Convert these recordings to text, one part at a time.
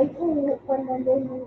Ay, oo, parang doon yung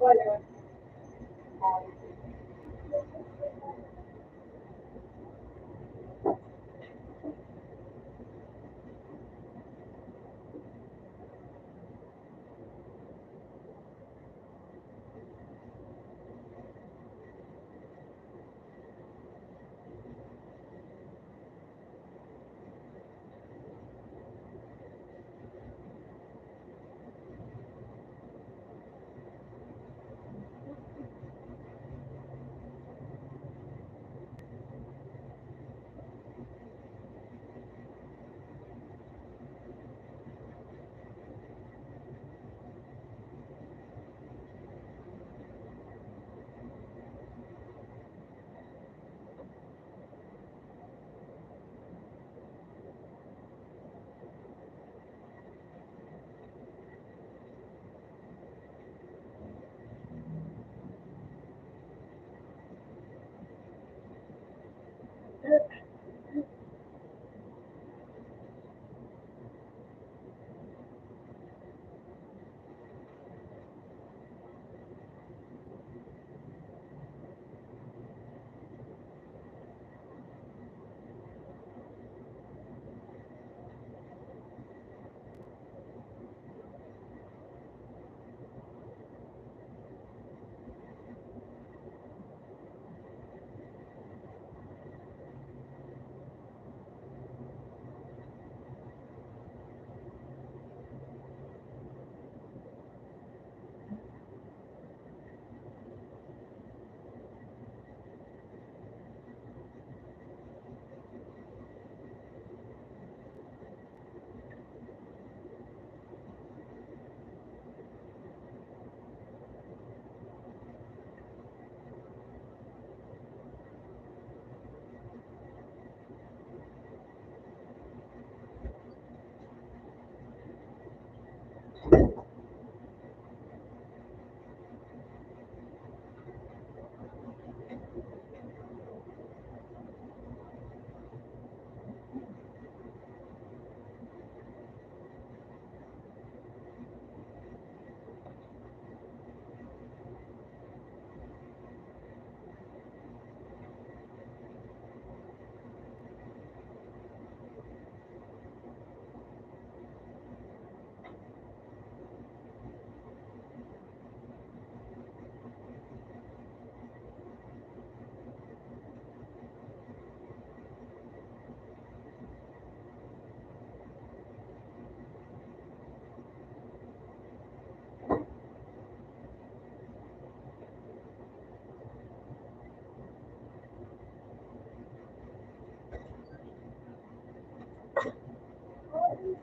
Wala.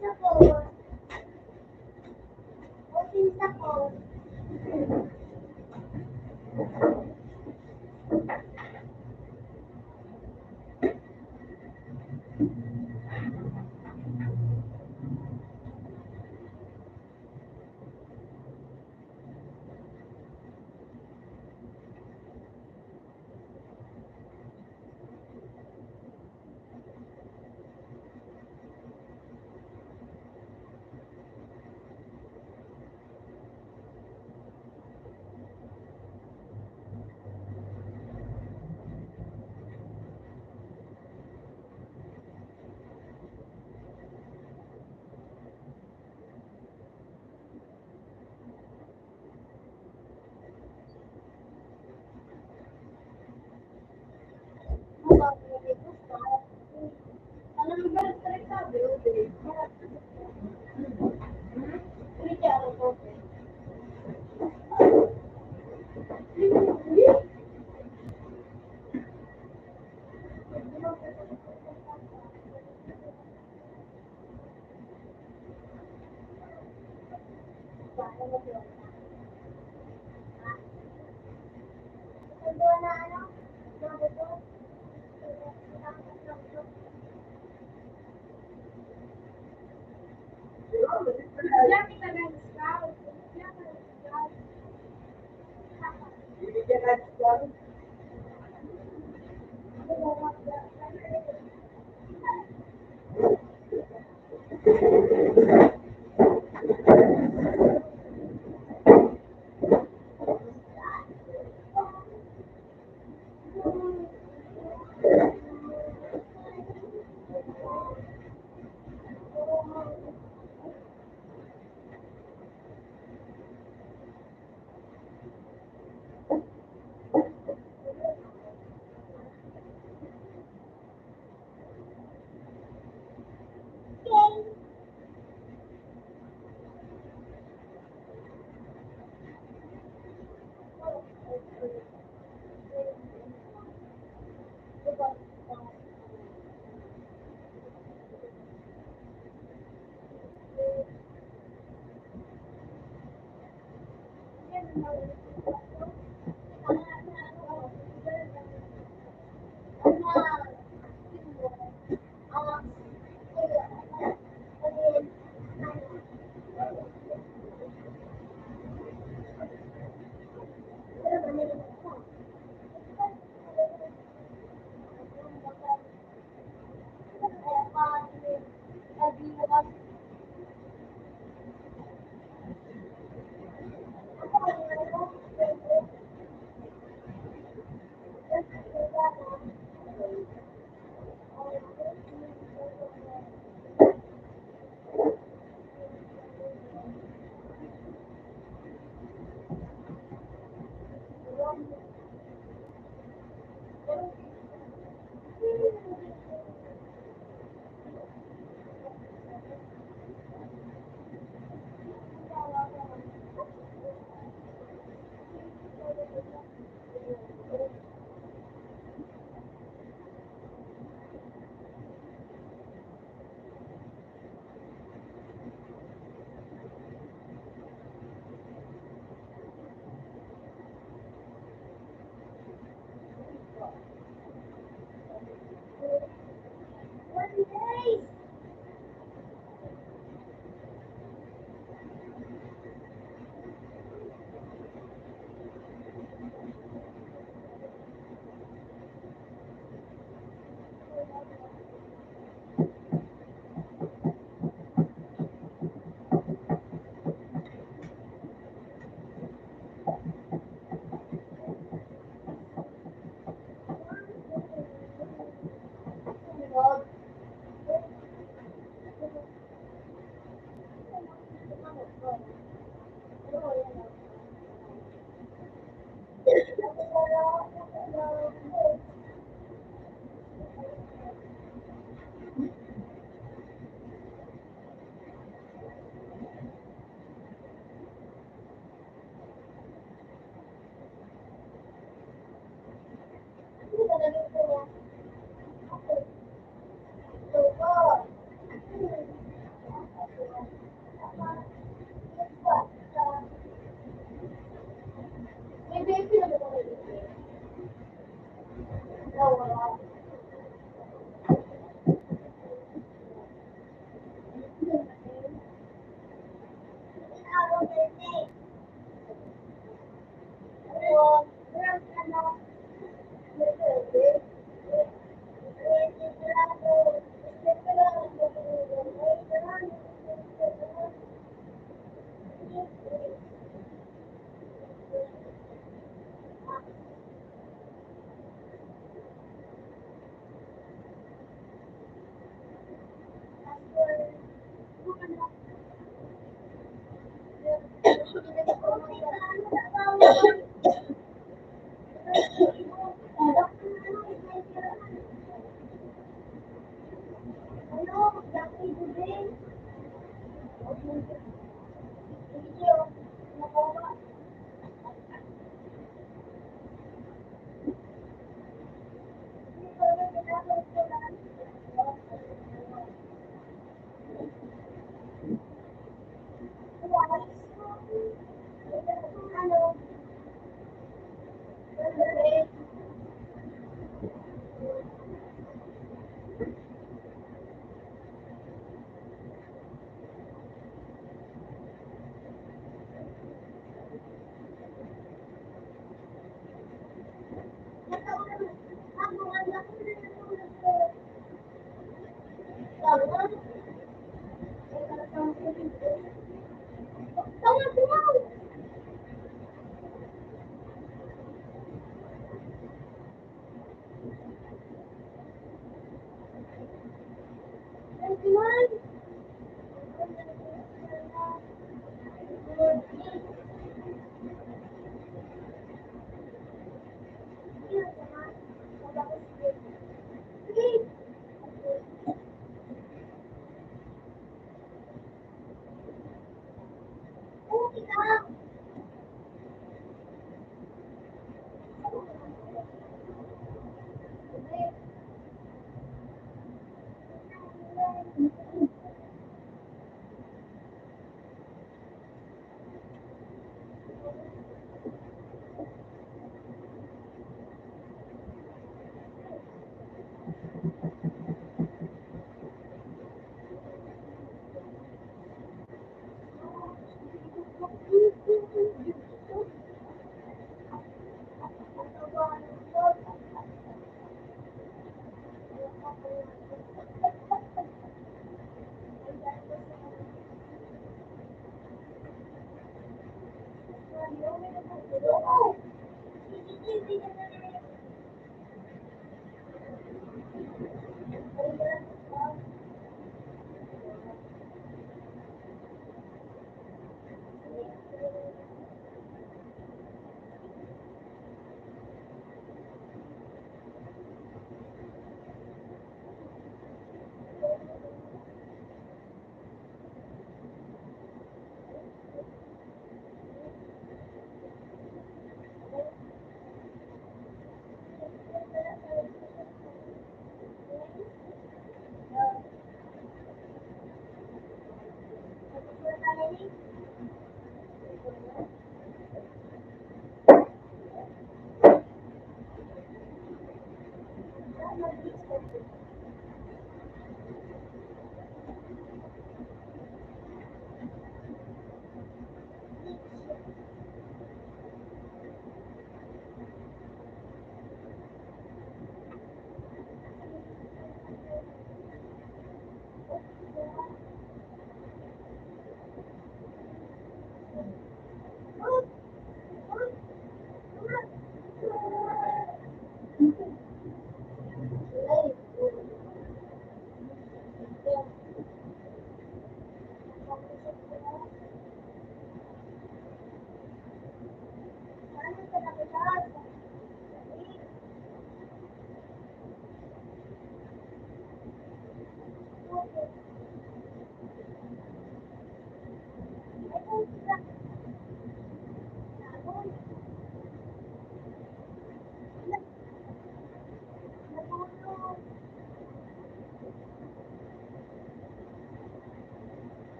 Sa phone. Open sa phone. Alam mo ba, sabi, okay. Hindi siya ako okay. Diyan kita nag-scout. Diyan ka nag-scout. Bibigyan nag-scout.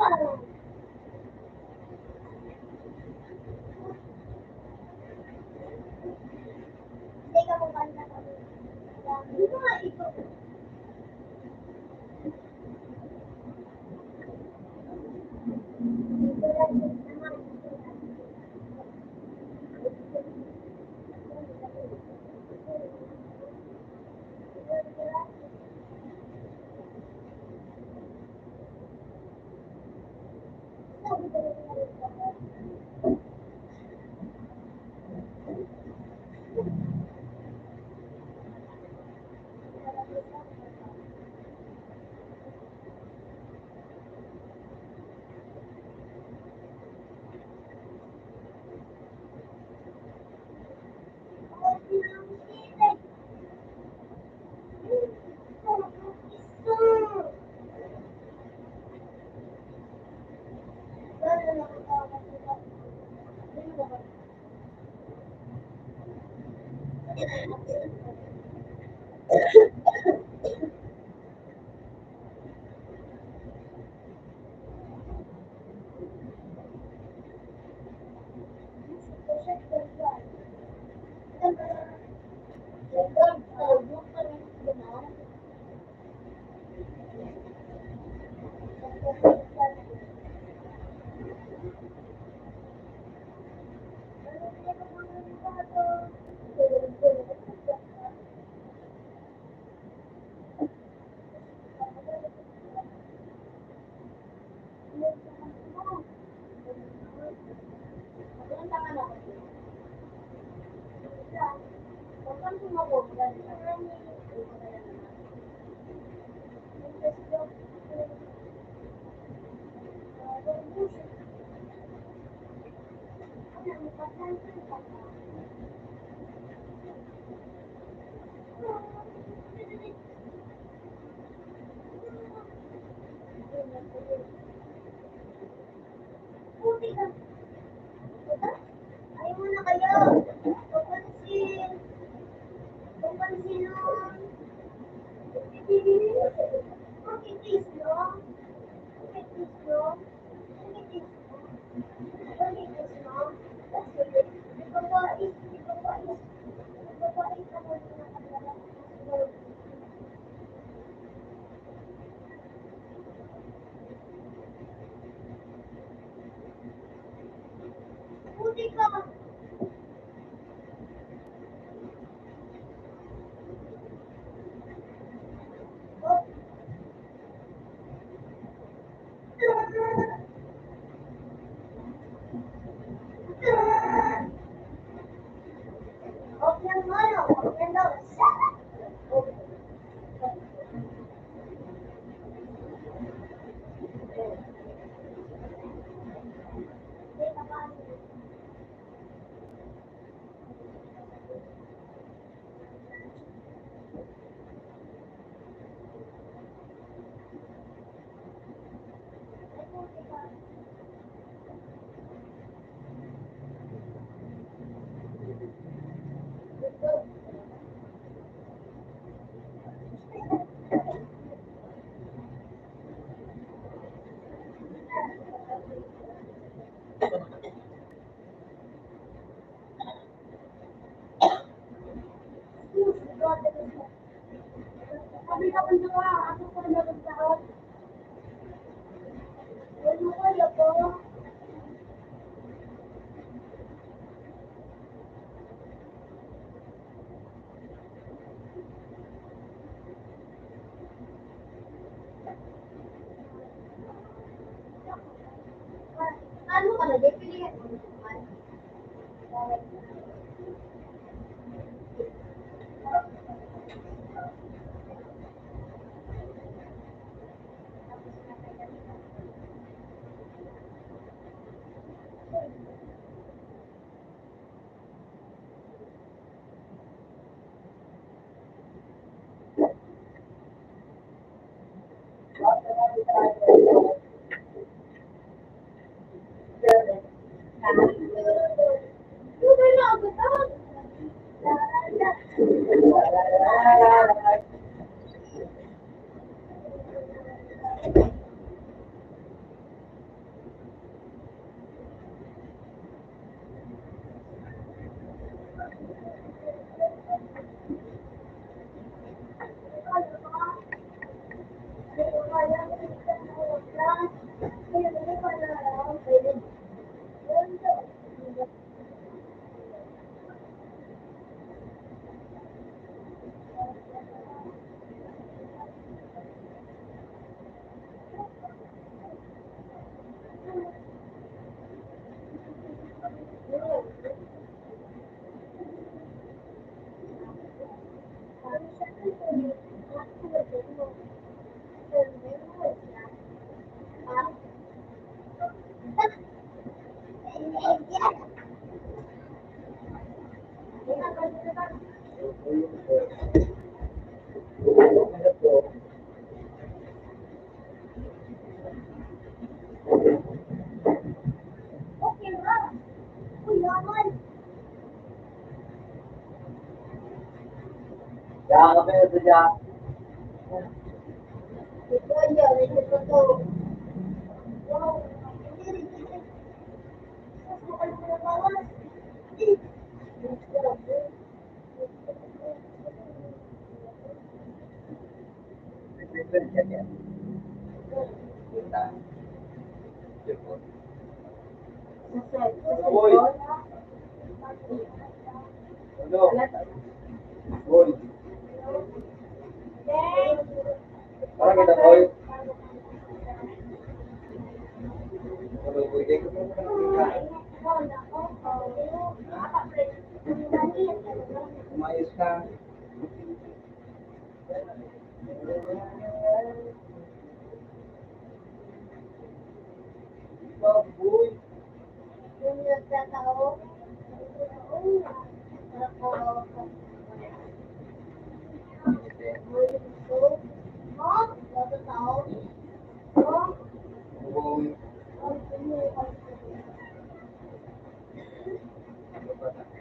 Hindi ka mo kanta kami. Hindi ko nga ito. Ayaw mo na kayo. Papansin. Papansin nun. Bakit is no? Bakit is no? Bakit is no? Bakit is no? Kasi, di ba ba is, di ba ba is, di ba ba is ako na nakagala? Buti ka. Huwag yan mo, no? Huwag yan daw. Hindi ka pa. Ay, buti ka. Sabi ka kung sa ako ko na magsaot. Ano kaya po? Ano ka na? Pilihan mo naman. Ano na ako to? Okay na. Uy, yaman. Kaya ka pero siya. Ito yan, ito pa to. Wow. Hindi rin, hindi rin. Mas makal mo na bawas. Hindi. Prepare siya niya. Kita. Jepot. Uy! Ano? Uy! Parang kita, boy. Ano, boy? Di ko pa umayos ka. Boy! Yung nagtatao, Boy! Ano ba na?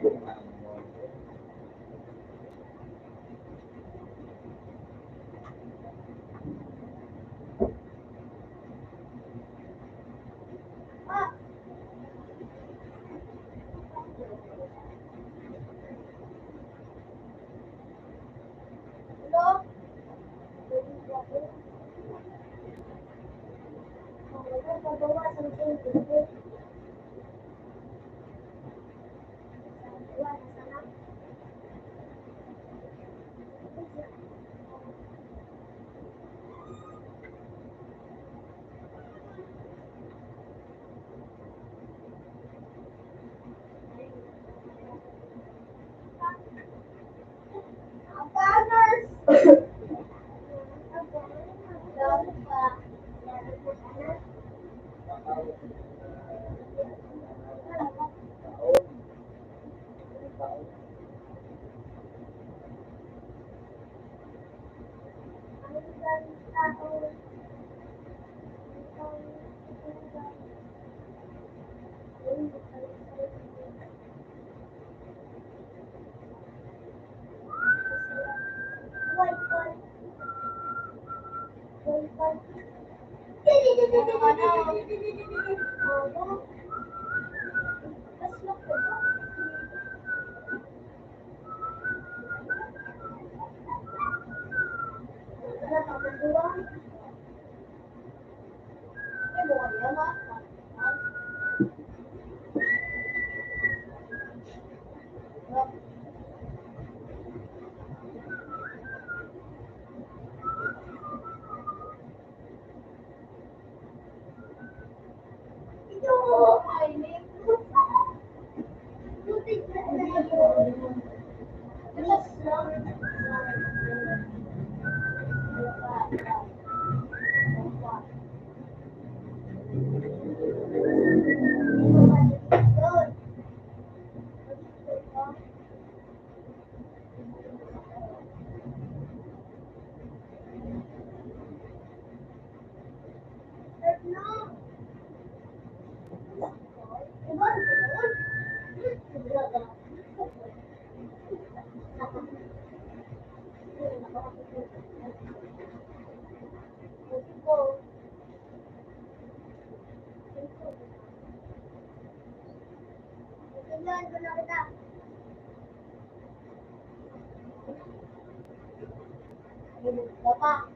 Bapak,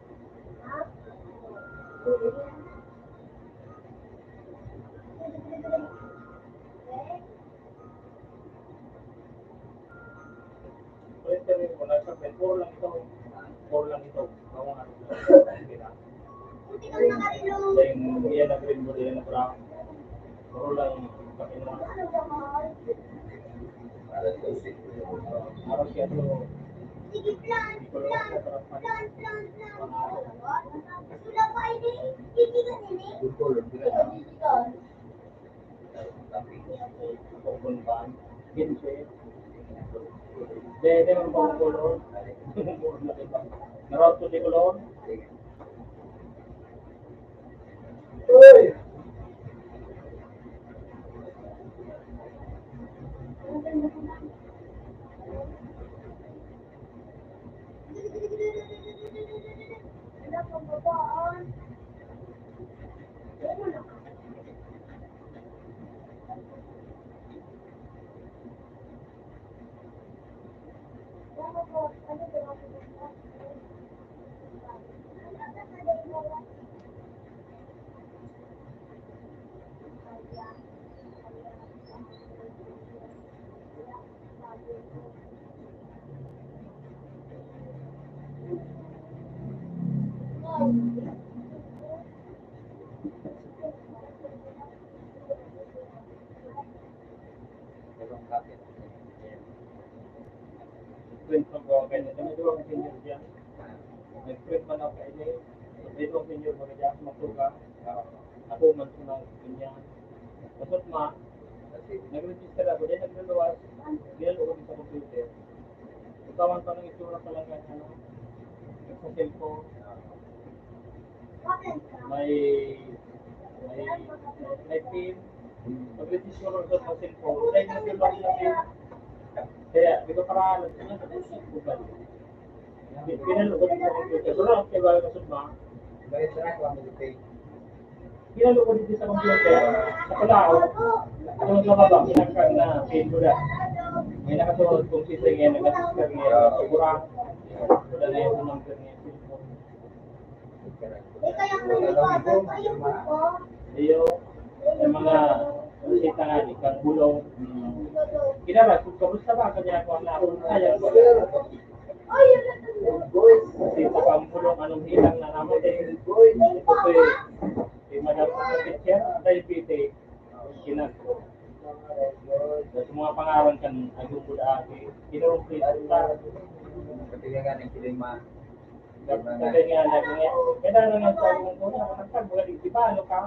Pwede rin mo lang sa 4 lang ito. 4 lang ito. Bawang ano lang. buti kang nakarilo. Then, iyan na green mo din na brown. Puro lang pakinuha. Ano ba, mahal? Para sa usik. Harap siya ito. Sige, plan. Sula pa ini. Gigi ka nini. Bukol, Ikaw, gigi ka. tapi Pagkun pa. Ginse. Dede ang bawang color. Narot ko di color. kapit. Print man ko kayo nito. May duwang senior dyan. Nag-print man ako kayo nito. Dito ang senior mo na dyan. Matuga. Ako man ko ng ganyan. Tapos Kasi, nag-register ako. Dahil nag-reluwas. Ginalo ko sa computer. Ikawan pa ng itsura talaga. Sa cellphone. May pin. Pag-register ko sa cellphone. Dahil nag-reluwas na pin. Kaya, dito para alam ko na. Pinalo ko sa computer. Pero ang kaya bago na summa. bayad sa ako ang pay. Pinalo ko dito sa computer. Sa palao. Yung sa baba, pinagkag na pin ko na. May nakasunod kung sisa ngayon, nag-register ngayon. Sigura, wala na yung number niya. Cellphone. Iyo, yung mga sita nga di kang bulong. Kinara, kung kamusta ba kanya ako na ako kaya ko. Sita kang bulong anong hilang na naman din. Ito ko madam sa teacher, diabetes, kinako. Sa mga pangalan kan agungod agi, kinurumplito sa Katigangan ng kilima. Kaya nga lagi kaya na nga sa mong kuna, nakagbuga di ba ano ka?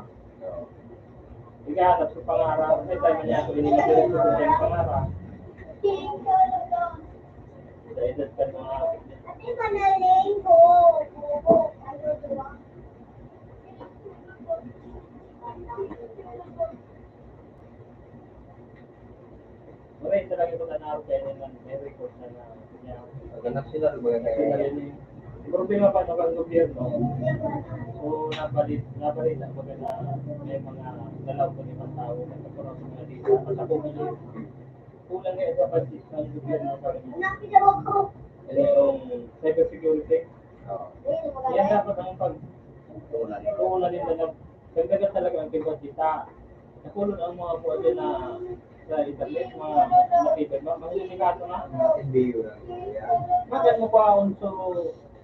Igatap sa pangarap, may tayo niya ako inilagay sa yung pangarap. Sa edad ka mga Maray talaga ito na naroon kaya naman may record na niya. Ganap sila rin mga kaya. Problema pa ito ang gobyerno. So, nabalit ako na may mga dalaw ko ni tao na nagkaroon sa mga dito. At ako ngayon, kulang nga ito budget ng gobyerno pa rin. Yung cyber security. Yan dapat ang pag-uulan nila na gagdagan talaga ang kibadita. Nakulong ang mga buwan din na sa internet, mga matibay, mahulikato na. NBU lang. Bakit mo pa unso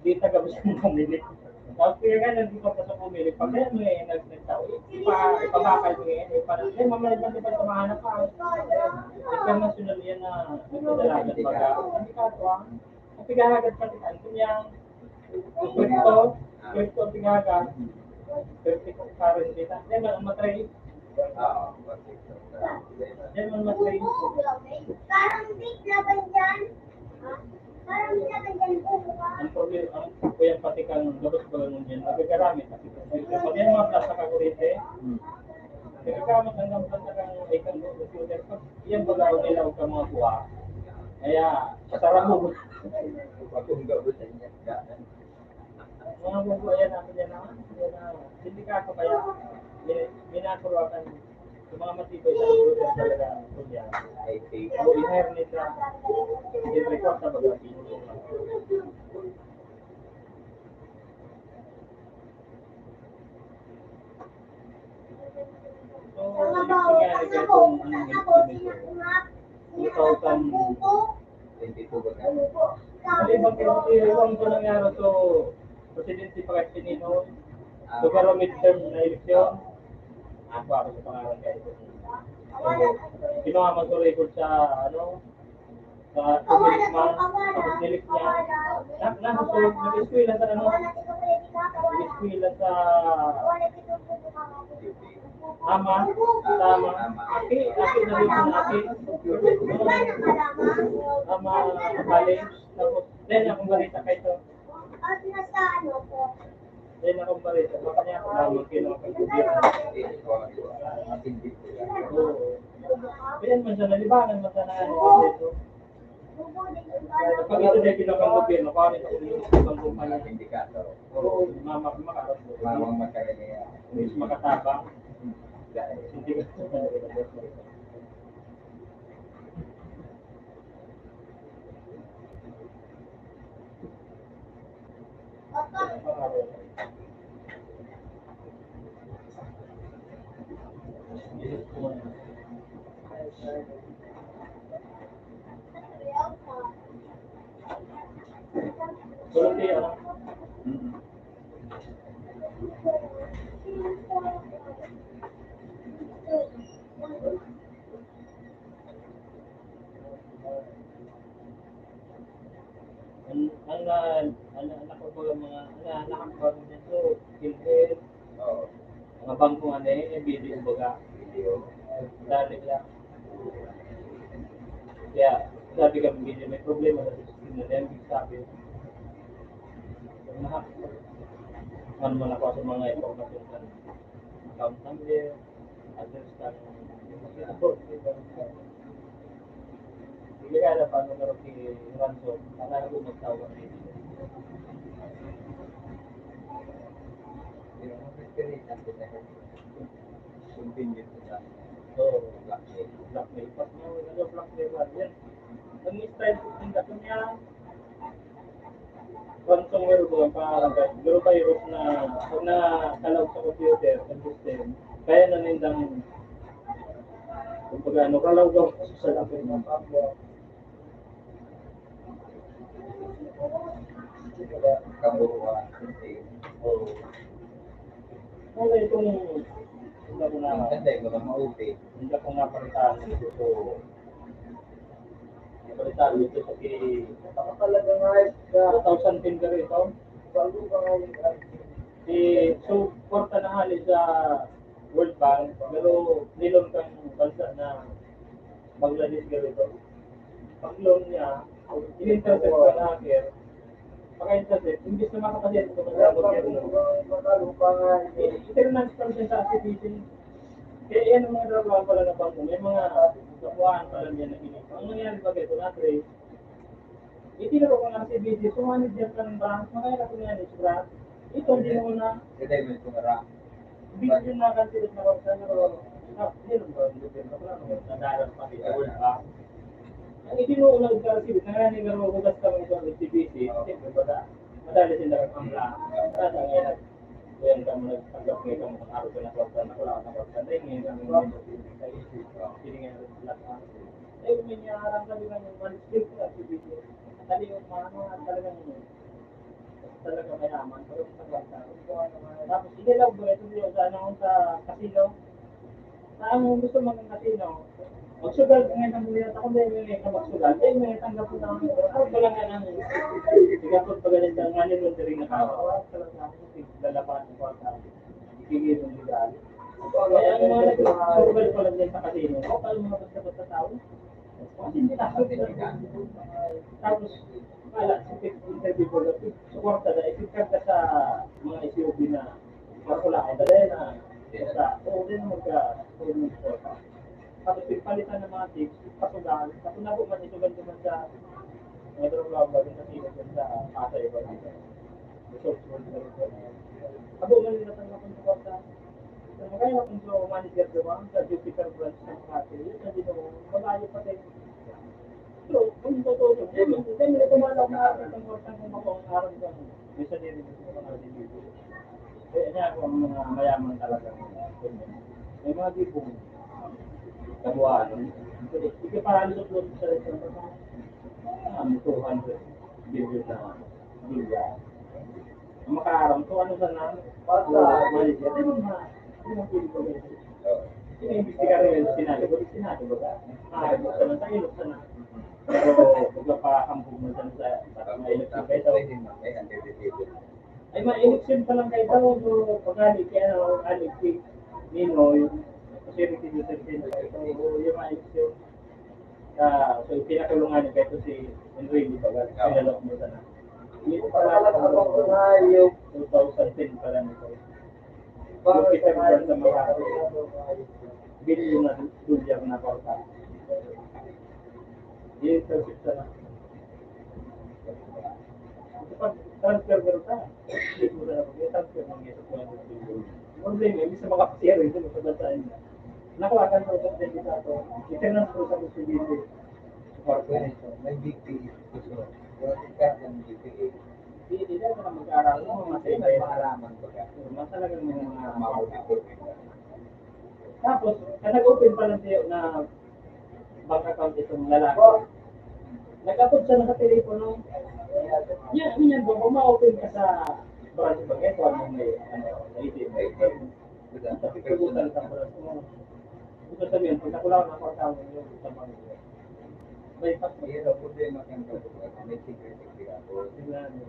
di tagabos ng pumili? Tapos kaya nga nandito pa sa pumili, pag kaya mo eh, nagtao, ipabakal mo eh, parang, mamaya ba diba tumahanap ka? International yan na nagdadalagan baga. Hindi ka ito ah. Ang pigahagad pati ano niyang crypto pigahagad. Crypto currency. Hindi man matray. Hindi man matray. Parang big laban dyan. Parang laban dyan po. Ang problema, ang kuya pati kang labas ba lang dyan, nagagamit kasi pag yan mga plasa ka kurite, nagagamit hanggang plasa kang ikang computer, pag yan baga nila huwag kang mga buha, kaya pasara mo. Mga buha yan natin yan na, sindikato kaya, minakurakan sa mga matibay sa computer talaga kuya. O i-hire nila, i-record sa baga, So, Mga nangyari kaya itong anong ito, 2000, 22 ba ka? Alibang iwan ko nangyari to presidency pa kasi nino, nagkaroon midterm na eleksyon, ako sa pangalan kaya ito. So, kinuha man ko record sa, sa congressman, tapos nilip niya, nakasunod, nag-eskwela sa nag-eskwela sa Tama. Aki na rin yung aki. Tama, college. Tapos, then akong balita kay ito. Then akong balita. Baka niya ako naman kinuha kay gobyerno. Oo. Yan man siya, nalibangan man siya na ito. Pag ito na kinuha kang gobyerno, kung ito kung ibang kumpanya. Oo, makaroon. Mamang magkagaya. Mas makatabang. Hindi ka mabangkuhan eh, video baga. Video. Dali lang. Kaya, sabi kami video, may problema na sa system na yan. Sabi, man mo na ako sa mga information sa account number, address ka hindi ka na paano ka rin ransom, para ko magtawag dito. Yung mga spirit natin na continue sa So, blackmail. blackmail. Pag mo, blackmail lang yan. Ang style ko yung gato niya, ransomware ko ang pangalan guys. Pero virus na pag nakalaw sa computer, sa system, kaya na nindang kumbaga ano, kalaw daw sa lapit ng pablo. Kaburuan. Hindi. Oh. Kaya itong hindi ko na Ang ganda yung mga maupi. hindi ko napalitan ito. Napalitan ito sa Talaga nga, 2010 ka rin ito. bago ka nga yung So, kwarta na halit sa World Bank, pero nilon kang bansa na Bangladesh ka rito. Pag loan niya, in-intercept ka na hacker, paka-intercept, imbis na makapasya ito sa gobyerno. International siya sa activity. Kaya yan ang mga trabaho pala na bangko. May mga kapuhaan pala niya na ginip. Ang nangyari ba ito na trace, itinuro ko ng activity, sumanid dyan ka ng branch, makaya ko nga ng branch. Ito, hindi mo na, Kasi may kumara. bigyan na kansilit na kapsa, pero, hindi naman ba, hindi naman nadalang pa dito, wala. Ang itinuro na nagkarasilit, nangyari nga rin bukas kami ito ang activity, siyempre ba, madali sila ang plan. Kaya ngayon, yan kami nagtanggap ngayon kami ng araw ko na kapsa, na wala ka ng kapsa, dahil ngayon kami hindi nga lahat. Eh, may niyaharang kami ng manuscript sa activity. Dali yung mga talaga mayaman, pero sa kwarta. Tapos, inilaw ko ito dito sa casino. Na ang gusto maging casino, magsugal ka ngayon ang bulirat ako, dahil may magsugal, dahil may tanggap ko na, araw ko lang yan ang ikapot pa ganit ang nganin mo rin na kawa. Talaga, lalapan ng kwarta. Ikigil ng legal. Kaya ang mga nagsugal ko lang din sa casino, paano mga basta-basta tao? Kasi hindi tapos, wala, interview ko lang, suporta na, ipikat ka sa mga SUV na makula ko, dahil na, oo din magka-promote ko. Tapos, pipalitan ng mga tips, pasudahan, tapos na po man isugan-sugan sa mga drone bagay sa sino sa Pasay ba dito. So, abo man nila tanggapin suporta. Kaya na kung so manager diba, sa Jupiter branch ng Pasay, yun na dito, babayo pa tayo. So, kung totoo, then may tumalaw na aking tangkortan kung ako ang araw ko. Bisa din rin ko mga dito. Kaya niya ako ang mga mayaman talaga. May mga dipong kabuhaan. Hindi para lusot-lusot sa isang 200 billion na bilya. Ang makaaram to, ano sana, para manager, di mo pili ko ganito. Iniimbestiga rin yung sinado ba? Buksan na tayo, buksan na. Pero magpapakampog mo dyan sa eleksyon kayo daw. Ay, ma-eleksyon pa lang kayo daw. So, pag-alik, kaya ano, alik, Nino, yung posibility dito sa kayo. So, yung ma-eleksyon. So, pinakulungan niya kayo si Enrique Bagat. Pinalok mo sana. Ito pala yung 2010 pala nito. Yung kita ko sa mga billion na dolyar na kwarta. Yung transfer na. Kapag transfer ka, hindi mo na transfer ng ito po ang billion. Problema, hindi sa mga pasero, ito sa bansaan niya. Nakuha sa dito, i-transfer sa possibility. May BPE. Yung ka ng BPE. Hindi na sa mag-aaral mo, masaya May maalaman ko ka. mas talagang mga Maulit. Tapos, nag-open pa lang siya na bank account itong lalaki. Nag-upload siya ng telepono. Yan ba, kung ma-open ka sa branch ba, ito ano may, ATM. Sa pagkagutan sa branch mo. Gusto sabihin, pag nakulaw na ako sa yung sa bank. May pas mo. Pero problema kang kapag may secret ako. Tignan mo.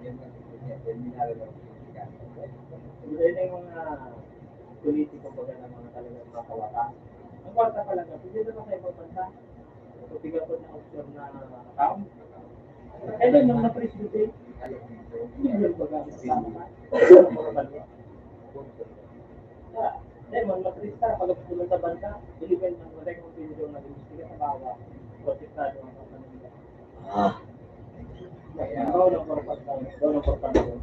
Yan ang secret niya. Terminal lang. Yun yung mga politiko baga ng mga talagang makawata. Ang kwarta pa lang, hindi na pa sa ibang bansa. So, bigyan ko na option na account. And then, nung na-presbyte, hindi yung baga sa sama. Then, mga matrista, pag pumunta sa bansa, iliban ng mga kung sino yung nag-iistiga sa bawa, protestado ang mga kanila. Ikaw ng korpas tayo, ikaw ng korpas tayo.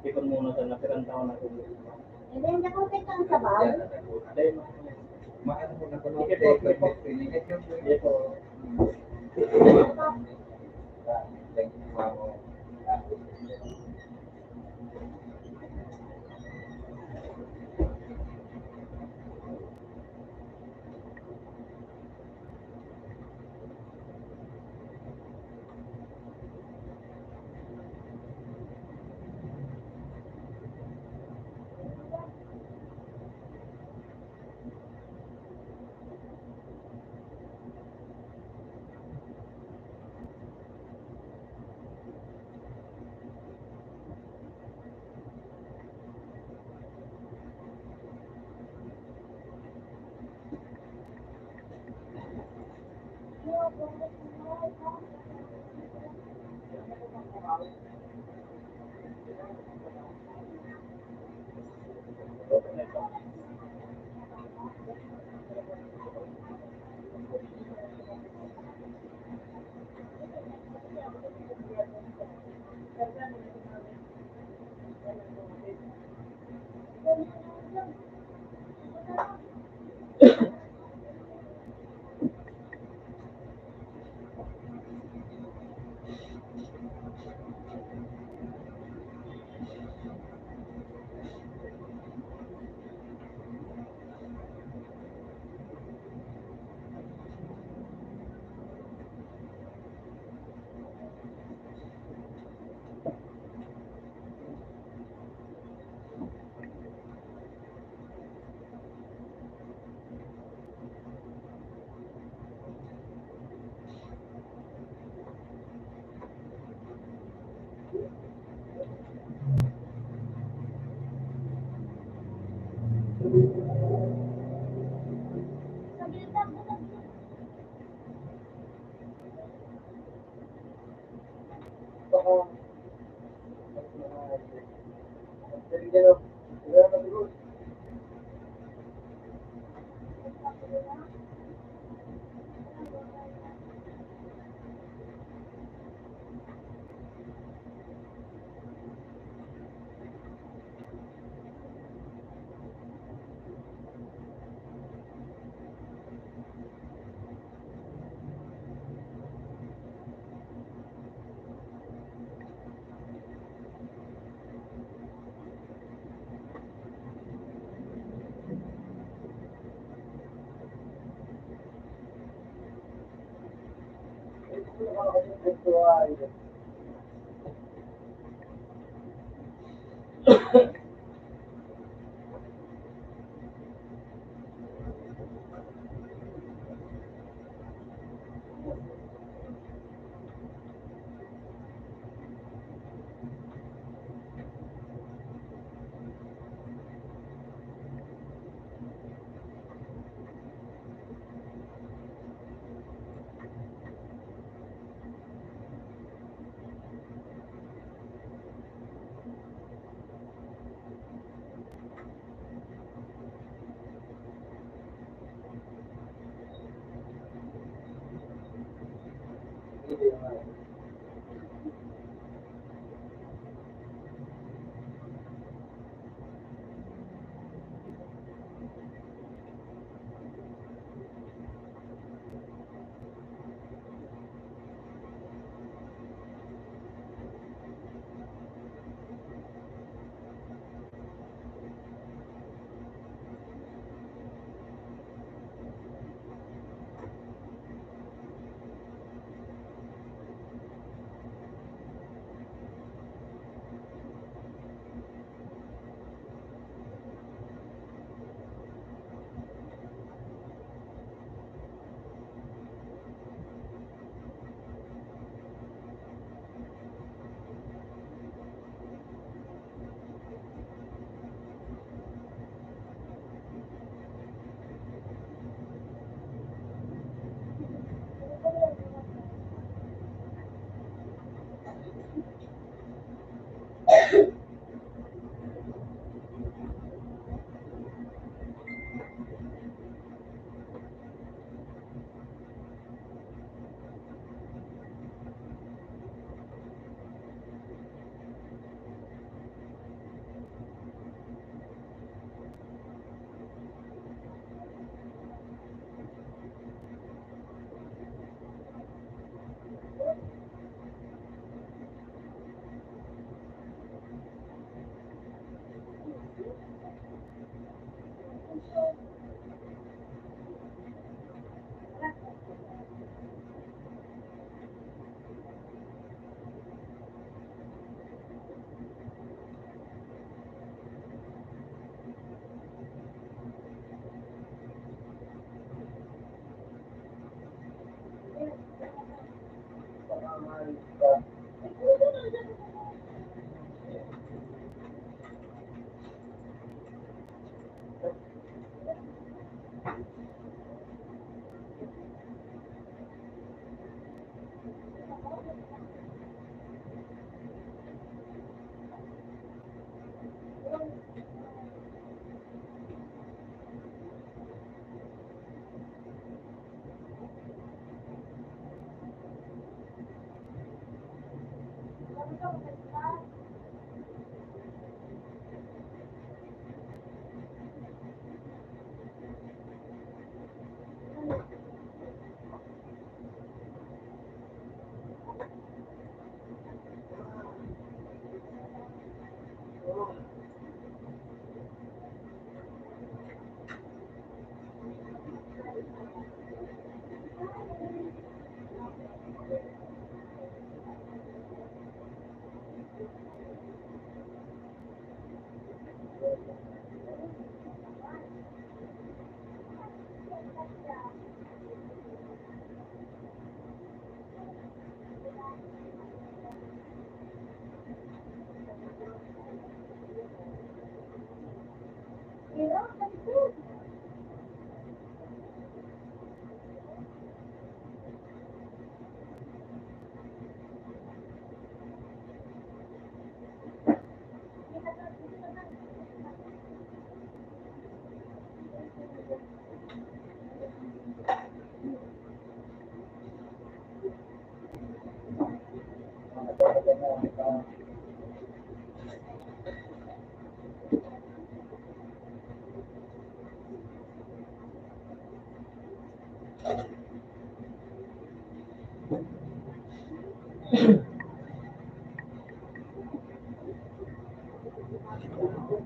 Ikon muna sa natirang taon na tuloy. And then, nakapit ang sabaw. Then, Maano mo na kuno Sige kay po. Ito,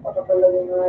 Pagkakalagay nga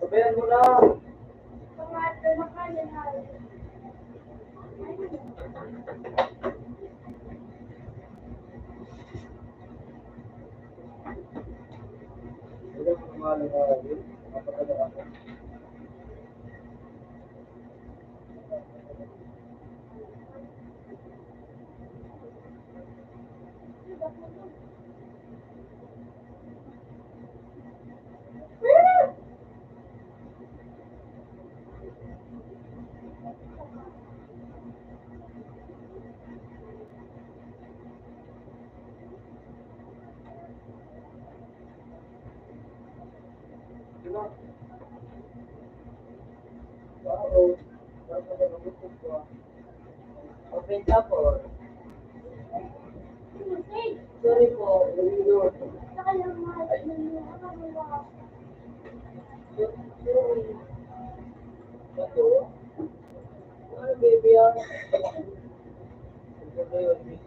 Sabihan mo na. Okay ka po. Sorry po. Ito? Ano baby ah? Ito ba yun?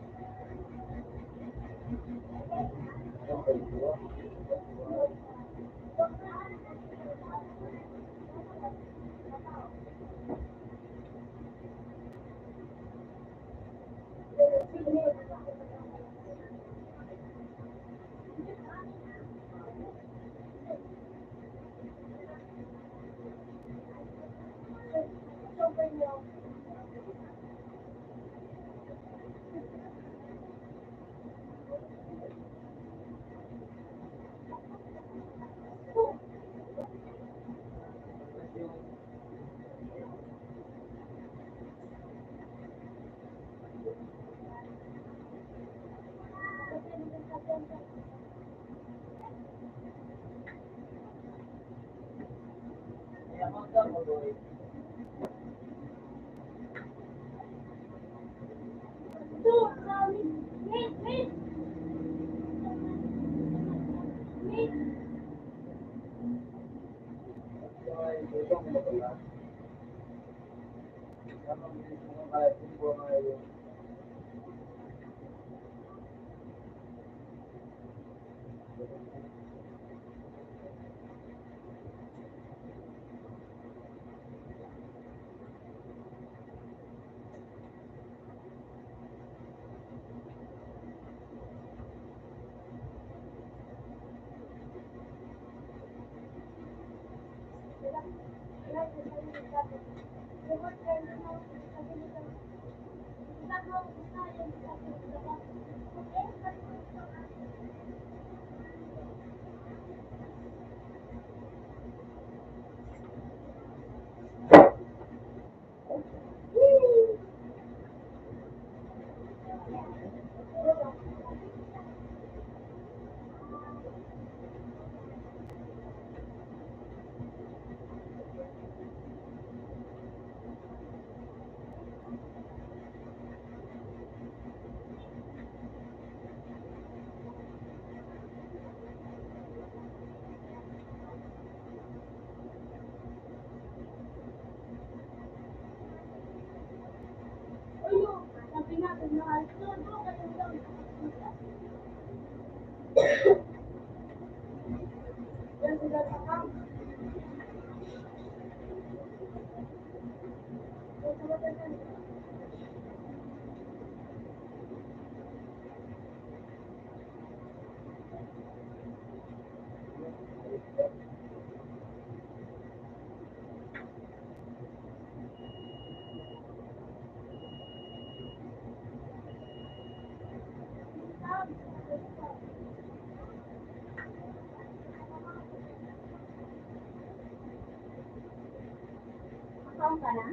Account ka na?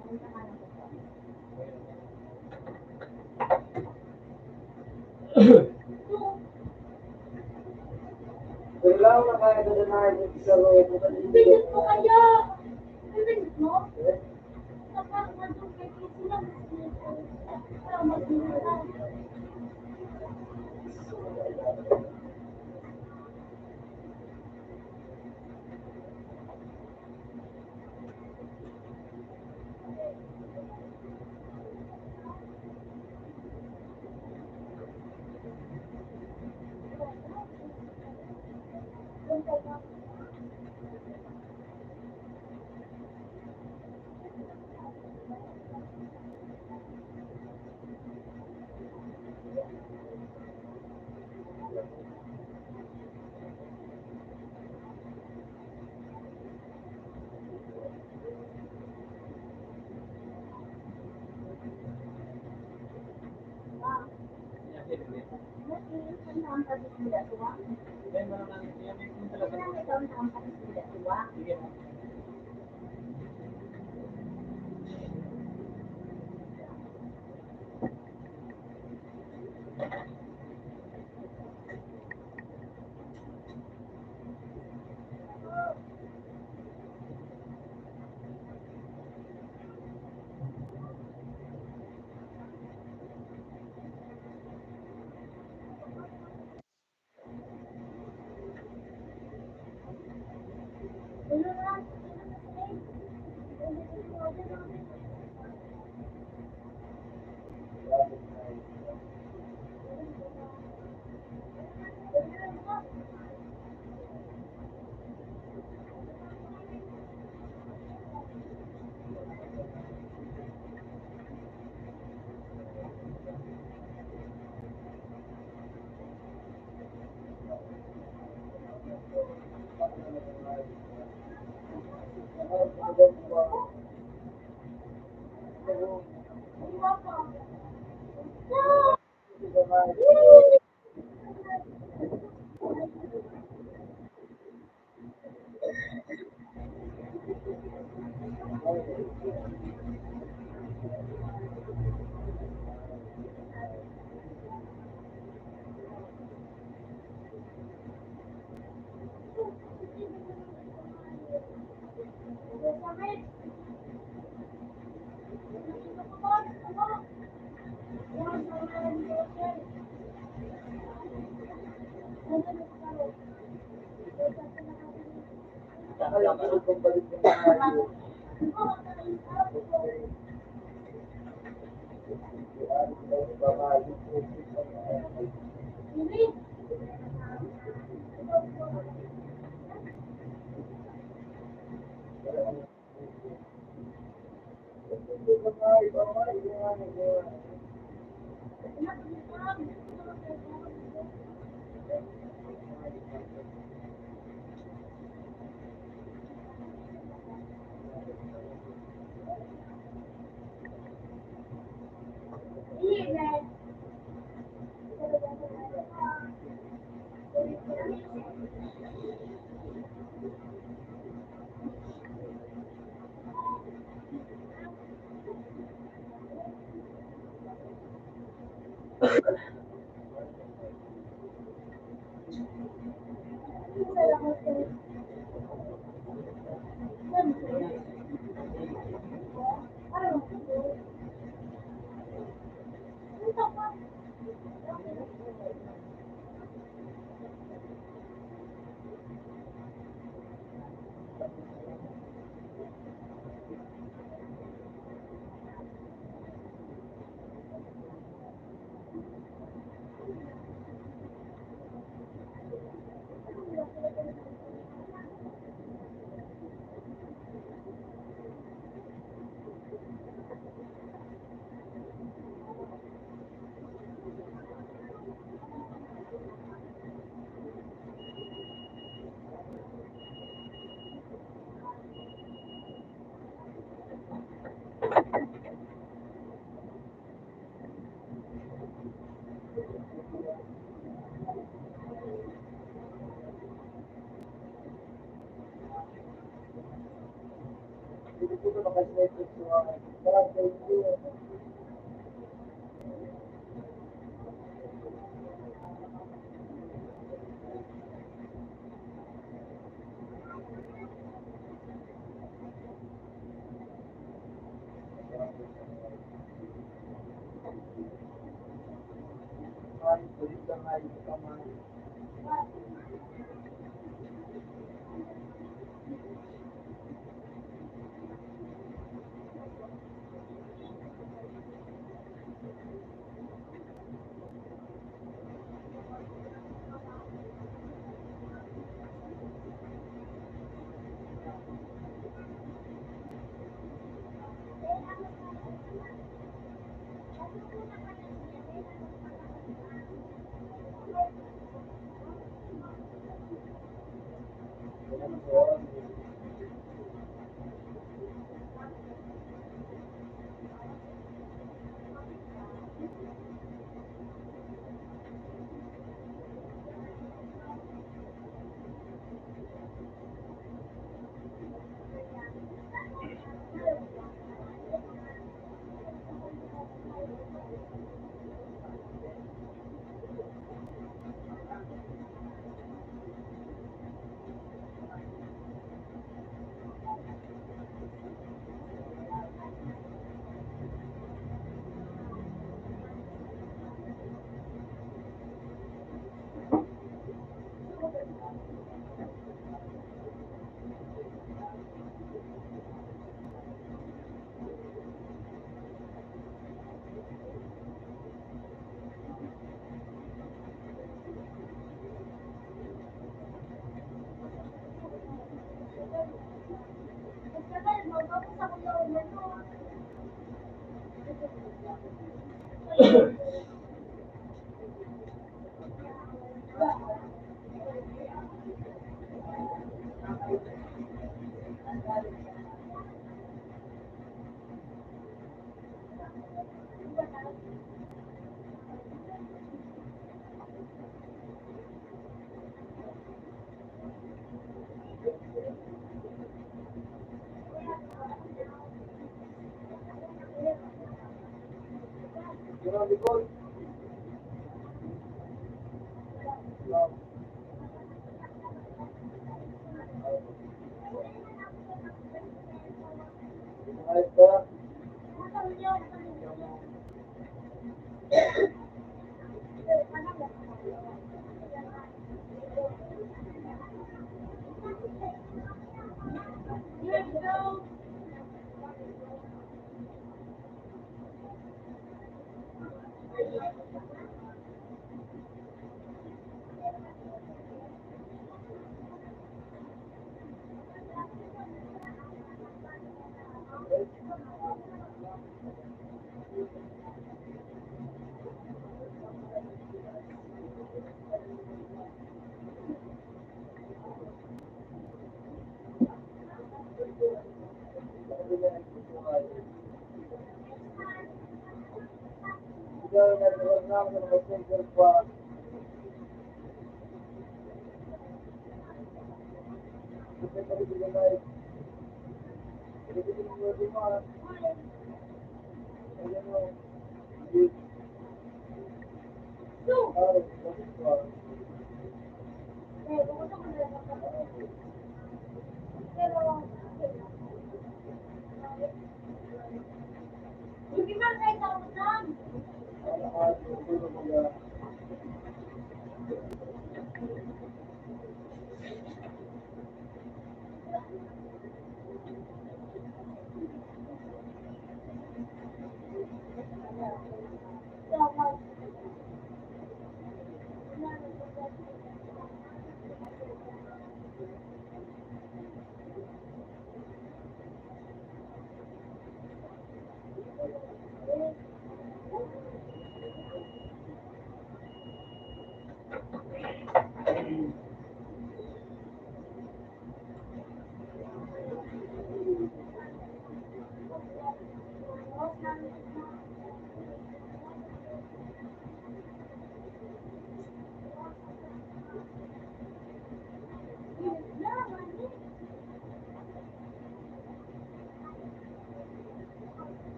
Account ka na po. Wala mo na kaya na sa loob. Bigat mo kaya! Bigat mo? Kapag nandun kay Kitty lang, parang mag-inulan.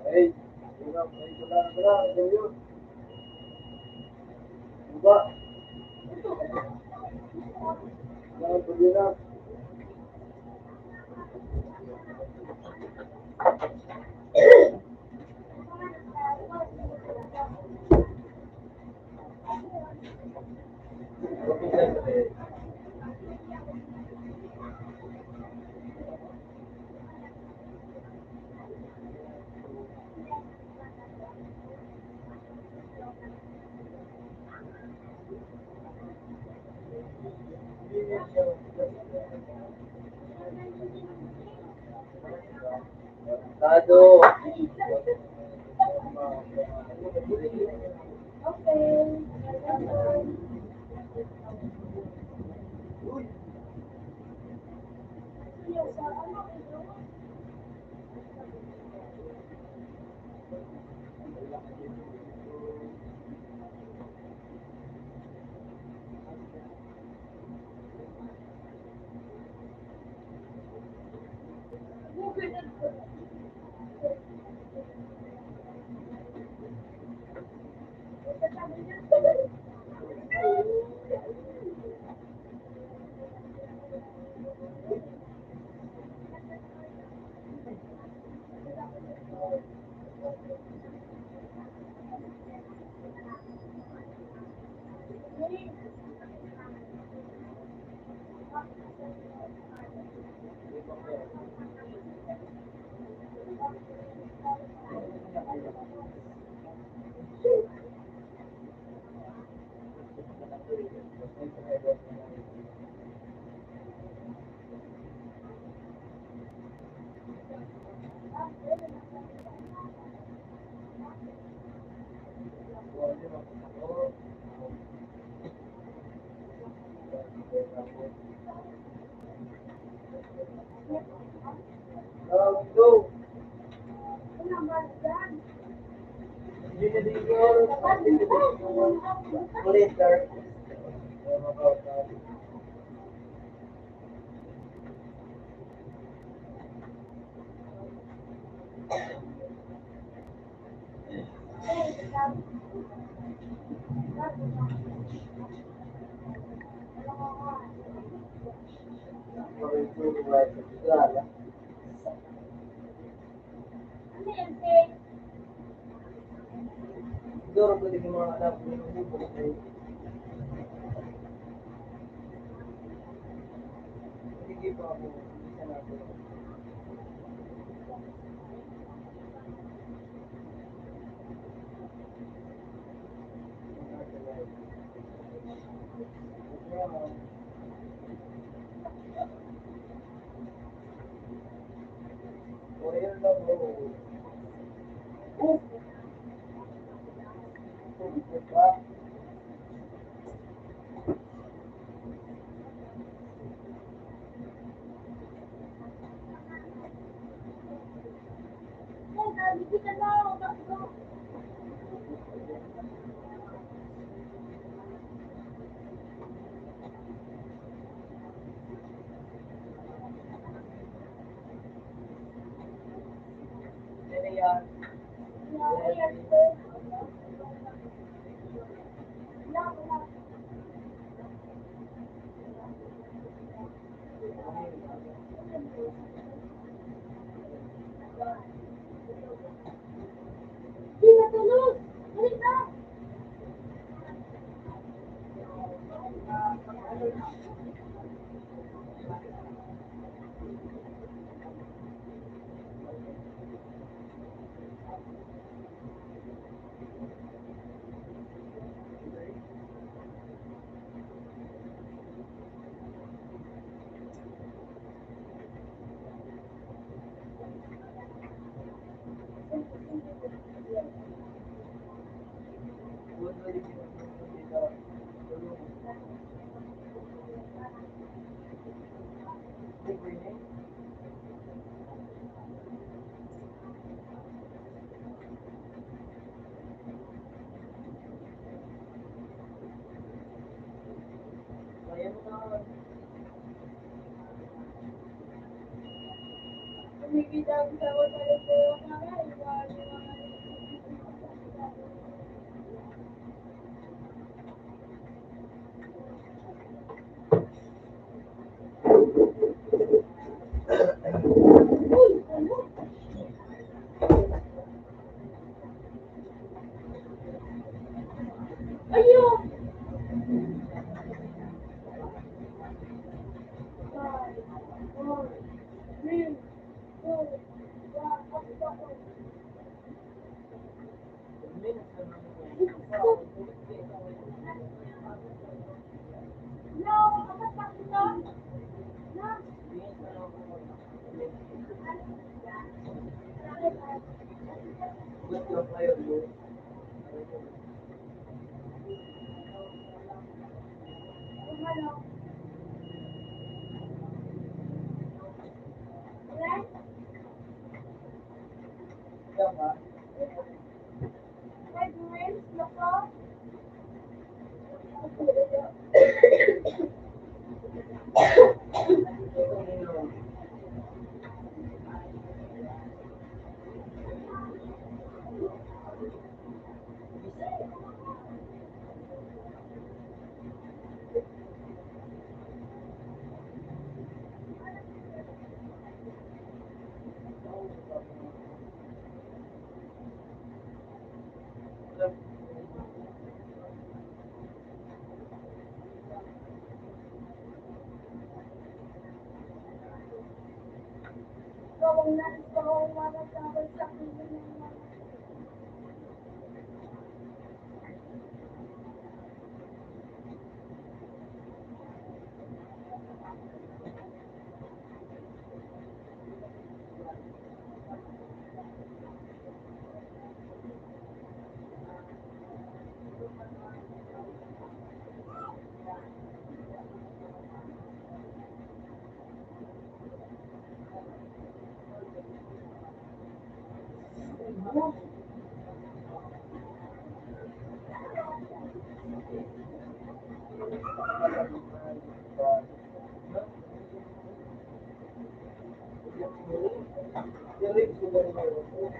Ay, hirap, ay, wala, ganyan. Diba? Wala, ganyan. Tado. Go. Later. Siguro pwede ko mga anak ko hindi pa ako isa na ako. Oil lang mo. Diba? Ano yan? Mas yung ngayon yung nga, yung lyrics ko ganun yun.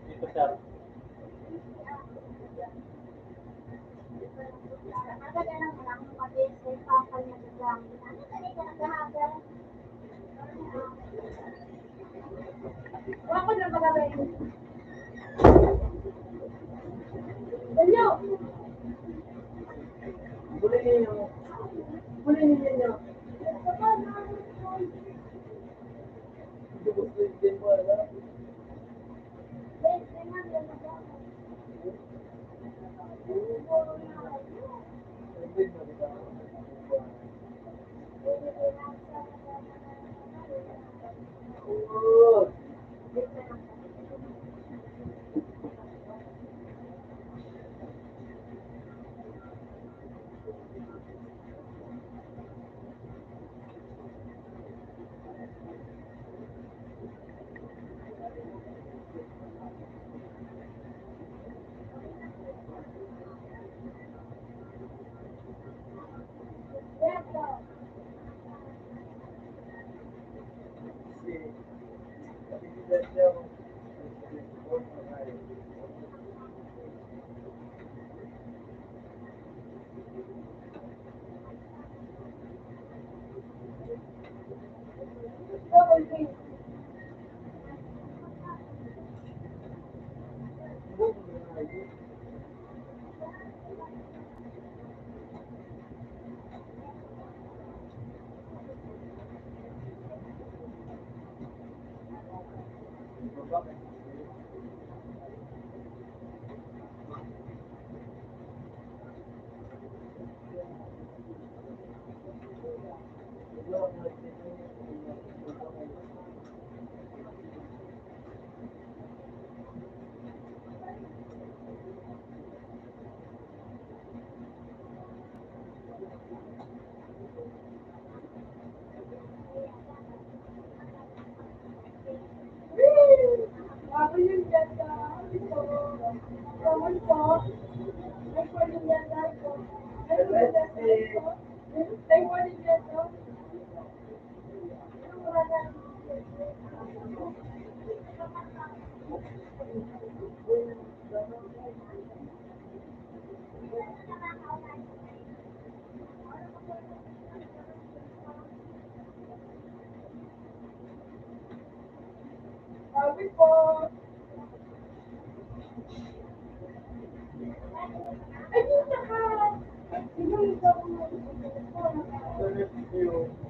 Dito sir. Ako na magagawin. Dalo! Bulingin niyo. Bulingin niyo. Hindi ko din mo alam. Hindi mo kita. Oo. Si Pilipinas niya. Bakit? Bago yung ganda. Bawal po. Ay, po yung ganda po. Ay, po yung ganda po. Ay, po yung ganda. Wala na. Bago po. Ay, yung saka. Sino yung saka mo? Hello.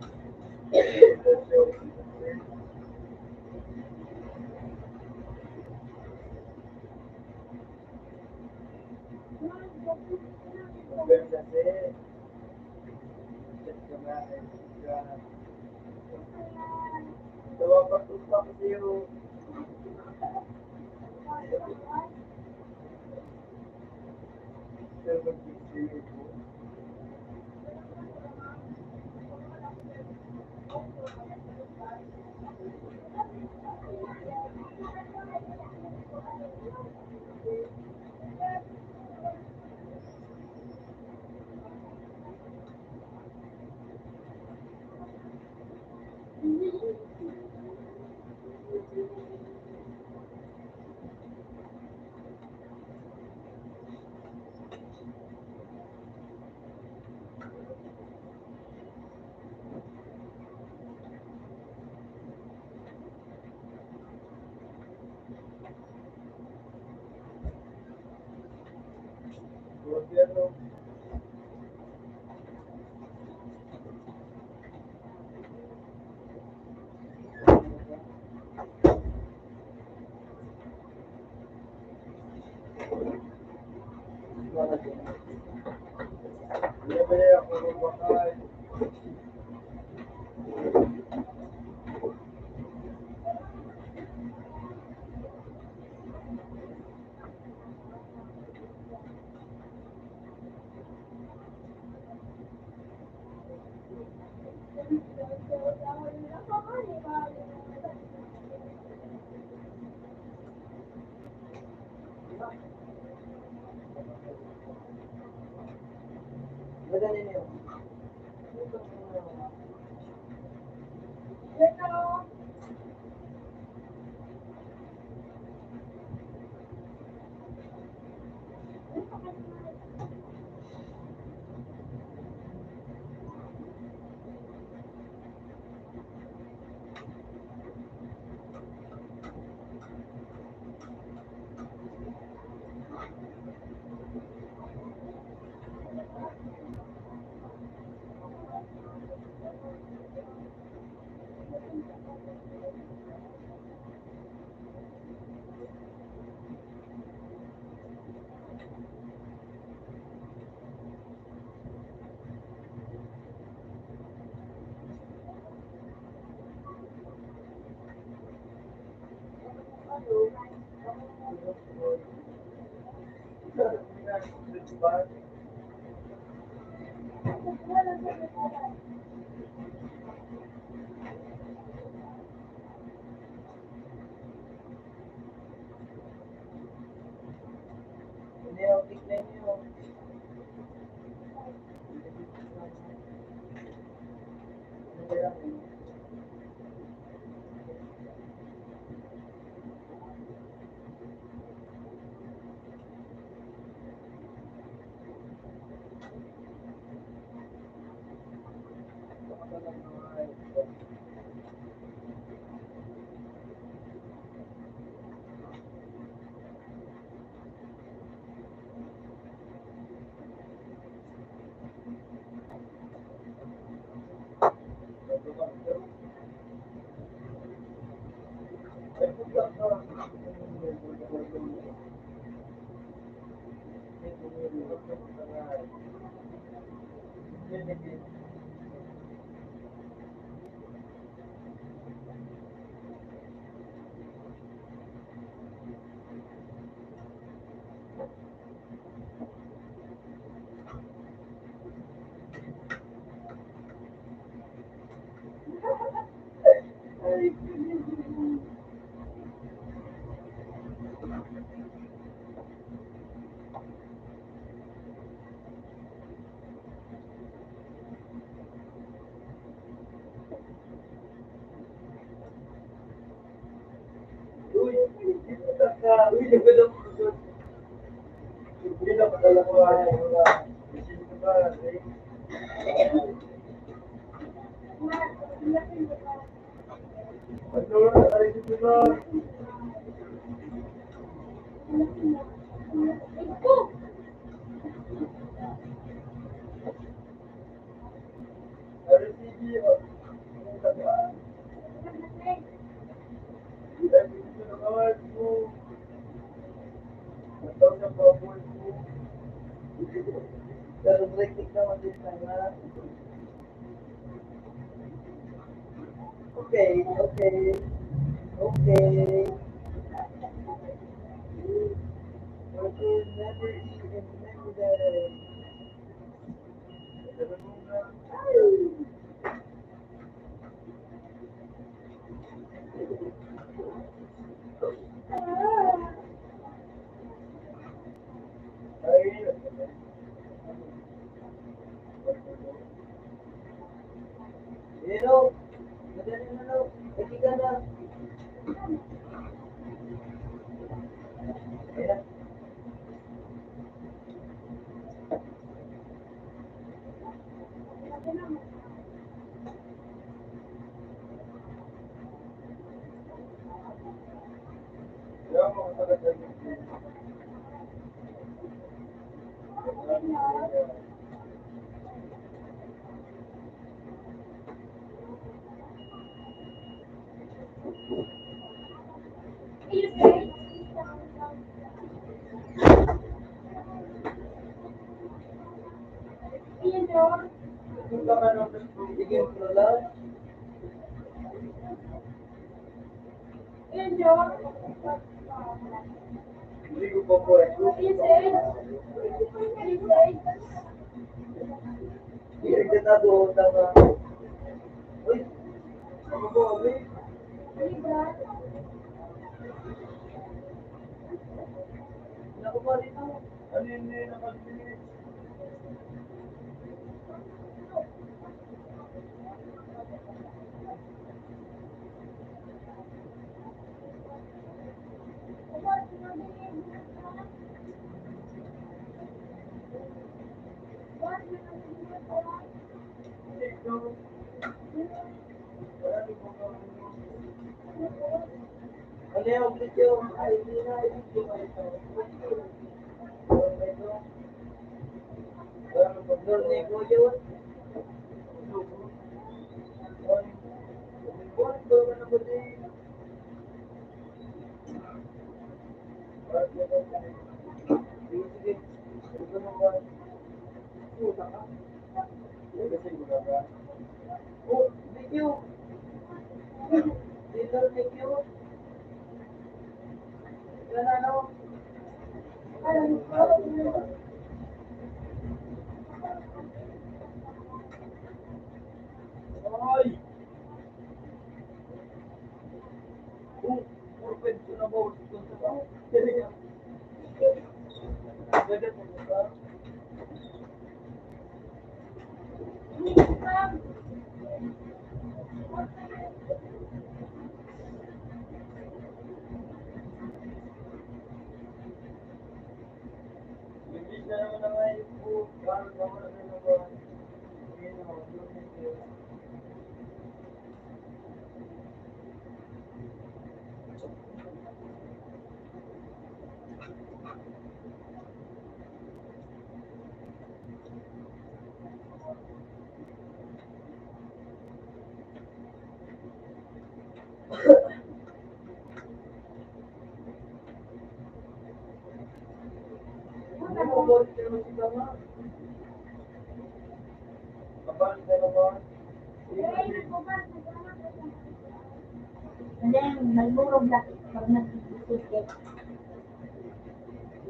And then, nagmurog lang pag nag-isip.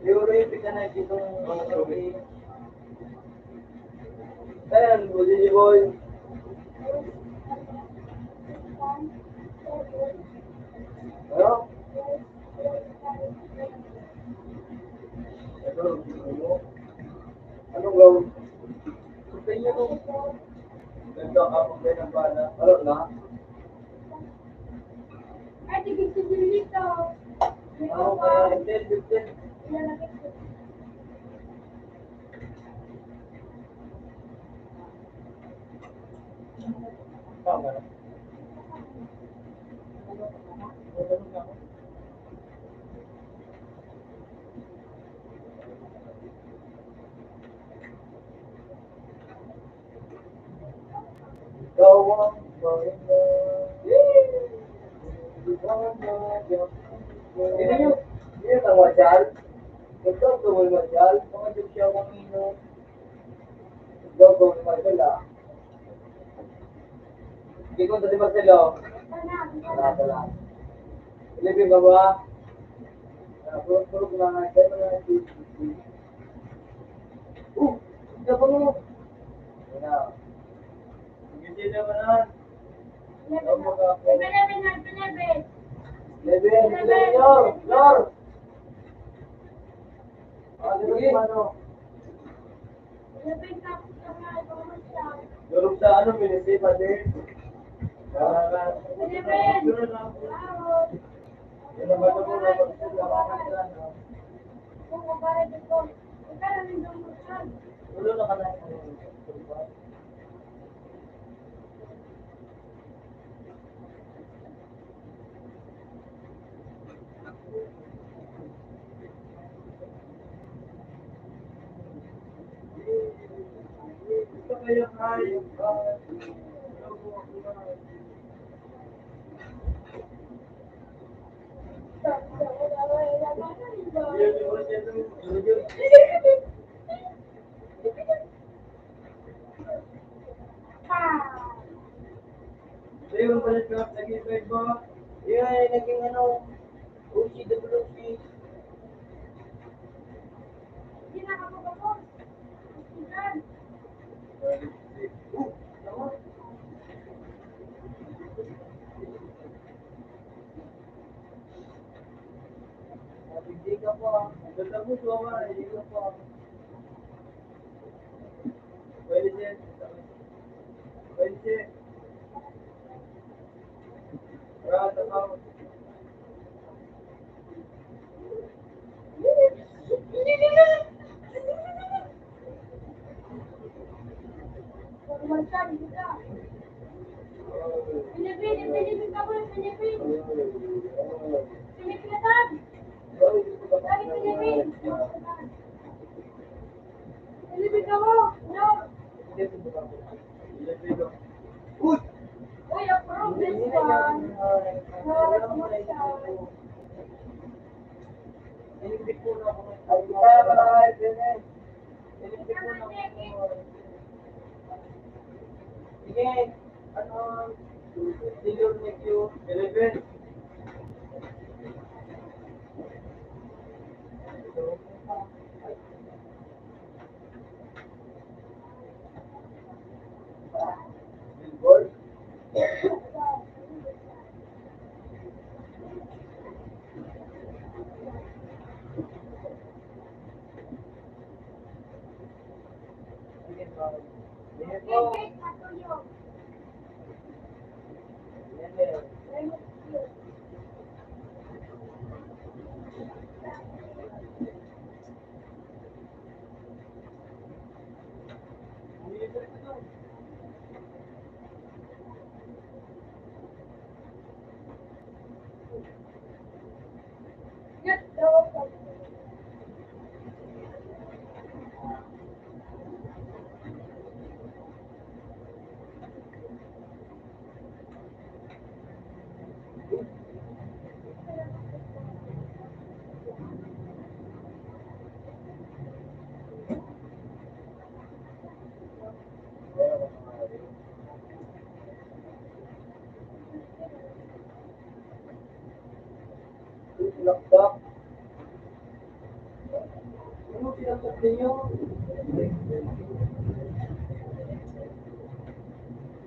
Siguro yung pinanay itong mga trophy. Ayan, buti si Boy. Ano? Anong gawin? Gusto niyo nung ganda ka pag may ng bala. Ano na? Ay, tigil si Julito. Ano kaya? 10, 15? Tama na. Ikaw ang mahina. Hindi nyo, hindi nyo ang masyal. Ito, gawin masyal. Mga dyan siya mamino. Ito, gawin masyal ah. Hindi ko sa Marcelo. Wala. Ilipin ka ba? Puro ko lang nga. Kaya mo lang ito. Hindi pa mo. Wala. Hindi naman na. Leben, Yor. Sige. Durog sa ano, minisipa din. Yan naman ako na pagkakasala. Ulo na ka na. Ito kayo kayo. Ayun, balik ka. Naging bed ba? Ayun, naging ano, OCWC. Hindi ka pa. Ganda mo, Suwa. Hindi ka pa. Pwede siya. Pwede siya. Rata ka. Uy! Uy, approve this one. Nawalat mo siya. Hindi ko na ako. Ay, kaya marahil din eh. Hindi ko na ako. Sige, ano, Silur Nekyo, 11. Billboard. Sige po. Sige po. Yan eh. Sinaksak. Ano sinaksak ninyo?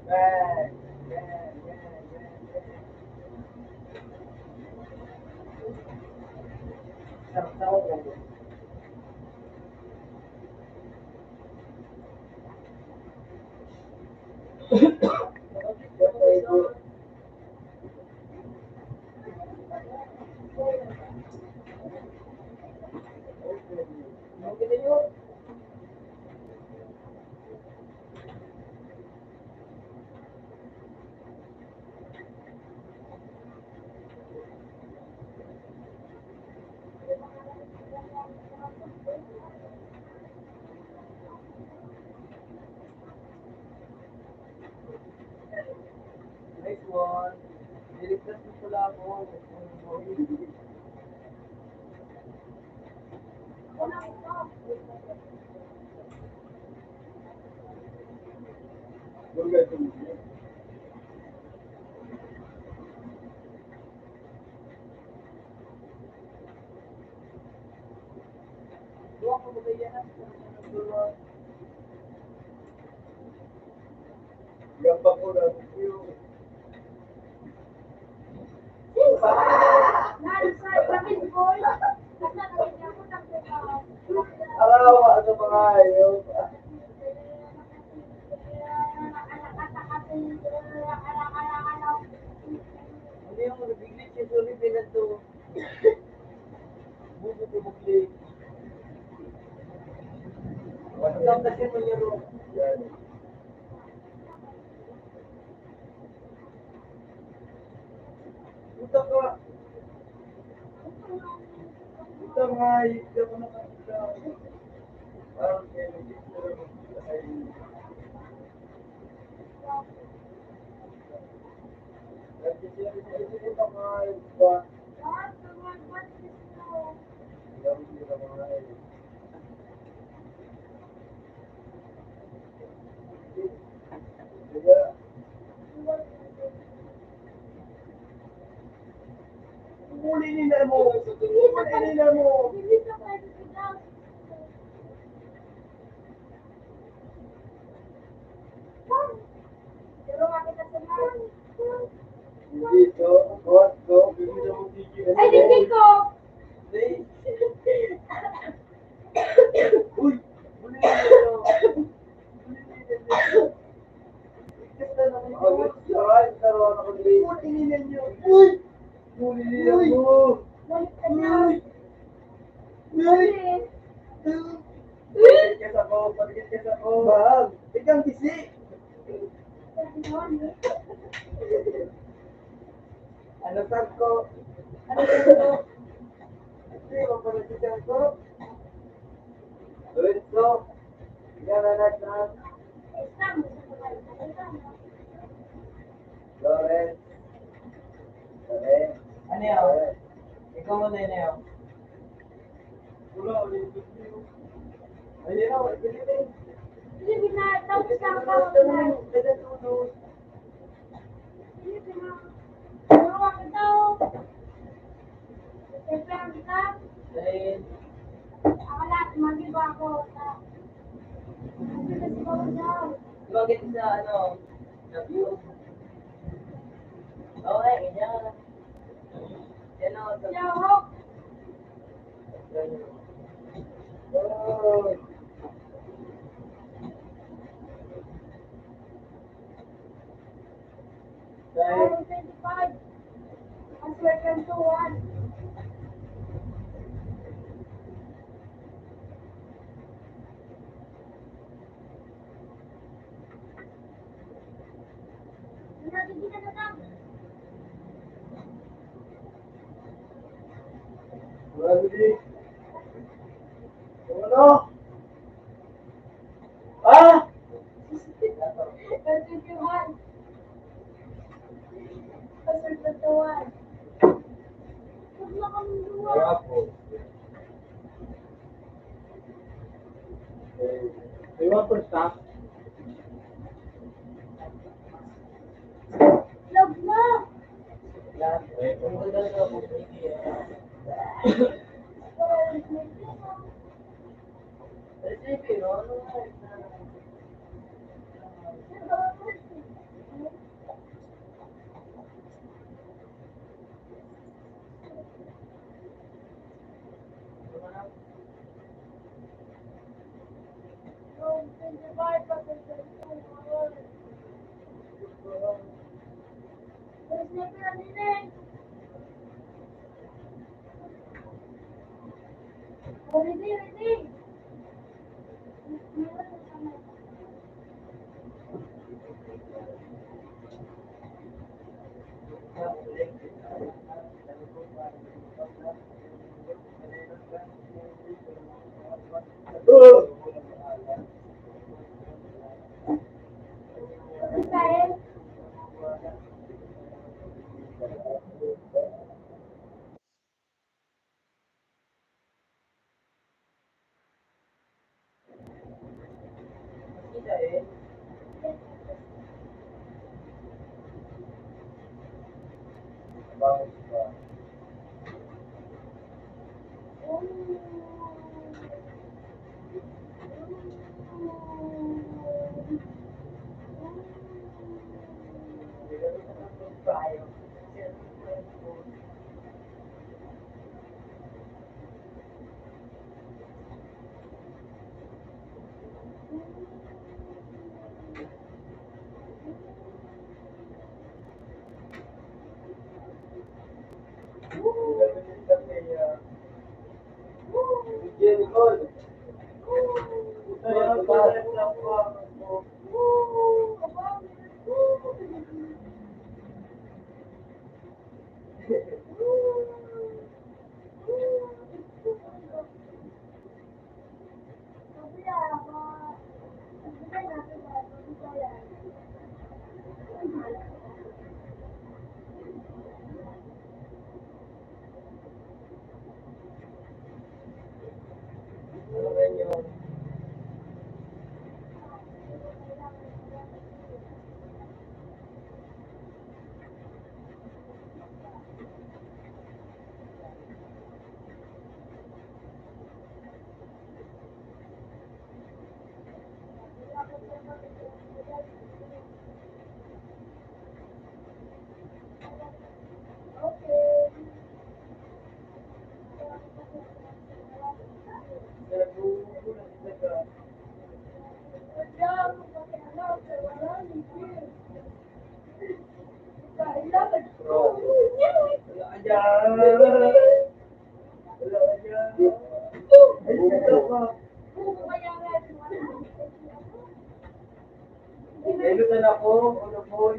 Bang! Bang! Bang! Bang! Sinaksak ko. Nice one. Niligtas mo pala ako. Dua ko ba yan? Gampang ko na. Araw, ano mga ayaw? Hindi ako nabiglit si Suri Pinato. Bubo ko bukli. Wasap na siya niya ro. Yan. Puta ka. Puta nga, hindi ako nakakita. Parang kaya nag-isip ko ay... Kulinin na mo! Kulinin na mo! Hindi ko, what ko, bibili mo tigil. Ay, hindi ko! Uy! Kulinin na mo! Kulinin niyo! Uy! Kulinin mo! Balik ka na. Uy! Paligid ka sa ko! Paligid ka sa ko! Mahal! Ikang kisi! Ano tag ko? Ano tag ko? Hindi, mapalagitan ko. Lorenzo! Yan na natin. Lorenz! Lorenz! Ano yun? Ikaw mo na yun. Wala, ulit. Ayun na, ulit. Hindi, binatapos lang ako. Hindi, binatapos. Turuan kita. Siyempre, kita. Ako lahat, mag-iba ako. Kasi ko daw. Bakit sa ano? Review? Okay, ganyan. Yan ako sa... Yo, Oh. Dahil 25. Ang second to 1. Nakikita na lang. Randy. Ano? Ah! Ang 21. Ang second to 1. Huwag na kami luwa. Bravo. You want to stop? Love na. Yan. Kung magdala ka po, hindi Recipe, no? Ano nga? Ilutan ako, ano boy?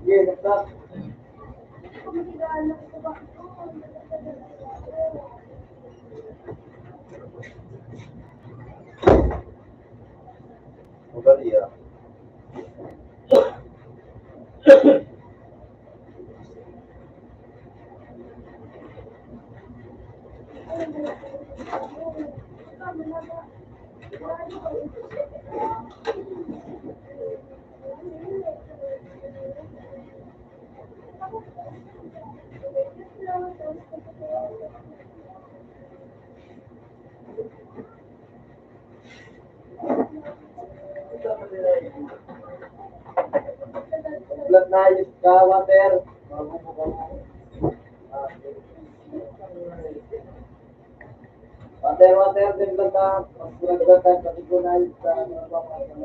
Yeah, that's Magalia. Blood na ayos ka, water. Mabubuka mo. Ah, water, din blood ka. Mas blood ka, kasi ko na ayos ka. Ano ba, para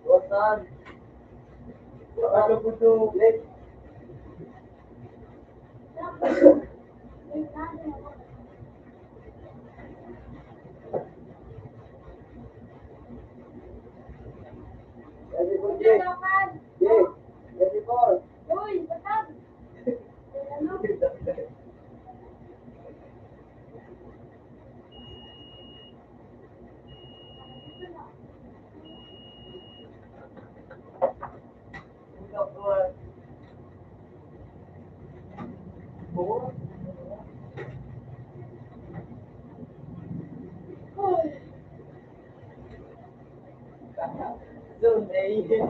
Wasan. Ano po ito? Ready po, Jay. Jay. Ready po. Zone A.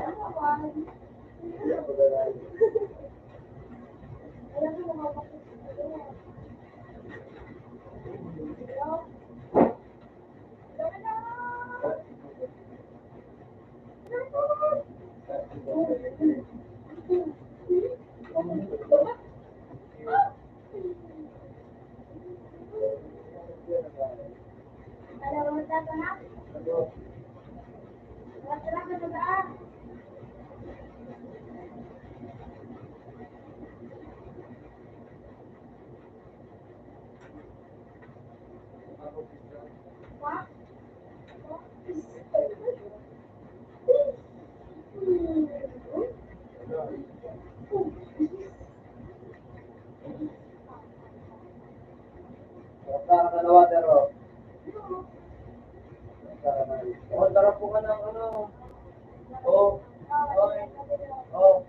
Sarap na water, oh. Oh, sarap po ka ng ano. Oh, okay. Oh.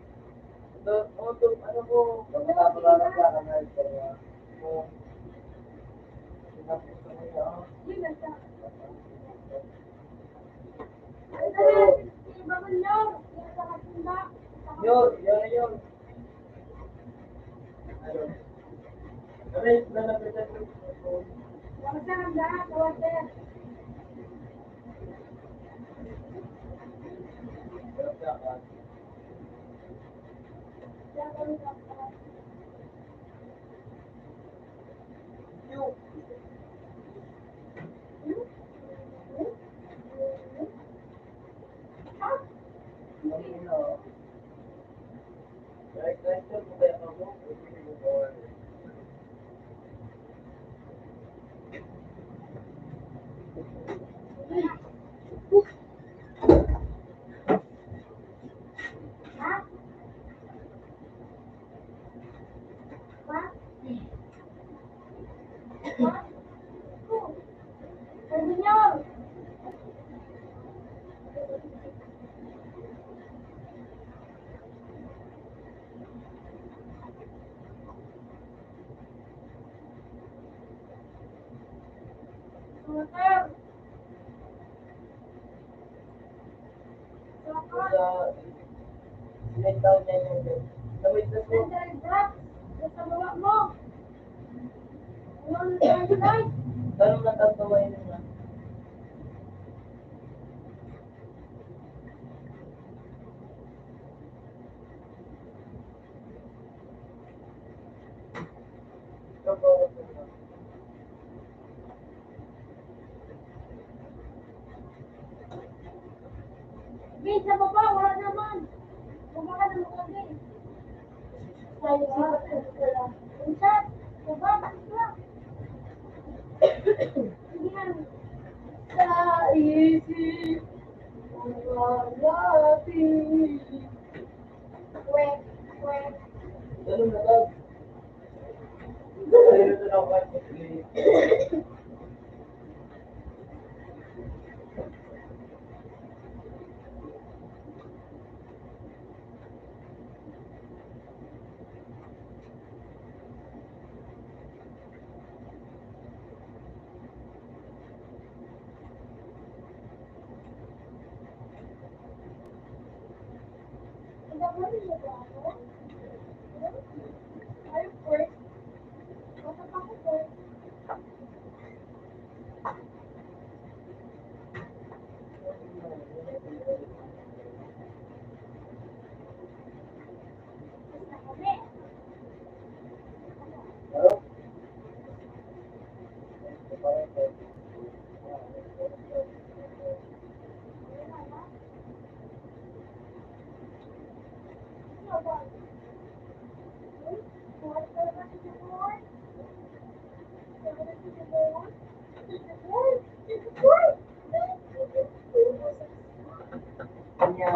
Ano po? Magkakapalaran ka na nga ito. Oh. Sinapos ko na niya, oh. Yun. Ayun. Aray, lalapit na ito. Sit down niya yung Nawit na po. Tanong na tatawain nila. Ito po. Sa baba, wala naman. Bumaka na mo kami. Sayo siya. Insat, baba, baba. Yan. Sa isip, malapit. Kwek, kwek. Tanong na tawag. Ayun na ako kasi. Ang dami niya ba ako? Ay, kwek. Basta pa ko kwek. Basta kami. Ano? Kanya.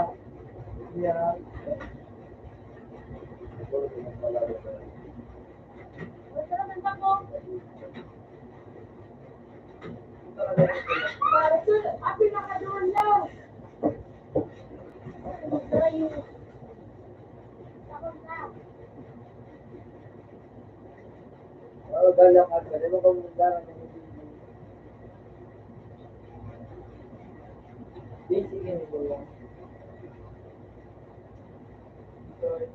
Oh, galang ka. Di ba kung galang na yung basic yun ito lang. Sorry.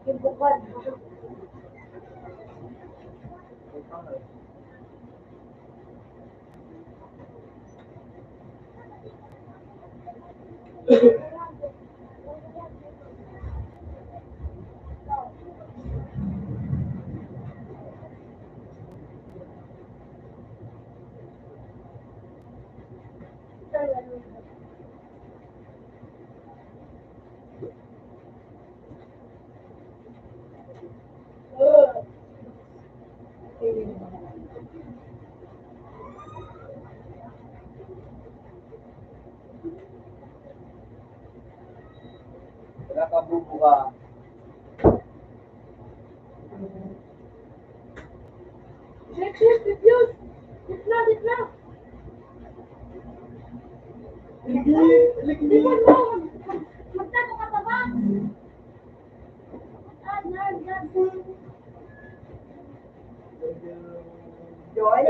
Yung bukod. Nakabubo ka. Diffuse! Gitna! Limon mo! Magtago ka pa ba? Yan. Joy?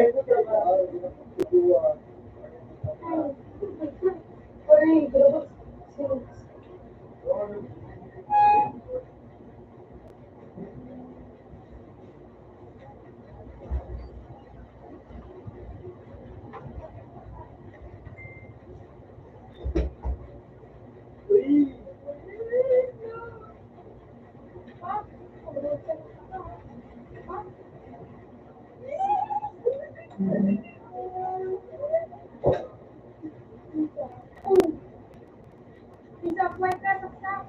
Bisa buat ka saksak.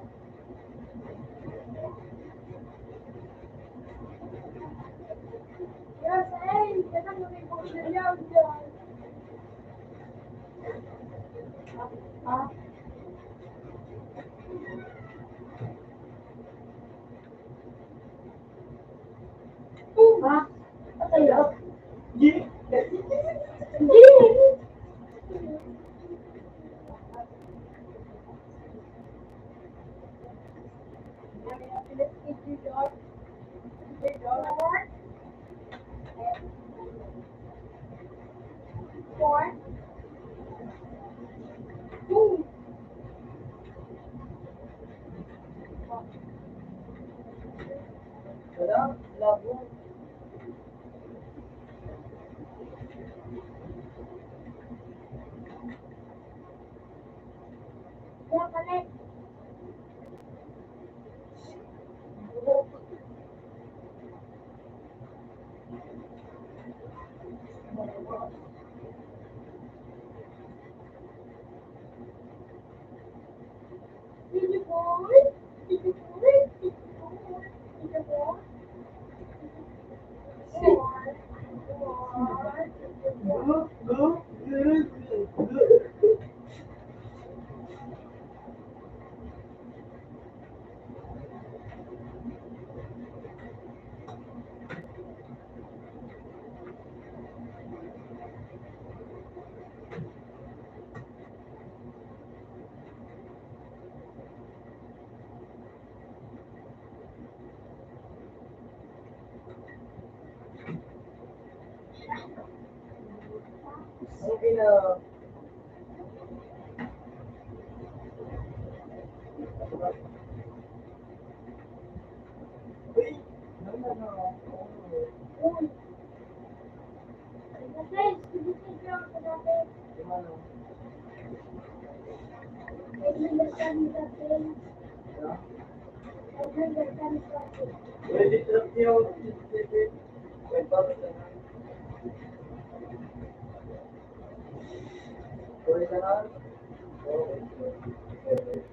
Yes, jangan lebih populer udah. Apa ya? Four. Wala, labo. Ya, palit. Okay na. Pwede trap niyo. May bago na. Pwede ka na? Okay.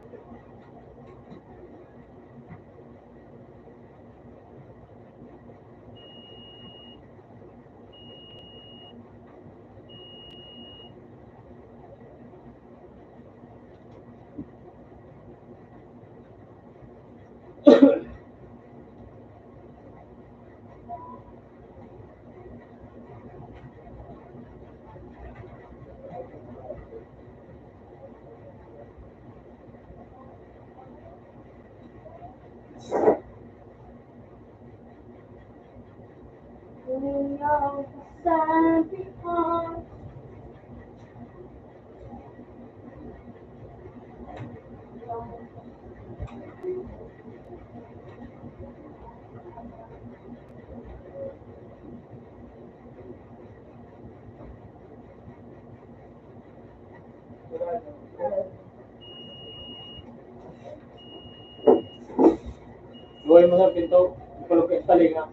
Buhay mo sa pinto, kulog ka sa talinga.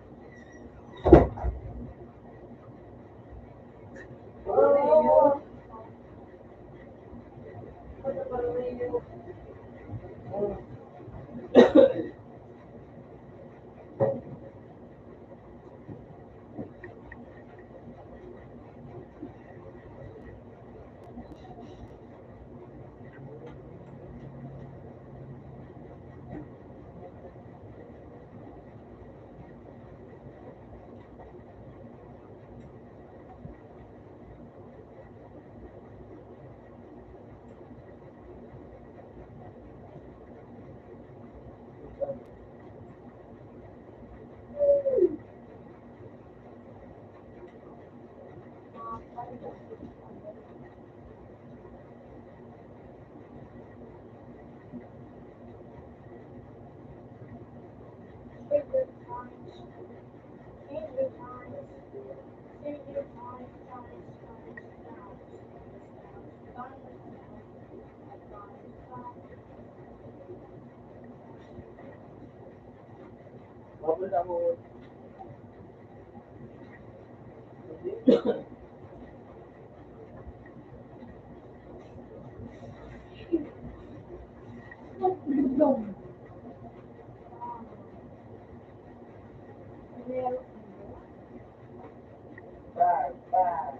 Bubble ako. Bye, bye.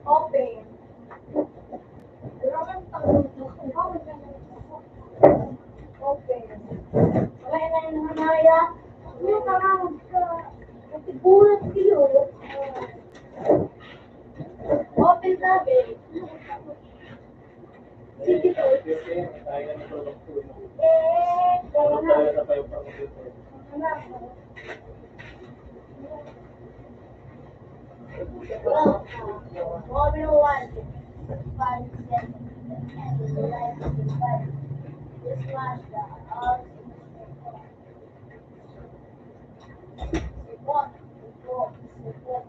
Open. Open. Wala na yung hanaya. Yung karamag ka. Nagtigulat kayo. Open sabi. Sige po. Tayo na ng produkto. Eh, Ano tayo na pa yung produkto? Mobile one. 5, 7, and the light is 5. This was the support, support,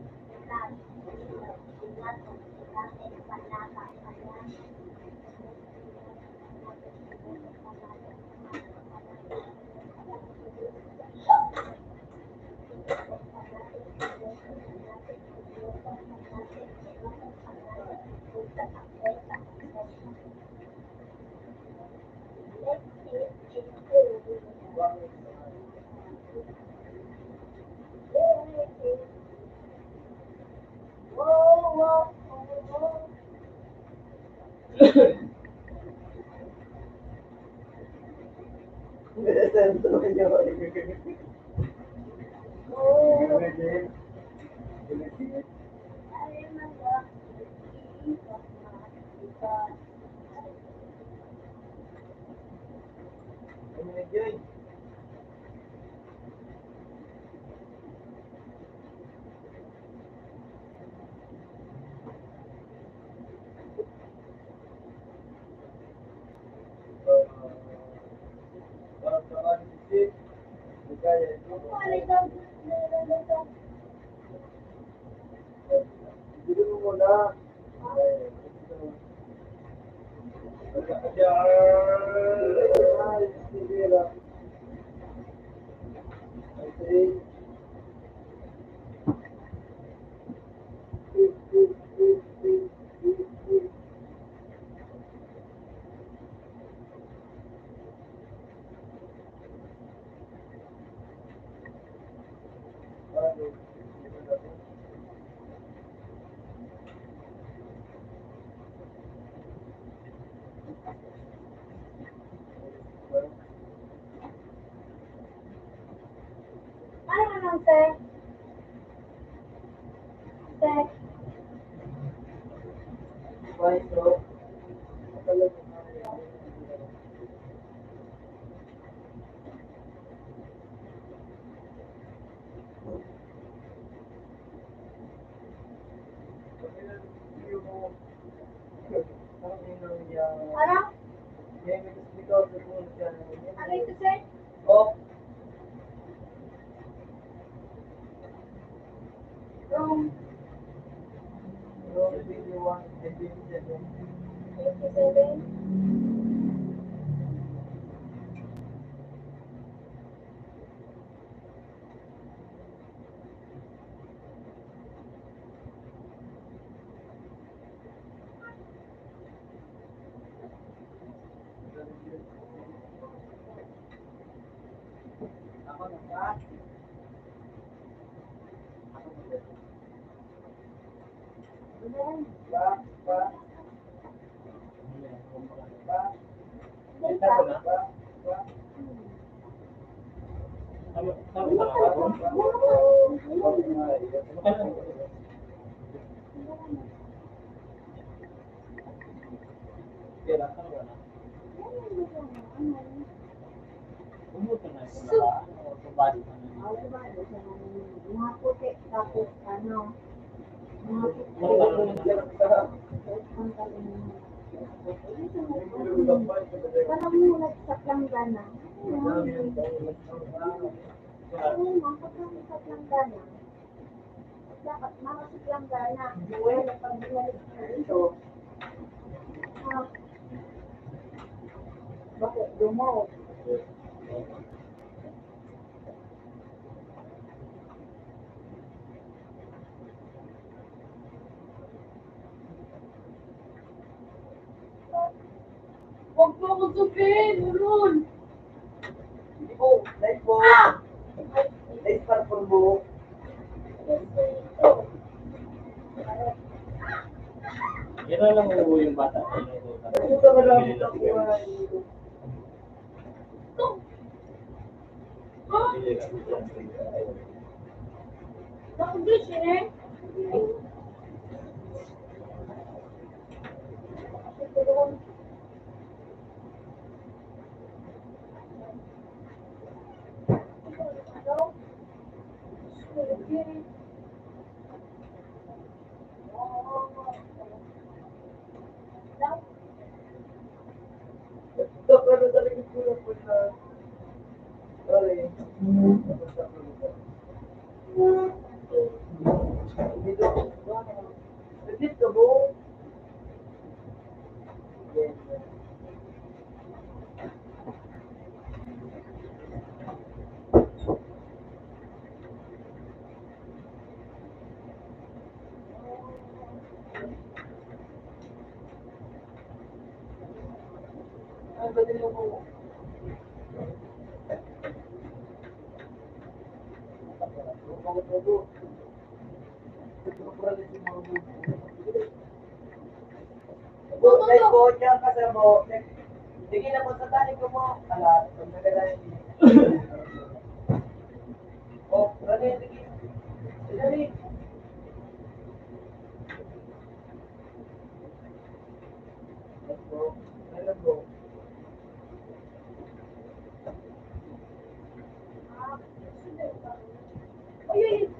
Ano naman, sir? Sir? Ano? Ano ito, sir? Oh, Room no, video 1, video 7. 87? Ako na ba? Ako na ba? Ito ko na. Tama ba ako? Okay lang. Kaya tama ba na? Umuto na ito na ba? O pabalik na na? Mga puti, tapos ano, mga parang mulat sa planggana. Sa planggana. Dapat mga sa planggana. Wala pag binalik na ito. Bakit dumaw? Huwag mo ako sabihin, Ron! Hindi po, live po. Live para po mo. Yan na lang uuwi yung bata. Ano ka ba lang ito? Bakit gusto eh? Ito, pero talagang kulang po na. Sorry. Dito. Dito mo. Ang galing mo. Like po, siya kasama. Sige na po sa tali ko mo. Alat, ang nagalayan niya. Oh, rani, sige. Rani. Let's go. Let's go. Uy,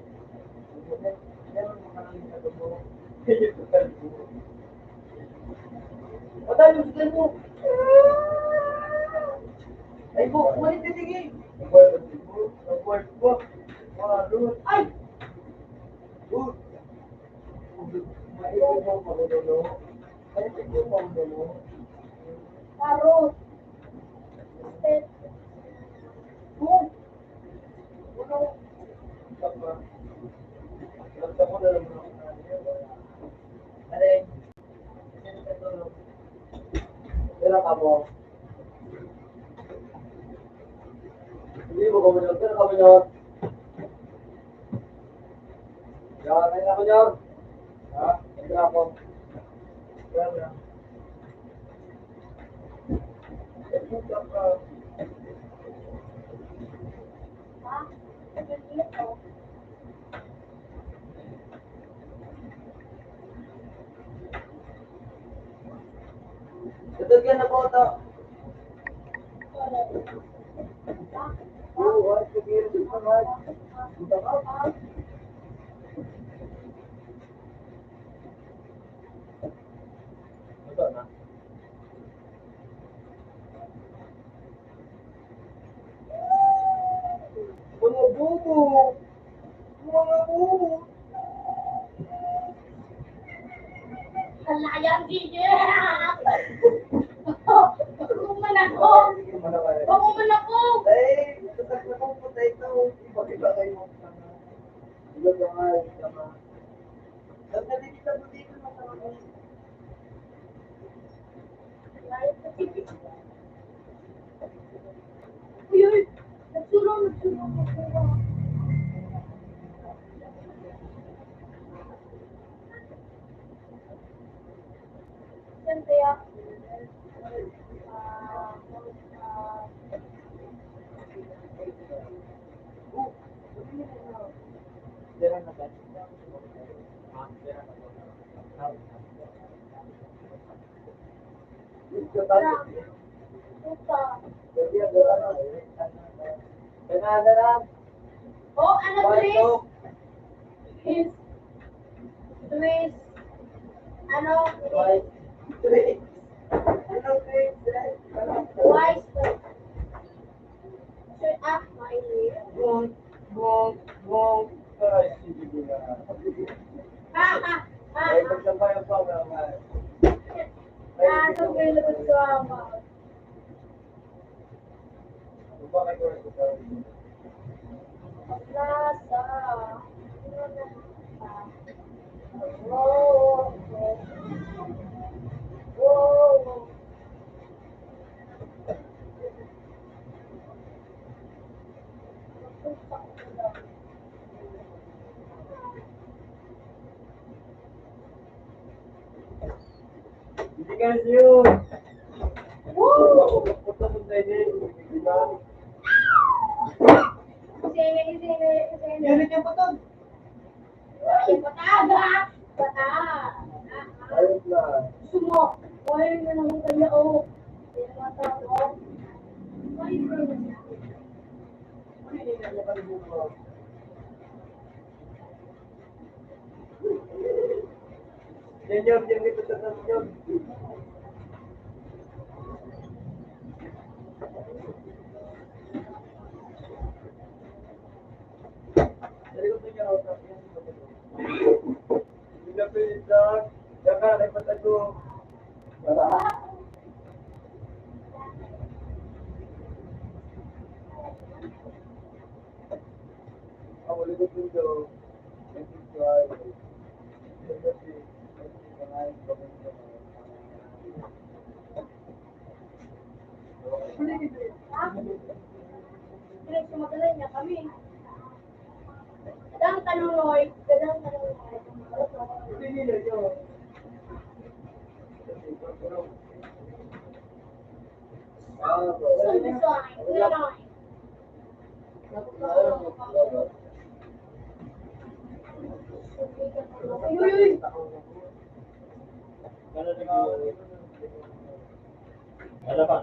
O tayo, sige mo. Ay po, umalit ka sige. Nag-work po. Mga root. ay! Root. Maipin mo magulo. Maipin mo magulo. Karot. Step. Root. Uno. Tama. Lagta mo na lang mga Aray. Pero ka mo. Hindi mo kumunod. Pero kumunod. Yan, ayun ako nyo. Ha? Ito ako. Yan, yan. Ito ka. Ha? Dito. Ito ka na po ito. Oo, ay, sige. Ito ka. Ito ka. Ito na. Mga bubo. Mga bubo. Kalayan, DJ! Pag-uman ako! Pag-uman ako! Eh, tatak na kong potato. Iba-iba kayo. Iba nga, iba nga. Nagdadikita mo dito na sa mga. Uy, uy! Nagsulong. Sira na ba? Ha? Sira na ba? Oh, ano, Chris? Chris. Chris. Ano? Twice. Should ask my name. Ha, ha, ha, ha. Not available to our mouth. Plaza. Whoa. Whoa. Hindi kasi yun. Woo! Punta mo sa inyo. Diba? Sini. Unit yung putod. Ay, pataga! Pata! Ayos na. Sumo! Why na naman kanya o? Hindi na mata ko. Why na naman Yan yun, yung may putod na yun. Dari ko tingnan ako sa yan. Hindi na pilitan. Yan ka, naipatag ko. Para. Ang ulit ko pinto. Pinagsumadalay niya kami. Gadang talunoy. Sabi ko ay, talunoy. Uy! Ano ba?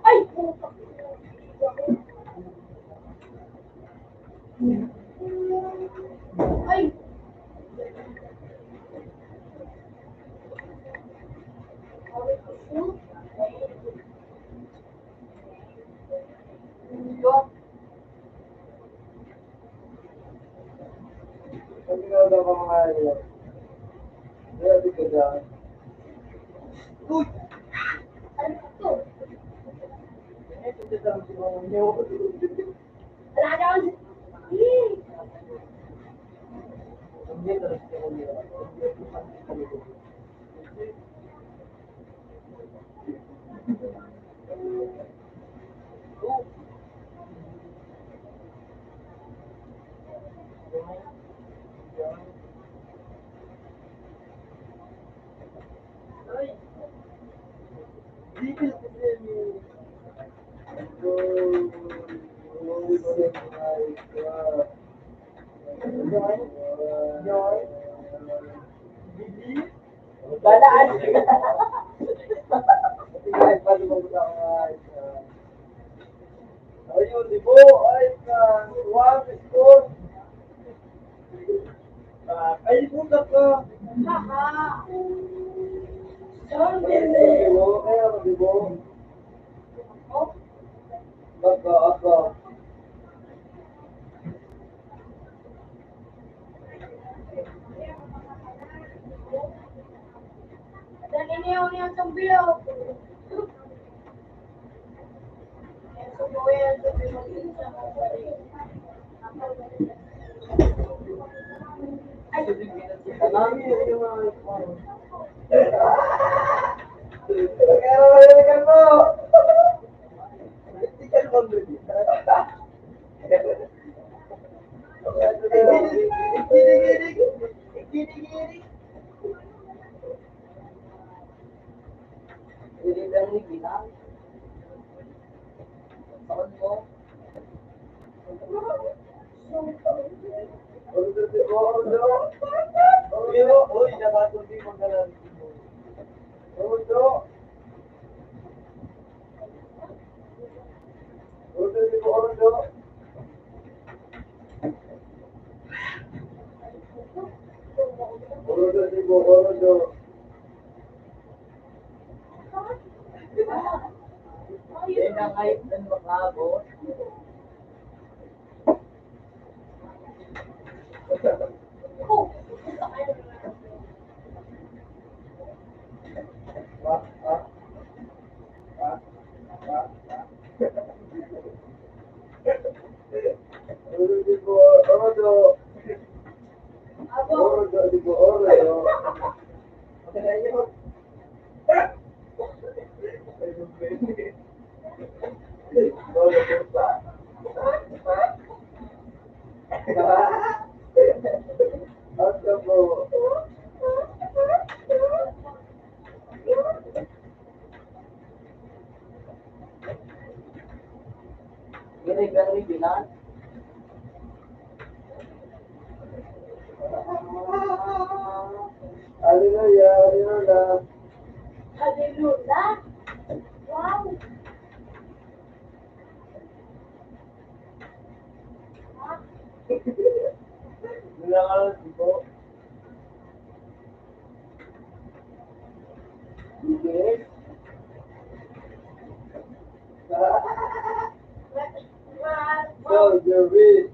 Ay! Puta! Ay! Ang ginagawa ko mga yun. Kaya di ka dyan. Uy! Ano ito? Ito dyan lang si Mama niyo. Wala na ako. Eh! Hindi talaga si Mama niyo. Ay! Di ka na kasi Balaan. Ayun, di bo, ay ka, wag, score. Ay, punta ka. Haha! Di bo, kaya di bo. Oh, Aga. dan ini yang sembilan. Yang Kalami yung mga Kaya mo. Itikan mo. Hallelujah, hallelujah. Hallelujah. Wow. So, you're rich.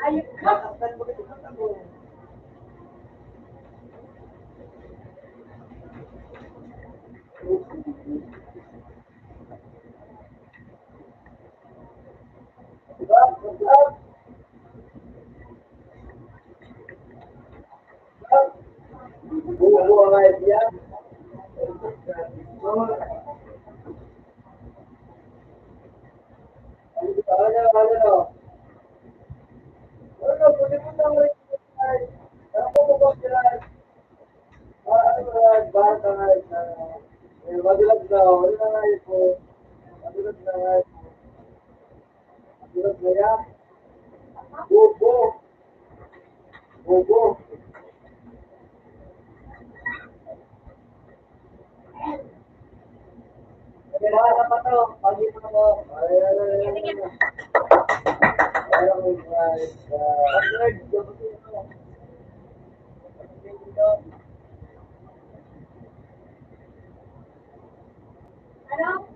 Ayun ka. Ano?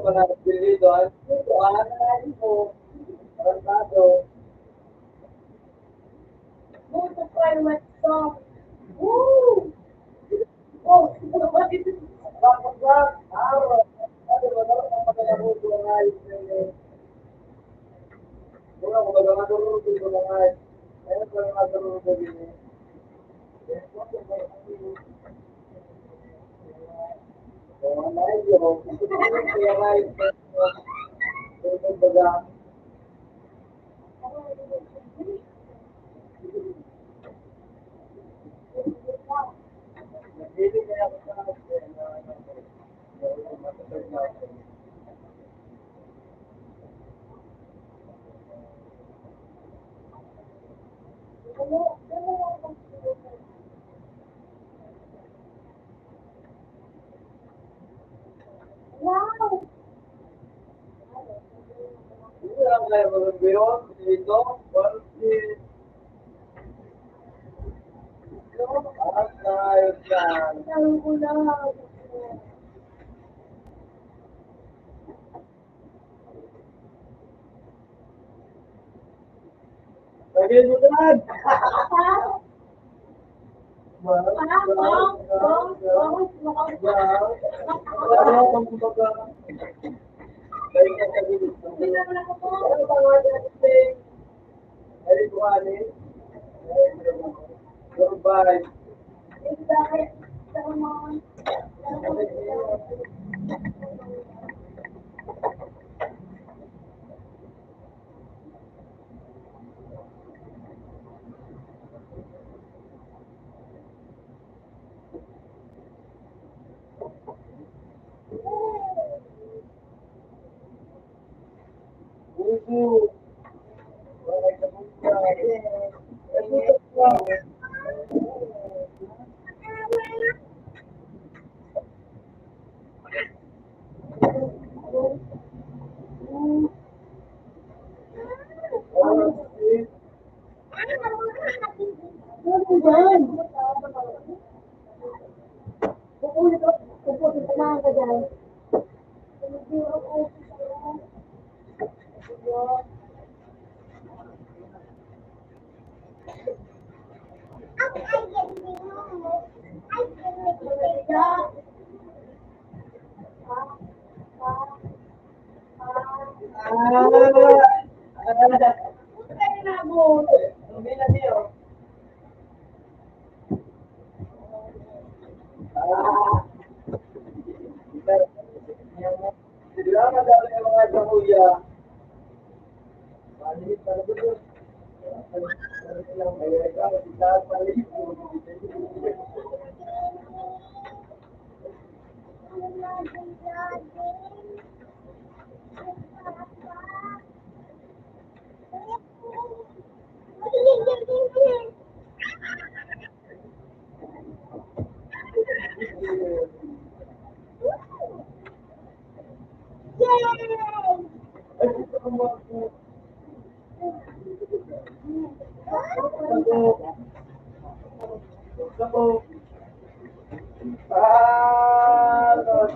ba na bili doon? Wala na rin po. Tarantado. Go to private song. Woo! Oh, Bakit ba? Araw. Ano ba? Dapat ang pagkakabuto ng ayos na yun. Muna ko baga madurog ko ng ayos. Ayun ko na madurog ko din eh. Wala na yun. Ito ko yung kaya ayos na yun. Ito baga. Hindi kaya ako sa wow! Hindi lang kaya mag-biyon. Dito. Konti. At ayos yan. Sabi ko lang. Lagyan mo dyan. Wala akong kumbaga. Balik ka sa gilid. Ano ba nga natin? Ay, buhanin. Goodbye. Uso. Bakit ka punta?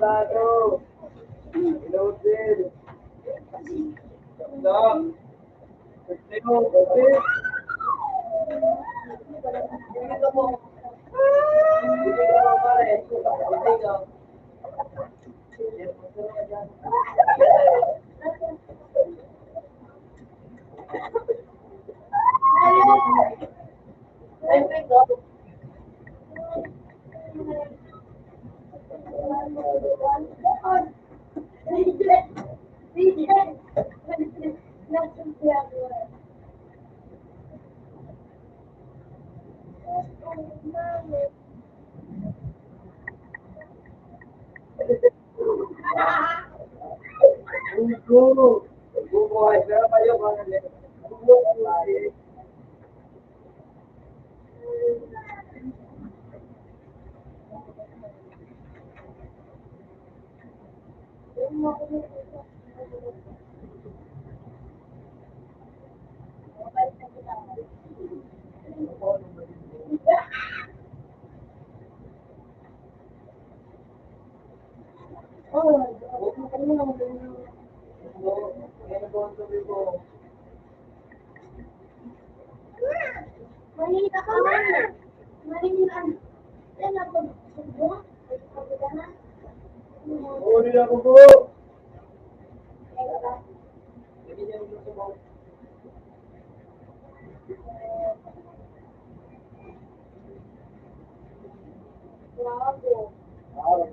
Tado. Inutin. Stop. Continue. Dito mo. Dito mo pare. Dito. Bugo. Bugo ay pero kayo mga bugo ay Oh, Ngayon po ang sabi ko. Manita ka na. Manita. Yan ako. Uli na ako po. Bigyan mo gusto mo.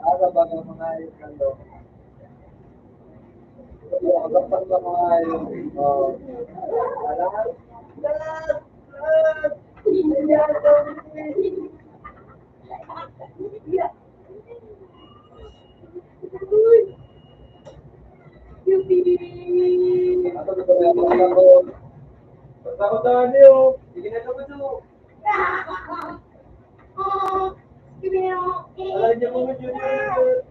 Aga ba ng mga ayos ng do? Aga pa ng mga ayos. Alam? Takot na niyo. Sige na ito gusto. Alam niyo kung medyo niyo.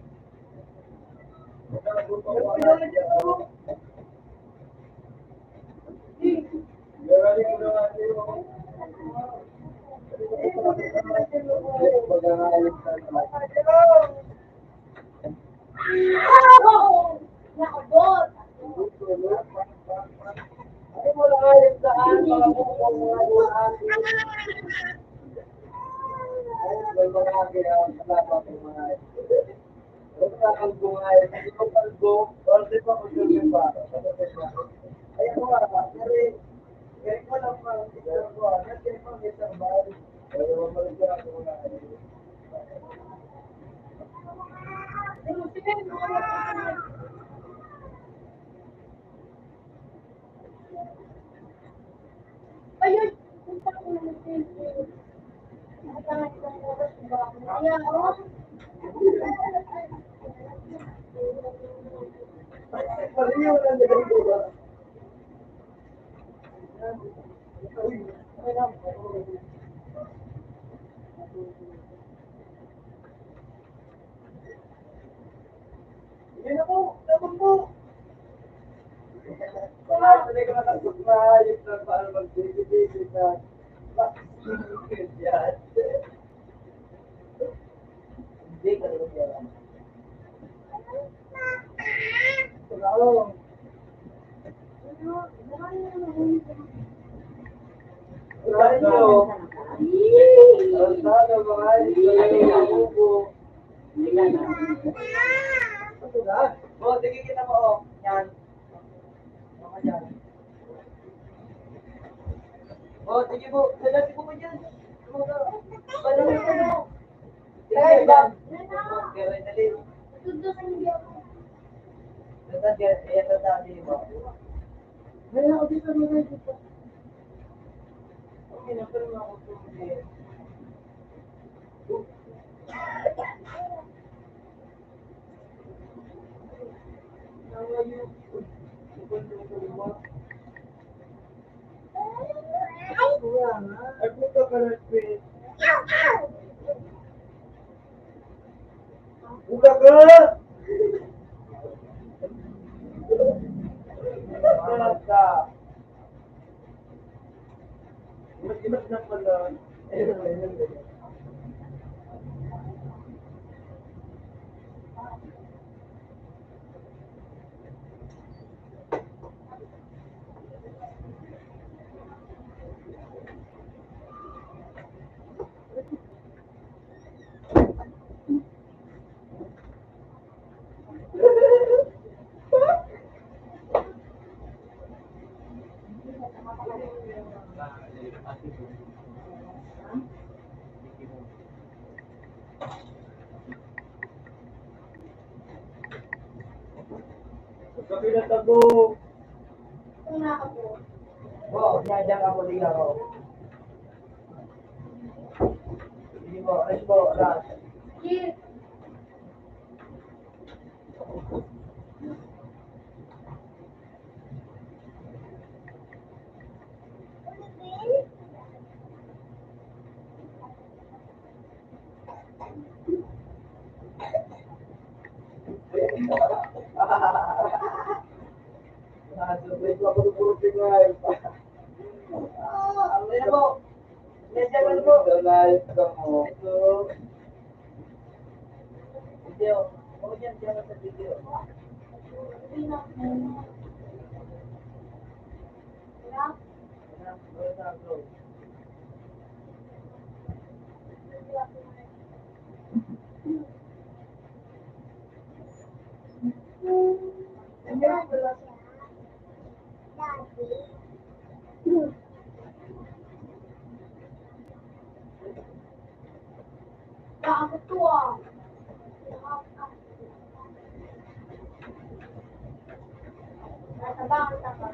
Ayun. Yan ako, dapat po. Hindi ko nakasukmayos na paano mag-dibig-dibig na yan. Hindi ka naman yan. Hello. Hello. Sana mga ayos oh, sige kita mo, oh. Yan. Yan. Oh, sige po. Salati po mo dyan. Palawin ka mo. Sige, ba? Kaya dali. Dali mo. Ngayon ako dito mo dito. Okay na, pero ako tumuli. Ay, puta ka na, Chris. Puta ka! Puta! Imas na pala. Kapilat ako. Wow, sinadya ka mo din ako. Sige po, alis po, ras. Surprise ako ng puro pingay. Ano po? Medyo ano po? Donayos ka mo. Ito. Video. Oo, yan, diyan ka sa video. Hindi na. Wala. Wala na, bro. Takot to ah. Nasa bakit ako?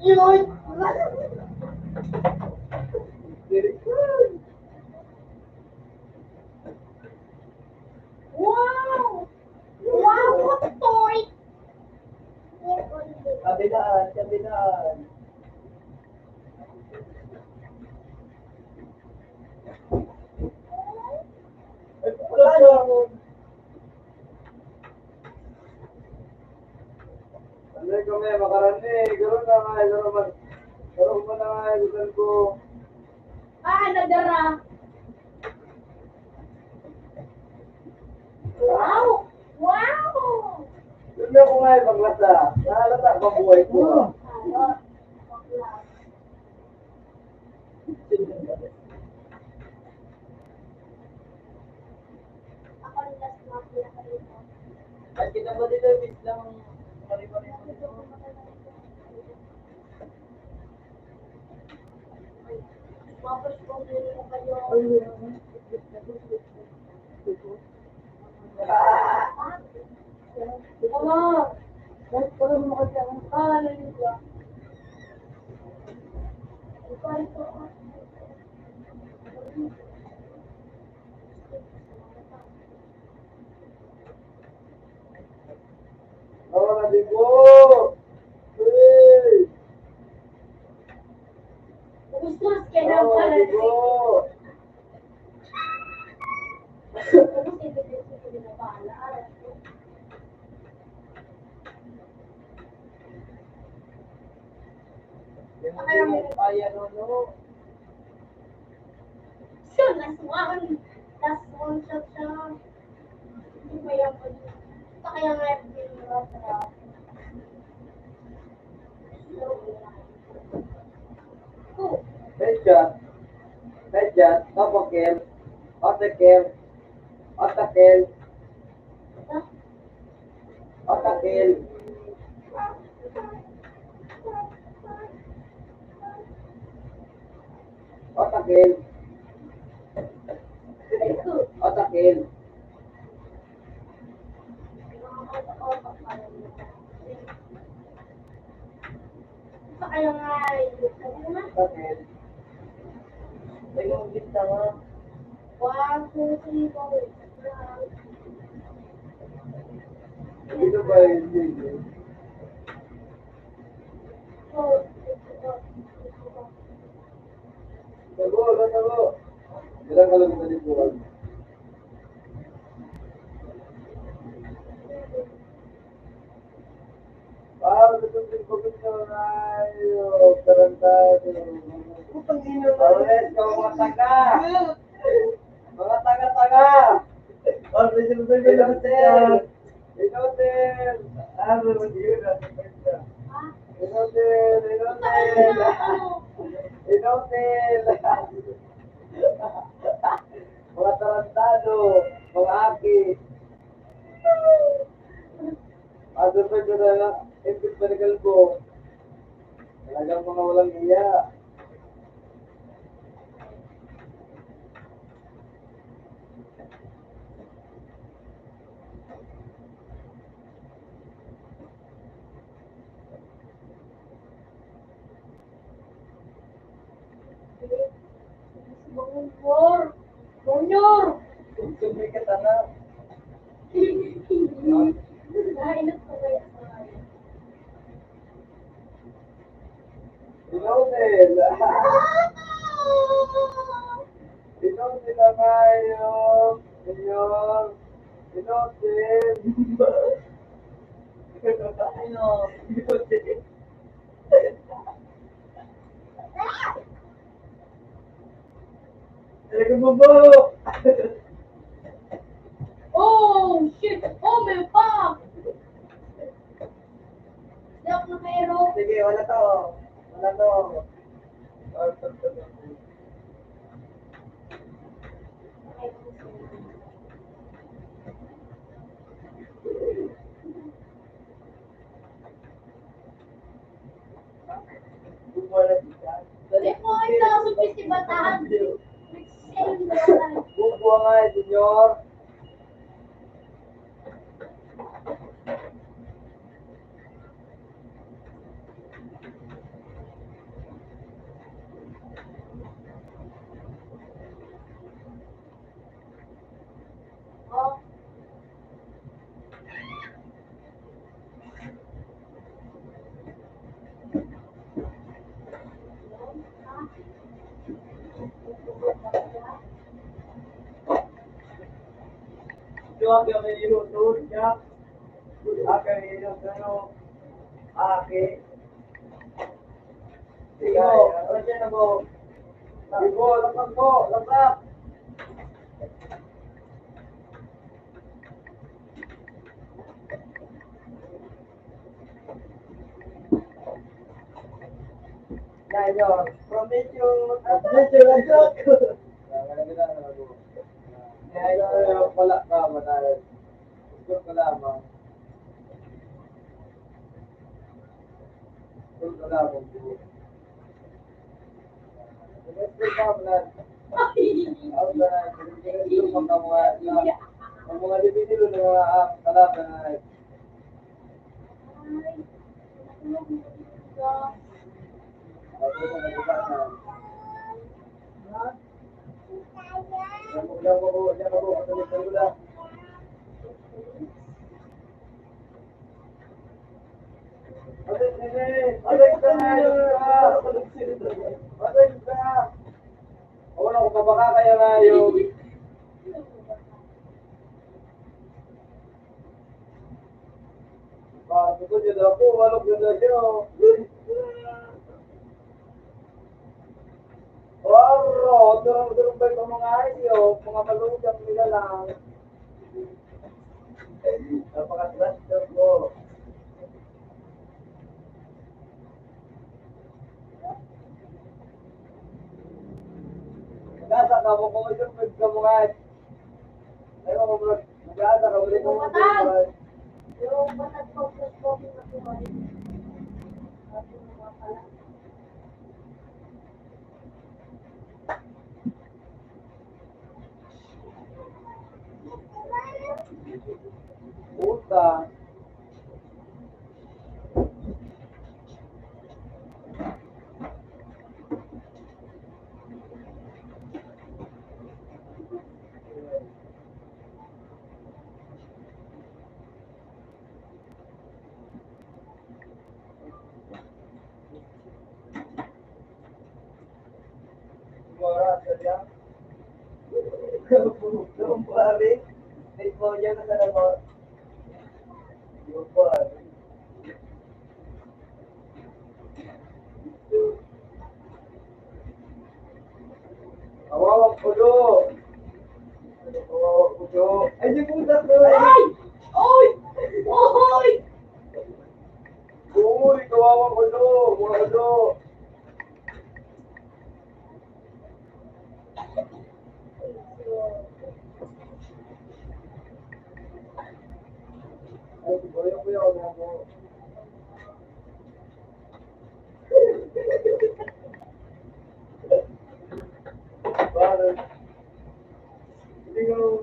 Yun! Wow! Wow! What a toy! Kabilaan, kabilaan. Ay, wala yun. Ano kami, makarani. Gano'n na nga, gano'n man. Gano'n man na nga, gusto ko. Ah, nadara! Wow! Wow! Yun na ko nga, paglasa. Nahalata ang buhay ko. Ayun. Ako ang last na pinaka-ito. At kita ba dito, bis lang mali-mali mo dito. Tapos kung hindi mo kayo... Oo. Ano yun ba? Oo, nadibo! Hey! Gusto ka na Oo, pala. nadibo! Tapos ibigay ko ko na bahala. Kaya no. Siya, last one. Last one siya. Hindi ba yan po? Ito kaya nga yung rasa. Oh, Headshot. Headshot. Tapakel. Atakel. Atakel. Atakel. Atakel. Atakel. ito kaya nga yung Atakel. Tingnan kita nga. 1, 2, 3, 4. Dito ba yun? Tago, tago. Bilang ka lang sa lipuan. Para tutupin ko gusto na yung tarantado. Pares ka mga taga. Mga taga-taga. Oh, Inotel. Inotel. Ano naman yun? Inotel. Inotel. Inotel. Mga tarantado. Mga aki. Ano pa dyan na impit pa ni Kalbo? Talagang mga walang iya. Bonyor! Sumay ka tana. Nainat ko kayo. Inotel. Inotel na kayo. Senyor. Inotel. Inotel. bubo! Oh, shit! Oh, may pa! Hindi ako naka-aero. Sige, wala to. Wala to. Bubo na siya. Hindi po ay sa supis si Batahan. Nagsiselong Batahan. Bubo nga, senyor. Oh. Ito ang kami niluto siya. Ake niluto ake. Sige, ano siya na po? Lago, lapag po, lapag. Ngayon, promise yung asak. Ngayon, wala ka manalas. Gusto ko lamang. Gusto ko lamang. Gusto ka manalas. Ako na, gusto mo ang mga libinilo ng mga kalaban na ako ko nagpapasal. Yan mo, patuloy sa lula. Aling ka! Wala ko kabaka kaya na yung Gusto niyo daw po, walok yun daw siya. Waro, durong ba yung mga ayo, mga malugang nila lang. Napaka-trash daw po. Kasa ka mo kung ito pwede ka mga ayaw mo mag-aasa ka ulit mo mga Yung batag ko, plus coffee na buhay. Sabi mo nga pala. puta. Mora, sabihan. Yung pari, need mo yan na naman. Yung pari. Kawawang pulo. Kawawang pulo. Ay, di puta ko. Ay! Oy! Oy! Uy, kawawang pulo. Mga pulo. Ay, kuya, ako. Bakit? Hindi ko...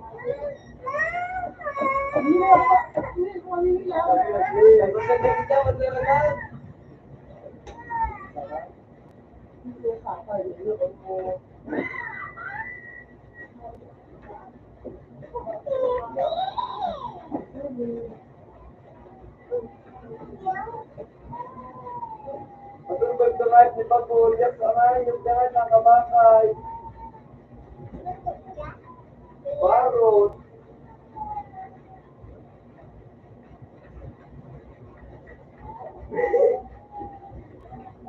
Matulog na kahit ni Pagulyak, aray, yung jangan nakabakay. Barot.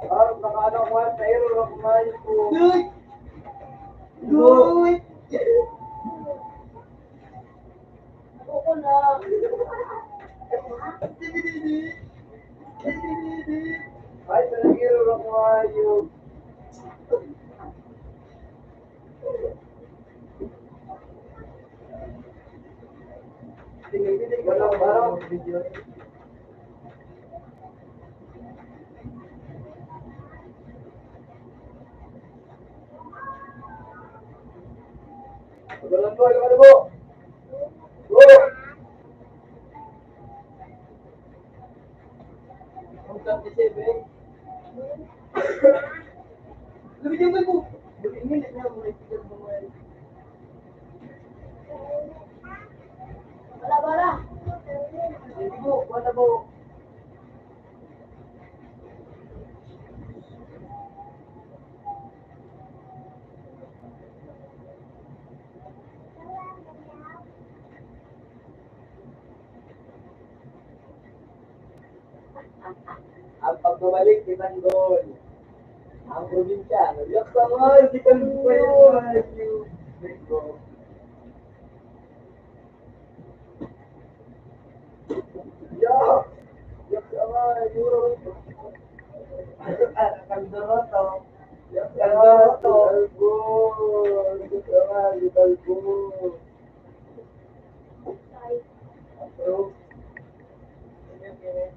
Barot, nakaano ko sa iro na kumain ko. Duy! Ay, pinag-iiro ako ayun. Walang parang video. Walang po, ano po? Go! Ang 27. Lumitiwan mo. Lumitiwan niya mo. Lumitiwan mo. Wala. Hindi po, wala po. Ang pagbabalik ni Tanggol. Ang probinsya. Yak naman, di ka pwede. Bingo. Yak! Yak naman, yun. Kaldoroto. Yak Kaldoroto. Albon. Yak naman, yak Albon. Approve. Okay.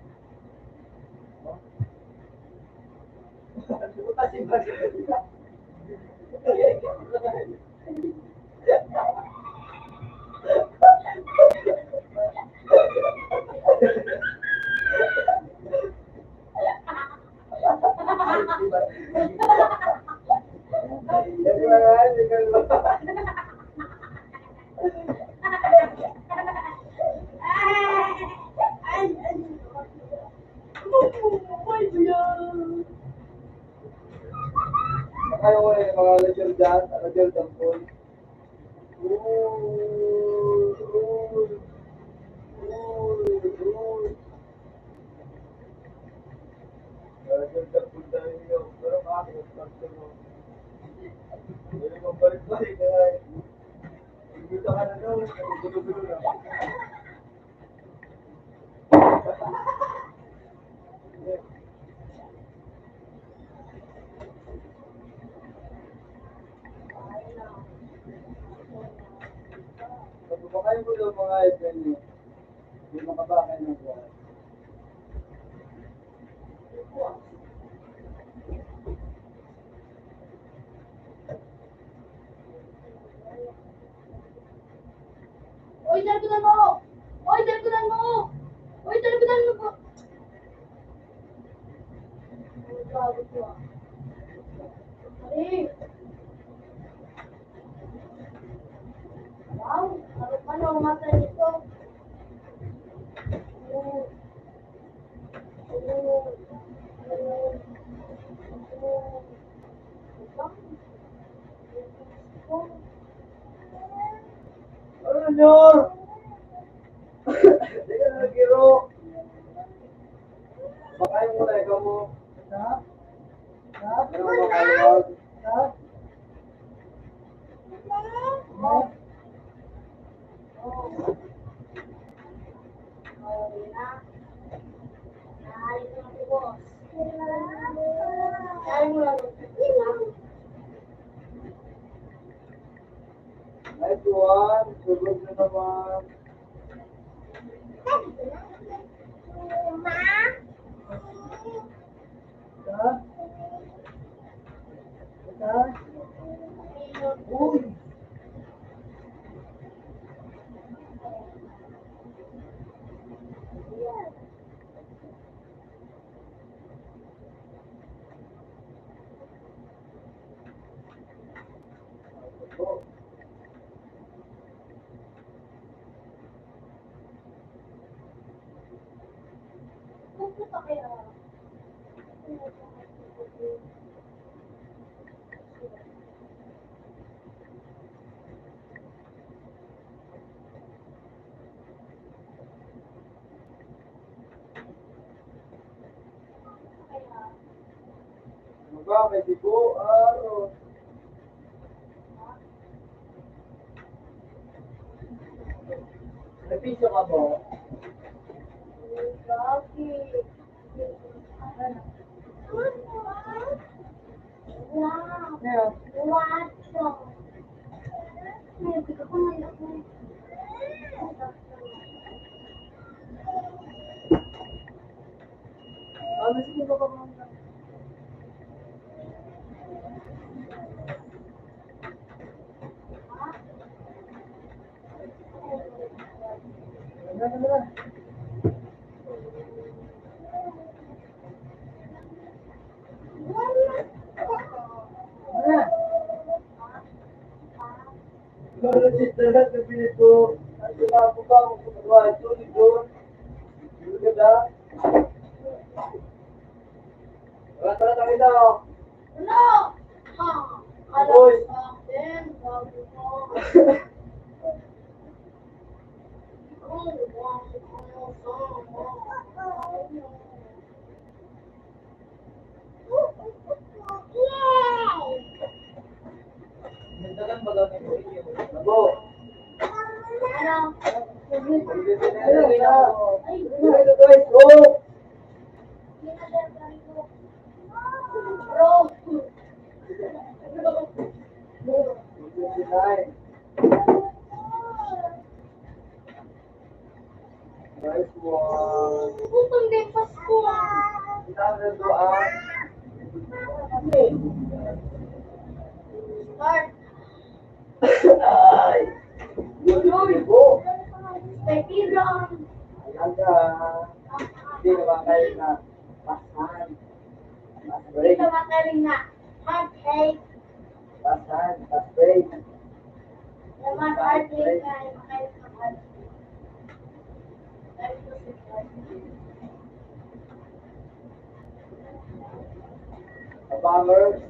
Ayaw ko yung mga lagyan dyan, lagyan ng pool. Lagyan ng pool tayo nyo. Pero bakit? Hindi mo balik-balik na nga. Dito ka na daw, gulo-gulo na. Pagpapakain mo daw mga item nyo, hindi makabakay ng buwan. Uy, talagunan mo! Uy, talagunan mo! Uy, talagunan mo po! Uy, grabe ko ah. Ay! Wow! Ano ang mata nito? Ano nyo? Hindi ka na nag-iro. Bakain mo na ikaw mo. Ha? Ha? Ano mo bakain? Ha? Ha? Nice one. Sugod na naman. Ha? Ha? Uy! Oh. Ano ba? May digo? Ano? Napiso ka mo? Gagi. Wow. Yeah. Wato. May bigo ko man ako. Ano sige ba ka muna? Ano? Legit na lahat ng pinito. Ang sinabi ba kung kumagawa ito, doon? Yung ganda? Tara, tayo na. Ano? Ha? Alam Uy. sa akin. Bago mo. Ikaw, bago ko sama. Yay! Mindagan ba lang ito? Nabo. Ano? Ay, Ay, guys, go! Bro. Nice one. Putong din Pasko. Kita na doon. Start. Ay! Go! Petirong. Ayan ka. Hindi naman kayo na pasan. Pas break. Ito makaling na. Handshake. Pasan. Pas break. Naman handshake na makaling na handshake. A bomber.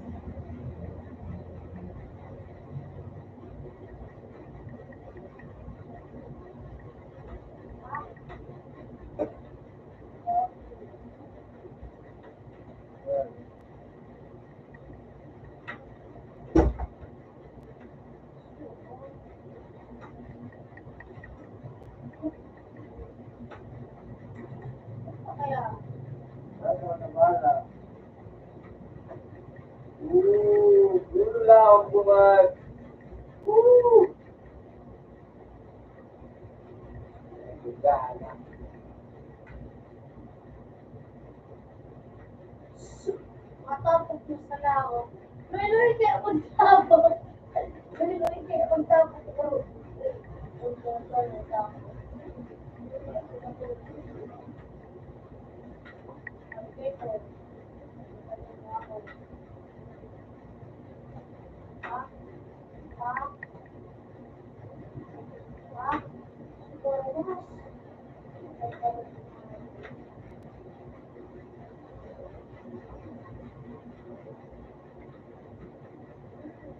Kaya, Ano na bala? Dulo lang ang bumag. Gana. matapos mo sa lao. Luloy kayo magtapos. Luloy kayo magtapos.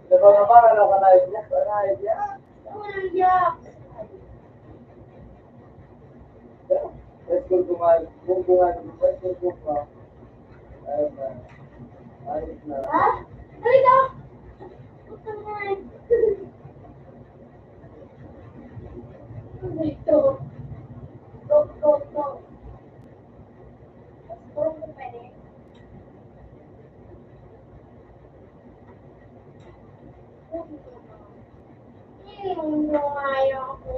Diba naman, ano ka na ibig? Ano ibig? Unang yak. Let's go kumain. Let's go kumain. Ayun na. Ayos na. Ha? Halika! Putang na eh. Dito. Go, go, go. Puro ko pwede. Yung ayaw ko.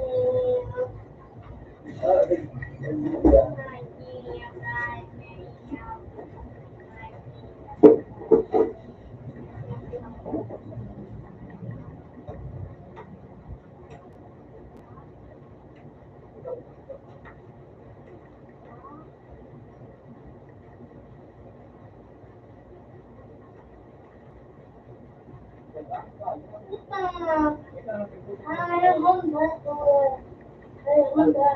Ayaw mo ba ito? Ayaw mo ba?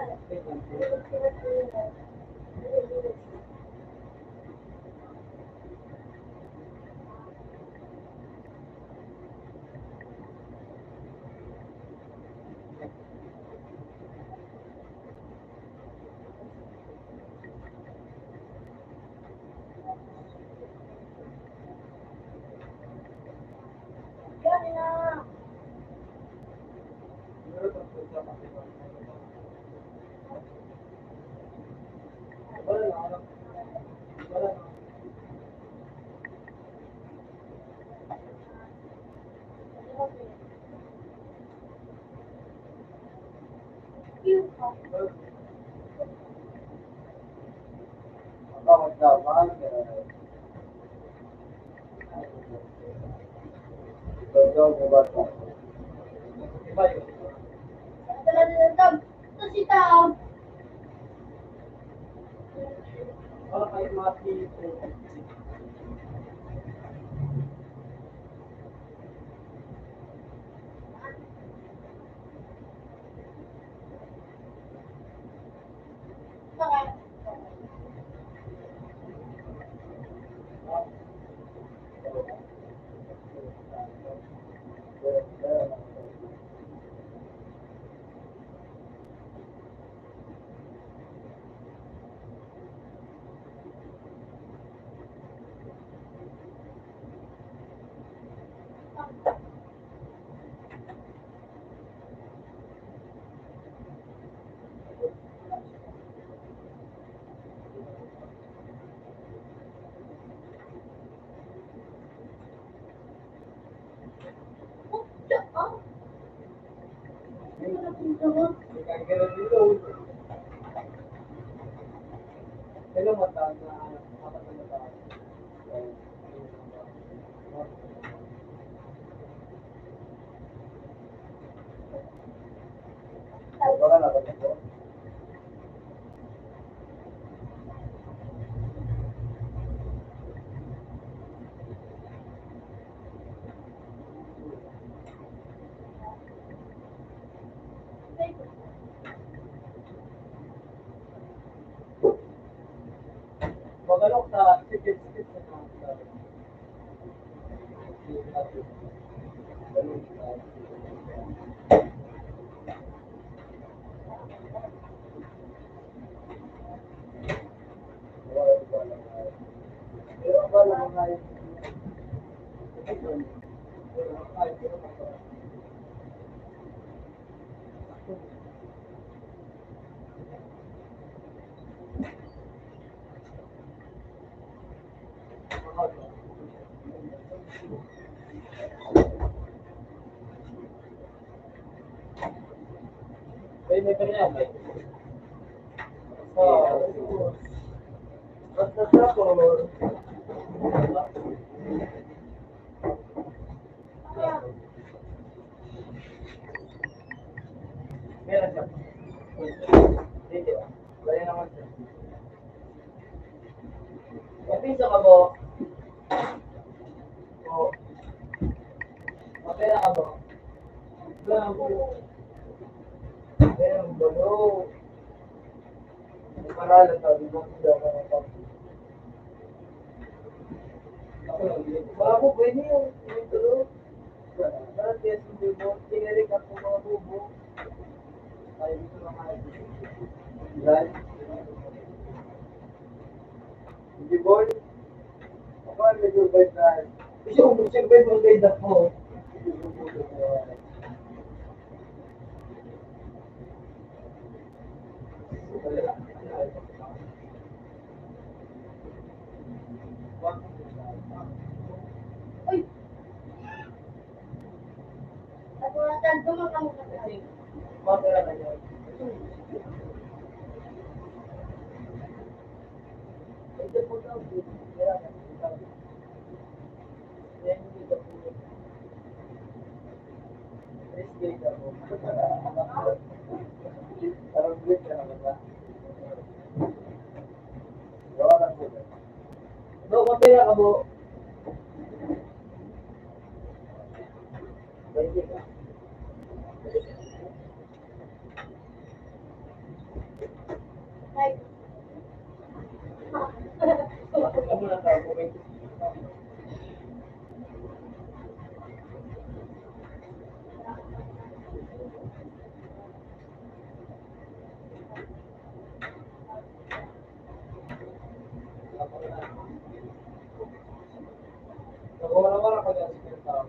Yan na. Bakit daw? Paano gano'n? Ikaw, bumata. Iba yun. Ito si Tao. Para kayo makito. Saka, ano na pinto mo? Kaya ganun dito. Pero mataas na apat na mataas. Baka na ba ito? Magalok sa ticket na sa Pero ba lang nga yun? may kanya may. Basta sa ko, Meron siya. Hindi ba? wala naman siya. Kapisa ka mo. O. Mapera ka mo. Lang po. Pero, balo. Marala sabi mo, hindi ako nakapag- Ako lang dito. Bago, pwede yung tulo. Parang tiyan hindi mo, tinirik ako mga bubo. Tayo dito mga Yan. Hindi boy. Ako ang medyo boy na. Siyempre yung guide ako. Uy! Ako na tayo dumakang ka. Mapera na yun. Ito po daw, kaya na. Yan yung ito po. Risk gate ako. Parang blip ka naman ba? Gawa lang po. No, mapera ka mo. Pwede ka. Ay. Ako muna ka. Okay. Wala ka dyan sa tao.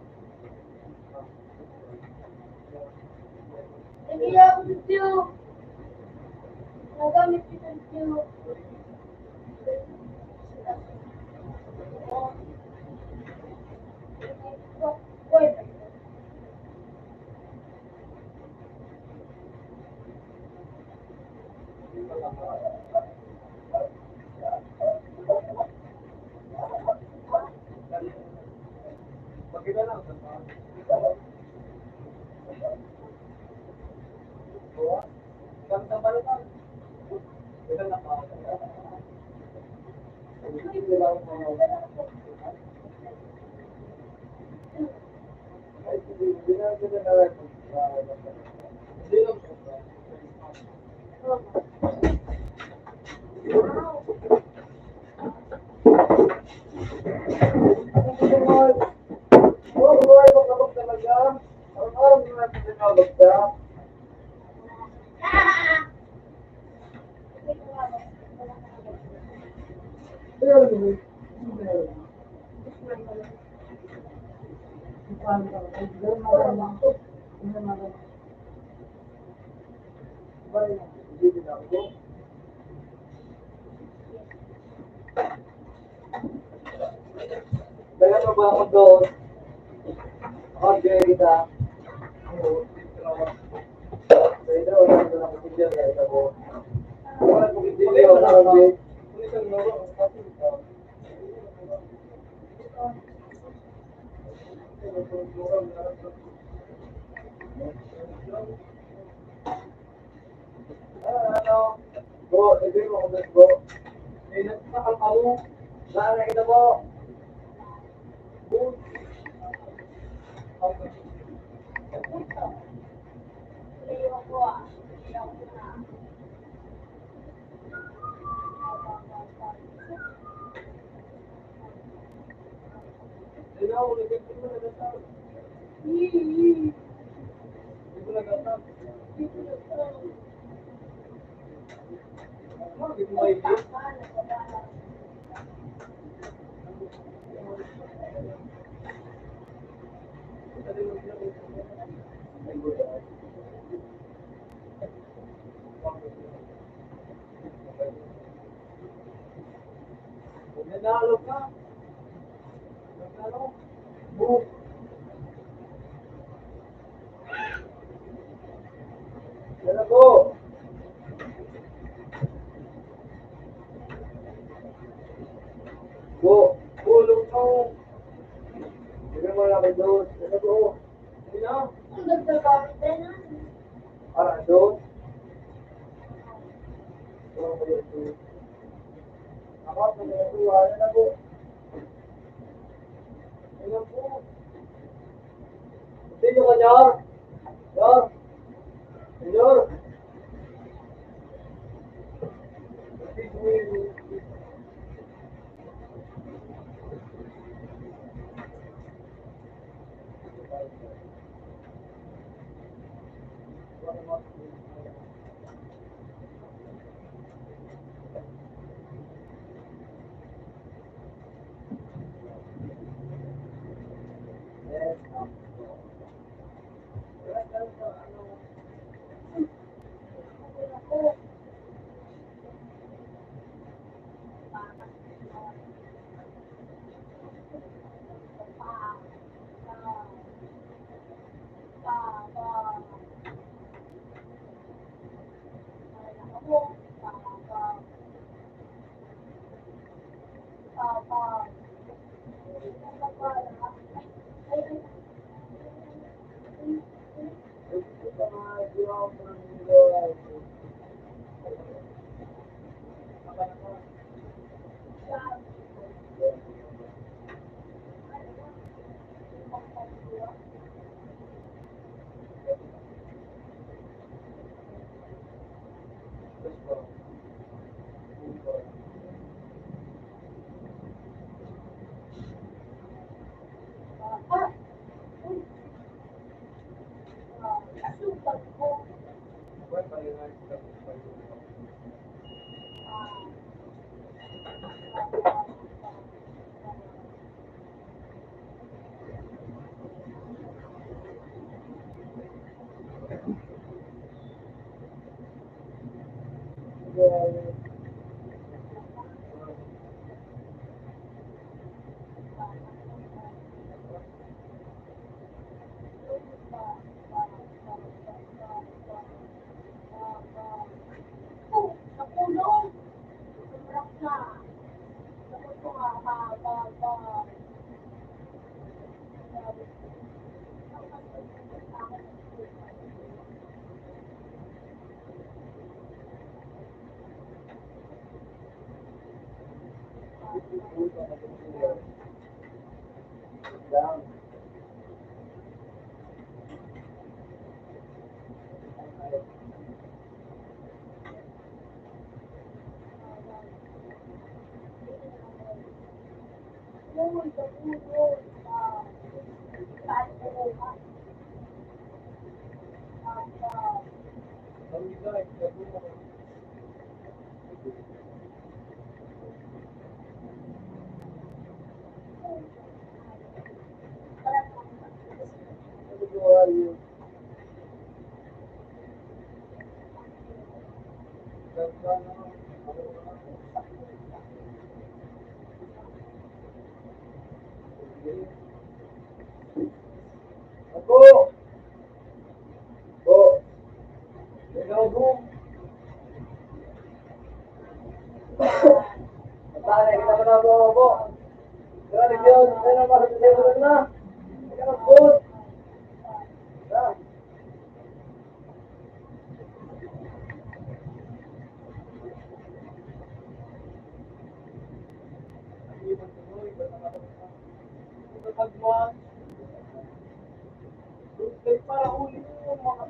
Hindi ako dito. Nagamit kita dito. Uy! Dagan mo ba ako doon? Okay, kita. Pero wala ko lang kasi dyan, guys, ako. Wala ko hindi niyo, wala ko din. Ano? Go, hindi mo ako doon, go. Eh, nasakal ka mo. Saan nakita mo? Ikaw, hindi mo nagtatawag. Hindi mo nagtatawag. Hindi mo maibig. Nanalo ka. Nanalo. Boom. Yan ako. Go. Tulog mo. Hindi mo lang doon. Yan ako. Hindi na. Ang nagtagamit din ah. Para doon. Ako, pinagatuwa na po. Ayan po. Hindi nyo ka, Jar. Jar. Jar. Nakulong. Sobrak na. Nakulong ka. Ang gila, gabi mo. Ano gawa yun? Ganda na. Ako! Bo! Ikaw, Bo! Pare, kita mo na, Bo! Grabe yun! Ano na, makasasaya na? Ikaw, Bo! Ah!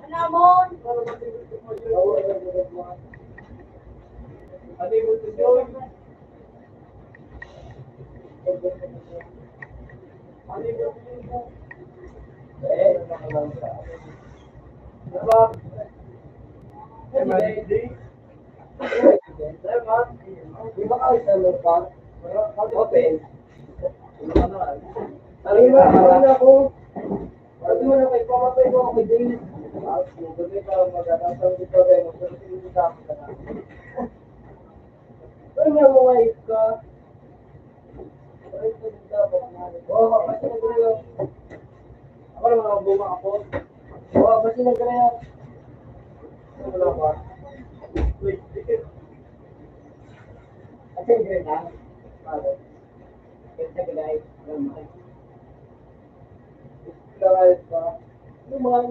Anamon! Open. Arriba, arriba ako. Sabi mo na kay pamatay ko ako kay Dave. Gabi ka magkakasal dito rin. Magkakasal sa akin ka na. Pero may mga wife ka. Oo, kasi nagkaya. Ako naman ang buma ako. Oo, kasi nagkaya. Wala ba? Wait, sige. Kasi nagkaya na. Bakit? Kasi nagkaya. Alam mo. Nagkaya ka. Ano man?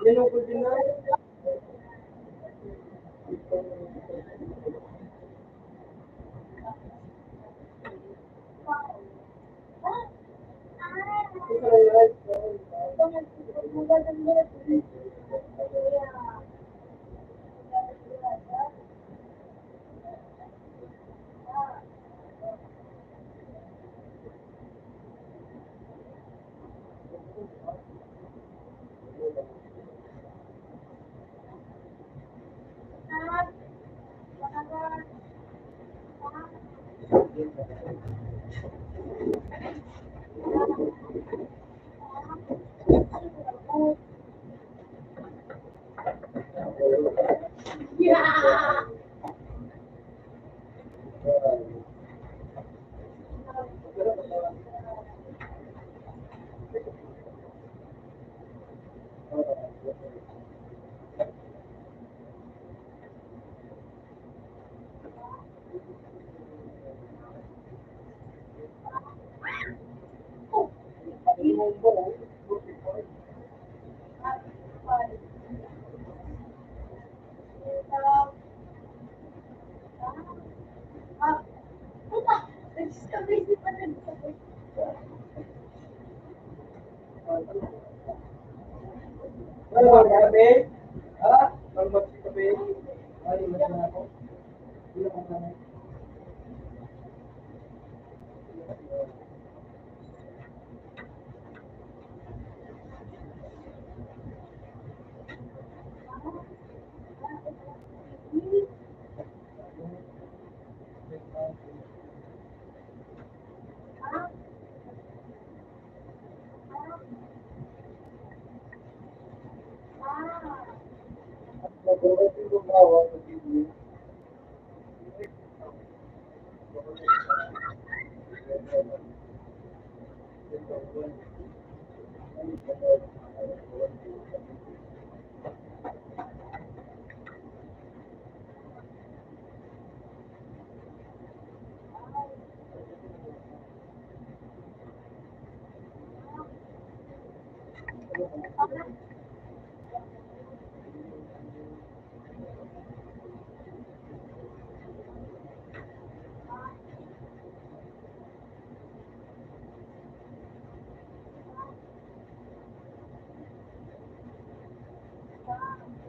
Yan ang pwede na. Yeah! Ano ba gabi? Ha? Ang magkikabi? Ay, mas na ako. Hindi ako sanay. Nagulot yung gumawa sa TV.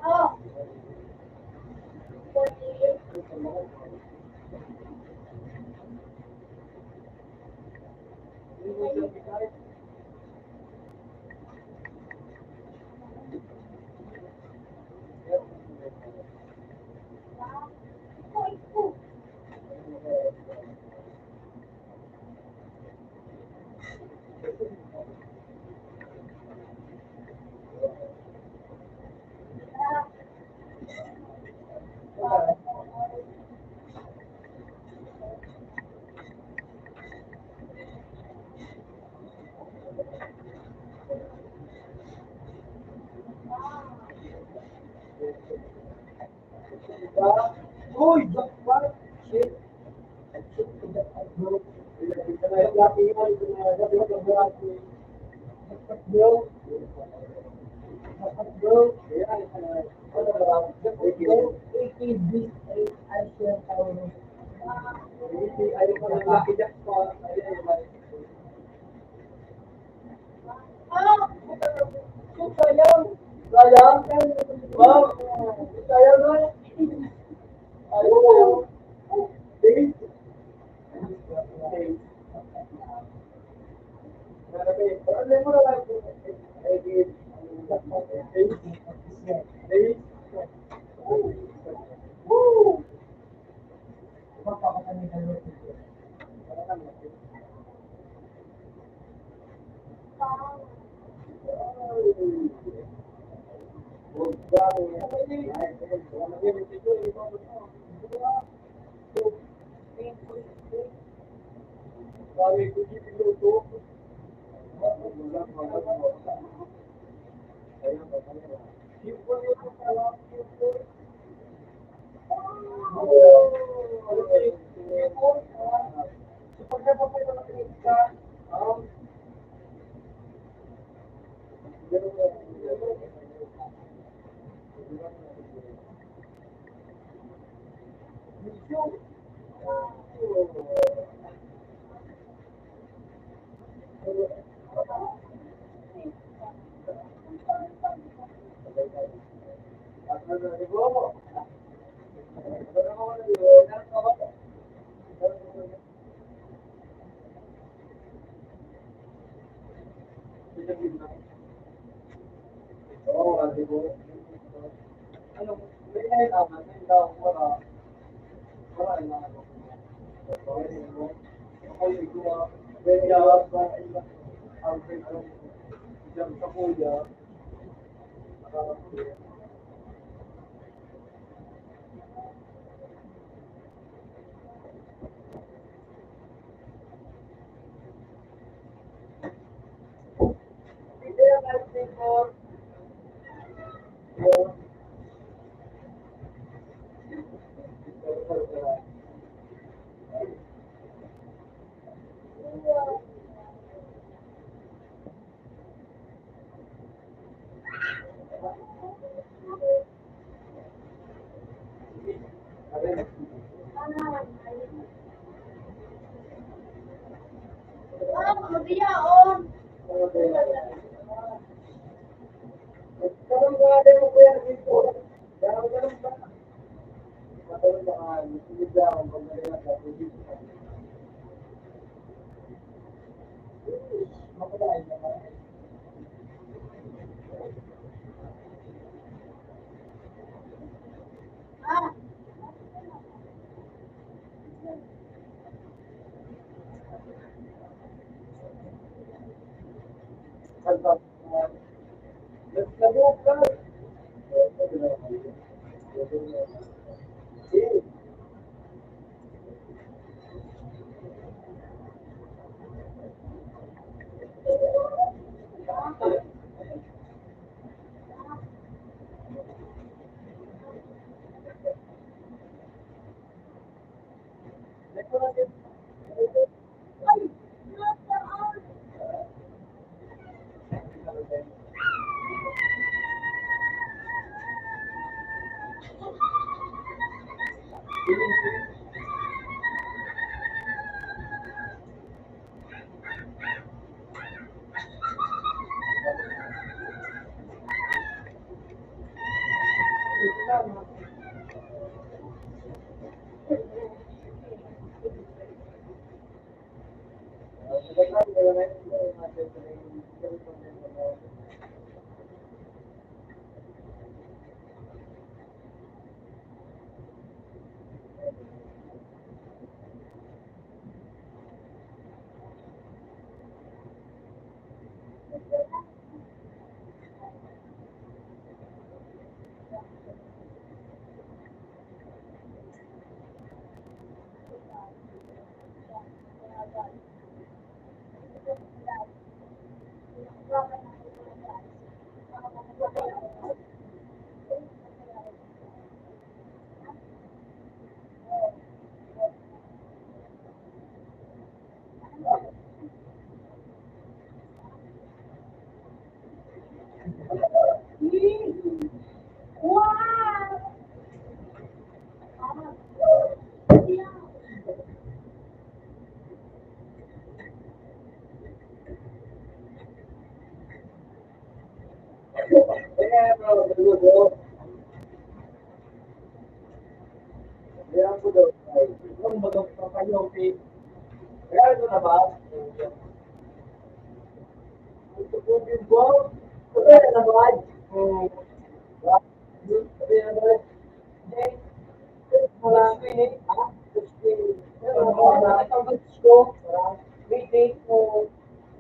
Oh, Uy, jackpot! Shit! Jackpot, bro. Ito na yung laki yun. Ito na yung laki yun. Jackpot, bro. Jackpot, bro. Ayan, ano ba? Jackpot, bro. AKB, ay siya tawag mo. Ay, ito na yung lucky jackpot. Ayan, yung lucky jackpot. Sayang! Sayang! Wow! Sayang na! Ayaw! Date! Date! Grabe. Ano mo na lang po? Ay, date. Date. Date. Woo! Mapapakatan ka rin. Ano, may nalaman, may daw, wala. Wala na ako. Ako yung gawa. Kaya, ang pinag diyan sa kuya, hindi ang acting ko. mabiyaon. Karoon ba din mo kuya dito? Ganun ba? Matulog ka, hindi lang, pag nalilang ka, hindi ka. Makalain naman. Ah, Nagsabukan ka. wow! Kaya bro, saludo. Kaya ko daw. Kung bago pa kayo, okay. Kaya ito na ba? Ito po yung po. Kaya na ba? Sabi na ba? Wala ko yun eh. Ang gusto ko, meeting ko,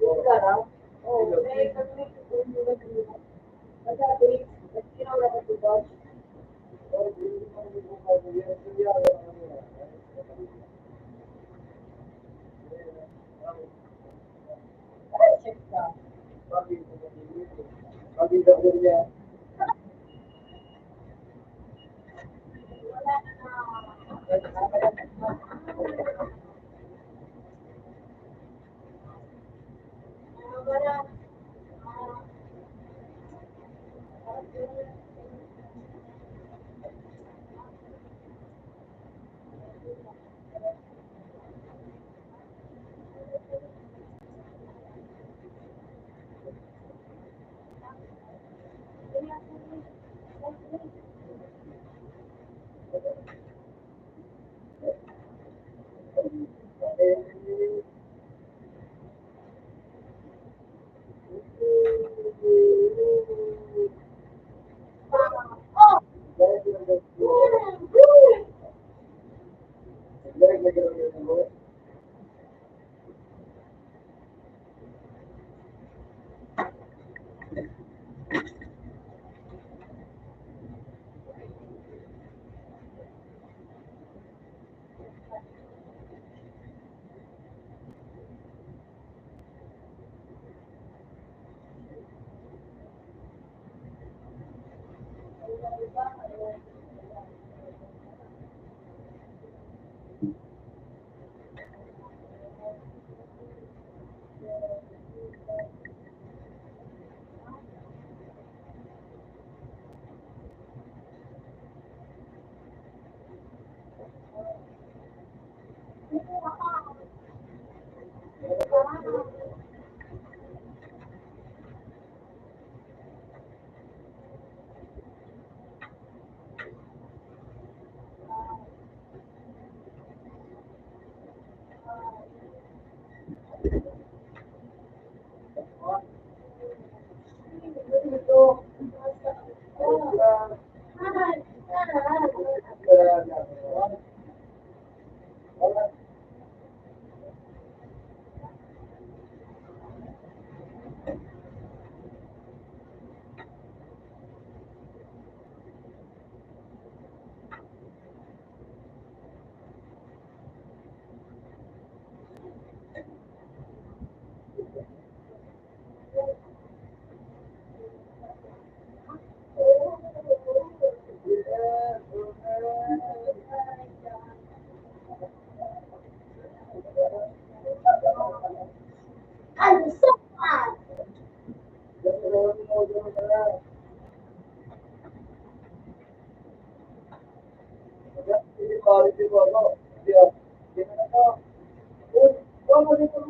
wala na. Oh, may kami ko yung nag-iwan. Nagsabi, nagkinaw na ko ba? Ay, check ka.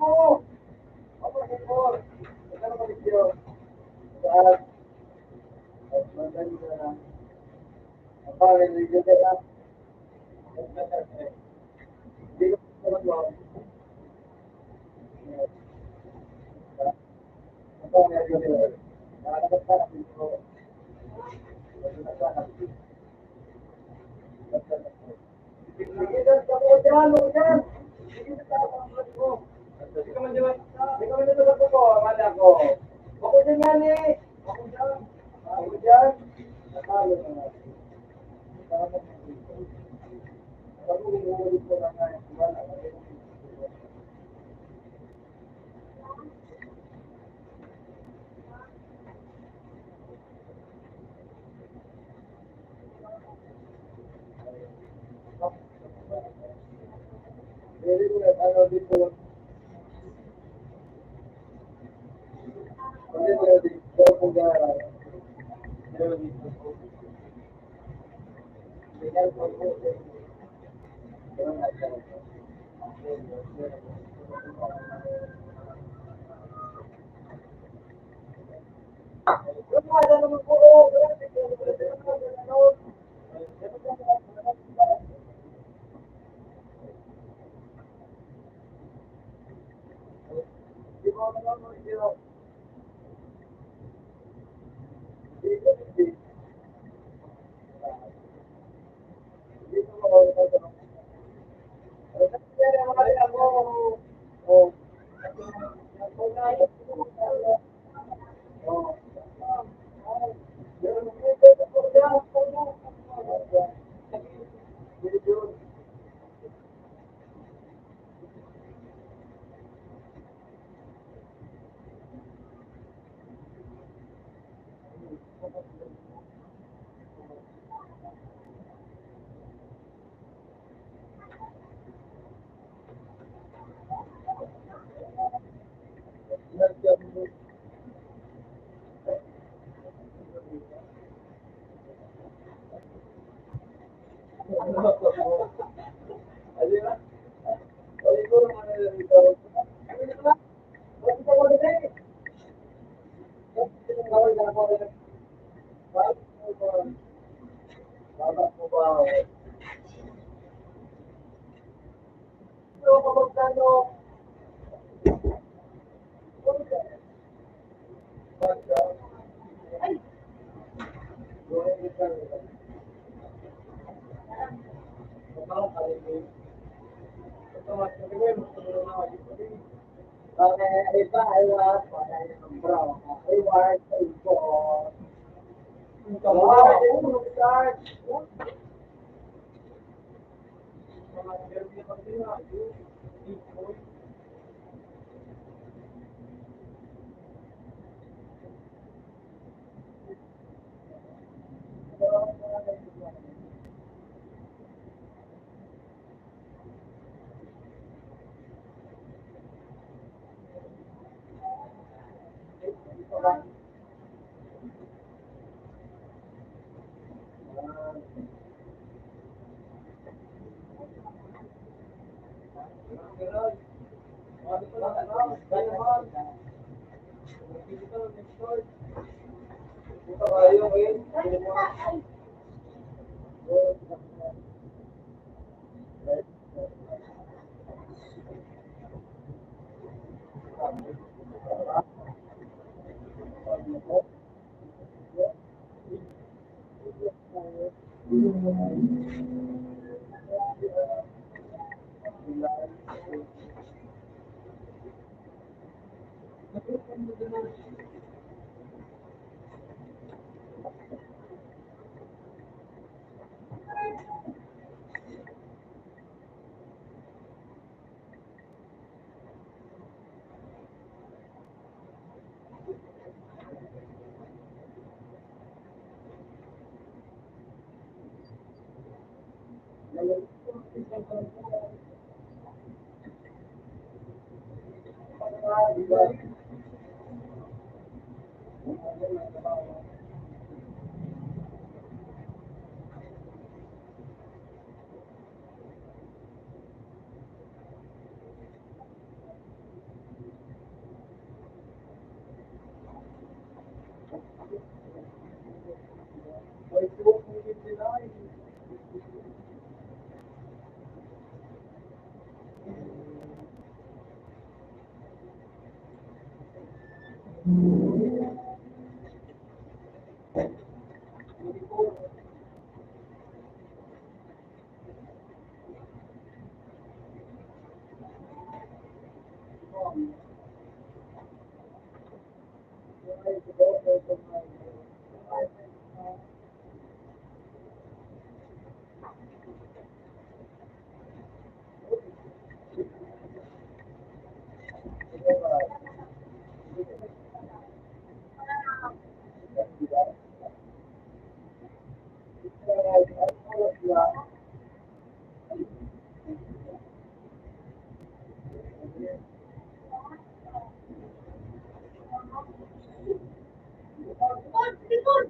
Ako, Nicole. Ito na video. At, madali na lang. Ang pangit, video ka na. Hindi ko naman. Ang pangit, video ka na. Nakakabot ka na, video. Sige, ako dyan, ako dyan. Sige, ako. Hindi ka man dyan. Hindi ka man dyan sa ko, amala ko. Ako dyan yan eh. Ako dyan. Ako dyan. Natalo na nga. Tama na dito. Ako umuulit ko na nga. Wala. Very good. Ano dito? Ano dito? Kung gano'n. Ano dito? Tingnan ko po. May joke mo din sila eh. Likod! Likod! Likod!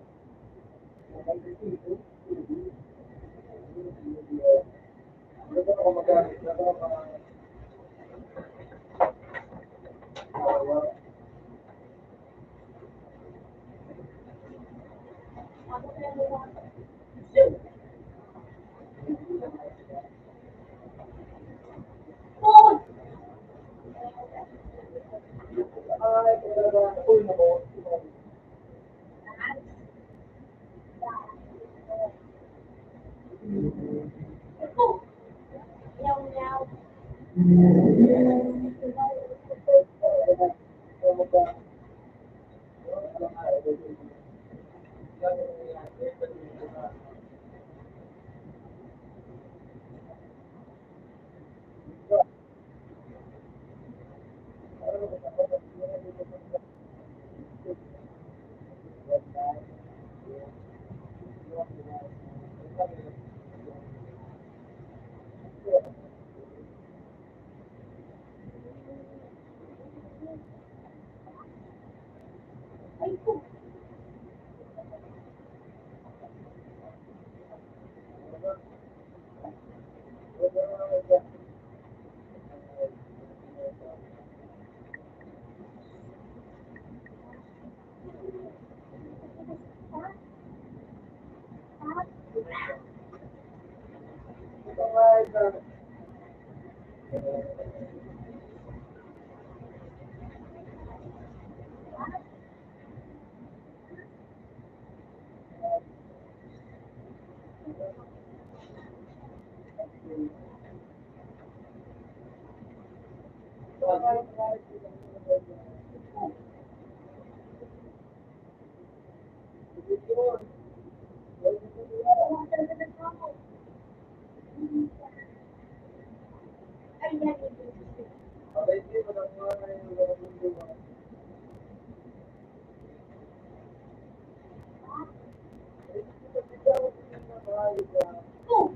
Likod! Yaw, yaw. Ay, po. Ay, yan. Po.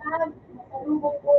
Masalubong ko.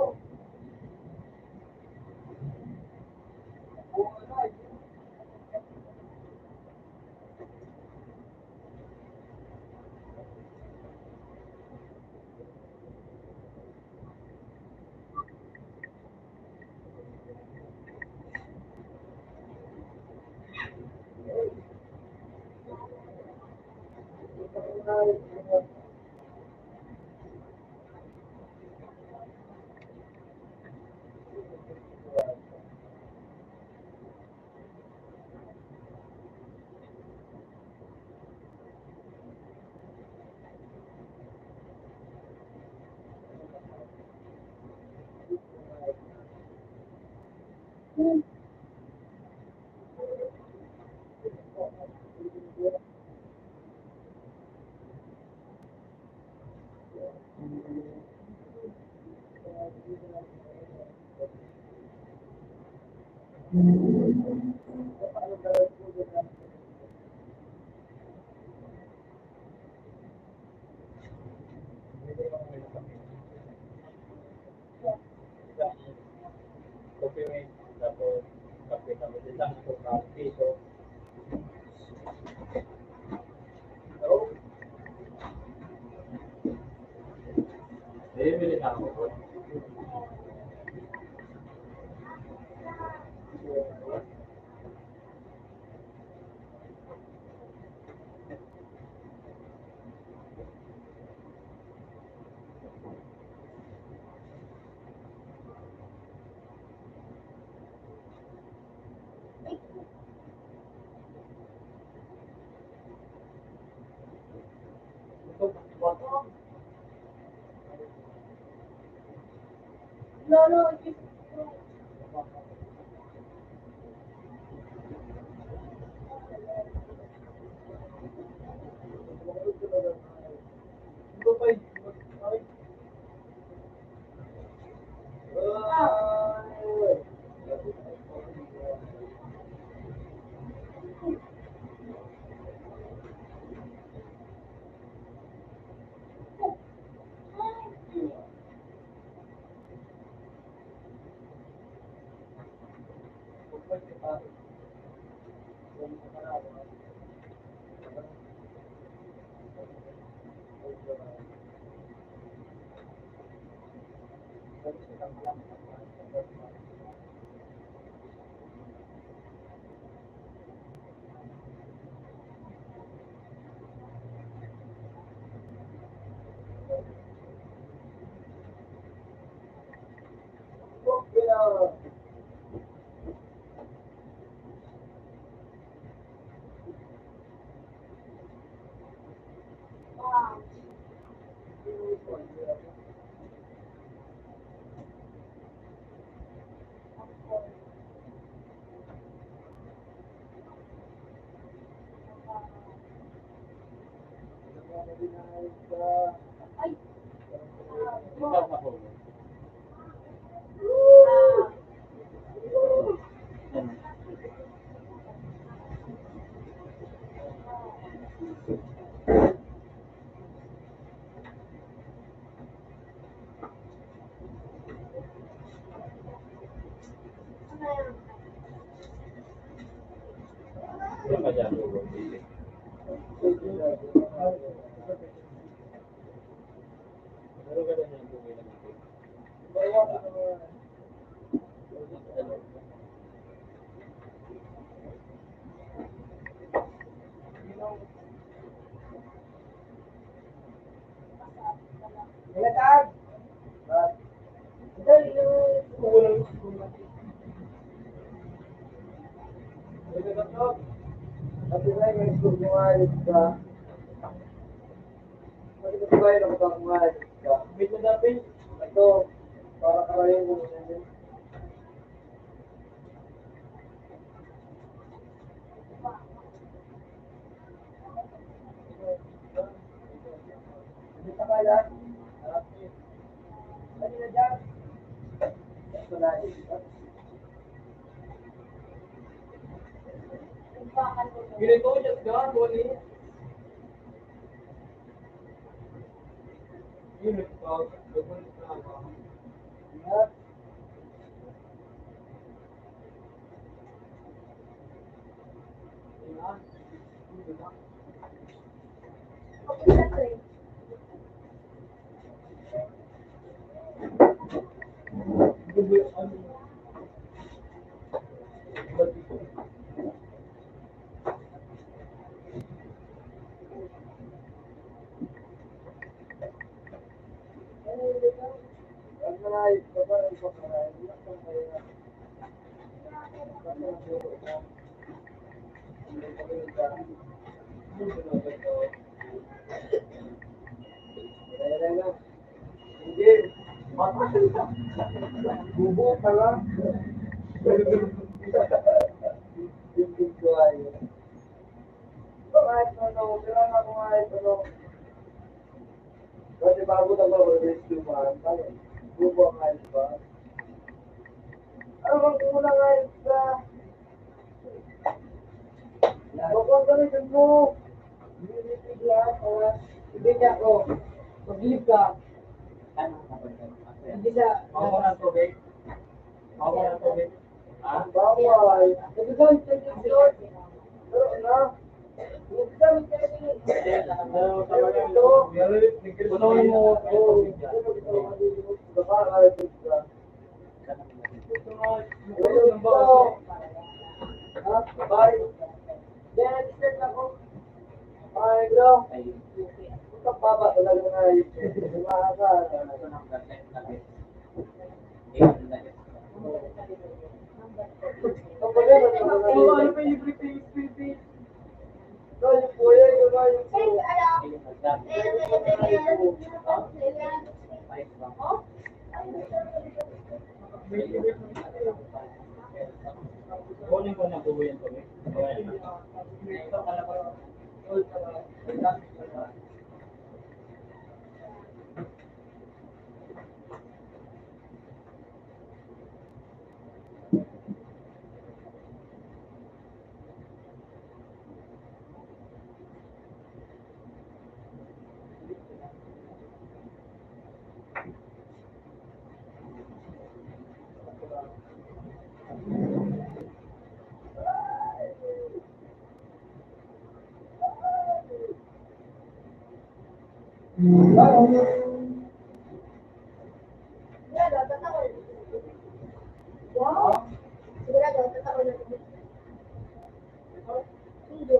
Document, tapos kape kami din lang, so piso. So, bili na ako. Lolo, ay, Ikaw na po. Ano ba dyan? Pero ganun yung bumili natin. Ilatag! Dahil yung kulang Kasi na yung school mo alis ka. Kasi kasi ba yung nakapag mo alis ka? Wait na dapin. Ito, para karayin mo na yun. Hindi ka kaya? Harap niyo. Dali na dyan. Ito na yun. Ganito, just gone, Bonnie. Yun, nagulit na ako. Ingat. Ingat. Papunta ko eh. Bubo pala. Yung ko ay. Kahit ano, kaya nga kung kahit ano. Kasi bago na ba, rescue man, tayo. Bubo ang ayos ba? Ano bang kulang ayos ka? Huwag ka rin mo. Nilipid lang, hindi niya ako. Mag-leave ka. Hindi siya. Ako ng tubig. Ako ng tubig. Ha? Bawal. Kasi doon, doon. Pero na. Huwag ka rin. Punuin mo yung tubig dyan. Bye. Yan, start ako. Bye, bro. Ito baba talaga na yun. Umaasa. Ito pala, ano ba yung briefing? No, yung kuya, yung Eh, po. Kunin ko na buo yung tubig. Sigurado, tatako na. Wow! Sigurado, tatako na. Hindi.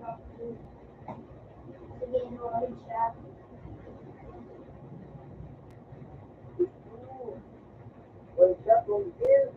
Sige, no, siya. One shot, one kill.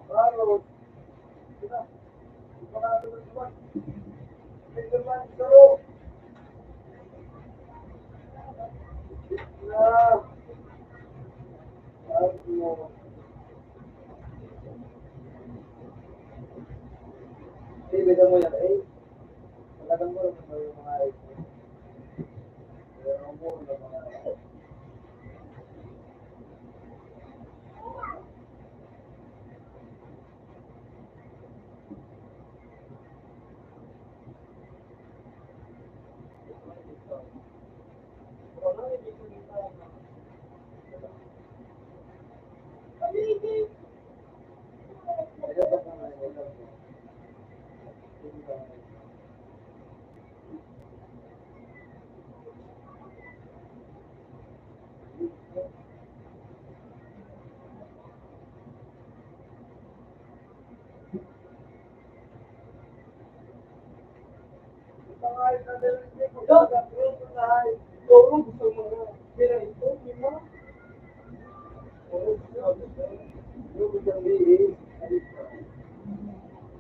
Carlos. Beda mo yan, eh. Talagang mo lang yung mga ito. Pero mo lang mga ito.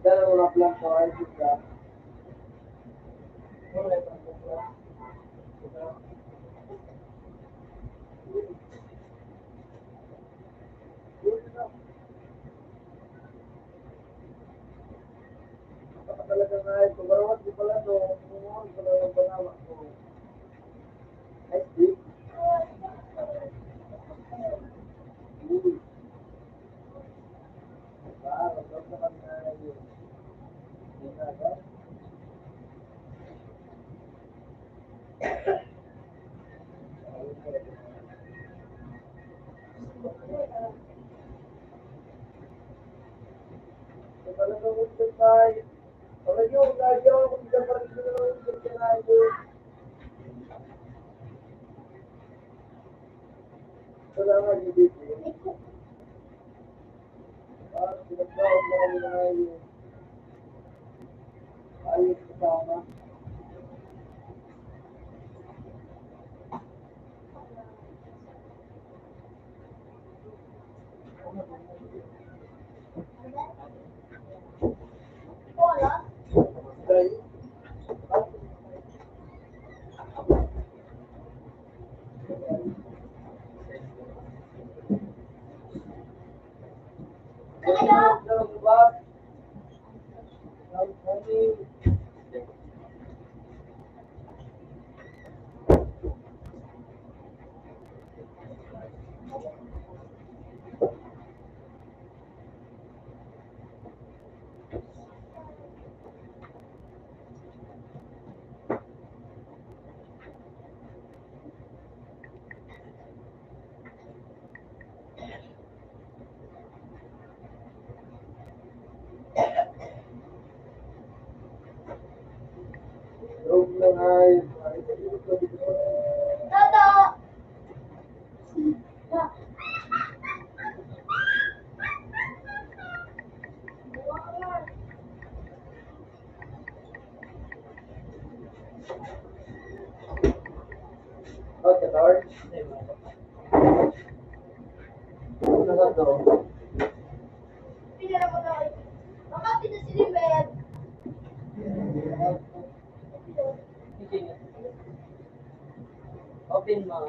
Dalawa lang po ay kita. Talaga nga ito. Barawat di pala no. Kumuha ko lang ang panawa ko. Ay, di. Wag naman na yun. Hindi na ba? Talagang gusto tayo. Pag yung lagyan ko kung saan pa rin sila ng gusto tayo. Salamat, hindi. Pinagkawag na kami na ngayon. Ayos kasama. Wala. Tayo. Kaya, Huwag lang ay. Tata! Okay, Lord. Ano na to? Pinala mo na kayo. Baka pinasilimed. Open mo.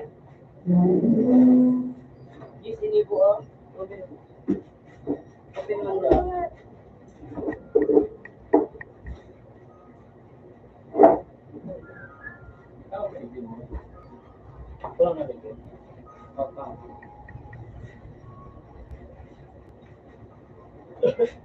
Yung sinibo oh. Open mo. Open mo daw. Walang nalagyan. Okay.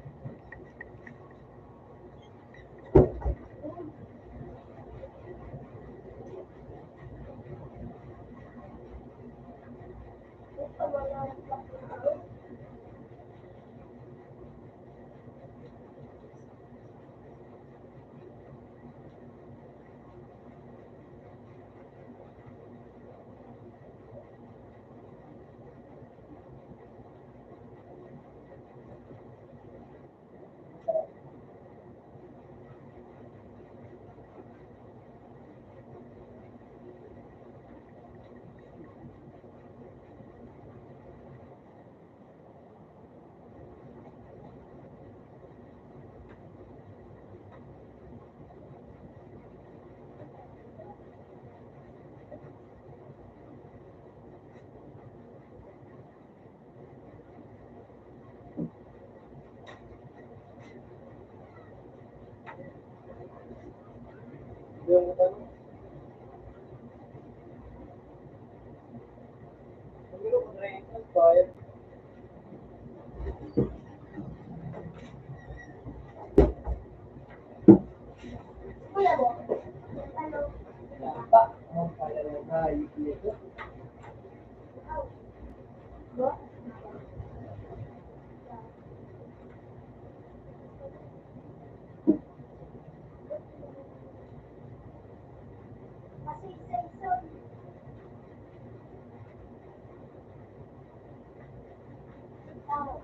Yung ano? Ang gano'n ko na yung bayad. Kuya mo. Ano? Pa, ang pala na tayo dito. Ba? Kasi isa-isa.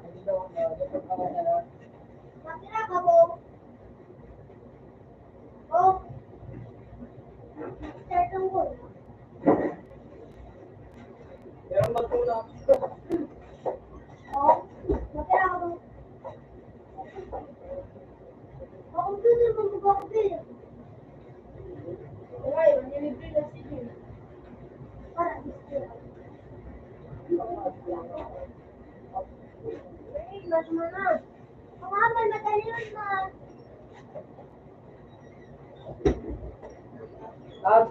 Hindi daw na, dapat ako na lang. Matira ka mo. Oh. Start ang goal. Meron magtulak. Oh. Matira ka mo. Ako dito mo mag-ako. Ay, manilibre na sige. Para gusto. Ay, mas mo na. Pangamal, madali yun na. Ad,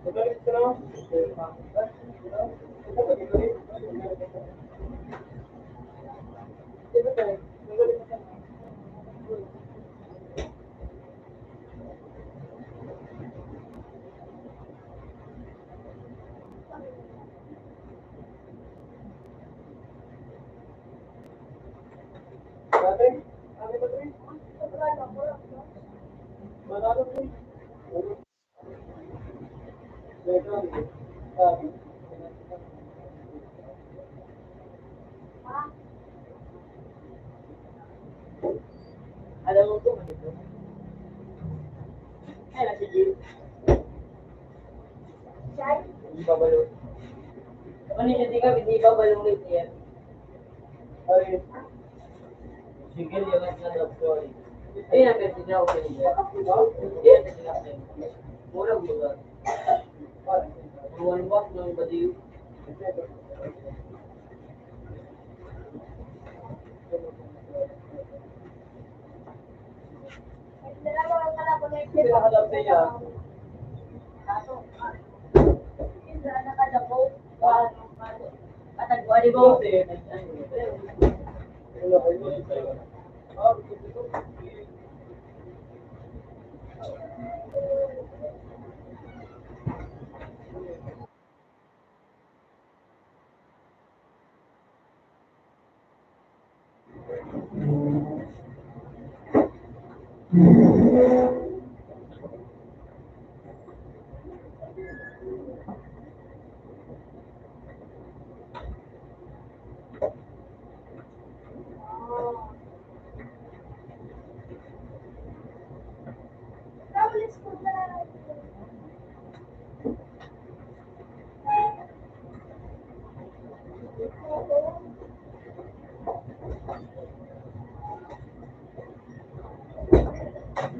magalit ka na? Dati, ano ba ito? Manalo ko. Alam mo po, ay, nasa Jill. Chay? Hindi pa ba yun? Ano hindi ka, hindi ba balungit yan? Ay, Sige, yung at na love story. Ayun ang kasi na ako kanina. Ayun ang kasi na ako. Murag mo ba? One walk ng badiw. Dalawa ang kalabunan. hindi nakalap niya. Kaso, Indra, nakadako. Atagwa, di ba? Travelis ko na.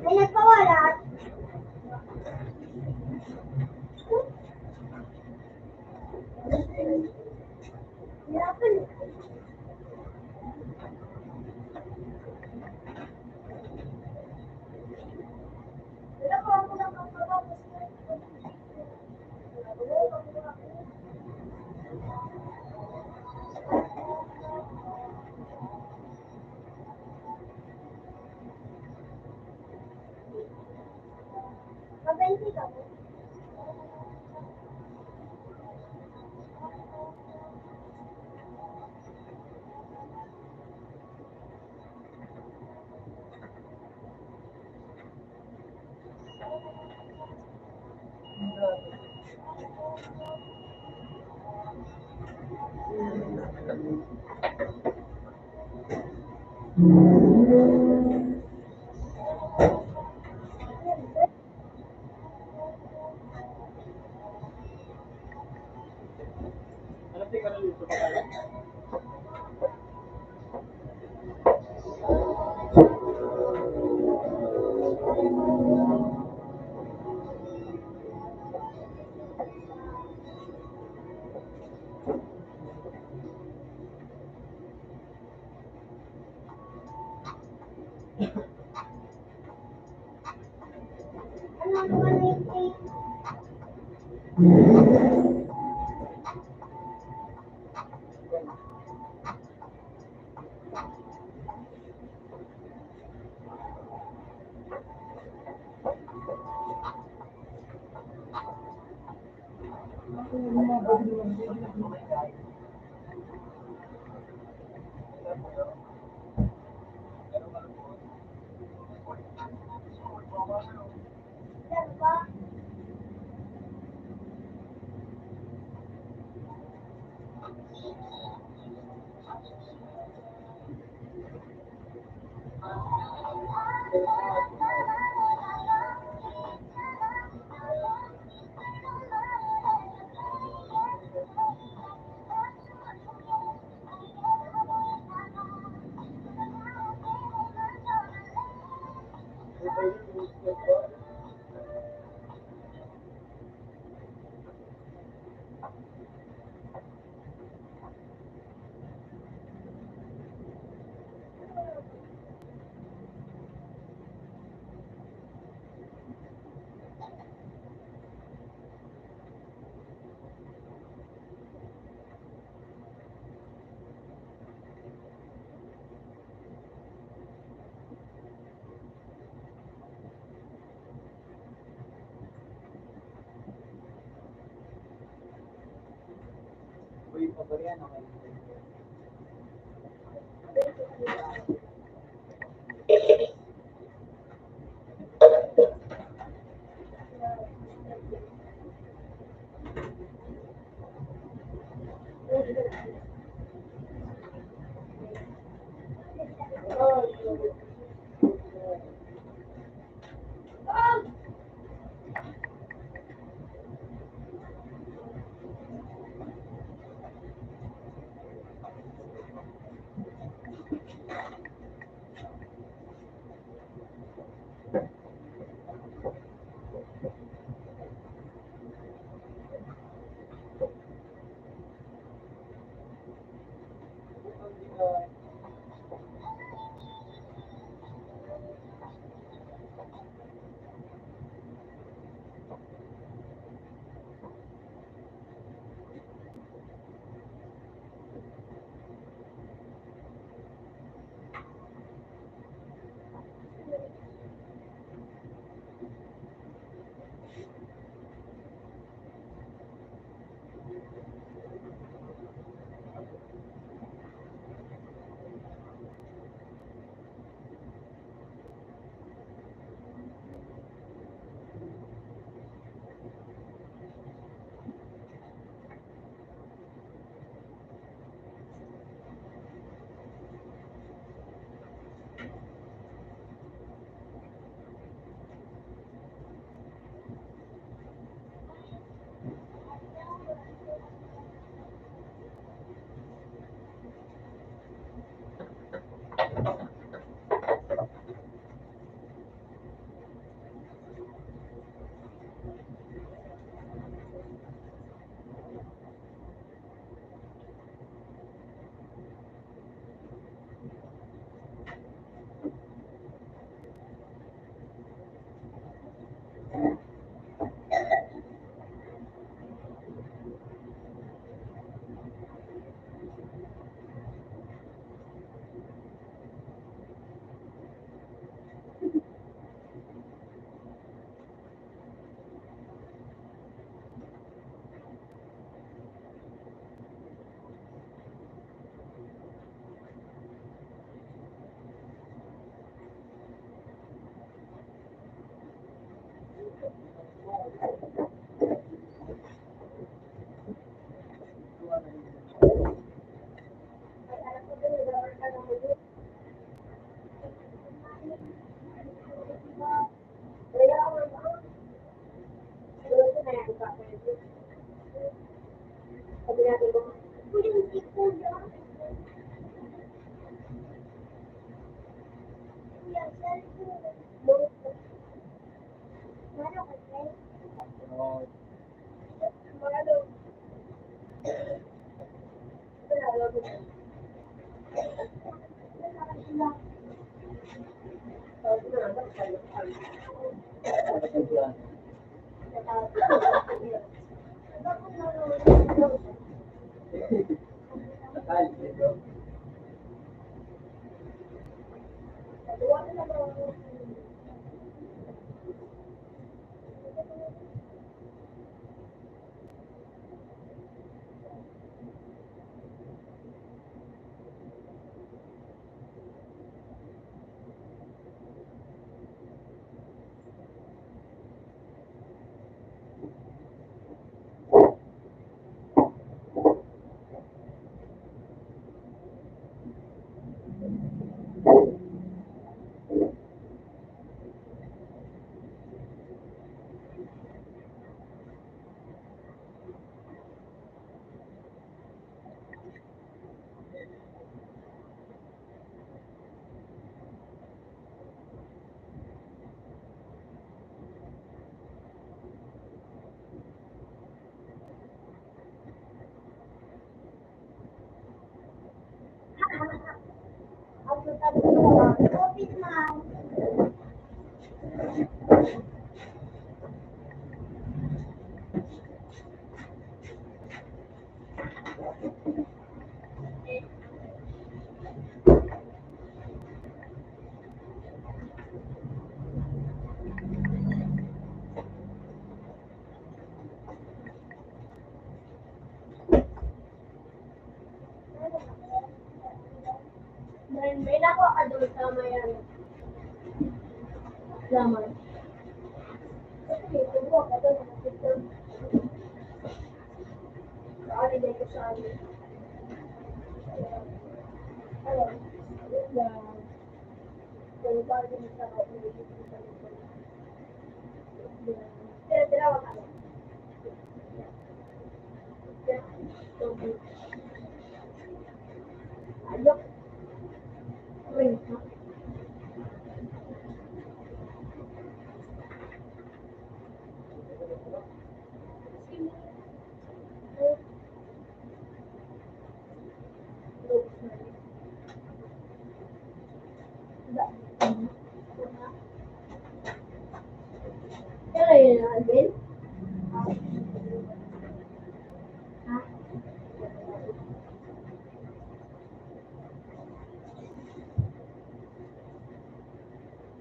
May nagpawala. Hirapan. Wala ko ako lang ang kapapos. Mabenti ka mo. Ano tingin ka na dito pa tayo? Uy, pabarian, okay. Nakal, ito. Open mouth. Dan may nakuha ka doon sa may ano. Laman. Kasi kumuha ka doon sa picture. Sa akin ko sa akin. Ano? Kung bakit mo sa ako pero tira ka. Ayok. Ring ha? Kaya yun Alvin? Ha?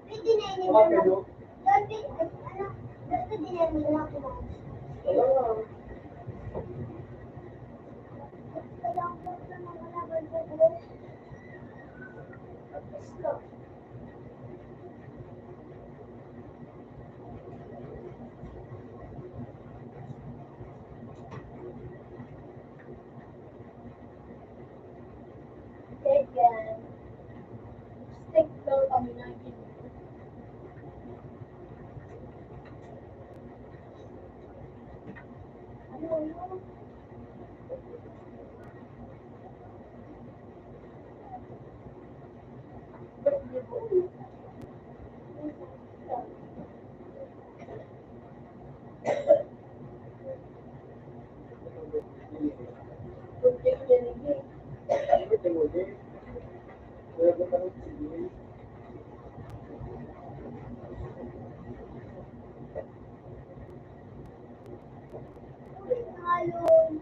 Pwede na yun Okay, yung do. Pwede, ano, pwede na yun yung kumain. Wala na. Kaya ako sa mga laban ko ko. Slow. Second. Stick daw kami na yun. Ano yun? Birthday ko. Birthday ko din eh. Ano ito mo, Jay? Wala ba tayo sige? Halon.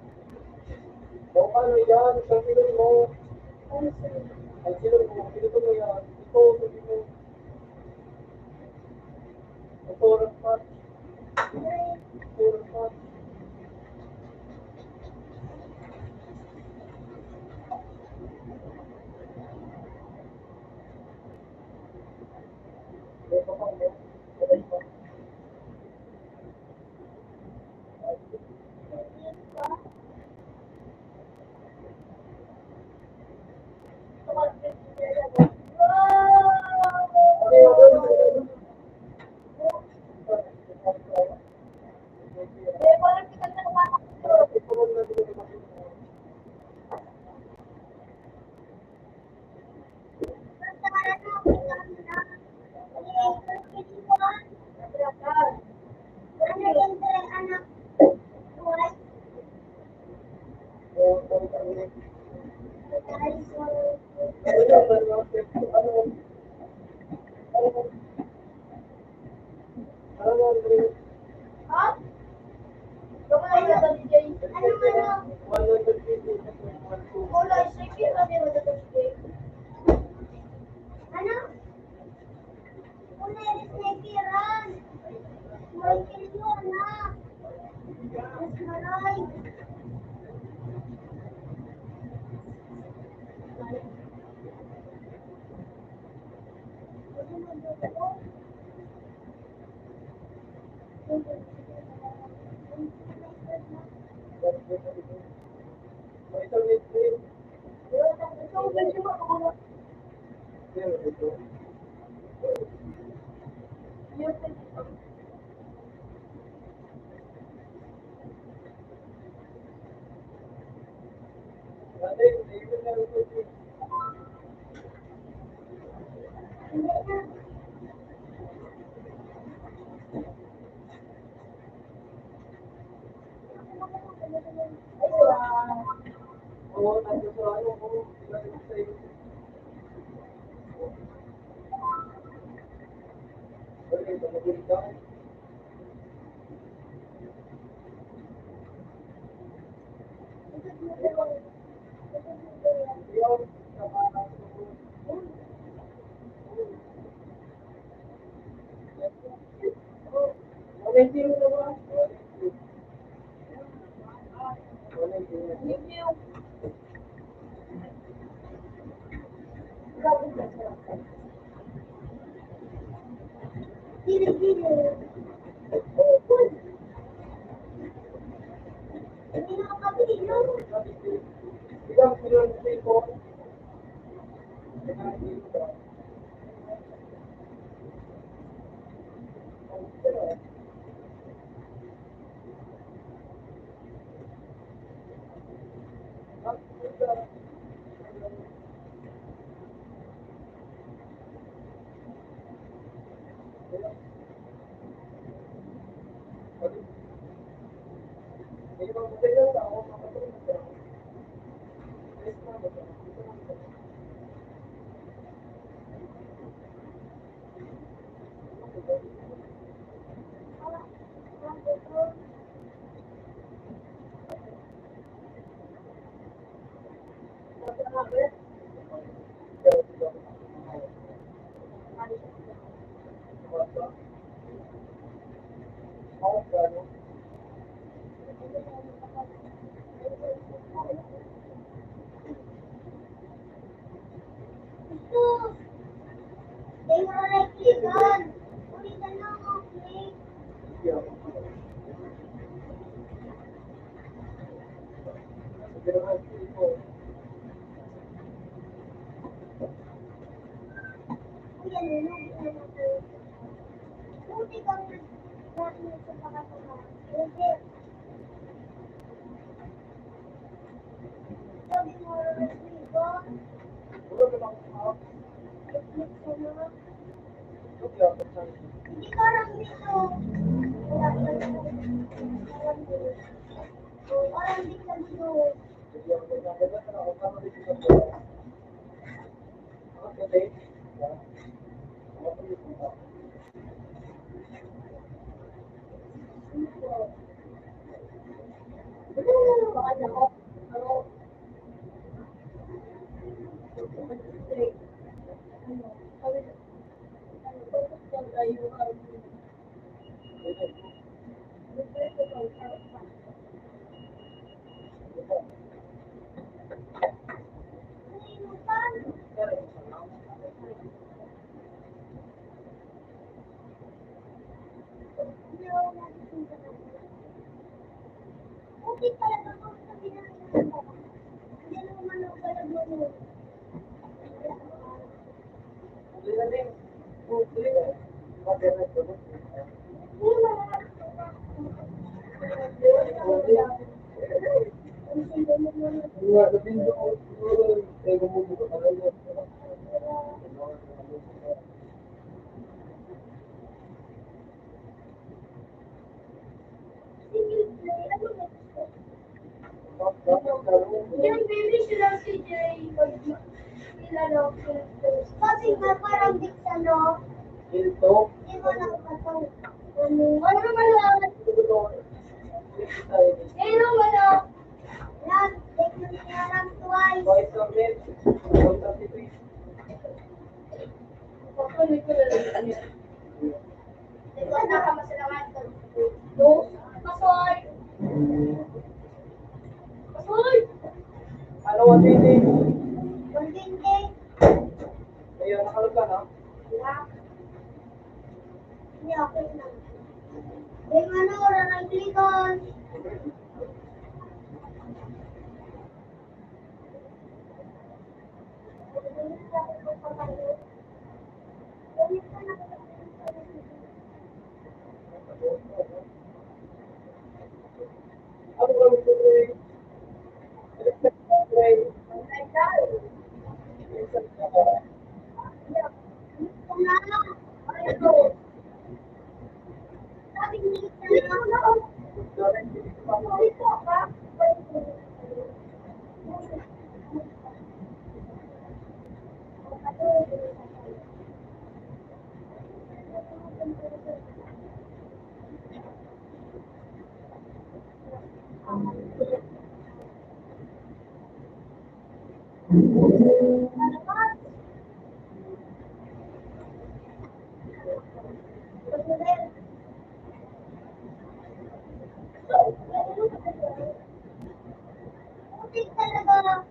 O paano yan? Isang kilo mo. Ano sa'yo? Ang kilo mo. Kilo mo yan. Ito, sabi mo. Ito, raspat. Ito, raspat. Ito pa mo. Okay pa. Okay, okay. Eh, parang kita na naman. Ito mo na dito sa Huh? Michael yun, anak. Mas maray. Gili-gili. Hindi nakakabili yun. Ito. They were like vegan. Ulitan lang, okay? Kuya, nilugin na natin. Buti kang nag-nainit sa pakasama. Hindi. Sabi mo, vegan. Netflix ka na. Hindi parang dito. Wala ka dito. Parang dito. Parang dito ka dito. Baka ako. Okay talaga kung sabihin natin ako. Hindi naman ako talaga mo. Yan, baby, sila si Jay. Ilalok. Kasi nga parang di sa no. Hindi mo nakapataw. Ano naman lang? Hello, ano? Yan, take mo niya twice. Ikaw na ka masalamat. Pili. Golden Gate. Ayun, nakalog ka, no? Wala. Hindi, okay lang. Yung ano, Ronald Reagan. Ako ba gusto ko eh? Kung ano, ano, sabi niya, ano, dito ka. Putik talaga.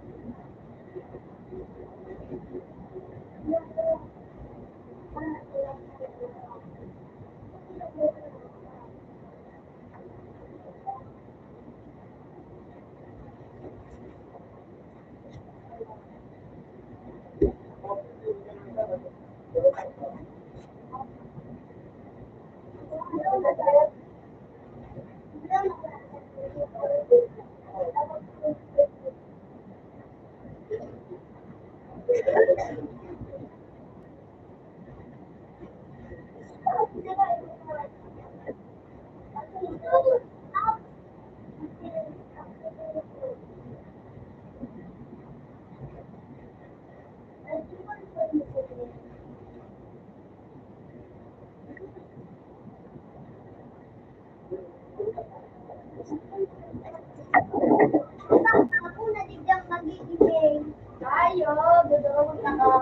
Ako naligyang magiging. Tayo, dudurog na ka.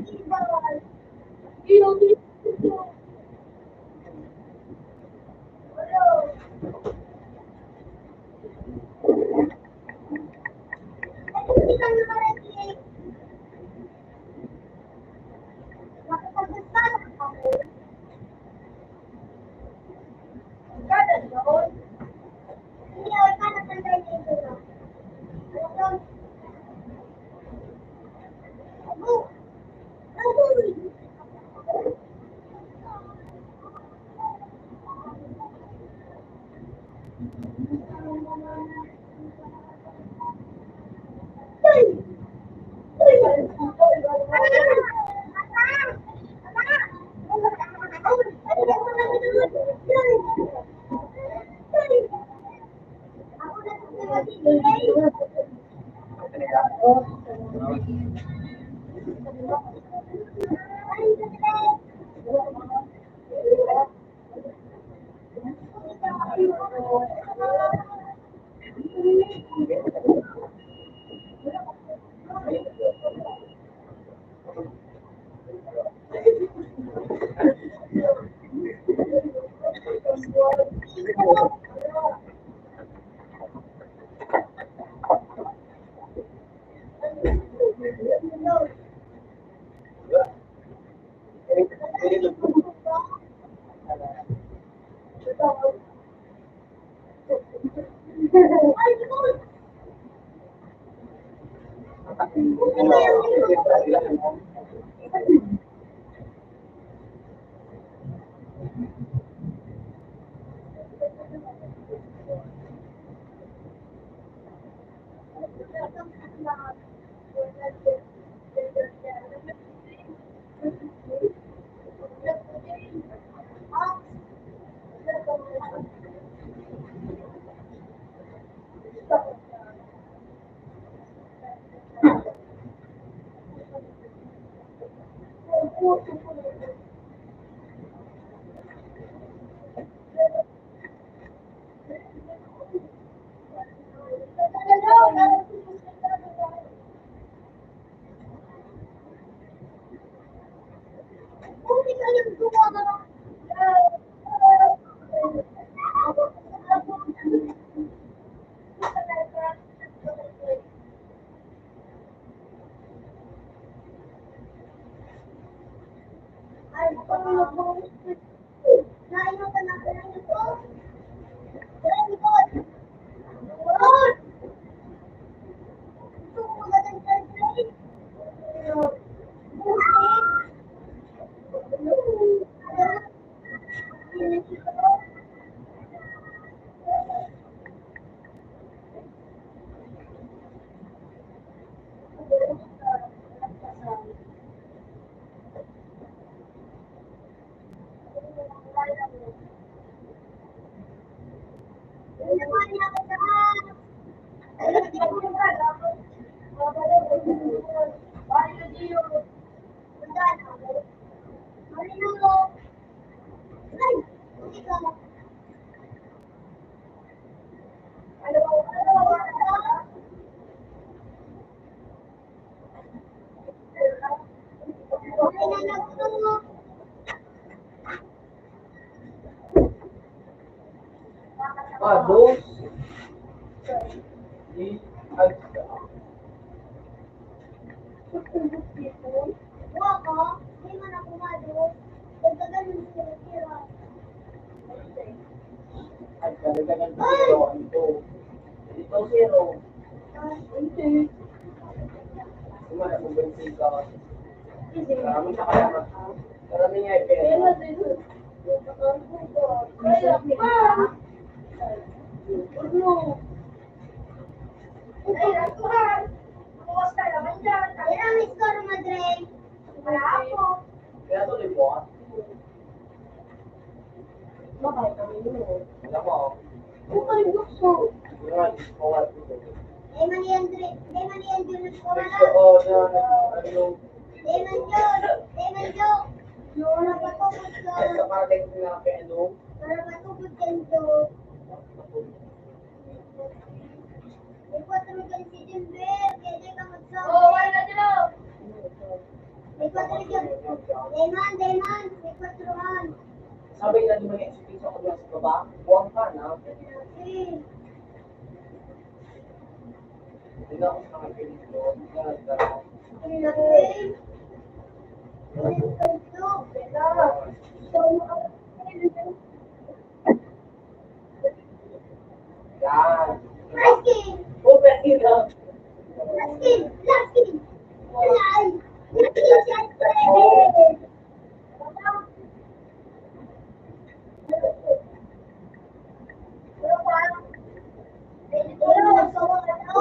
Ibawal. Hindi ka na marinig. Makapagkasal ako. Ganun doon. Hindi, ay ka natanda dito na. Ano doon? Ako. Ako. Ay, kung mag-uusap. Nainutan na lang ito. Very good. Good. Gusto ko magandang translate. Dos. Di agsa. Waka, hindi man ako madus. Dagdagan mo sila tira. Ay, karagagan ko zero. Ito. Ito zero. Hindi. Kumana kung 20 ka. Marami sa kaya. Marami nga ipin. Kaya pa. Ano? Ay, rasuhan. Bukas ka naman dyan. Kaya ang score, Madre. Wala ako. Kaya ito limot. Bakit kami yun? Alam mo. Bukay bukso. Yan. Kawal ko. Lemon yan, Dre. Lemon yan, Dre. Gusto ko na ano. Lemon Joe. Lemon Joe. Yung napatugod ka. Ay, sa parating ko nga kaya ano. Para matugod ka Joe. May 4 ka si Jimber. Kaya di ka magsabi. Oo, wala na May 4 ka. Lemon. May 4-an. Sabi na di mga eksperisyo ko sa baba. Buwang ka na. Okay. Hindi na ako sa mga peliklo. Nagdara. Okay. Yan. Lasky! Open it up. Lasky! Alay! Lasky, siyempre! Pero parang, pero sa mga taon,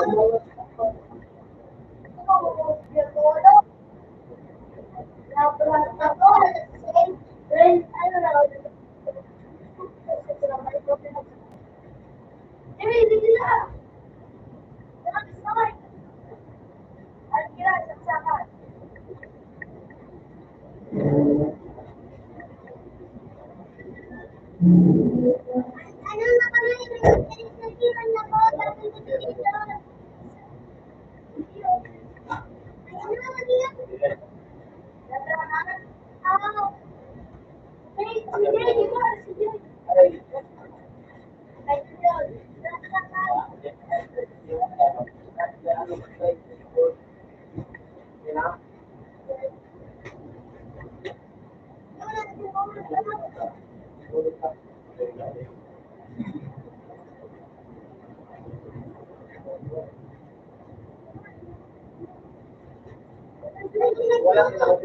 ano na kami, nagsiran na ko, tapos dito. Ano na diyan? Wala ka na ako.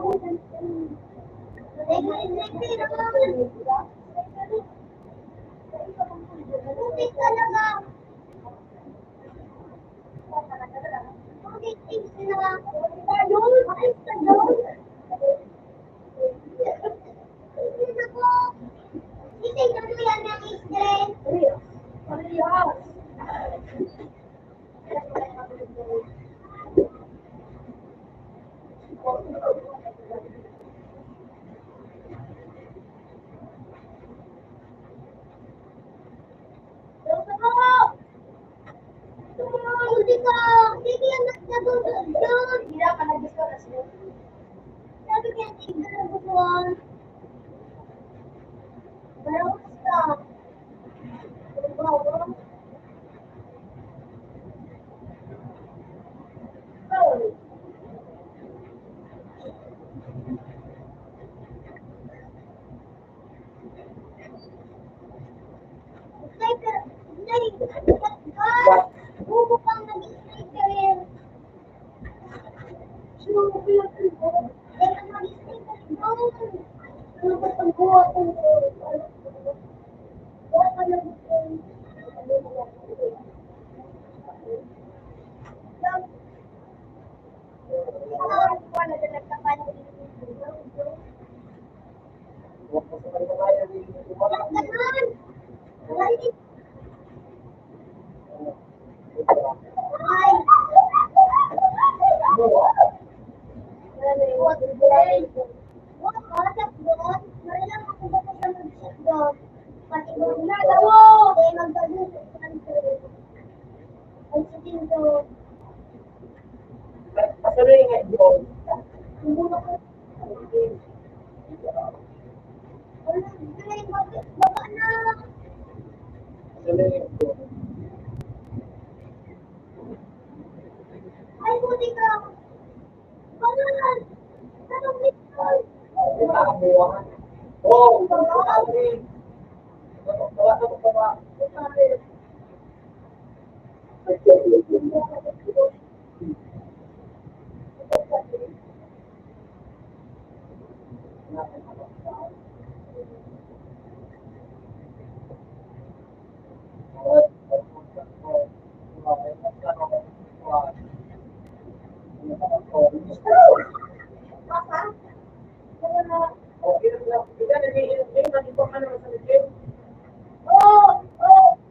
Putik talaga. Putik na. Ayun, ayos ka doon. Ako. Titignan mo yan ng Israel. Parehas. Hindi ka. Hindi yan nagdadudod doon. Hindi ka nag-discuss doon. Sabi kaya tignan na buwan. Baros ka. Baros. Bubukang nag-sticker. Ay, buti ka. Bangan! Anong mission? Papa? Oh! Oh! Oh! Oh!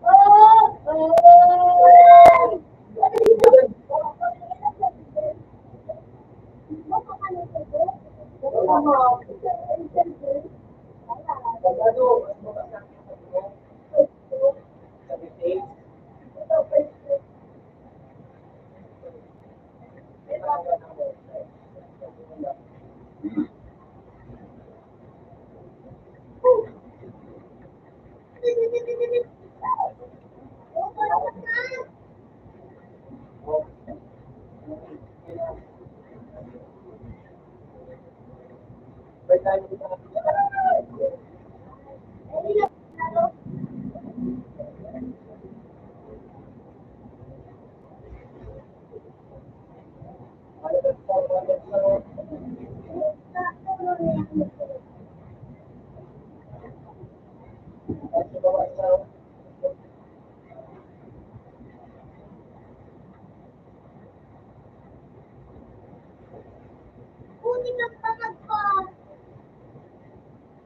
Buti ng pangag ko.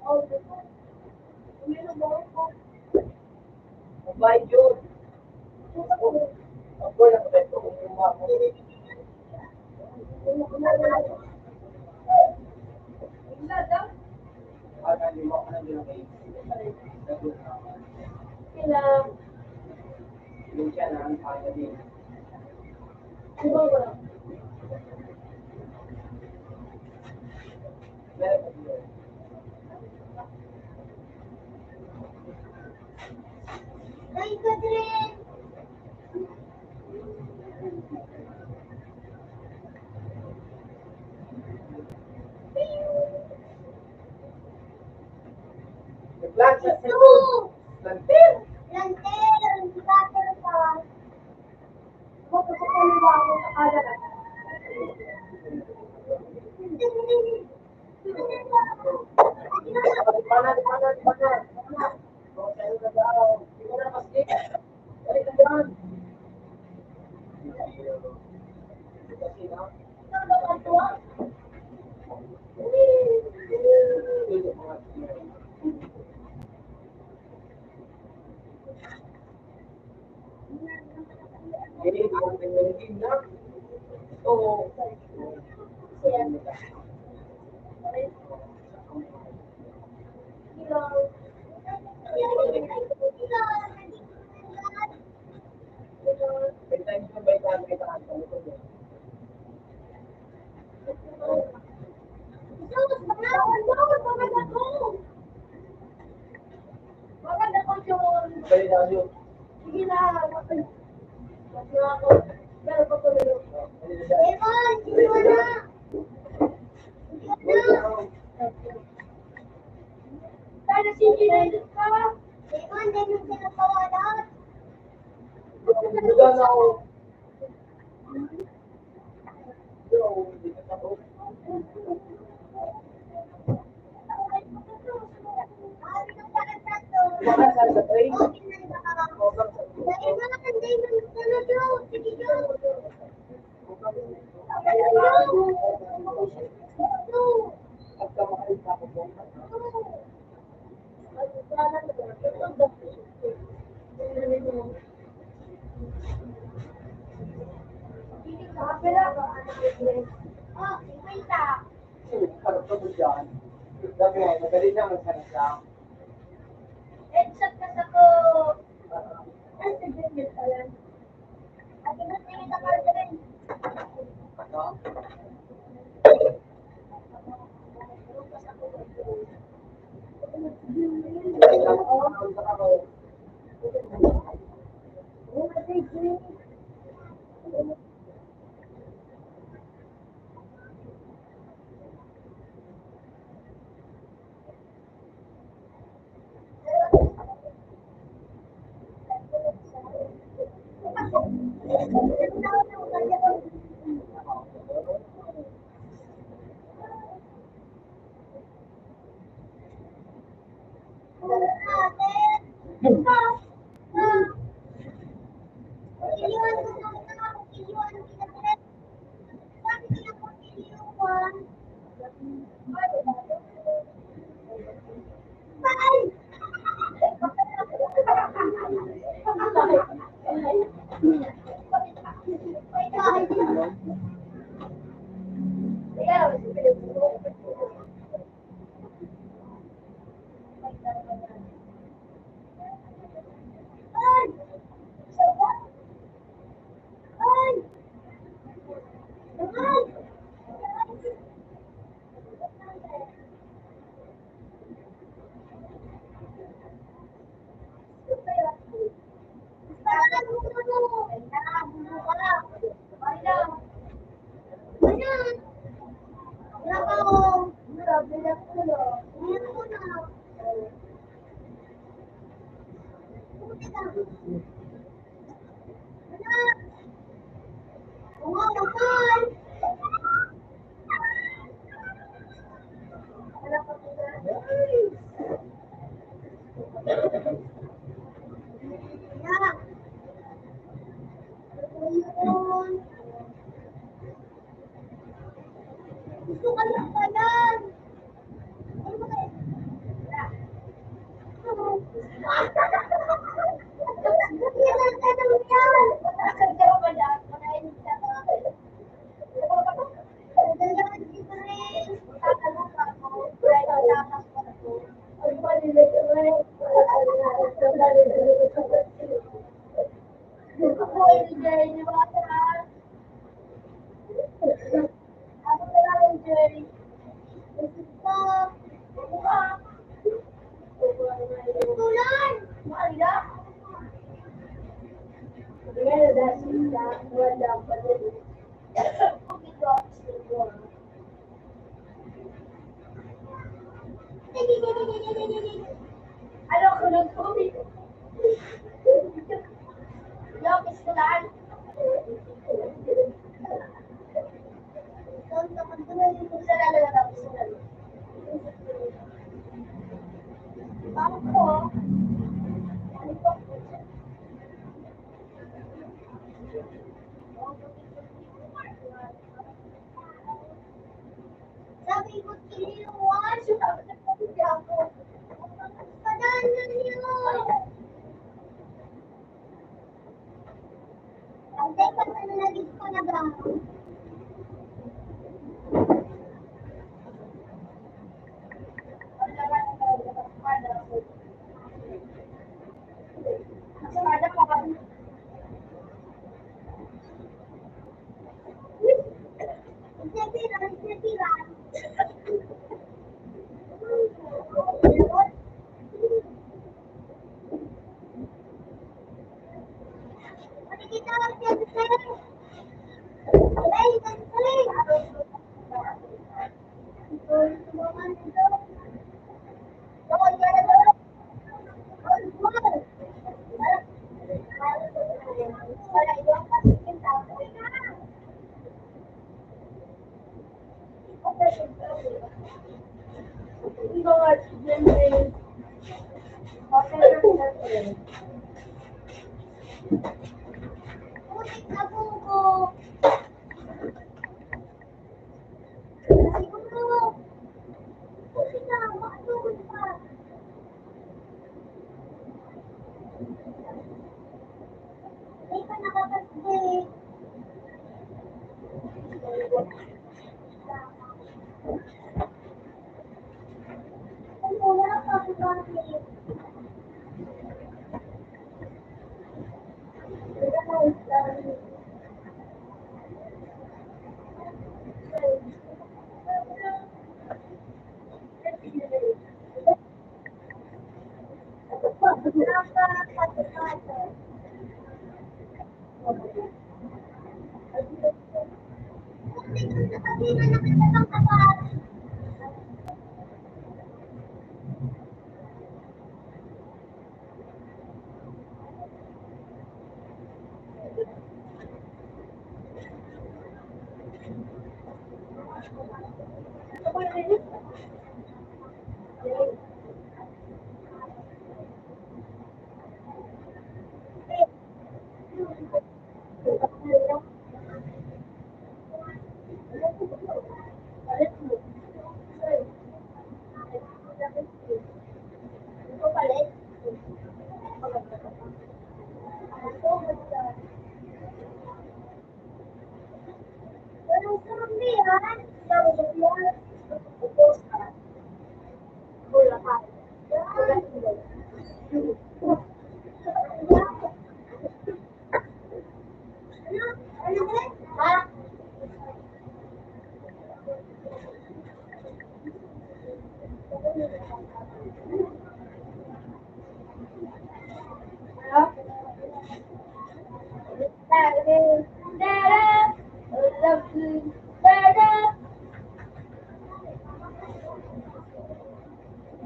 Oh, meron ba ako? Kailangan. Ano ba? Ay, Kadrin! Ito! Lanter! Lanter ka. Magkakaliwa ako sa kalaban. Sige na, ako. Pero patuloy ako. Evan, hindi mo na. Sana sinilay ka. Evan, dahil yung pinatawanan. Headshot ka sa ko. Ay, sige, pala. At tingin ka pa rin. Gusto ka lang palan. Ano ko nang tubig? Yung pistulan. Sa lalo na pistulan.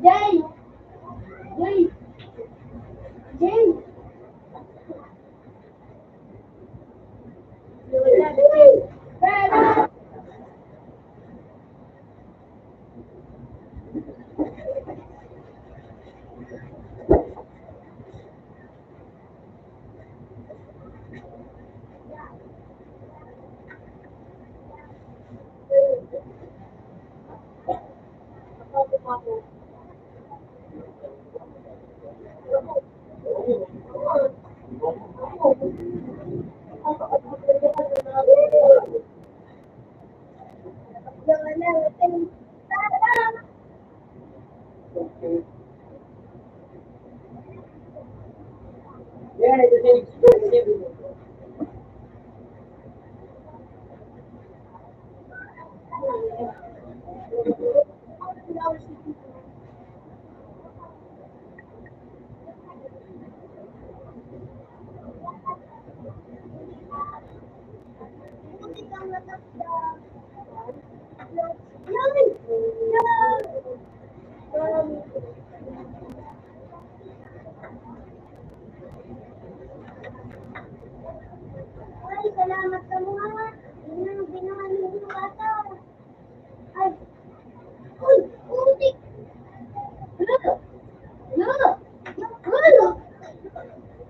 Jay! Jay! Jay! Jay! Yeah, the same. Ay, salamat sa mga. Yun ang ginawa ng bata. Ay, uy, putik. Look, look, look.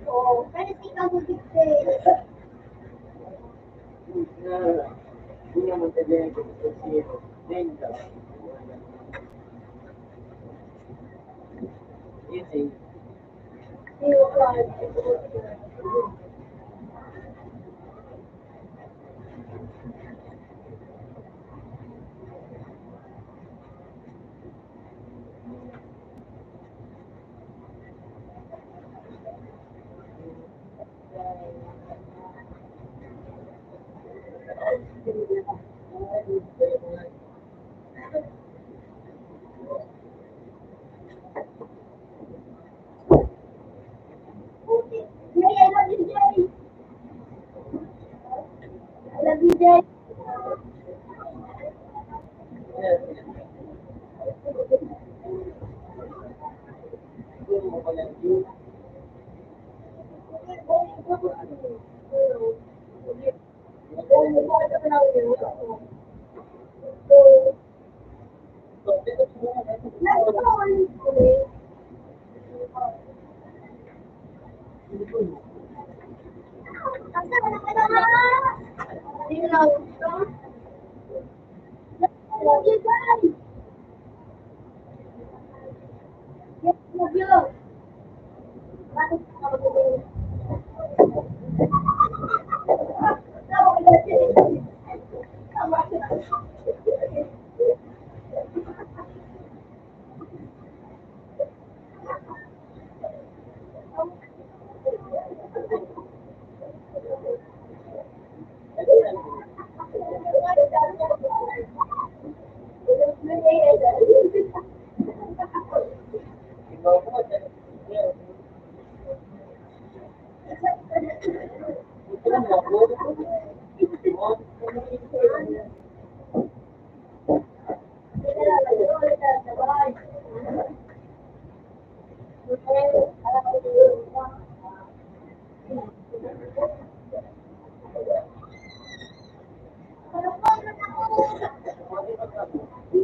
Oh, kaya ikaw mo dito. Hindi naman sabihin ko sa siyo. Dito. Easy. Putik. May ano din dyan. Ikaw mo, ito lang ako.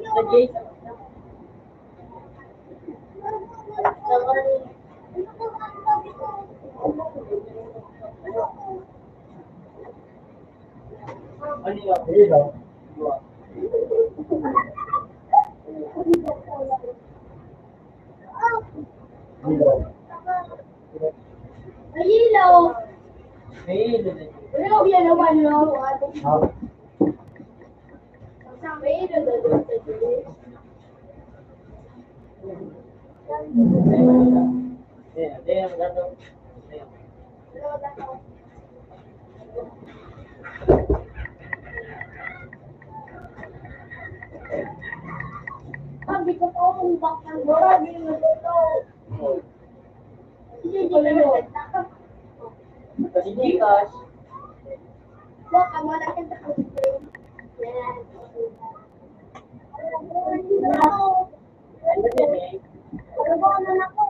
Sa Jason, ano yun? Hello. Hello. Ilaw. May ilo na yun. Ilaw yan naman, no? Ha? May ilaw na doon sa Diyos. Ayan, ayan, gano'n. Ayan. Sabi ko po, kung bakit ang gora, hindi mo ito. Hindi ko na yun. Kasi Gcash, Baka mo na kita ko. Yan. ano din eh. Ano ba na ako?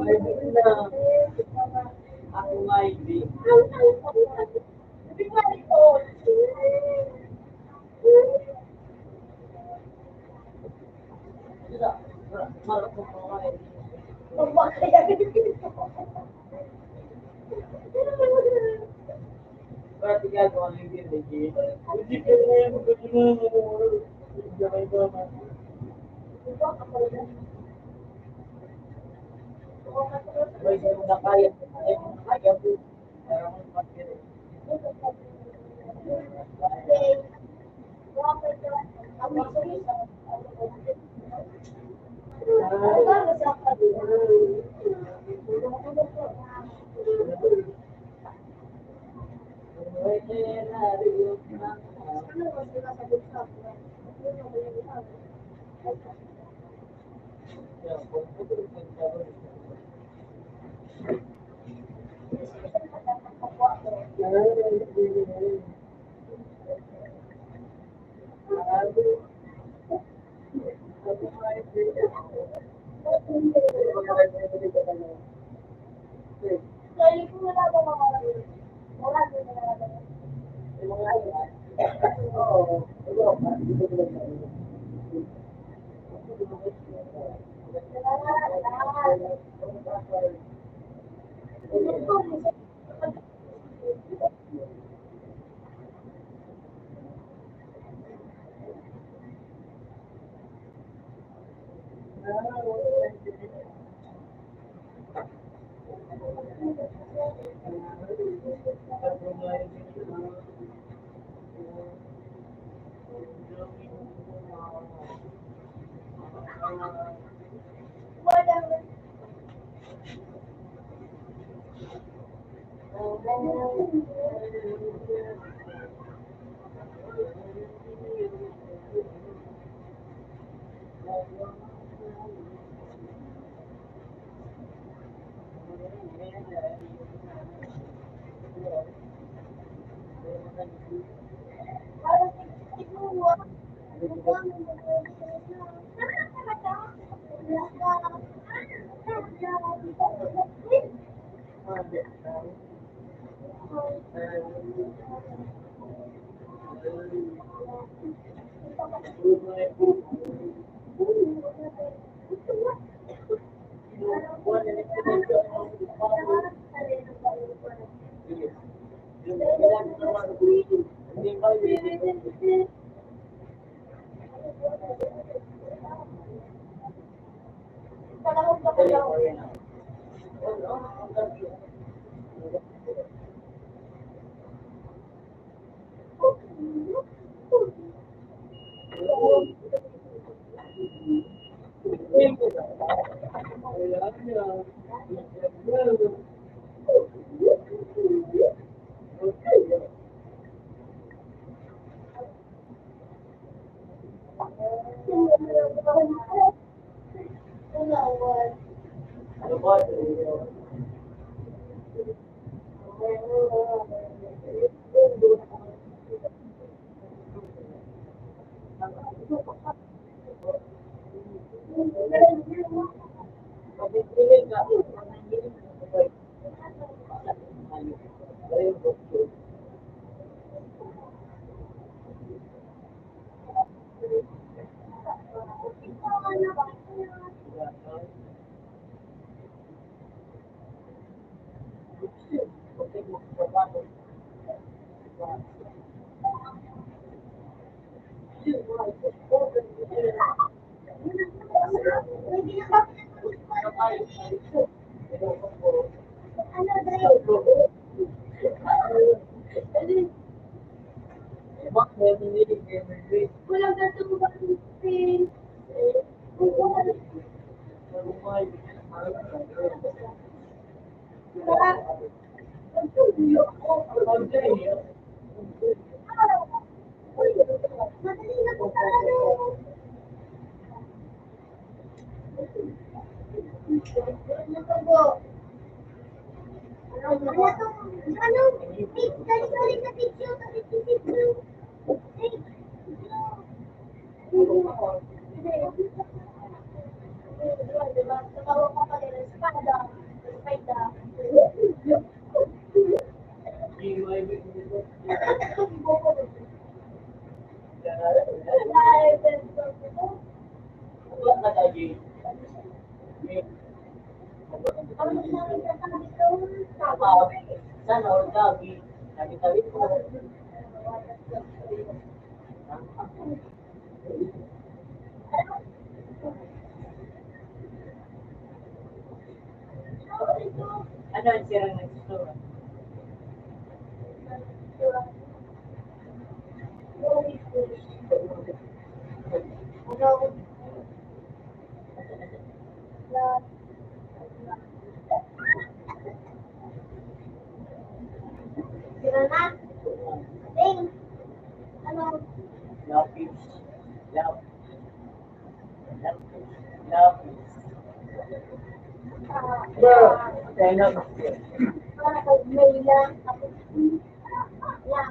May bigla na. Ako nga hindi. Marap mo pa nga eh. Para tingnan ko ang hindi hindi. Hindi ka na yan. Hindi ka na yan. May sino na kaya. Kaya po. Pero kung pagkiri. Walang katumbang. Madali na po tayo. Ano po? Ano? Galing na picture. Diba? Tatawa ka pa rin. Espada. Sana all lagi. Sabi-sabi ko. Ano ang sirang nagsusulat? Sira na. Ding. Ano? Lapis. Lapis. Kaya na. May lang. Yan.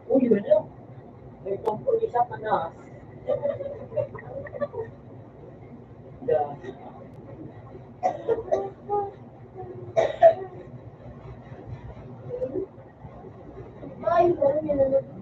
Uy, ano? May tungkol isa ka na. Yeah. Ay, ganun yun.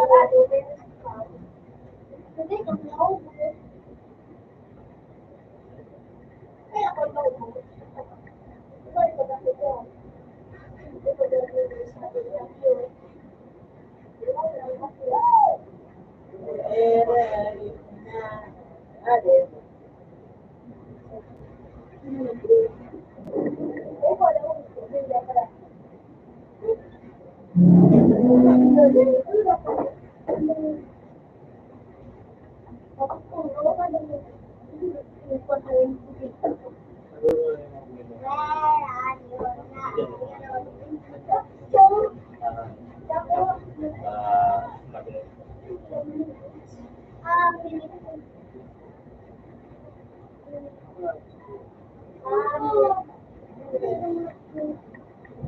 Hindi, kung ako, kaya ako ba ito? Ito ito ba ito? Ito ba ito sa atin? Okay.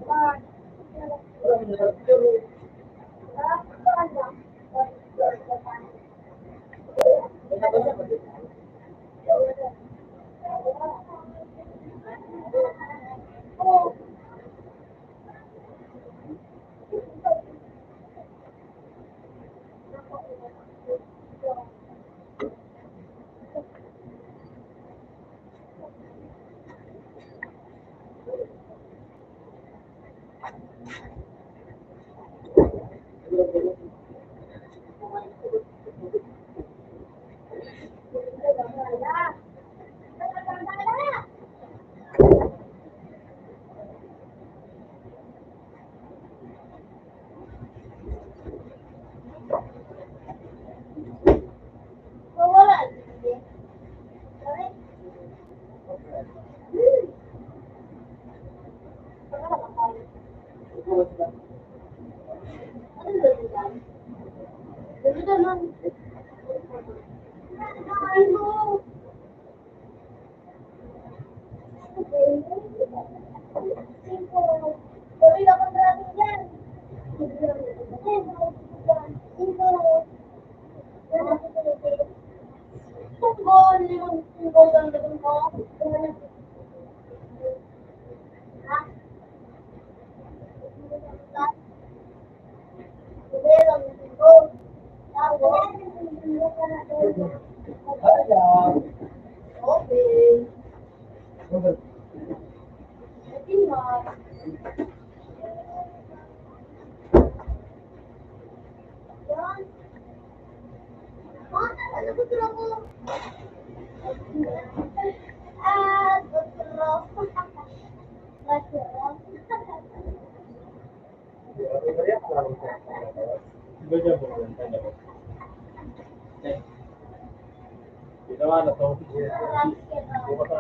Iba niya po yun. Ginawa na to. Bukas na.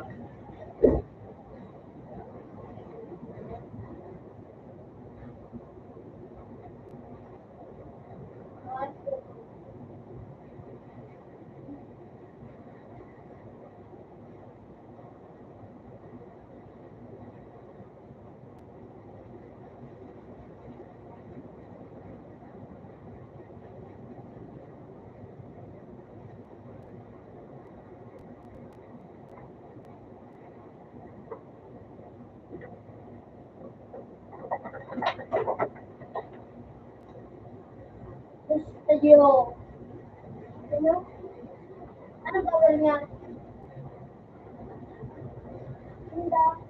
Gusto nyo. Ano? Ano bawal niya? Hindi.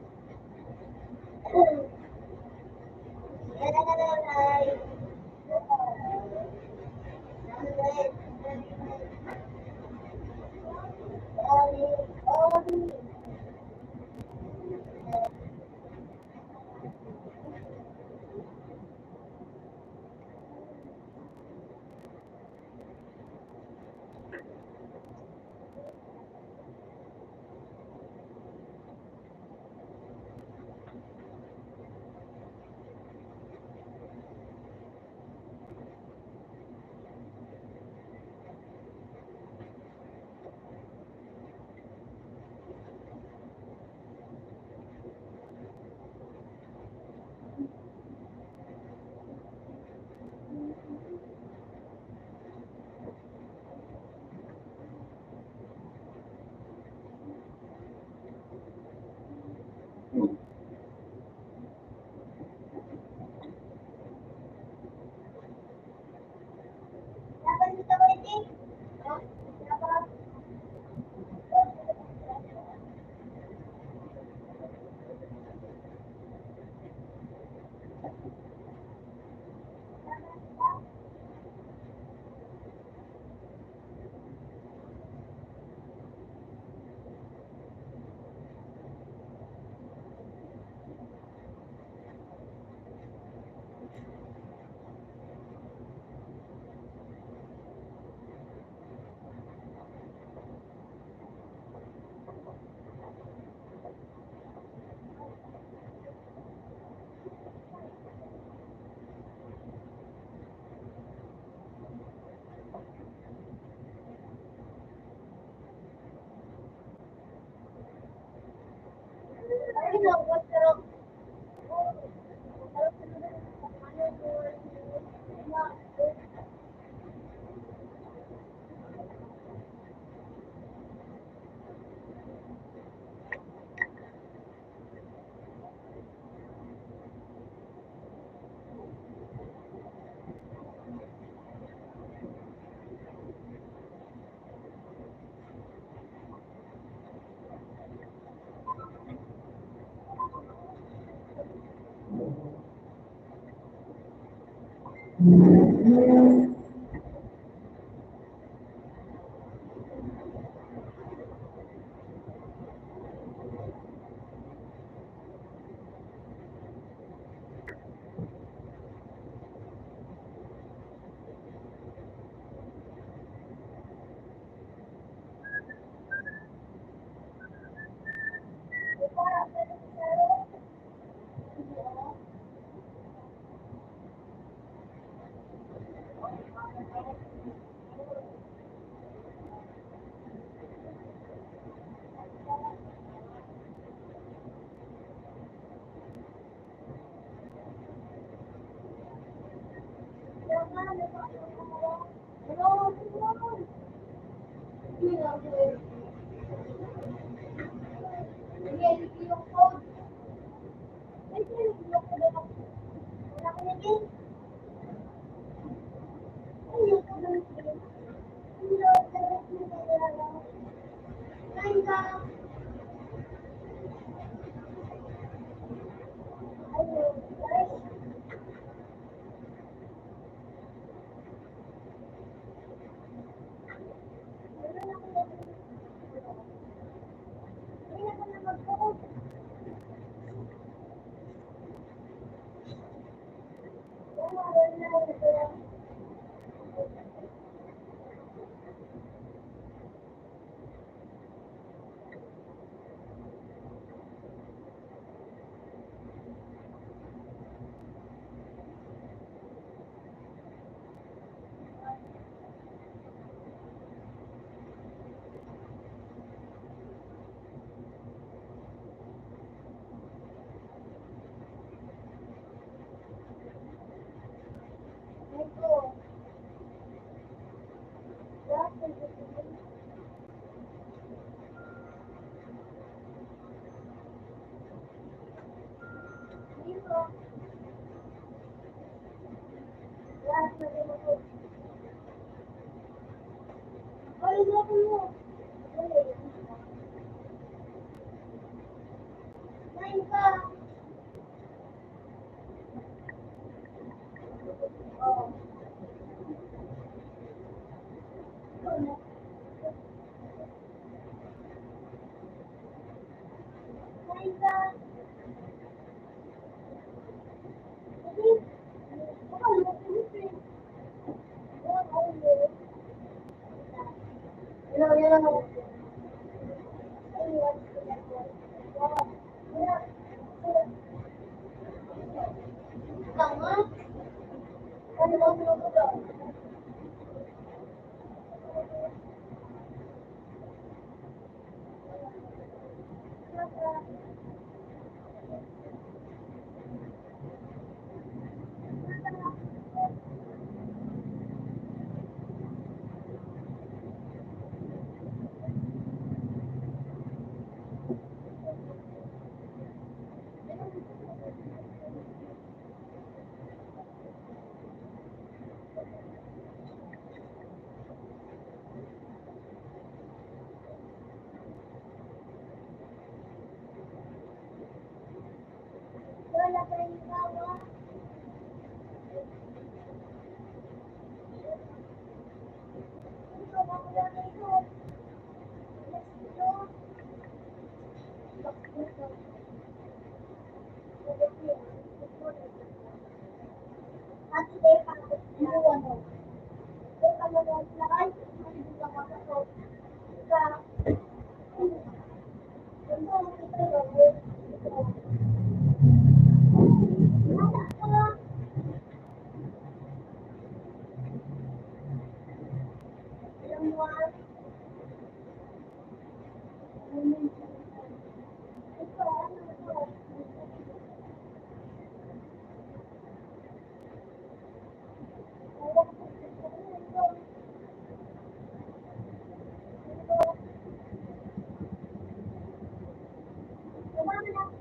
Yung mga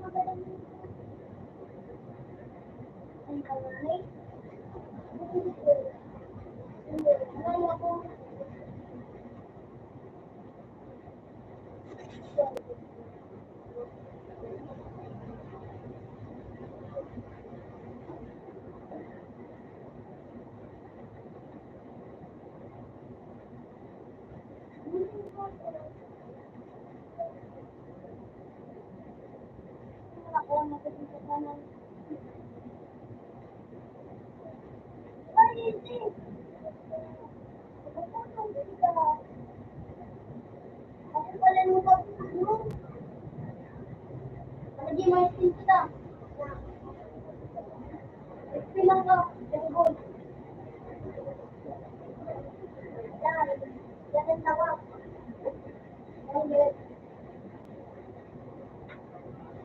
Ang kamay. Ay, ako. Ako, nakikita ka ng... Ay, hindi. Ako pala nung ano? Hindi mo yung kita. Pilang ka. Tenggol. Yan. Yan ang tawa. Yan, yan.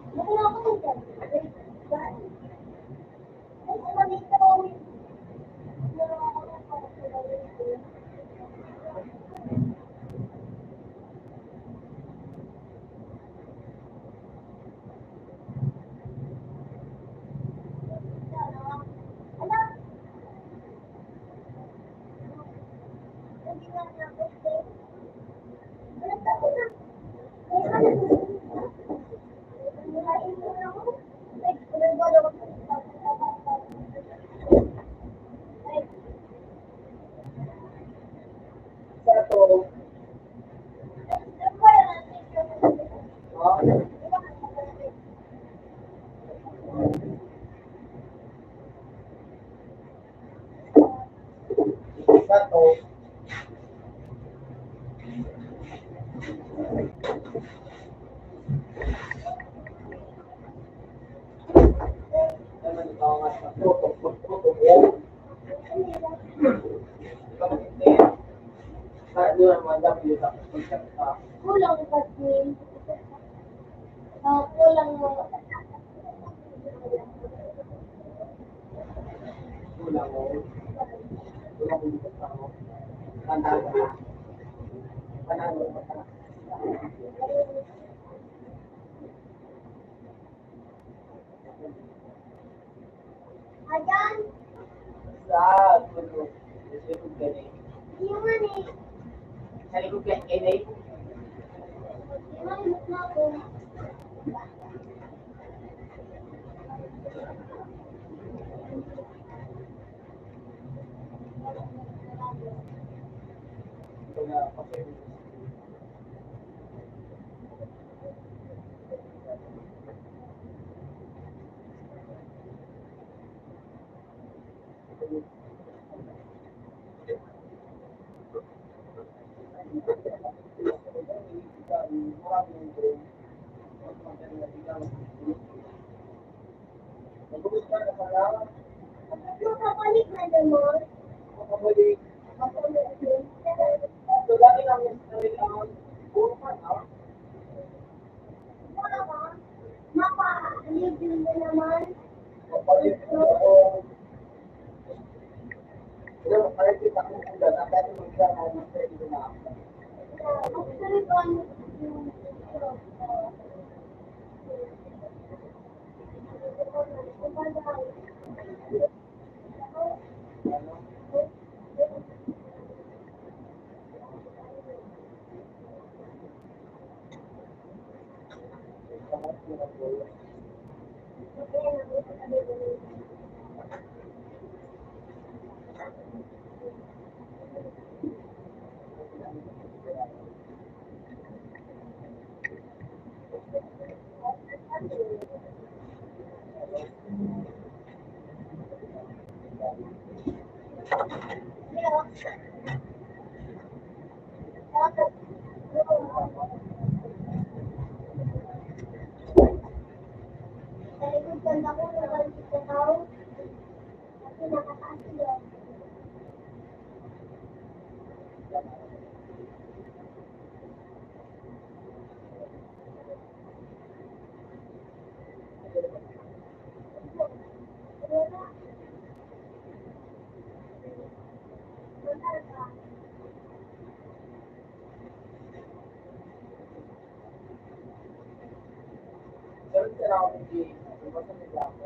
Bakit na ako nito? Yan. Ay, ako dito. Sa to, sa to, naman ito nga sa tutok yan. Kapatid, sa doon naman dapat yung tapos Kulang kasi. Kulang mo. kulang mo. Kulang mo dito sa mo. Panalo ka. Panalo ka. Ayan. Sa tulog. Sa tulog ka na. Yung ano eh. Sa likod ka na. Yung ano na ako. Ito na kasi. Makabalik na naman. Mapa-libre na naman. Actually, kung yung ganda ko na galit sa tao. Kasi nakataas yun. sila ako ng game. Basta nila ako.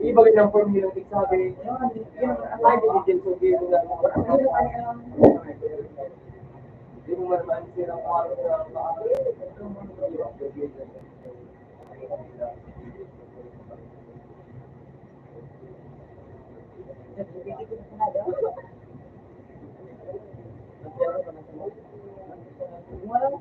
Ibagay ng formula ng sabi, ang intelligence of game na hindi mo man sila kung ano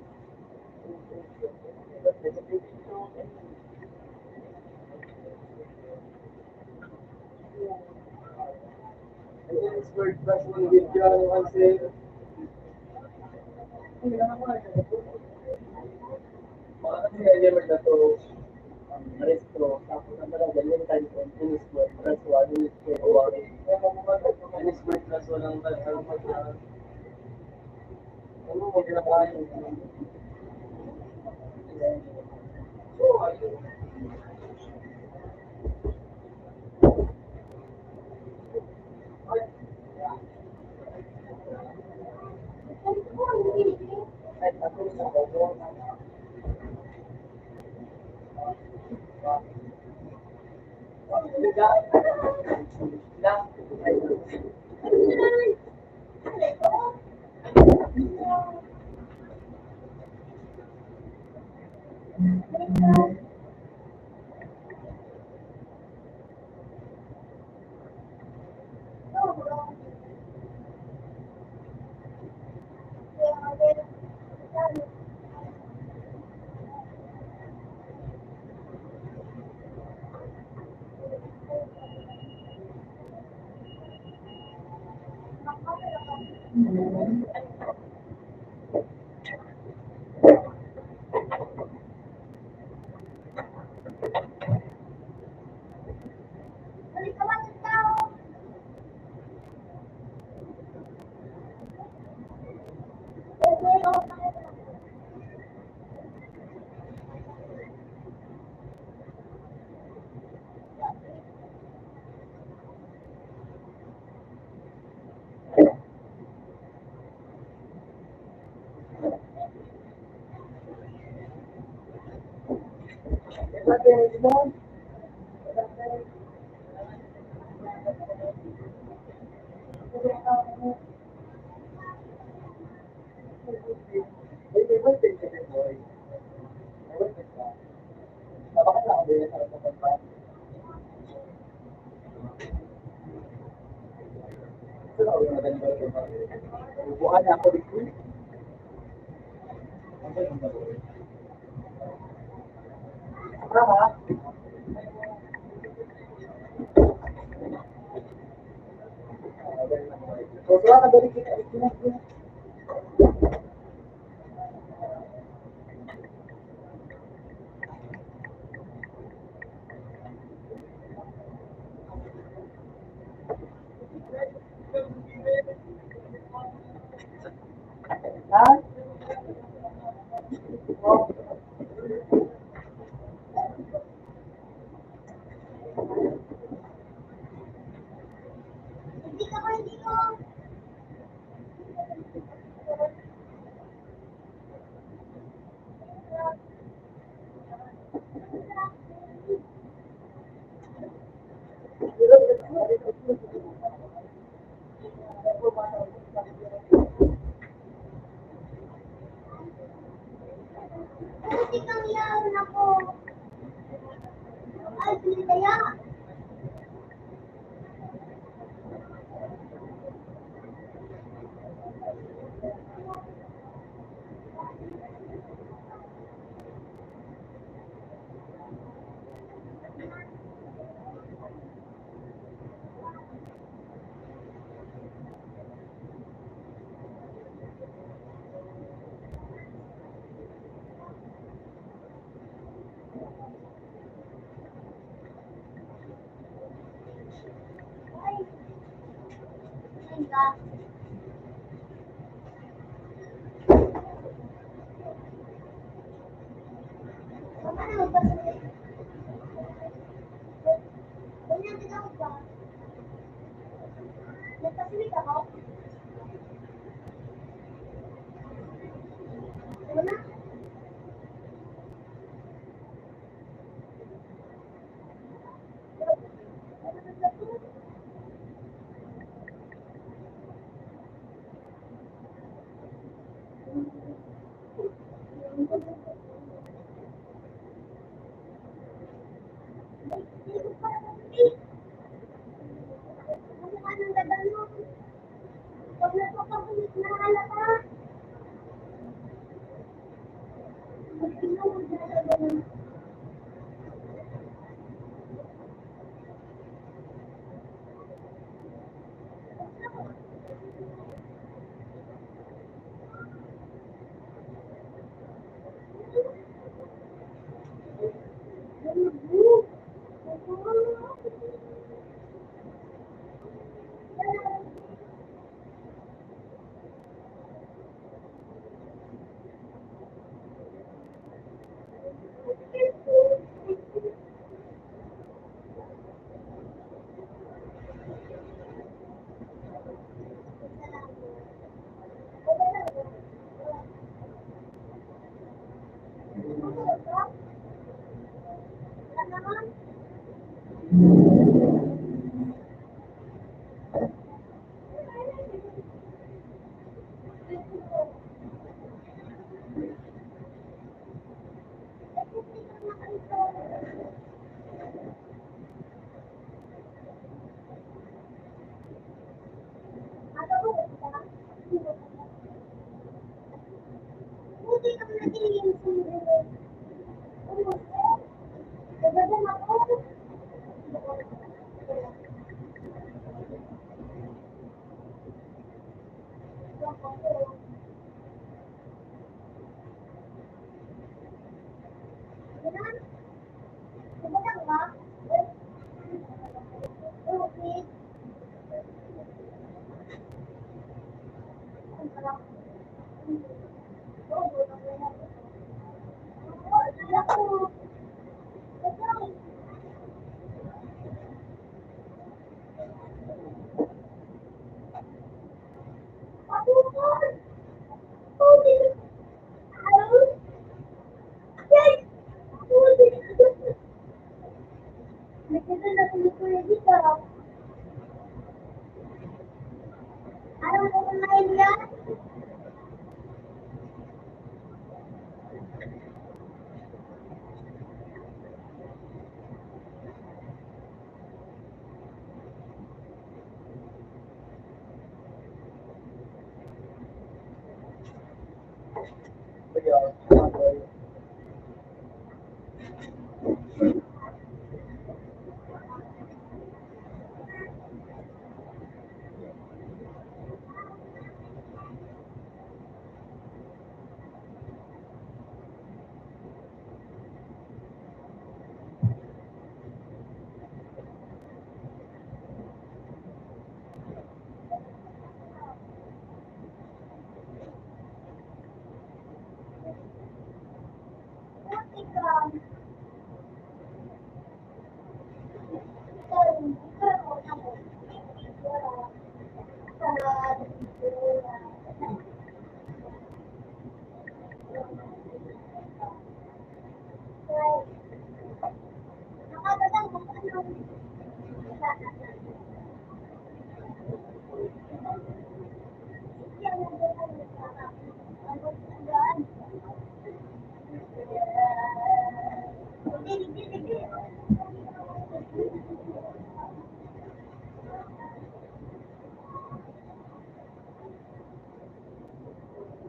expert plus ng video kasi element na to resto tapos ang mga ganyan tayo tennis court plus one minute tennis court plus walang hindi na kaya Upuan ako dito. Tama. So, na dari kita dito. Ha? Hindi ka ba hindi ko? Hindi kang yaon ako. Ay, hindi kaya. Ay, ay ka. Mama na magpapalala. Ganyan din ako ba? Nagpasilig ako? Wala. Mukha ng dadal mo. Pag nagpapakulit na halata. Magpinawag na dadal. Buti kang naging sundalo. Nagdadal ako. Nagdadal ba? Okay. Ayaw ko kumain yan?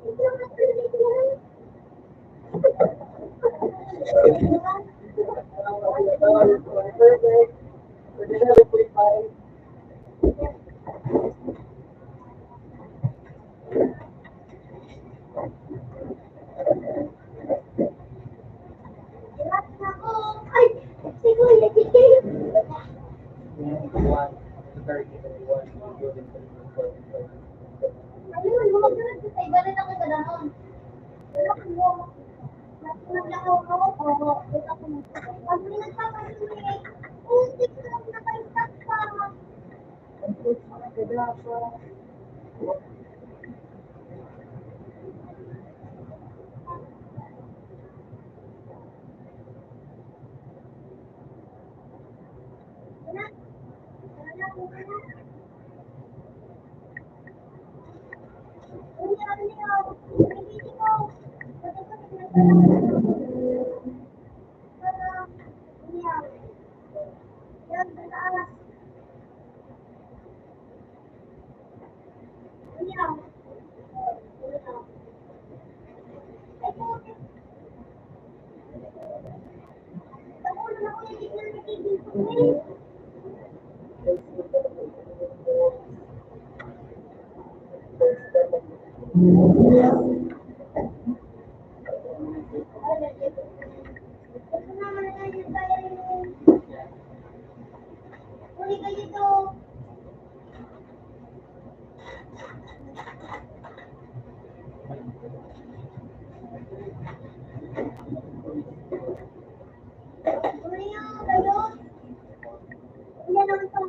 Ay, si Kuya Kikil. Ano yun, gumagano'n sa iba rin ako sa dahon. Wala ko mo. Naglakaw ako. Pag may nagpapasimili, untik lang na kayo sakta. Uli ka dito. Uli nga kayo. Yan ang ito.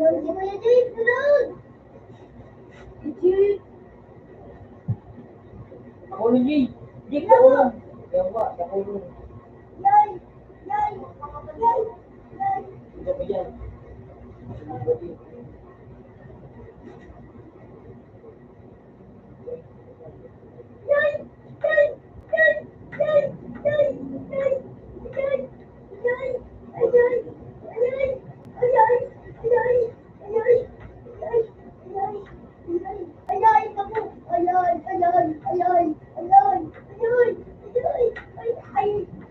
Lord, di ba yun, Jay? Lord! Jay! Ako na, Jay. Jay, ako lang. Yawa, ako lang. Yay! Yay! Yay! Yay! Ito ba yan? Yay! Yay! Yay! Yay! Yay! Yay! Yay! Yay! Ayay! Ayay! Ayay! Ayay! Ayay! Ayay! Ayay! Ayay! Ayay! Naku! Ayay! Ayay! Ayay! Ayay! Ayay! Ayay! Ay! Ay!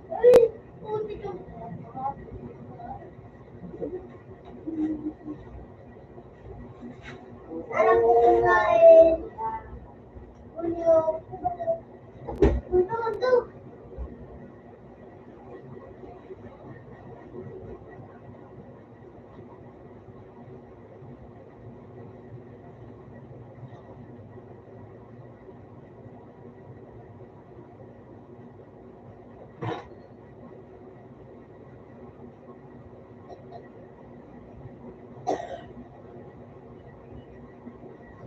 Ay! Puti ka! Alam ko kung kain. Puno. Puno ito.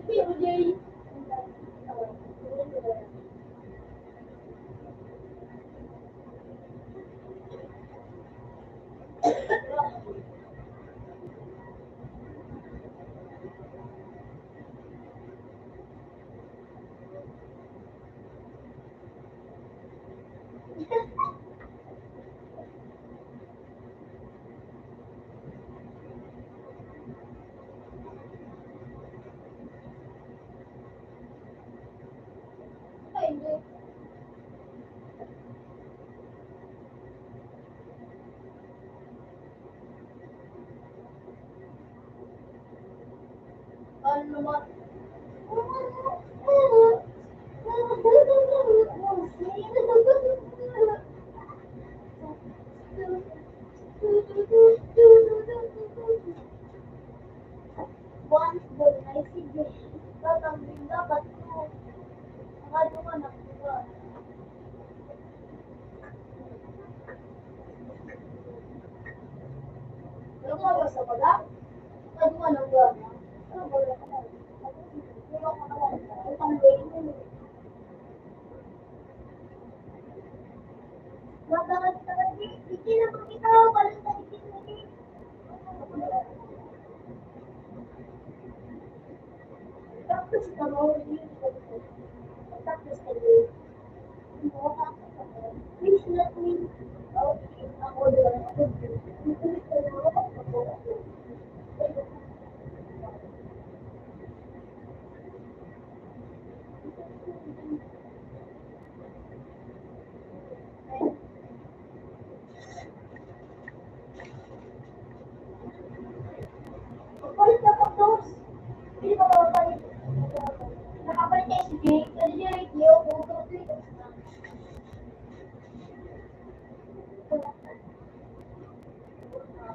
Pero Jay. Ay, Jay. Ano naman? Once the nice dish, tatambing dapat ko. Akala ko na diba? Ano ko ba sa pala? Ano ka nang gana? Ano ba na? Ano ka naman? Utang din. Matagal talaga. Hindi na makita ko palang talikin mo din. Tapos ka mo. Tapos ka mo. Please let me. Okay, ako doon. Ituloy ko na ako. Papalit na pa dos. Hindi pa papalit. Nakapalit na si Jake. Kasi si Rick Leo, kung tuloy ko na.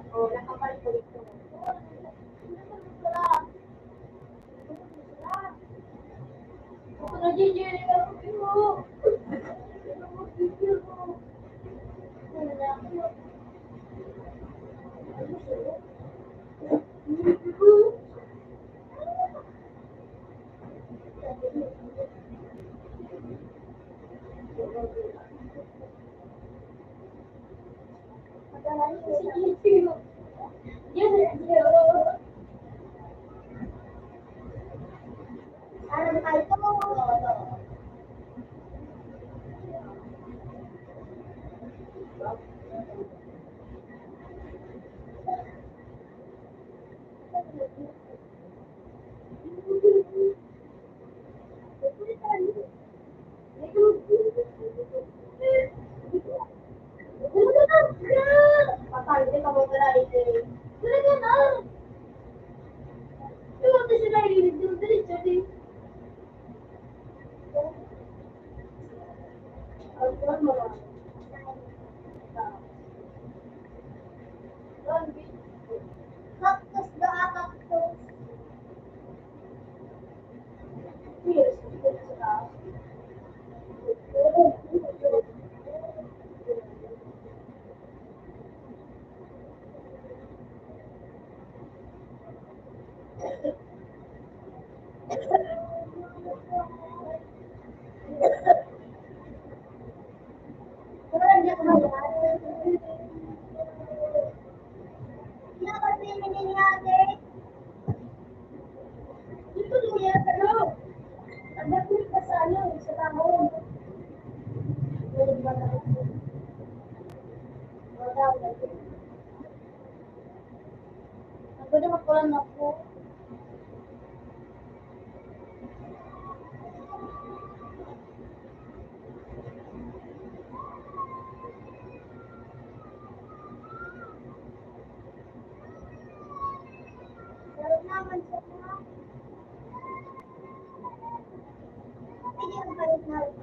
Nakapalit ulit ko. Ako na JJ, ako mo. Alam tayo to. Patay, hindi ka mo pala rin. Talaga na! Yung ito sila rin, yung diretso din. Ang mo lang. Cactus na cactus. nangyari? Dito luya, pero ang dami pa sa ano, sa tahon. Ako na makulang ako. Sarap naman siya na. Hindi ang balik na rin.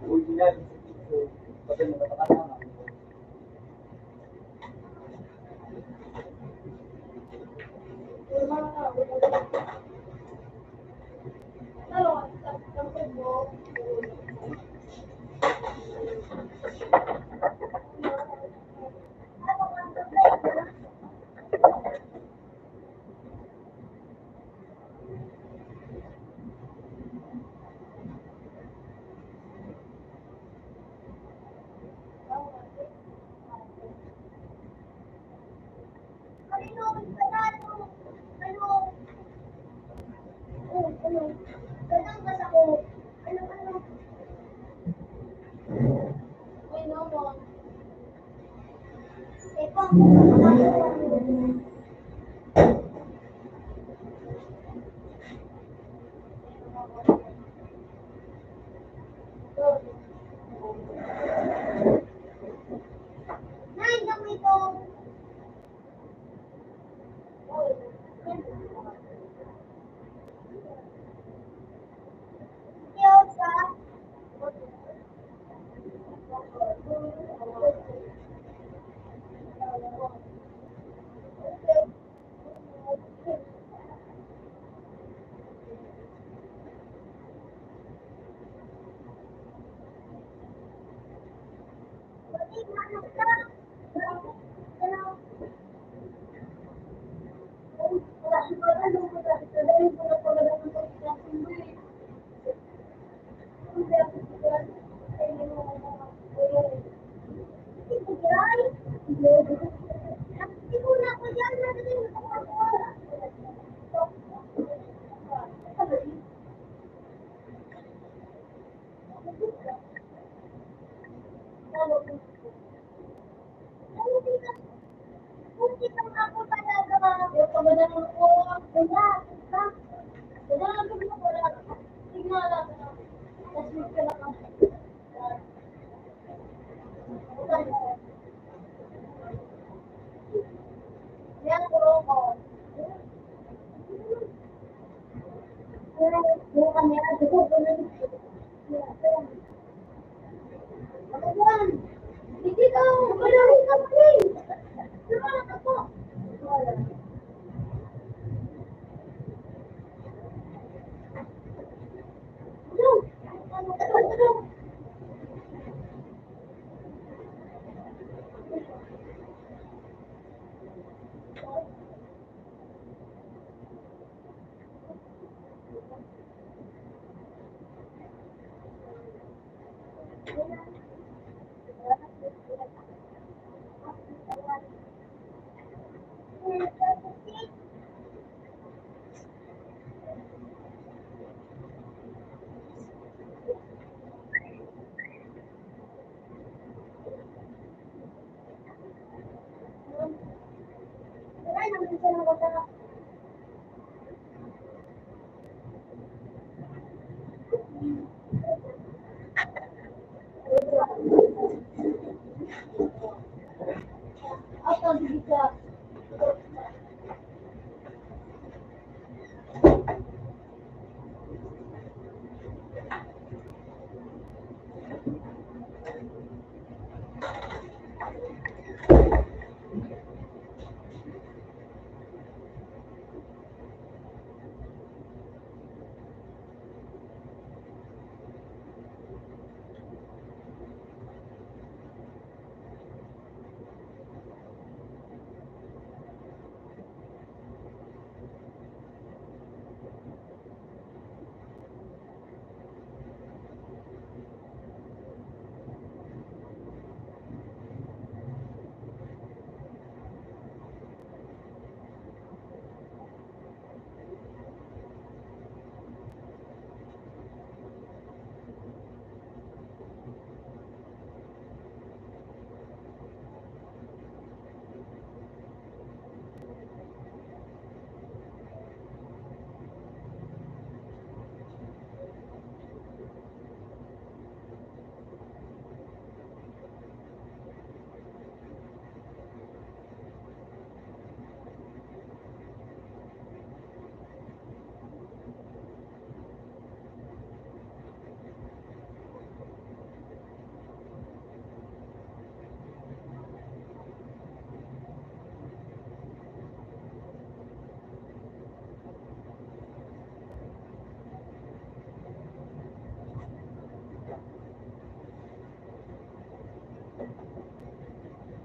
Original. Kasi nakakasama. Nay, kami ito. Yosa.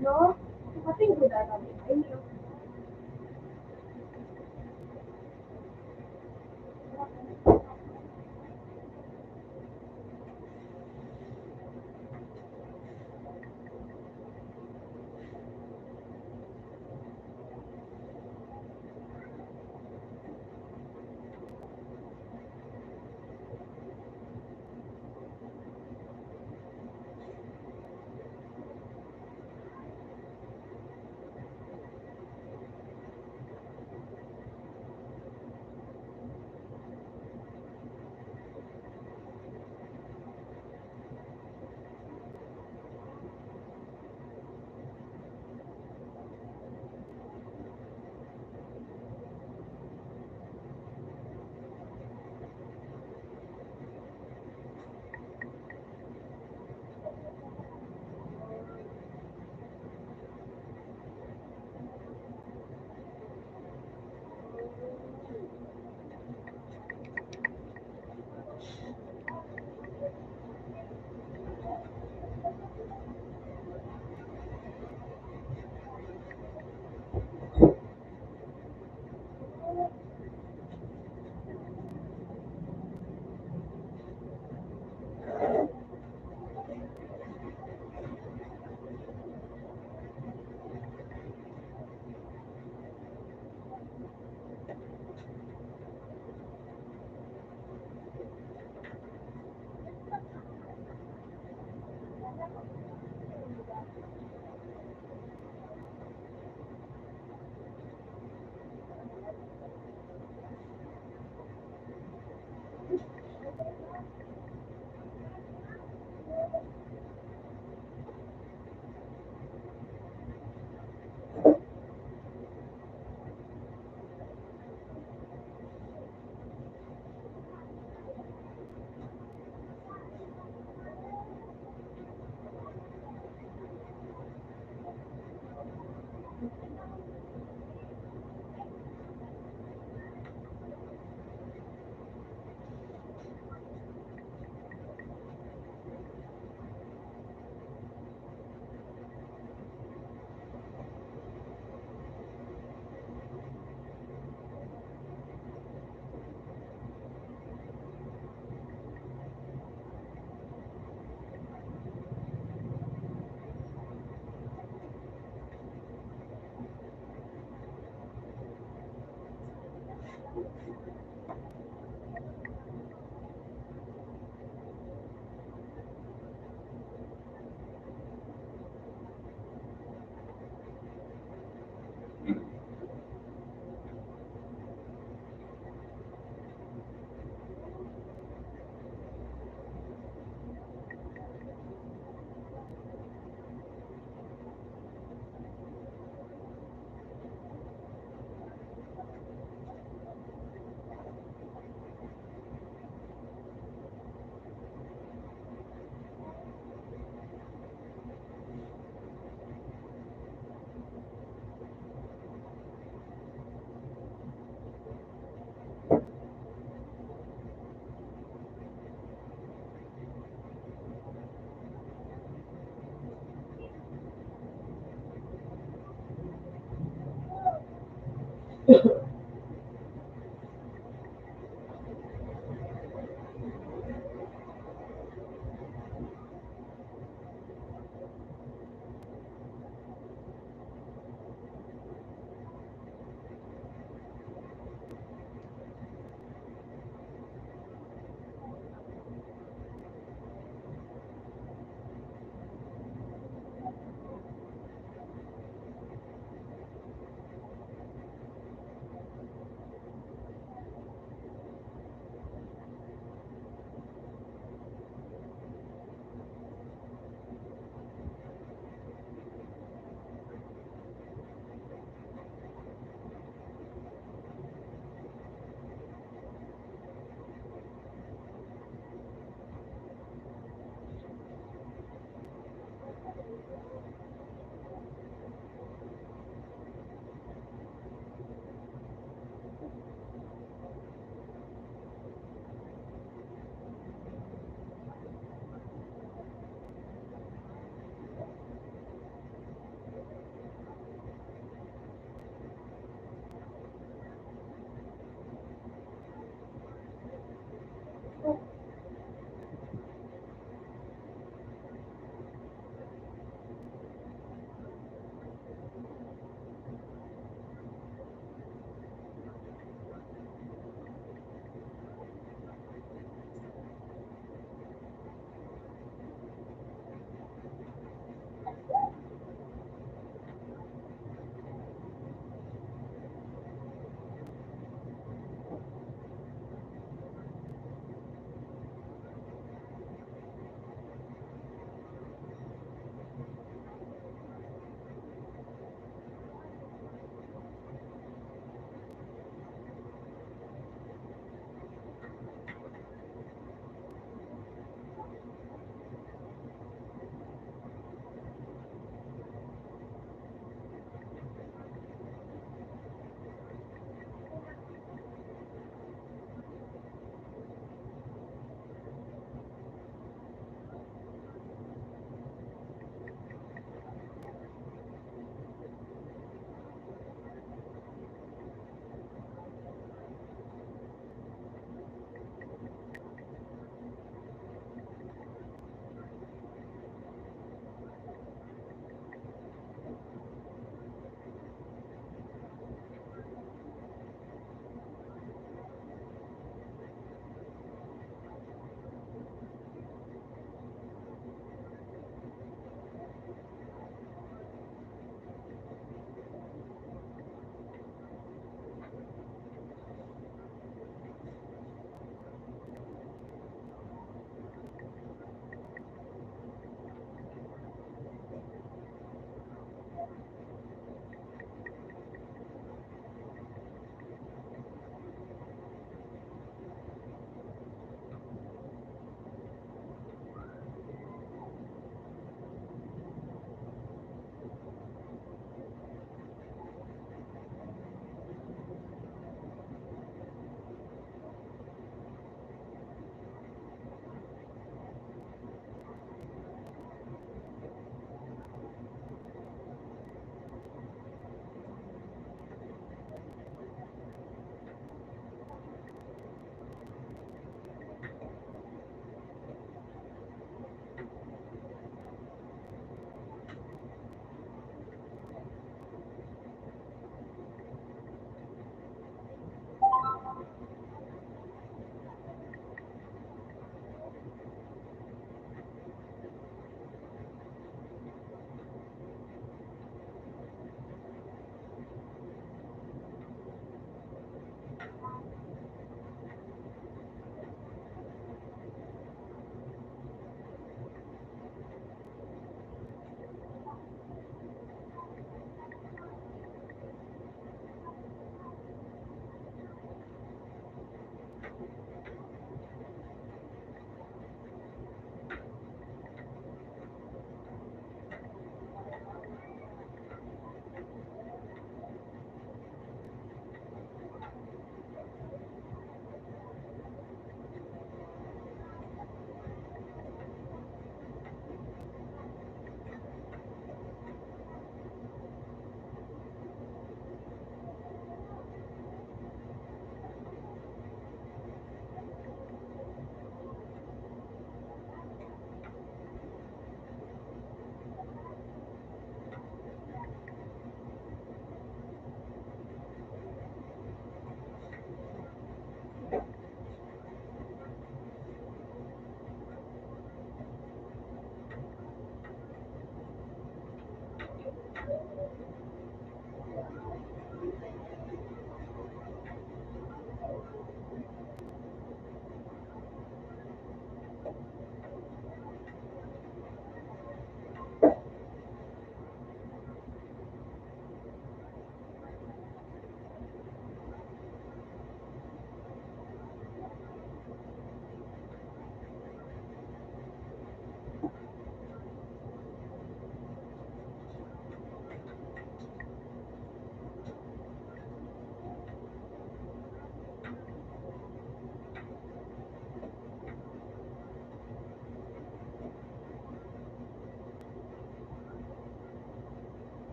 No, nothing good out of it. I know.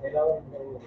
Kailangan mo.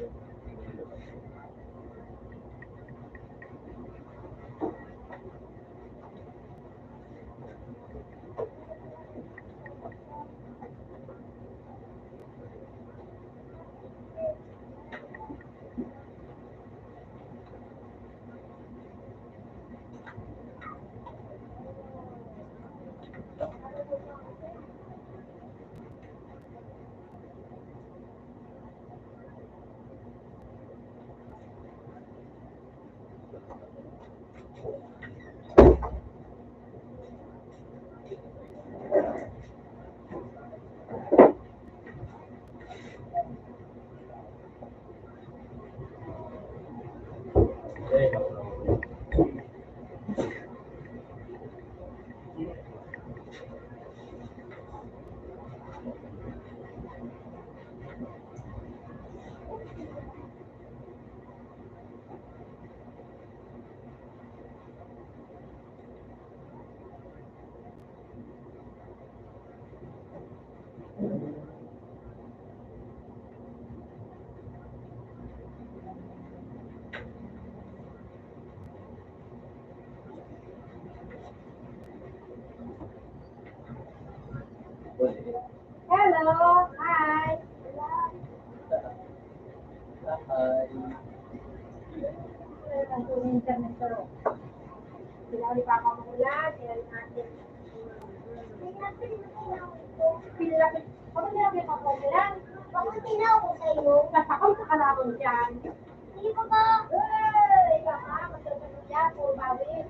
Hello, hi. Ang internet ko. Sila ulit pakamulan, sila natin. Pinilapit. Ako nilapit ako lang. Bakit tinaw ko sa iyo? Napakaw sa kalabon dyan. Hindi ko ba? Hey! Kama, magsasagot yan. Puro bawi.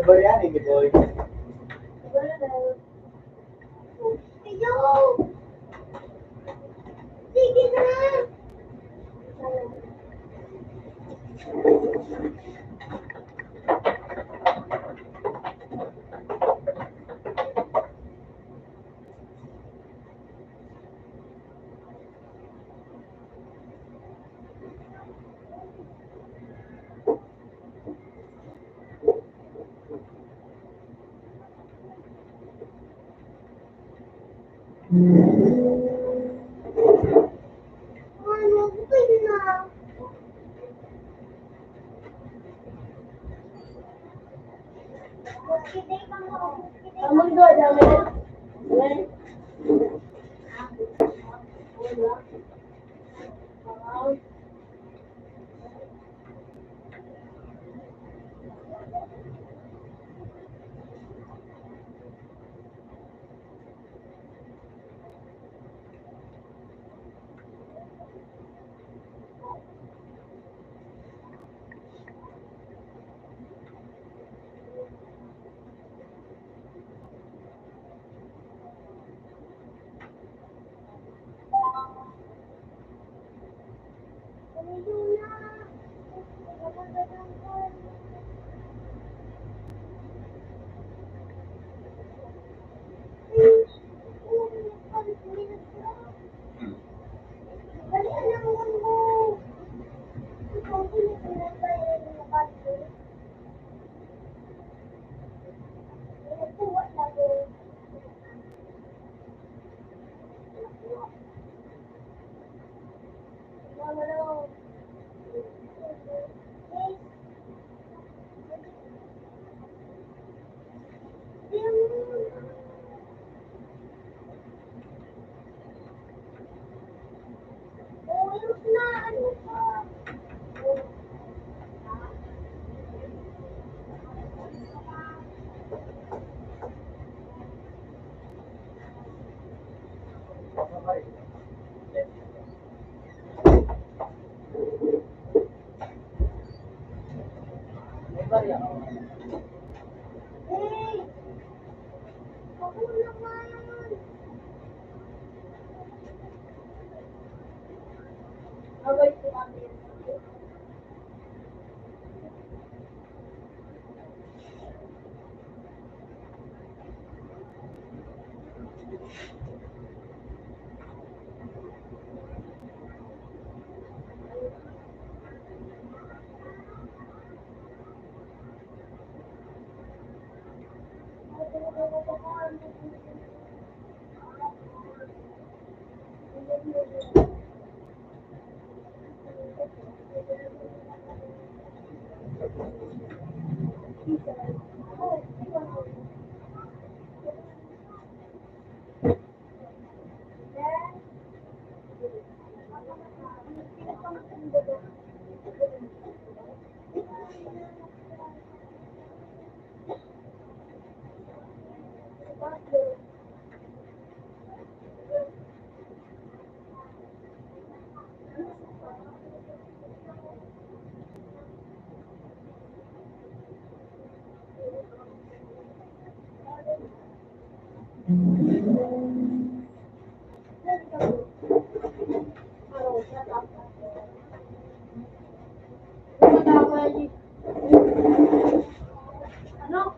Boy yan, hindi boy. Ayaw! Sige na! Ano, okay na. Kiday ka mo. Ang mundo, dami na. Hey! Ako naman! Abay, si Ate. Ano?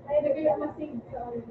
Ay, nagaya masig sa ano.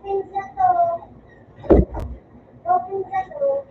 pinsa to. Pinsa to.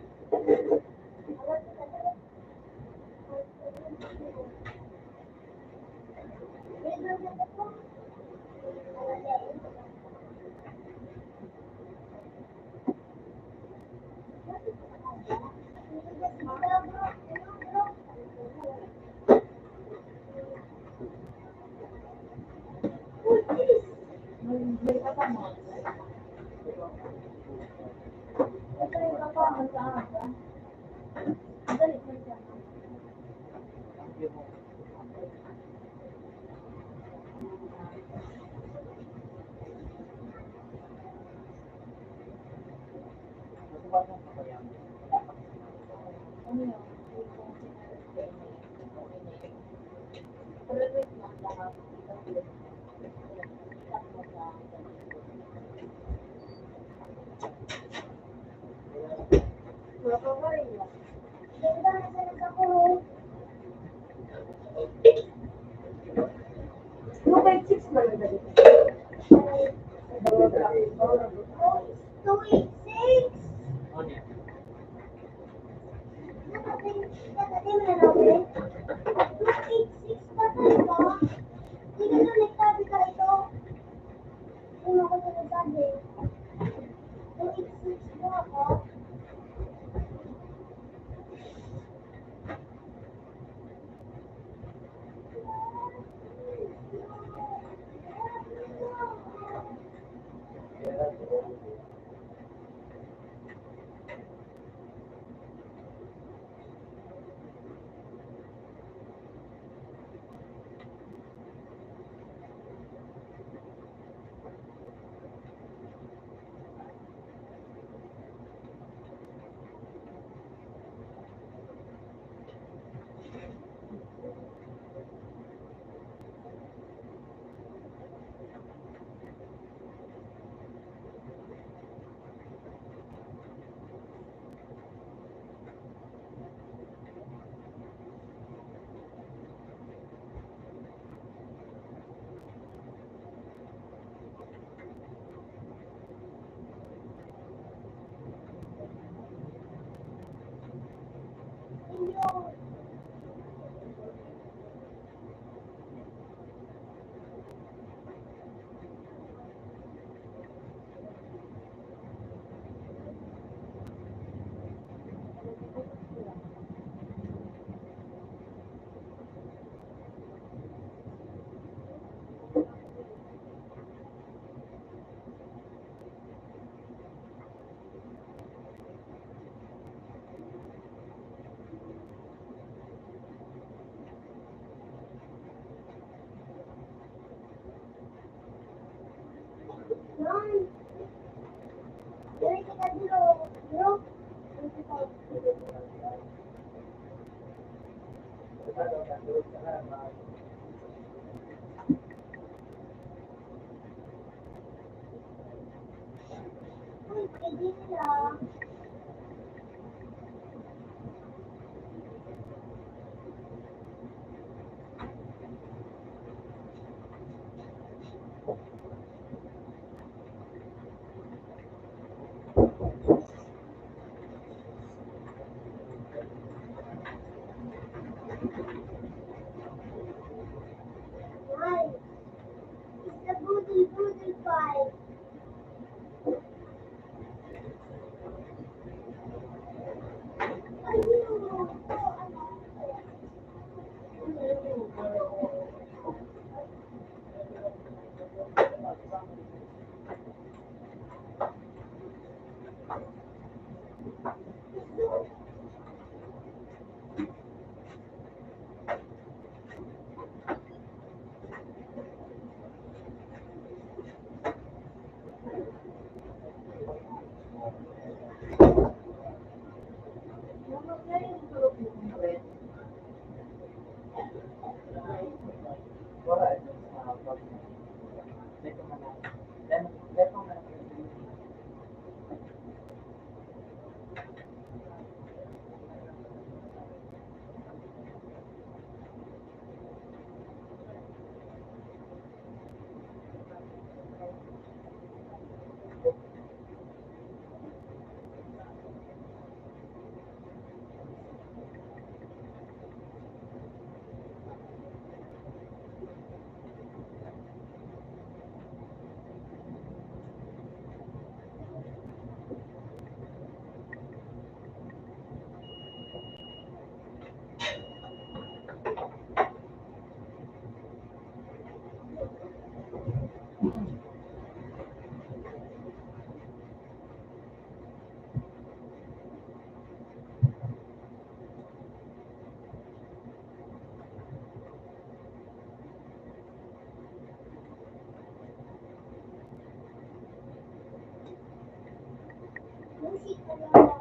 bisita lang ako.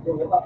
Yung iba.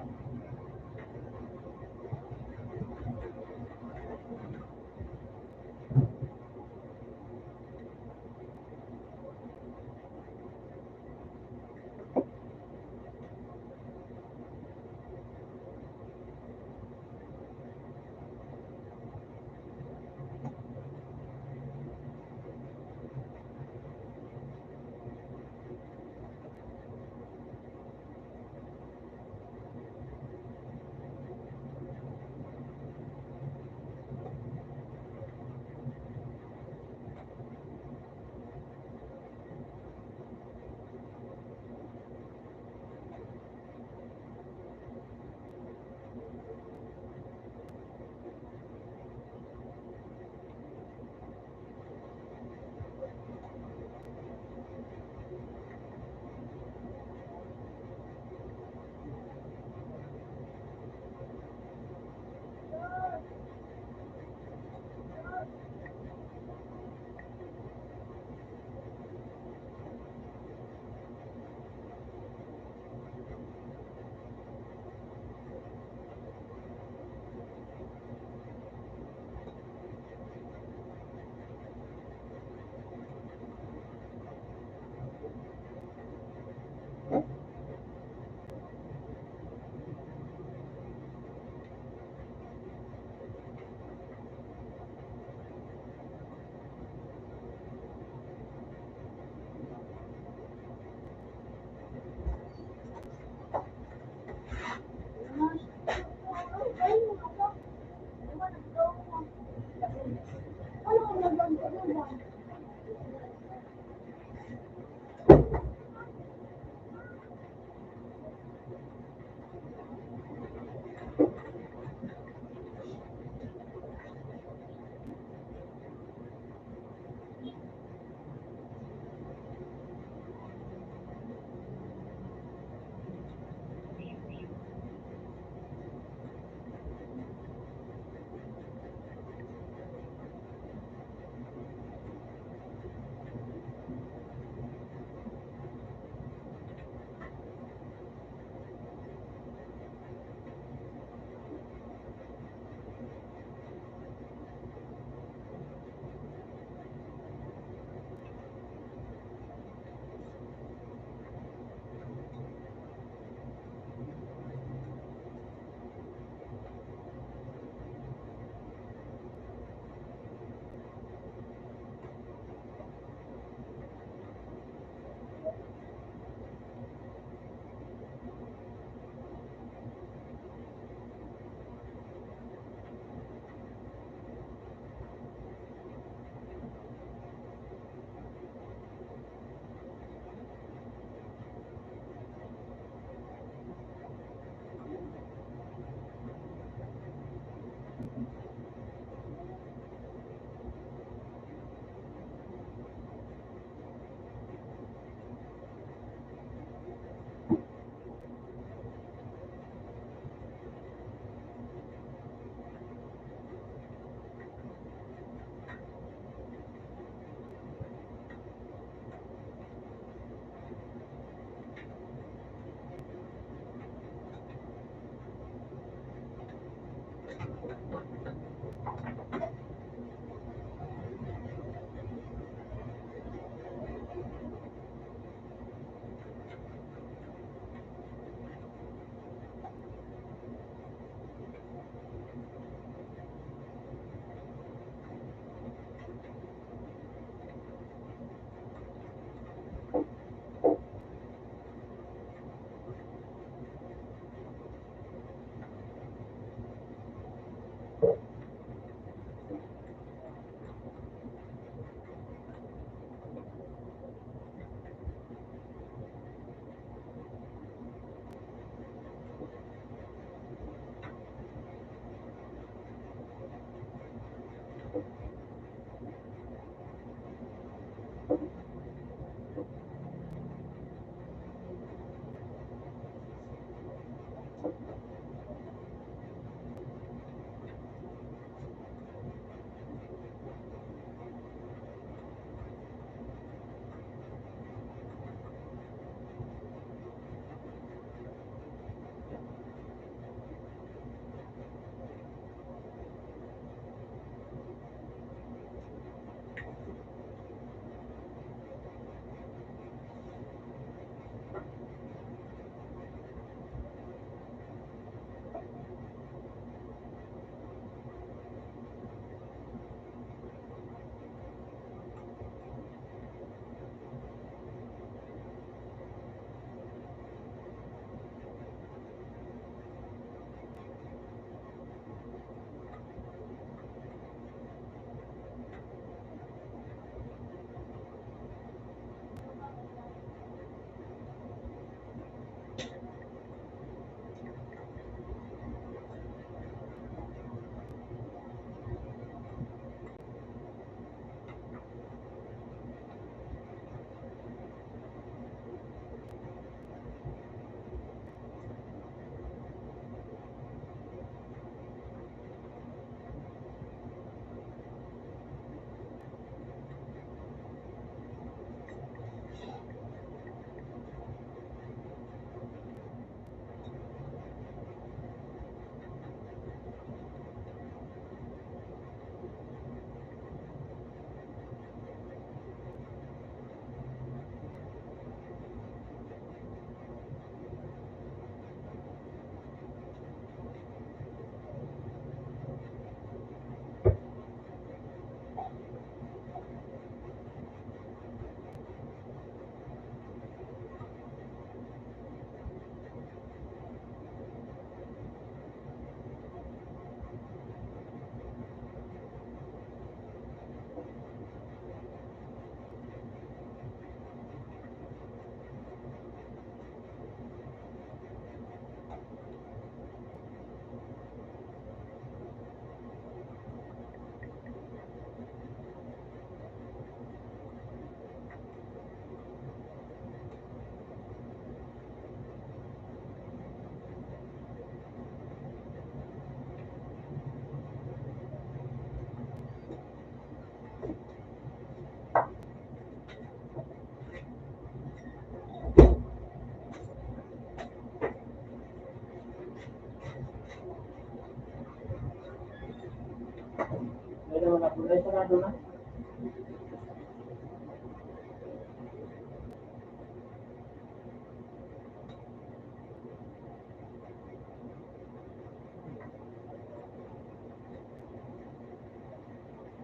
Ay, wala po. Ay, sarado na.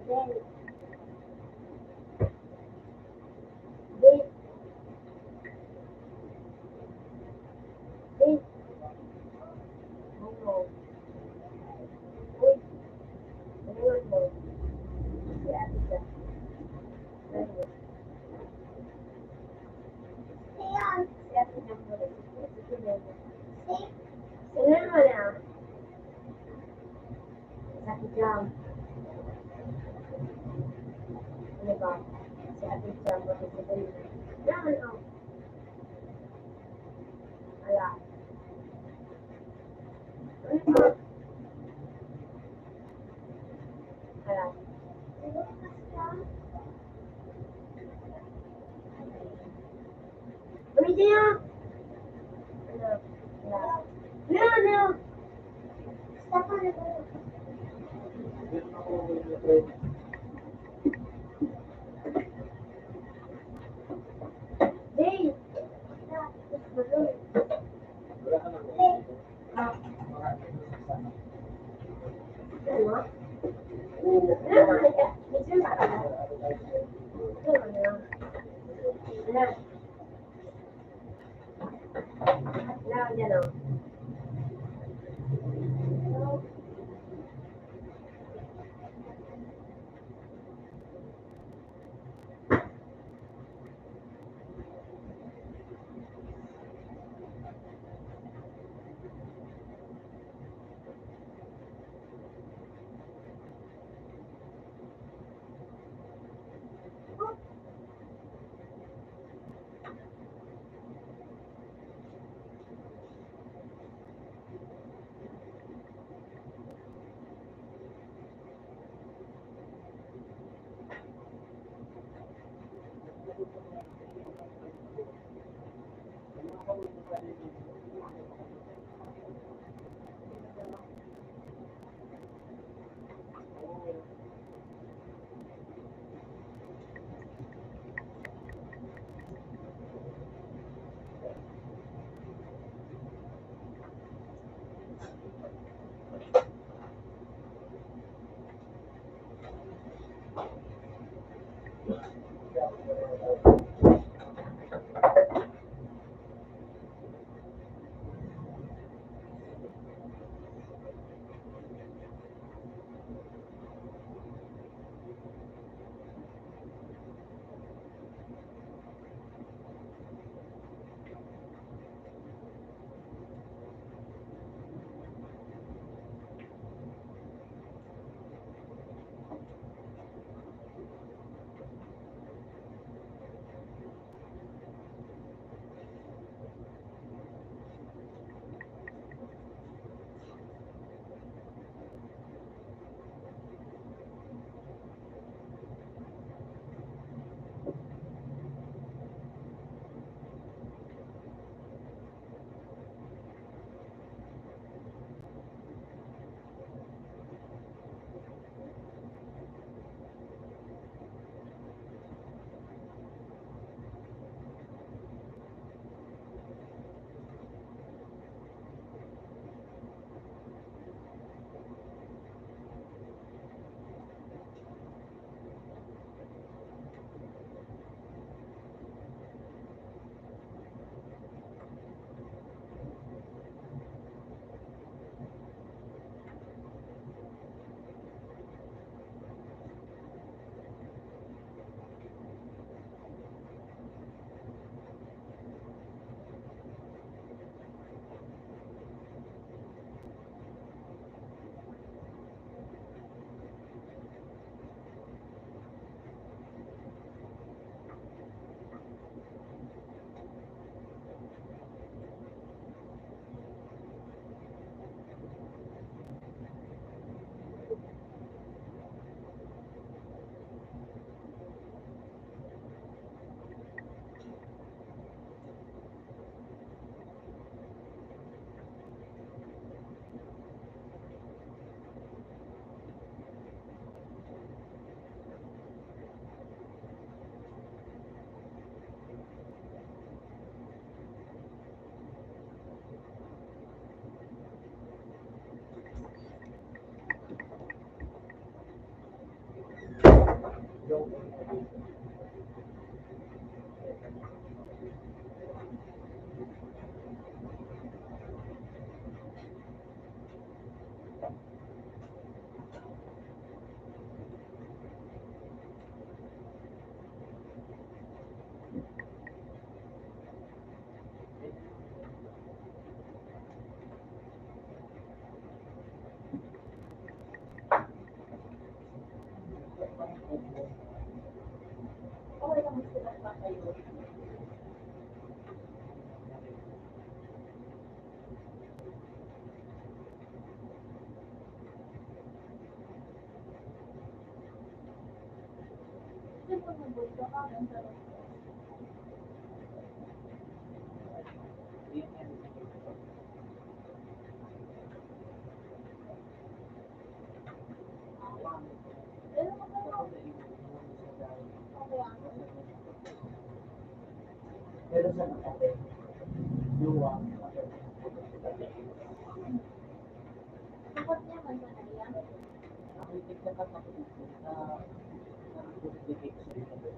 Then, then, then, ano, uy, ano mo, si ate ka, ano, ayan, si ate ka mo rin, sino mo na, Ate Jam, ano ba, si ate Jam, ano ba yun, ano, ala, ano ba, ala, ano niya? Ano? Ano? Ano? Stop on it. Hey! Hey! Ano? Okay lang sila pa kayo. Kasi kung nabulto ka, ang sarap. Pero maganda. Okay lang. Pero sa nakate, luwa, Support niya man sa kanya. nakitik na kapatid na nakikipagpipig sa ito.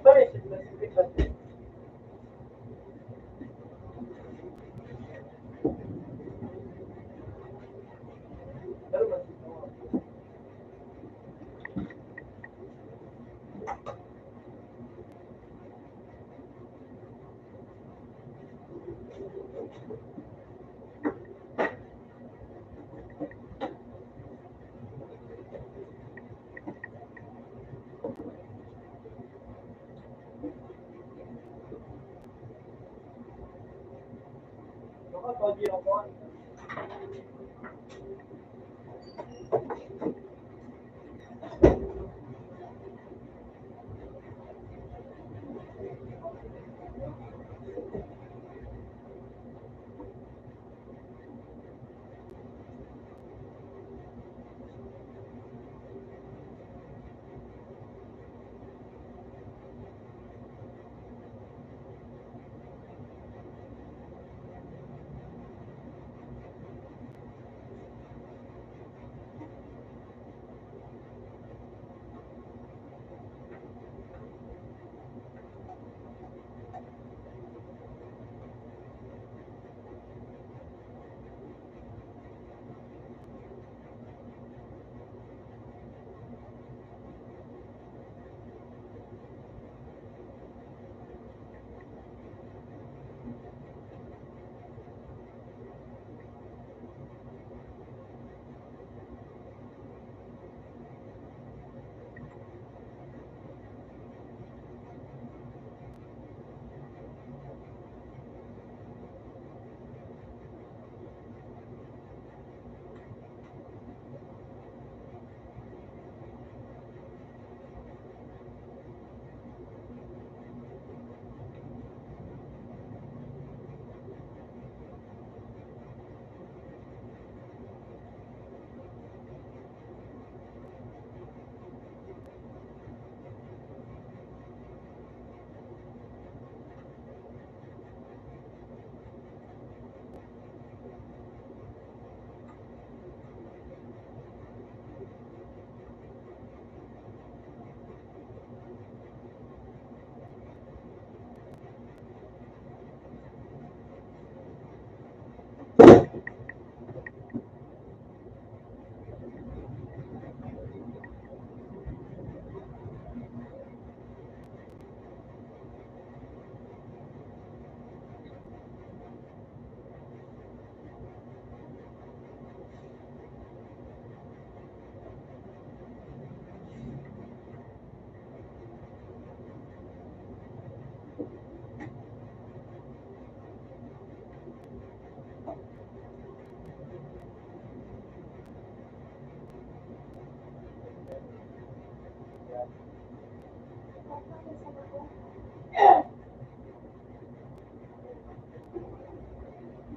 Ito yung specific kasi. Pero mas baka todi ako.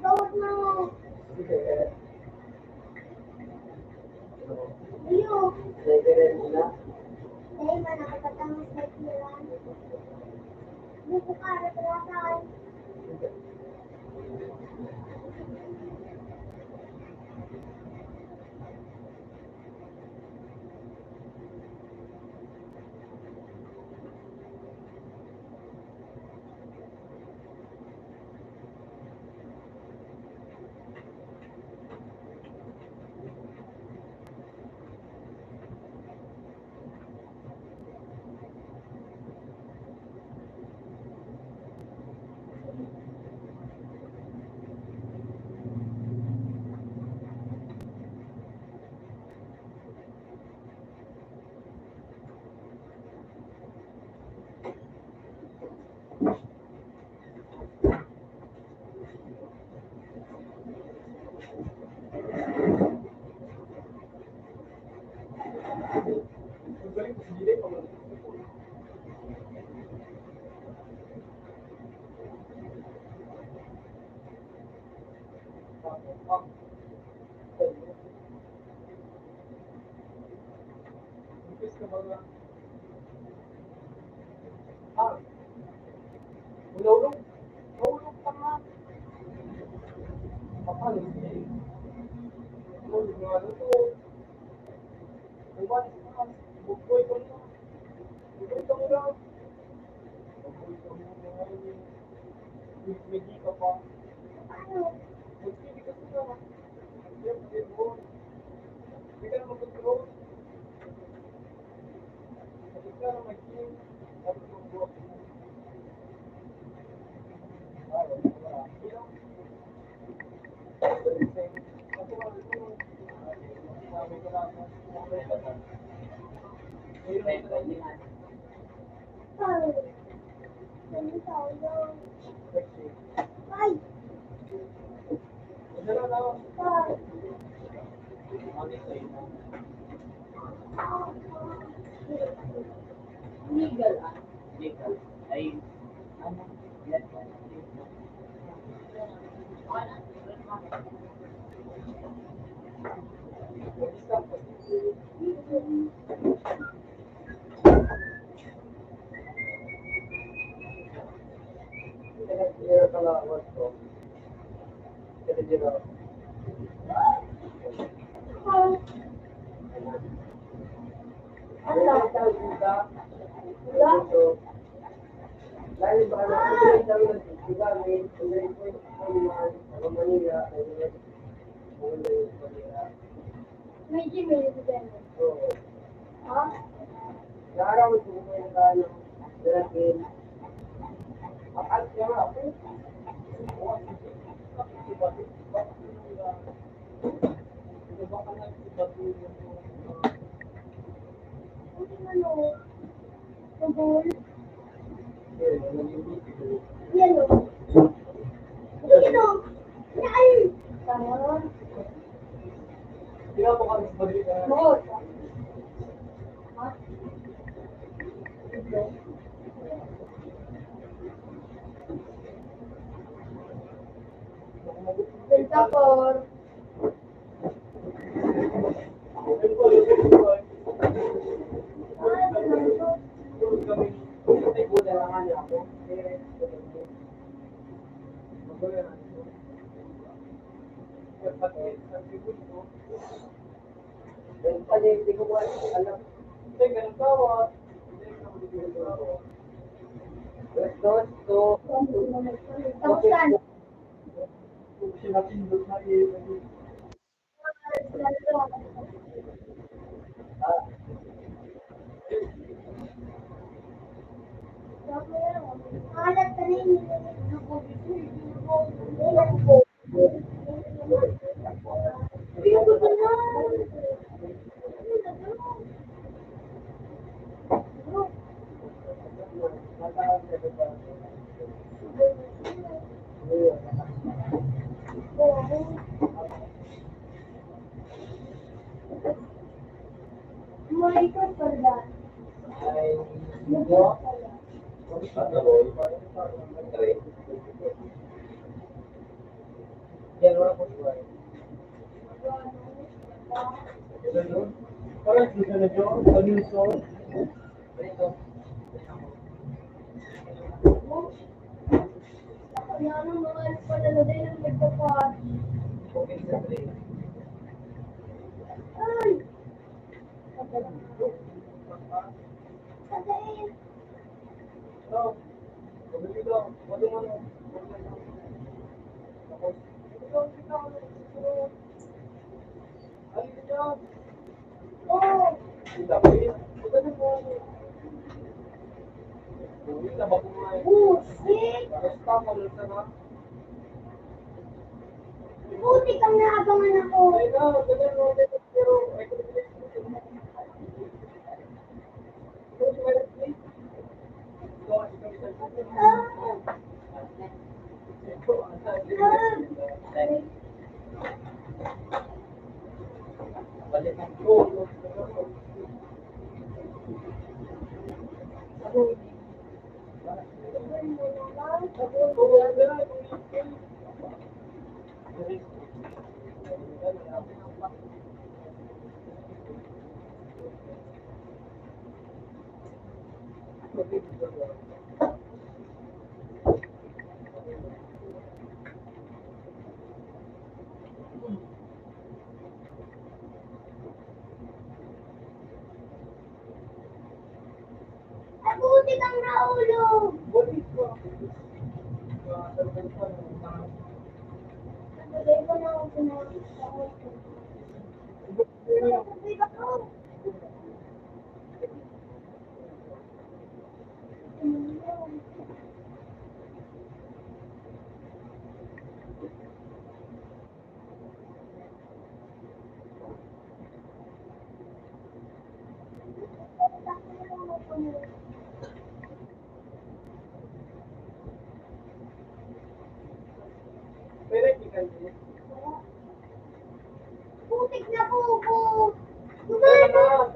Bawat na. Ayun. Nagkaroon na. Dahil man nakapatangos na tiran. Buko ka, ratrakan. Ipis ka ba nga? Ah, ulong. Ulong pa nga. Papalit niya eh. Ulong nga ano to. Umalis ka. Bukoy ka muna. Bukoy ka muna. Bukoy ka muna. May di ka pa. Magpili ka muna. Hindi ka na mag-control. Hindi ka na mag-team. Sabi ko, boss. Ay, 10,000. Ay, ay. Legal ah. Legal. Ay, ano? May Gmail din. Ha? Ano? Sabol? Yellow. Yellow. Ay! Tama. Mohot. Ha? Ventapor. Ay, ano? Tapusan. Alat ka rin. Yung gusto na. Monitor pala. Kaya nung mga pala na din ang nagpa-party. Ay! Kasi, oh! Busit! Buti kang naabangan ako. Ay, buti kang naulog. Nagagay ko na ako pinawis sa hotel. Nagagay ako. Putik na po po. Gumana.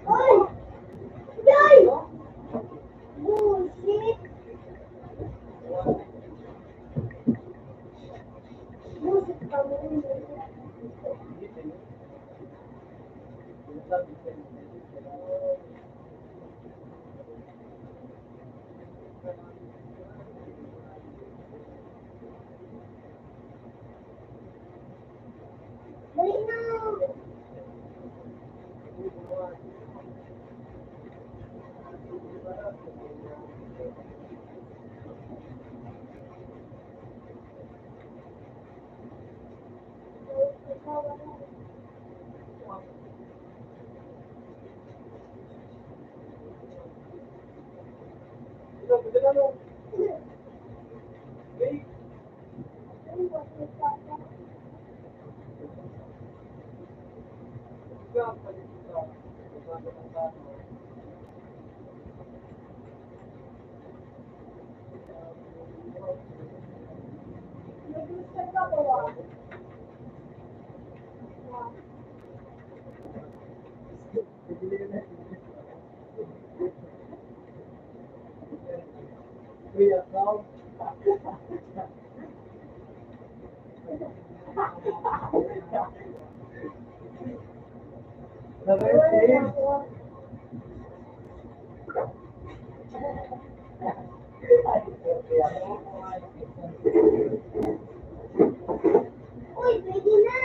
Ay! Yay! Bullshit! Bullshit ka mo. Dali na! Nag-gusto ka po ah. Wala na ako. Uy, pwede na!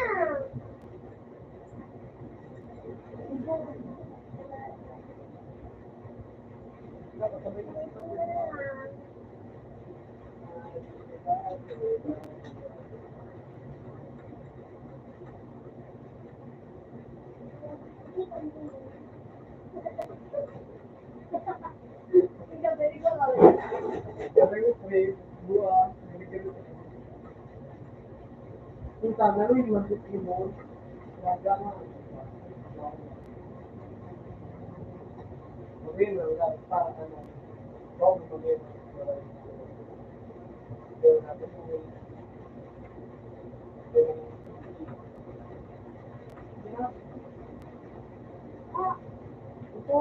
Kung sana rin, mag-ipin mo. Kaya nga. Maging na, wala. Para ano. Huwag mo maging. Pero natin mo. Ito,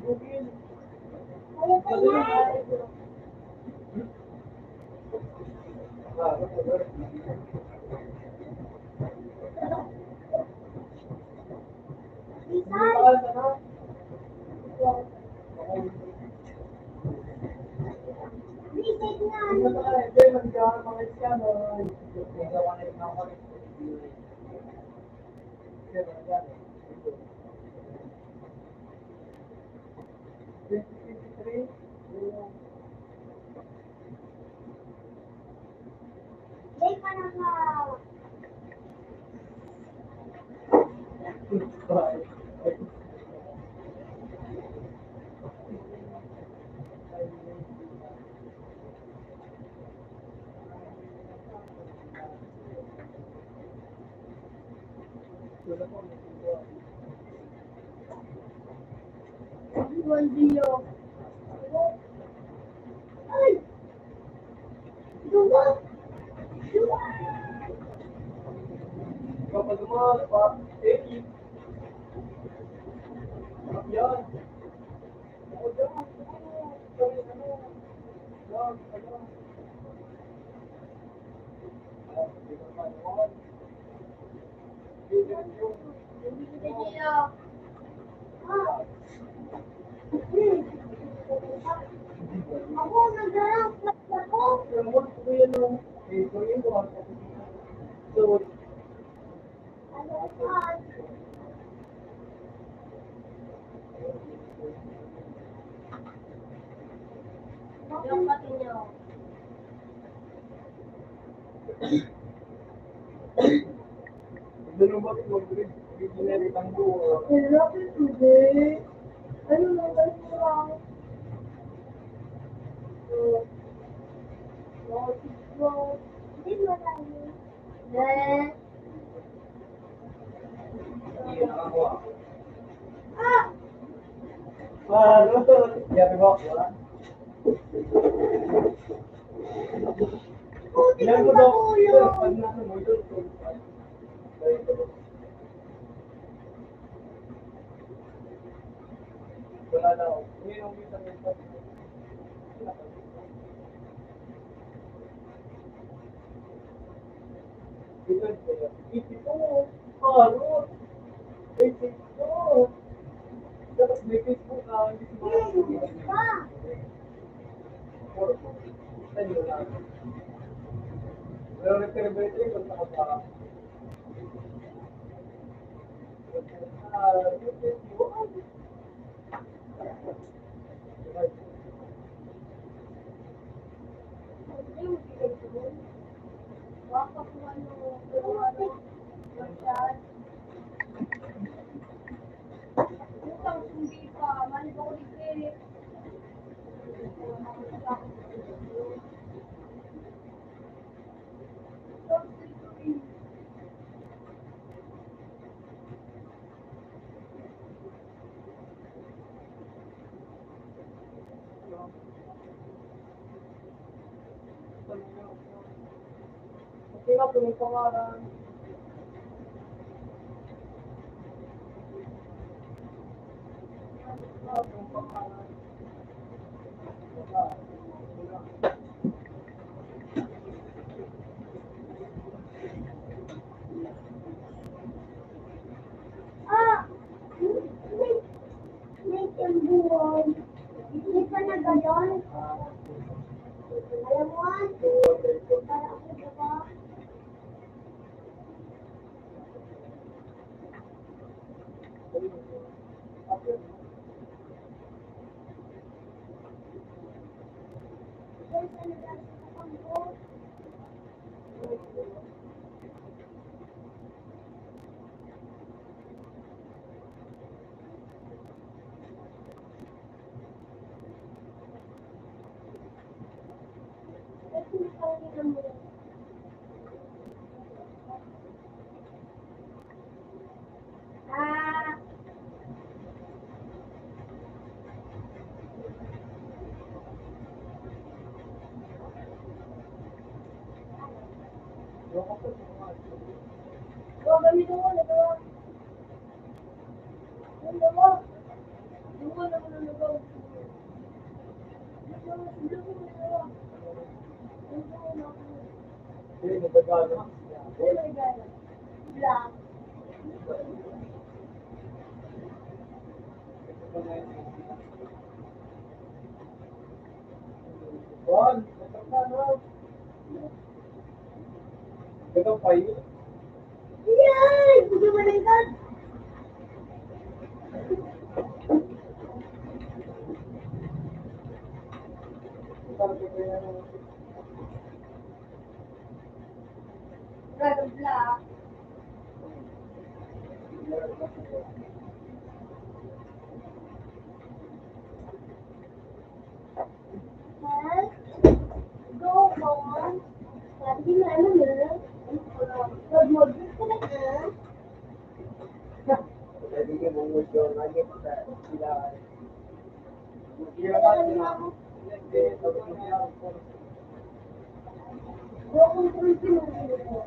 bugin. Kaya ka na! Bisan! Bisit na! Day pa na ka! Buen día. Ay! Duma! Duma! Kapag lumakas pa, eh, yan. Ako dyan. Ano? Yan, ano? Hindi ka pa naman. Ako, nagdarang flash ako. Remote ko yan o. Ito yun ko. So, Ano yan? Yung pati niyo. ito nung bakit mo rin. Generate ang buo. Hirap ito, eh. Ano naman mo lang? Hindi mo lang. Eh. Hindi yun nakakuha. Ah! Paano? Yabi mo? Wala. Puti Ilan ng mo daw? pakulo. Pag nasa mo ito. Wala daw. Hindi nung kita nito. Ito. Paano? Ito. Dapat may Facebook ka. Hindi ko Pa! pero nag-celebrate rin kung saan ka. Sino po yung pangalan? Ah! May tembuhan. Hindi pa na gayon. Alam mo, para ako diba? Ah! Gamitin mo, nagawa. Nagawa. Nagawa naman ang nagawa. Hindi, nagagano. Black. Juan, nagagano. Ganun pa yun. Yan! Hindi mo na yan. Red and black. Let's go on. Sabi nga naman, mag-modus ka na Pwede ka mong medyo naging sa sila. Kaya Wala ba na sila? ako. Hindi, sabi ko niya. Go control ka na.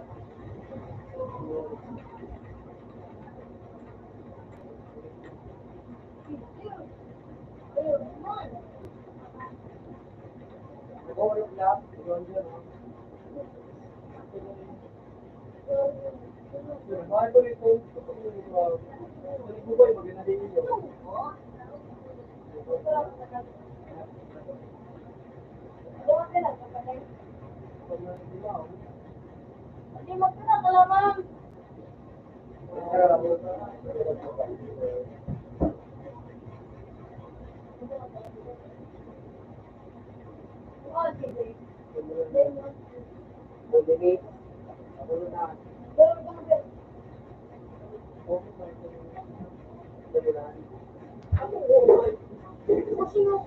Nag-order lang. Yun yun. Bakit ko rito? Ano ba yung maganda din yun? Hindi mo pinakalaman. Oh, sige. Pusing mo.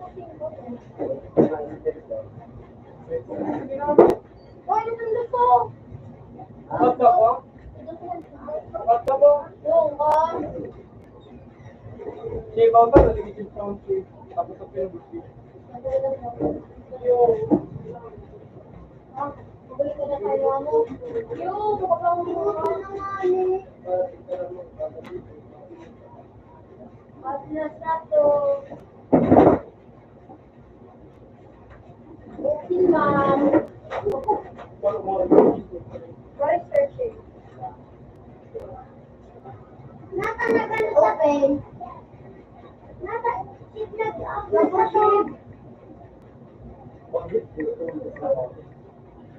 Hoy, nandun ko. Ba't ka po? Ba't ka po? Yung ka. Si Ikaw ba? Naligitin sa unsi. Tapos sa pinubusi. Balik ko na kayo ano. Yung, mukhang mga Atlas na to. Okay, ma'am. Right searching. Nata na ka na sa pen. Nata, sit na ka.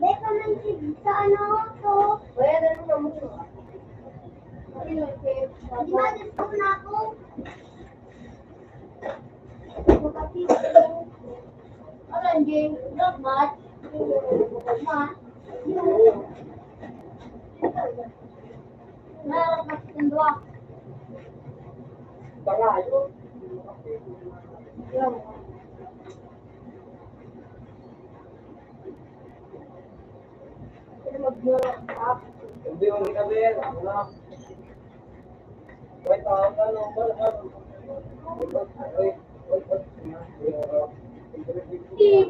May ka man sa ano to. Pwede na mo. Di ba gusto na ako? Makapito. Alam din, not much. Much. Meron ka sa dua. Tanga yun. Yung. Sino mag-mura ka? Hindi mo ginabi. Ano? Wait, ano?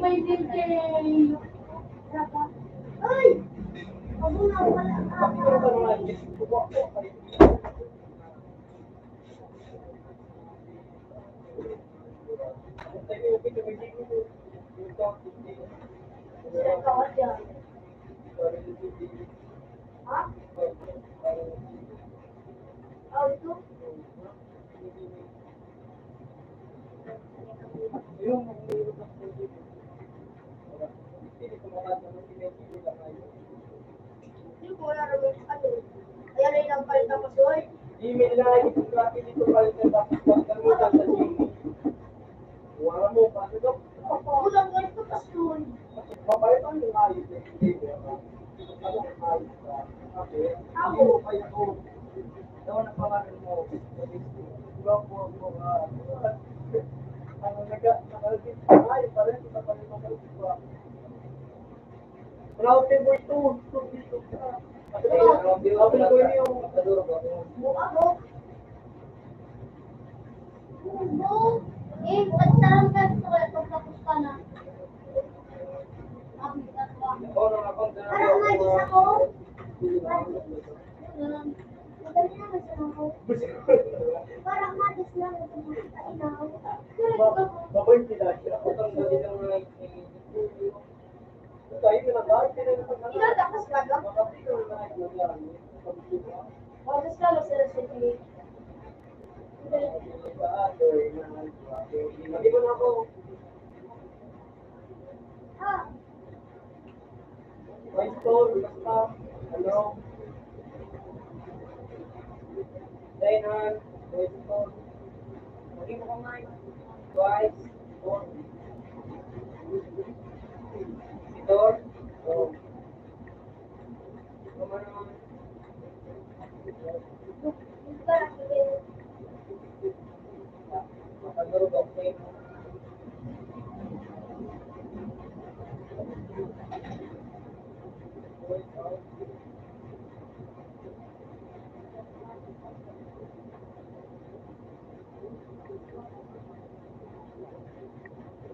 May DJ. Ay! Ako na wala ka. Kawat yan. Ha? Oh, ito? Hindi ko wala naman ano. Kaya na yung palit ng pasoy. Email na lang yung traffic dito palitan tapos pagkalimutan sa Gmail. Wala mo pa. Kulang nga ito pasoy. Papalitan yung ayos eh. Ano ang ayos ka? Ako kaya ko. Daw na pangalan mo. Diba po ako ano nakalagit ay pare sa palitan ko. Wala ko mo ito. Dito ka. Open ko yung kaduro ko. Buka mo. Mo. Eh, pagtarang ka ito. Pagtapos ka na. Oo, nung ako Parang magis ako. Madali na magis ako. Parang magis lang ako. Inaw. Baboy sila. Ako kang dali lang na tayo na ba? Ilan tapos ka ba? Tapos ka lang sila sa TV. Hindi ko na ako. Ah, May store, basta, ano, Dainan, may store. Hindi mo kumain. Twice, four. Store, oh. Kuma naman. parang sige. Makadurog ako kayo.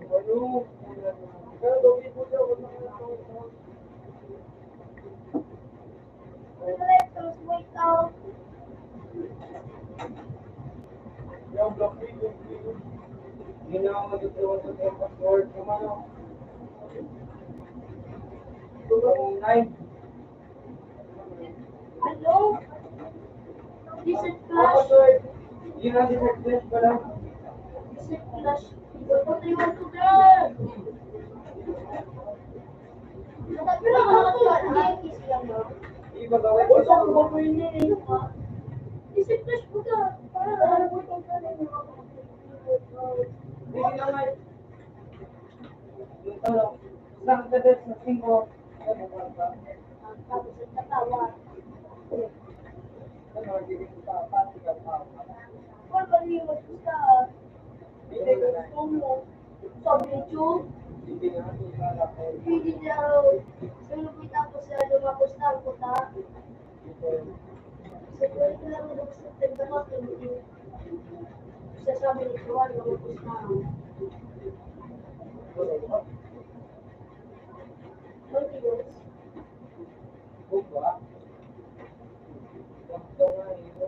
Ano? Kaya gawin mo siya, wala ka na. Let us wait out. Yung block video. Hindi na ako matutuwa sa tempo password. Kumano? Tulong 9. Hello? Visit Tapos, Flash. oy, yun ang discipline ko lang. Visit Flash. 2, 3, 1, 2, 3. Pero ako nakatiis lang ba? Hindi ba gawin ko Isa lang? ko ba yun eh? Visit Flash po ka. Para mo itong Hindi naman. Yung tanong, isang kadet sa 5. Ano ba ba? tapos ang tatawa. Ano, hindi ko pa, pati ka pa. Or baliwag ko sa Hindi ko na. mo. Sabi ni Chu, Hindi nga, hindi ka lang. hindi niya sinupit tapos siya lumapos na ang puta. Sa tuwing ko lang nung sa tagdamot, siya sabi ni Chu, lumapos na. Continuous. Buka. Gusto nga ito.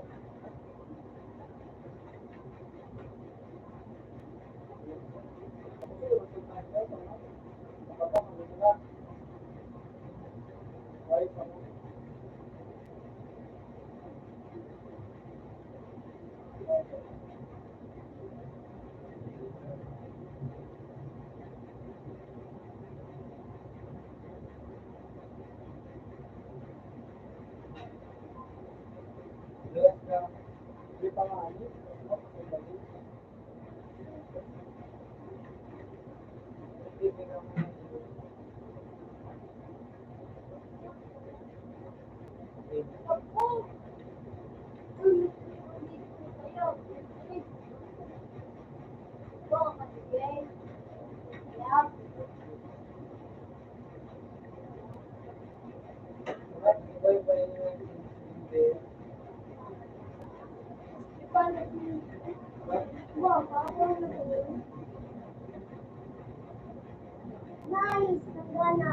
Nice, nagana.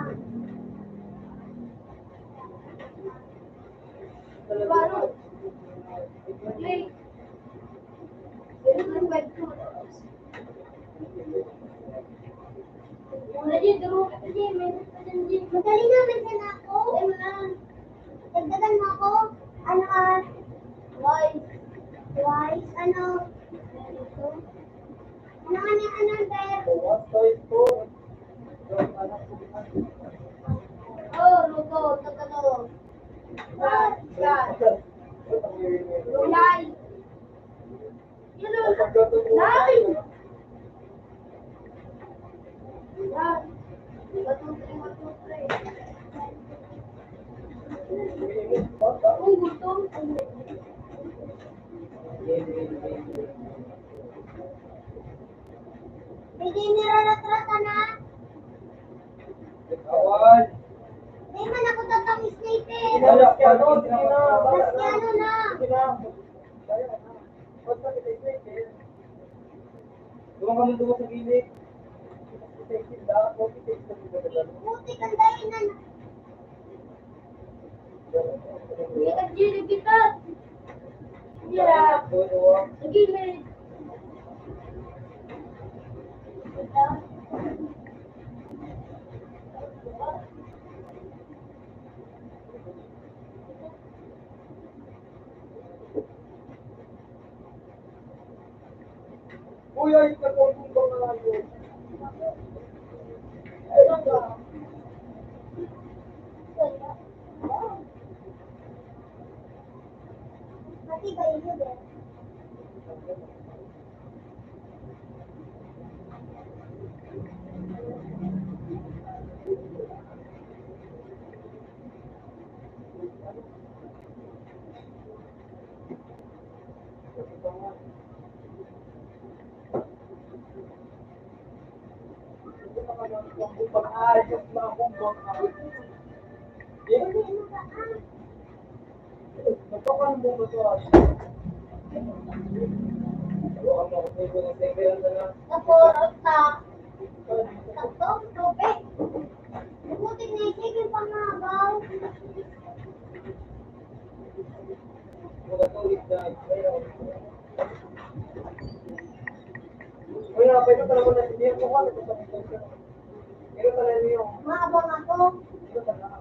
Baru. Play. Itu baik tu. Lagi terus aja main perjanjian. Madali na, nagsan ako. Dagdagan mo ako. Ano Why? Twice, ano? Ito. Ano, Dad? Oh, luto, tatalo. Yan. Gulay. Yun o. Gulay. Yan. Matutri. Oh, gutom. Hindi niraratrata na. Kawan. Hindi man ako tatamis na ite. Wala ka, no? Sige na. Maski ano na. Sige na. Kaya na. Basta kita isipin. Doon kami doon sa gilid. Isipin lang. Huwag isipin sa gilid. Buti kang dahil na. Hindi ka gili kita. Yeah. Sa gilid. Kuya, yung katulong ba na lang yun? Mati ba yun eh? Pang-ayos na akong bang-ayos. Nagpakan mo ba ito? Huwag mo kasi ko ng tingin na Napurot na. Tatlong tubig. Buti na isipin pa nga ba? mga tuwid na ayaw. Wala, pwede pa naman na hindi ako kung ano ito sa ito. Pero talaga niyo. Maabang ako. Ito talaga.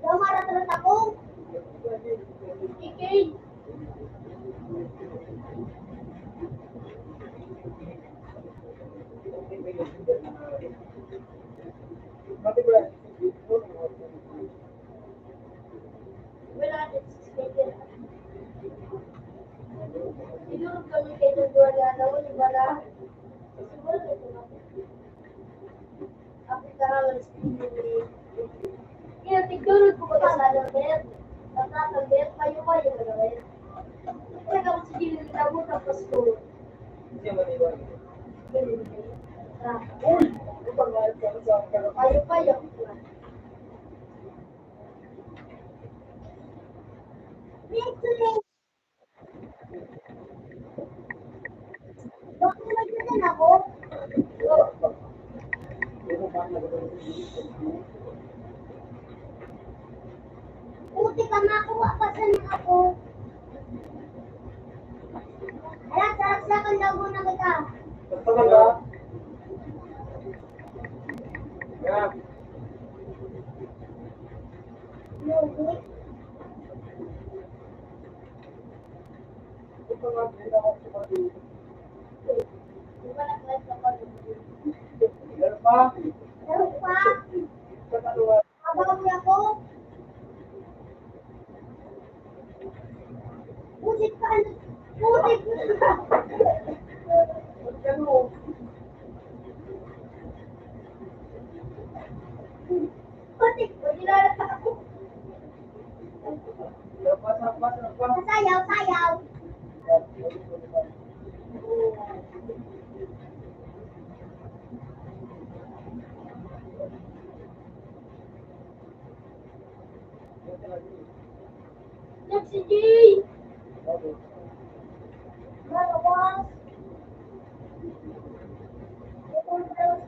Daw maratrat ako. Ikid. Wala din sa schedule. Siguro kami kayo nagwala daw, di ba na? Siguro ito na. Afrika naman sa schedule. Kaya tigurod ko ba sa lalit? Natatabit, payo-payo na gawin. Kaya kami sa gilid na mo tapos ko. Payo-payo. Next today. Bakit nagsasan ako? Puti ka makuha pa sa ako. Alam, sarap-sarap daw na kita. Talaga? Yeah. Music. Ito nga, hindi ako sumagot. Di ba nag-live ako? Meron pa? Meron pa. Sa kaluwa. Habang ako. Putik pa. Putik. Ano? Putik. Pagkilala ako. Pasa. Sayaw, sayaw. Next si Jay. Malawas. Ito ang tawag.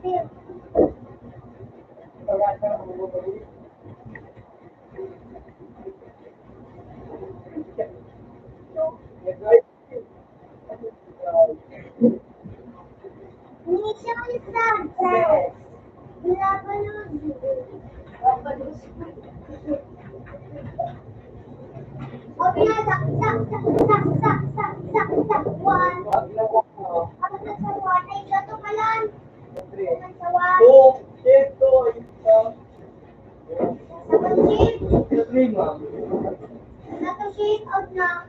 Initial subject. Labanos. Labanos. Okay, sak. One. Ako sa one. Ay, gato ka lang. Sa one. Sa shape. Nato shape out na.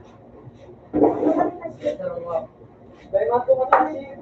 Dahil mato matasi.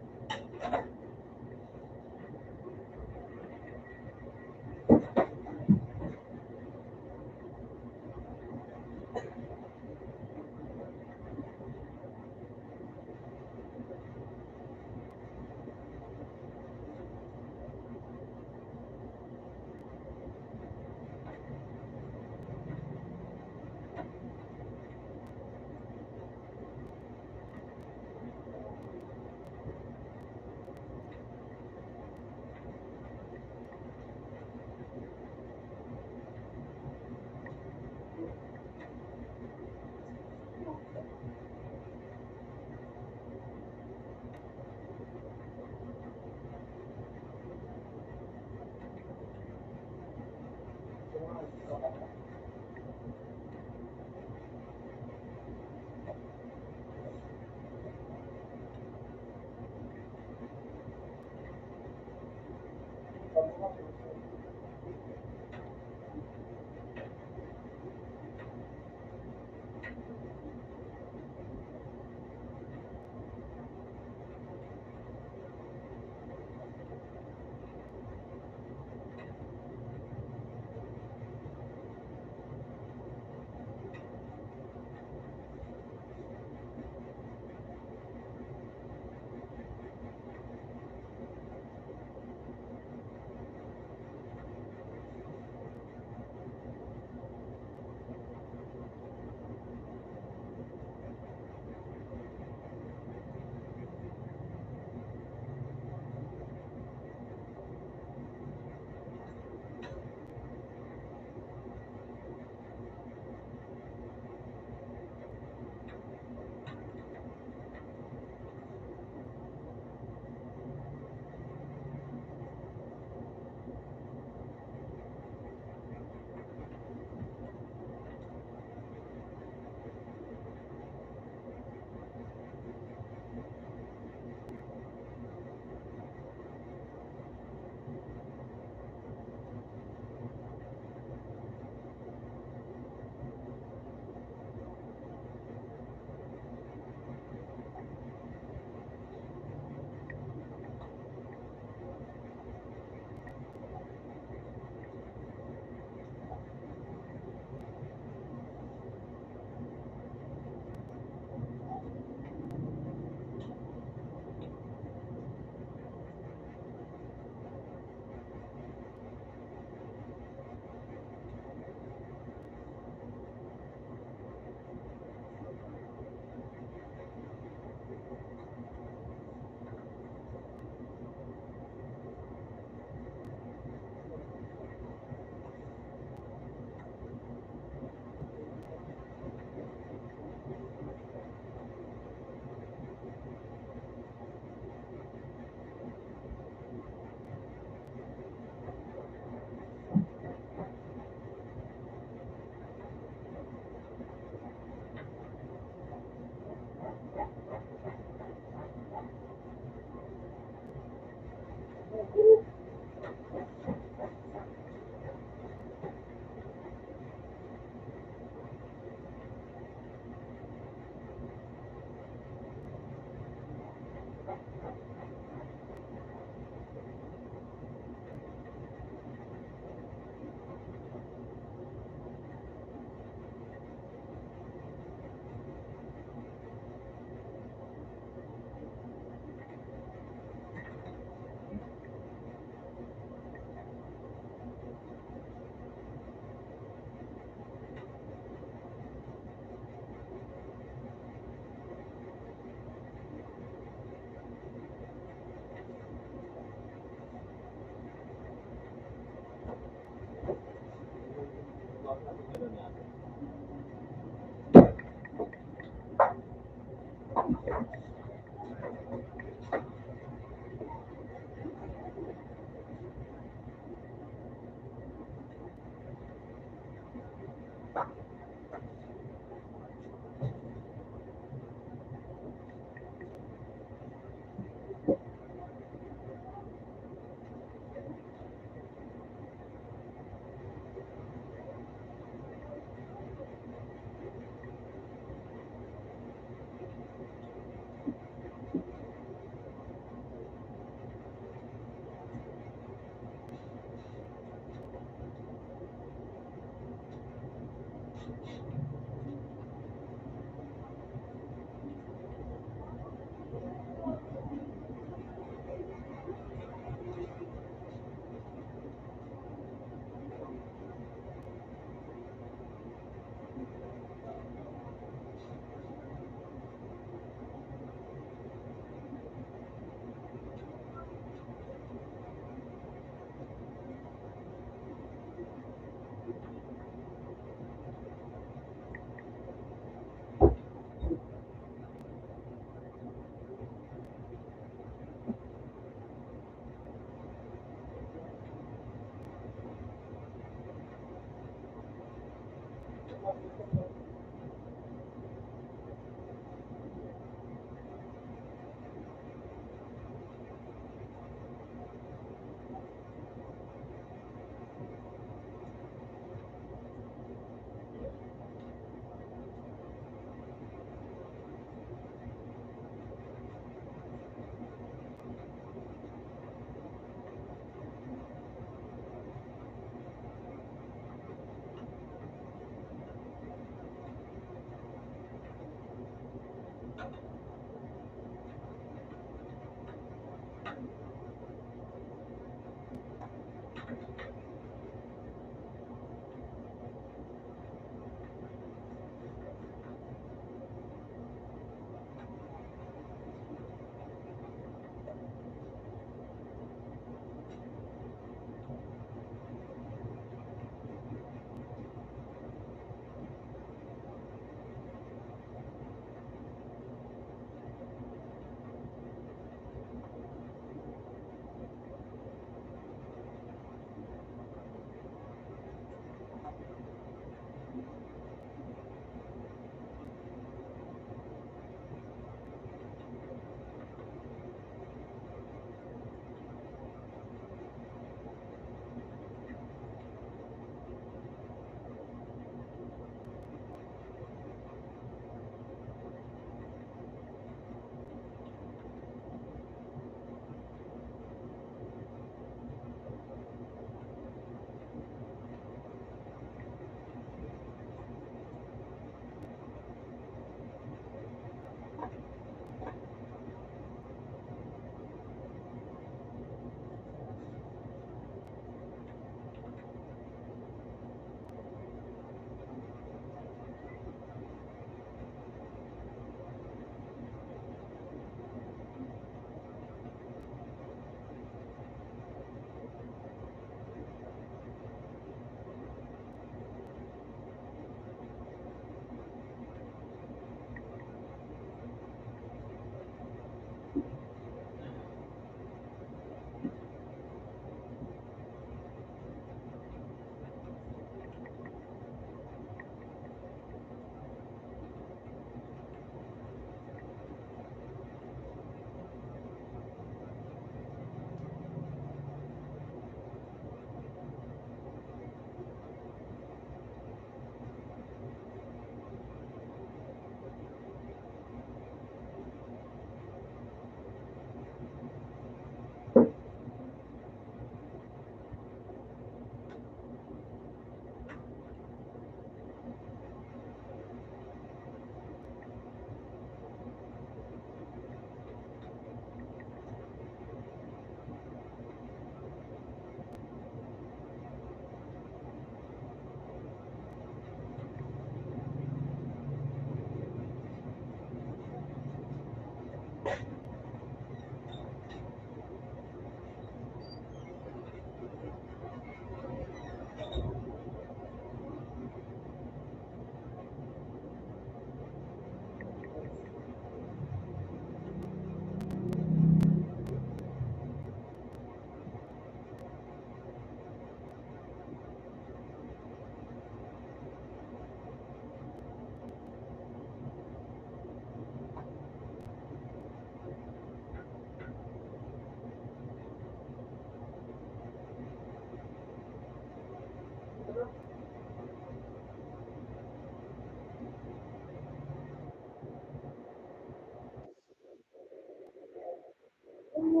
Ay,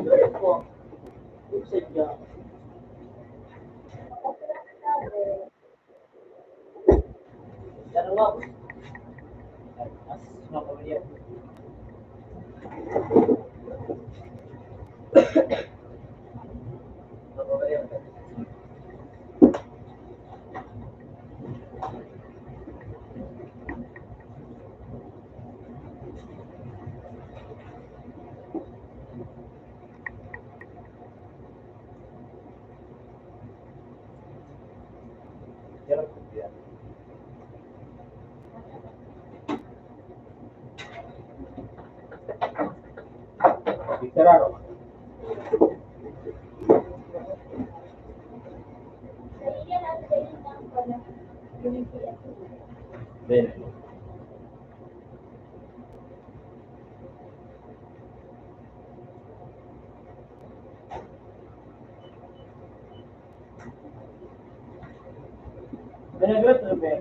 sorry po. Sadya. Dalawa. Mas mapabalian. Mapabalian. Hirap po yan. Literaro. Bene. Benegrot na ba?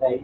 Say.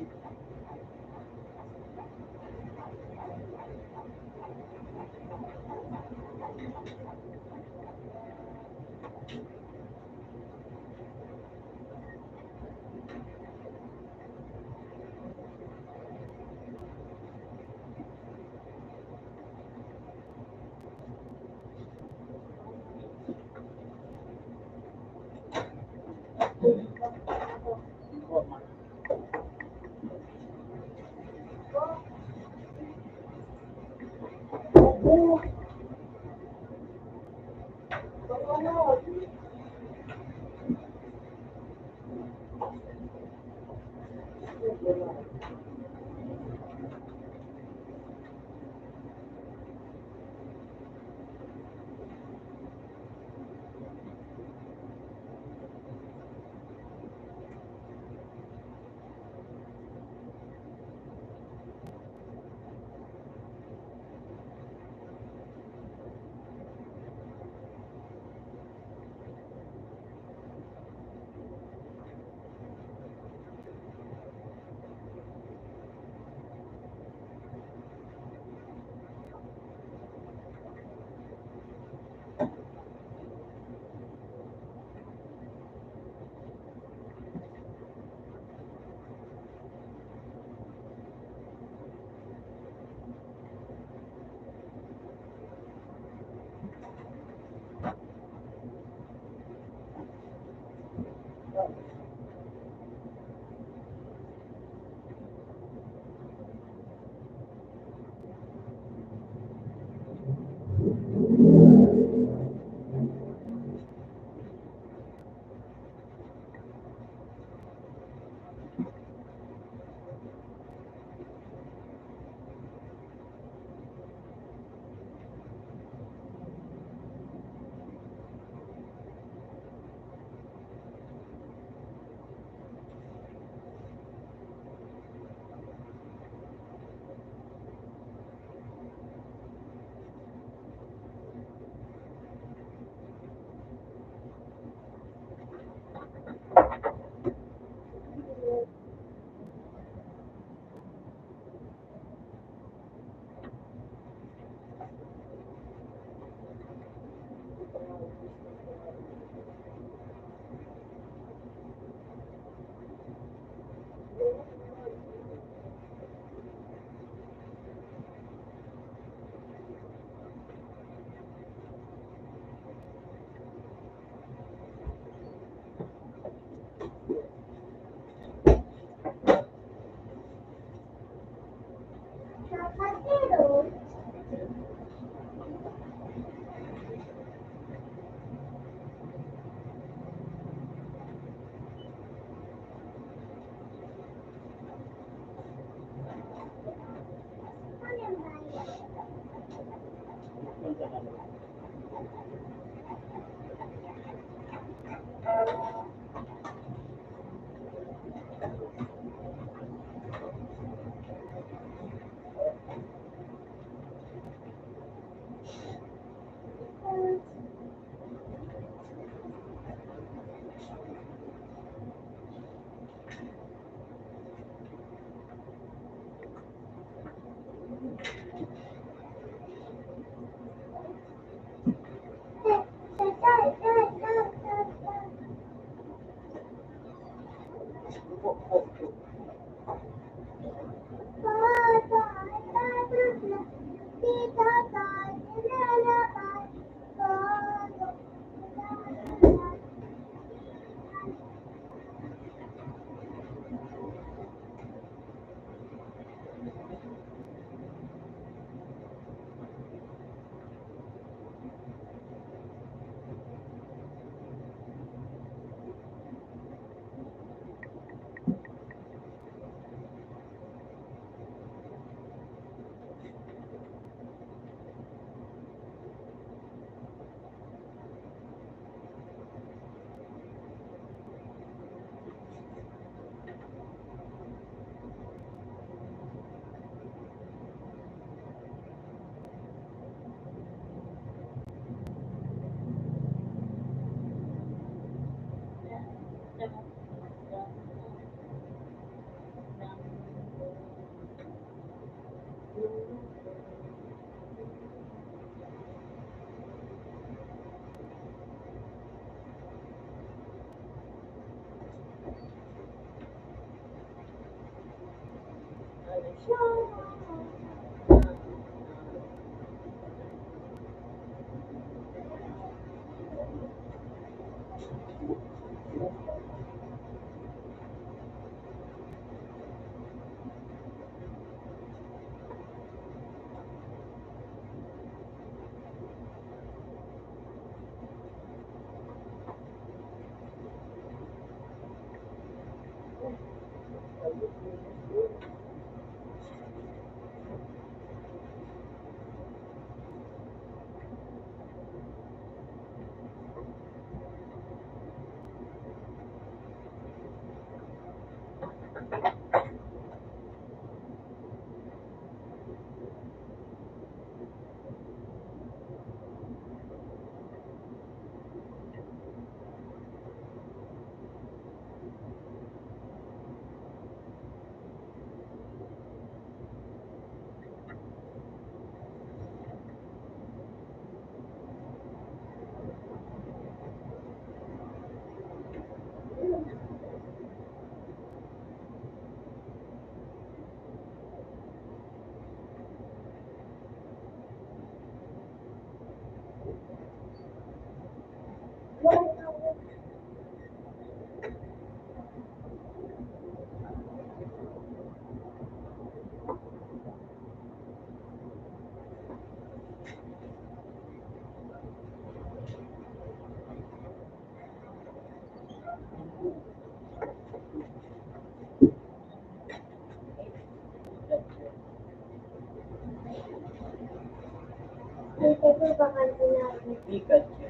Ito pa kanina. Pikachu.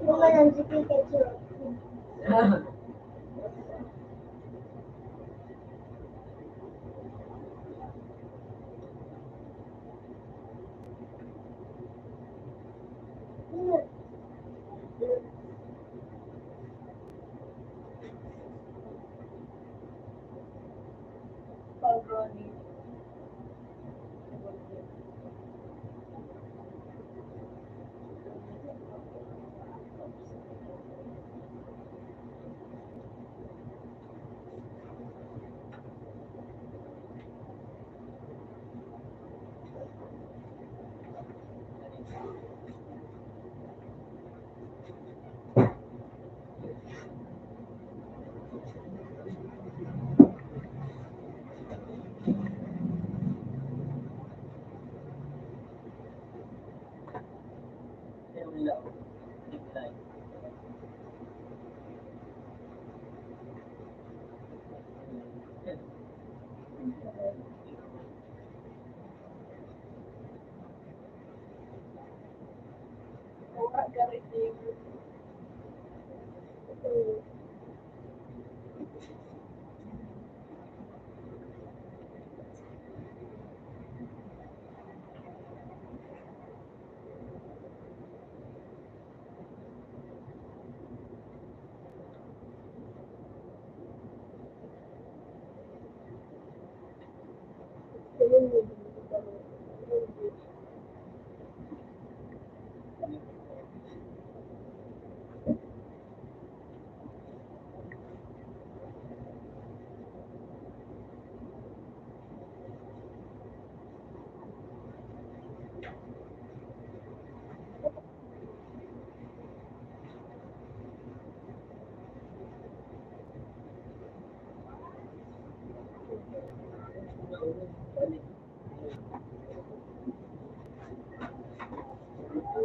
Gumanon si Pikachu. Hello. Reply.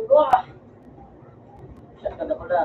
Wah, siya ka na pala.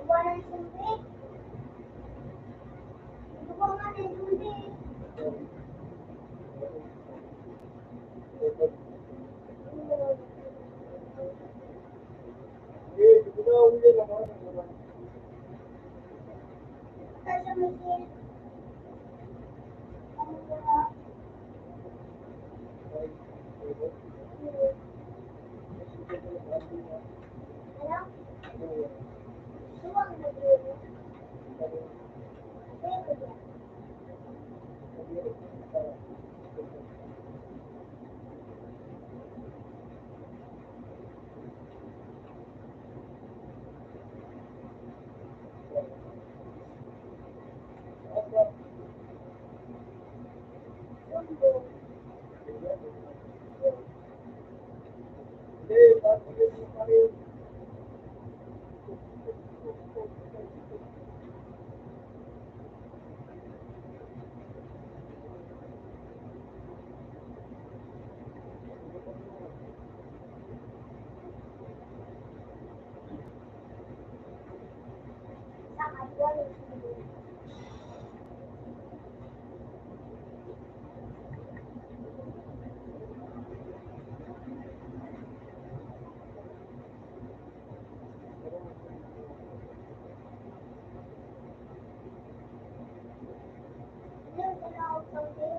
Wala ng sundi. Ito pa nga ng sundi. Kasi may ano? Suwang na dito. Sa kapwa ng sundi. Yung tinawag sundi.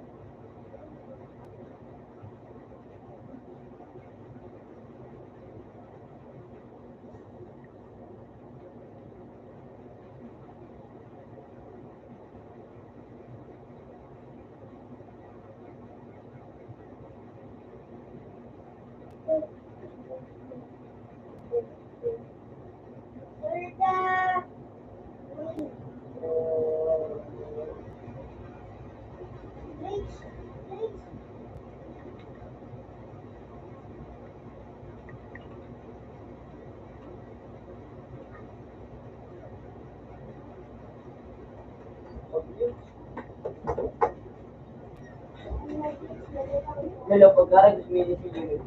Sulta! Rich! Rich! Hello, pagkarag gusto niyo si Jimmy.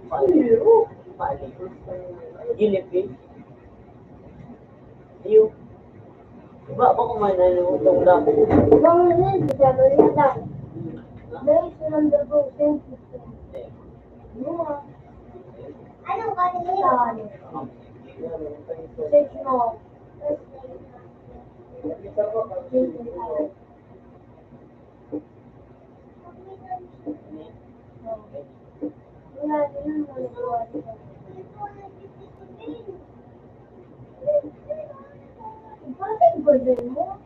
Pali. Gilipin. Iyo. Diba ako kumain na yung utong dako? Bang rin, sa Loretta. Dahil silang dago, sensitive. Anong kanila? Search mo. Wala din yung nalagawa nila. Bakit burden mo?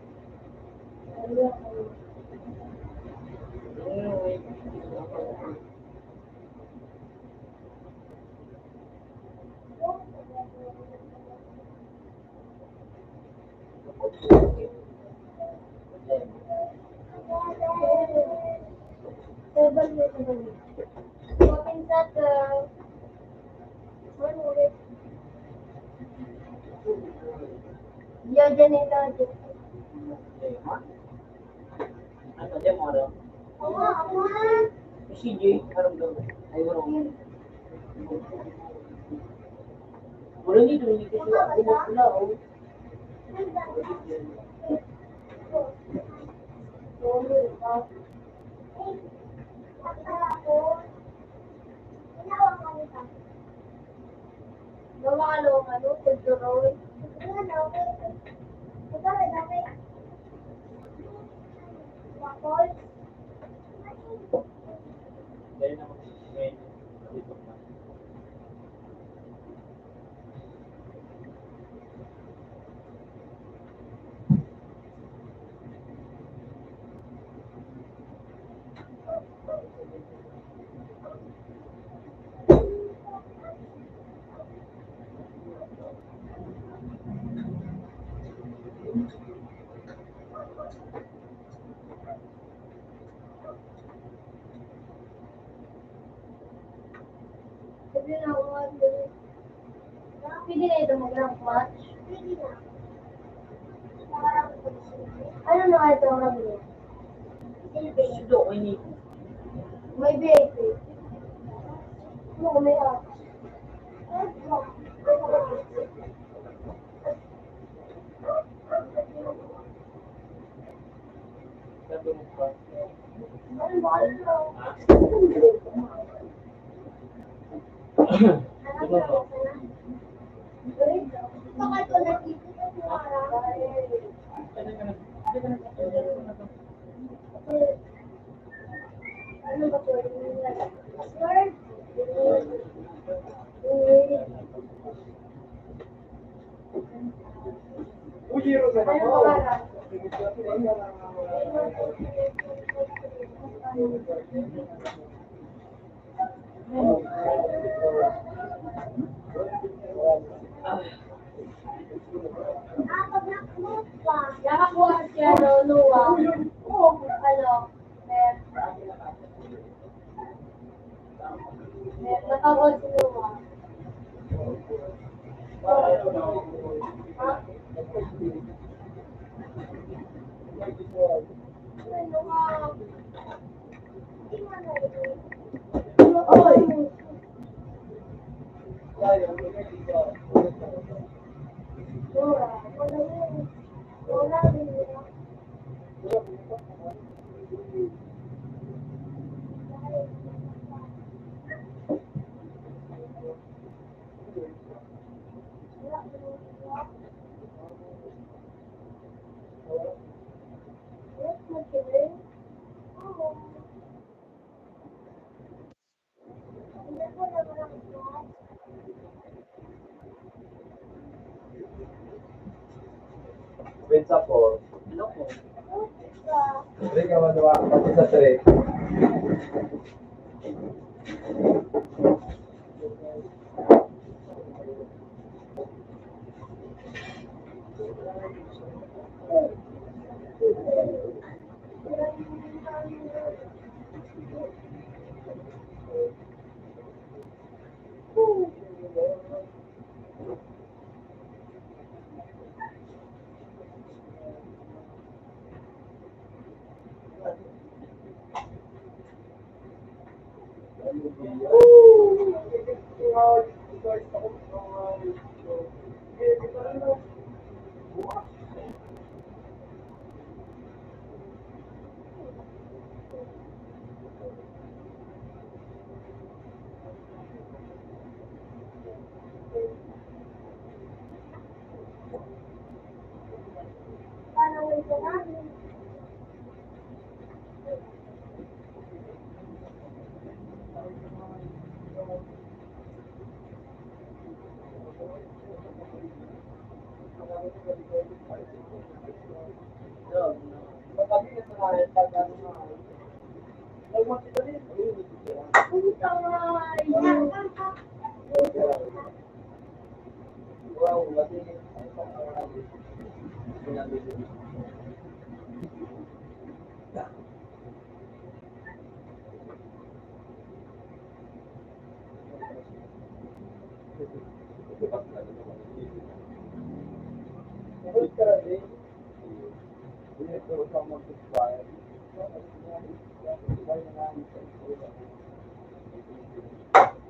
Open that one ulit. Yan nila. Ano, di mo rin? Ama. Si CJ, harap daw. Ay, wala. Wala nito, hindi kasi umot na, oh. Dahil na ngayon, dito na. Pwede na ito mag-rank match? Ano na ito ang nabili? Sudo, ay ni. May VIP. Ano may app? Sabi mo pa. Ano ba ito? Ha? Ano ba ito? Bakit ko nakikita sa harap? Ano ba ito? Password? Ujiro sa Ano ako. pangalan? Nakakuha siya Luluwa. Ano? Nakakuha si Luluwa. Ha? Ano ka? Oy! Wala rin yun. Wins up po. Ano ko? Hindi ka magawa. Pati sa 3.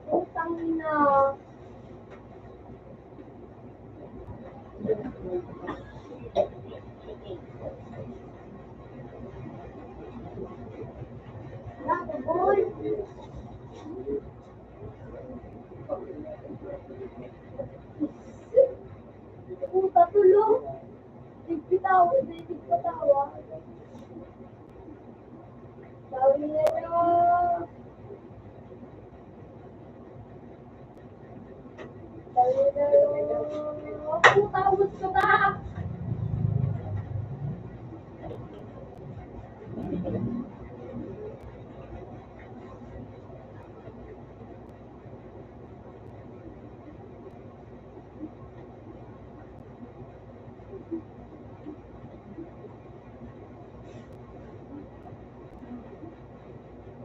Utang na. Puta, tulong. Bitaw, bitaw. Sabi nila. Sabi nila. Puta, gusto ka.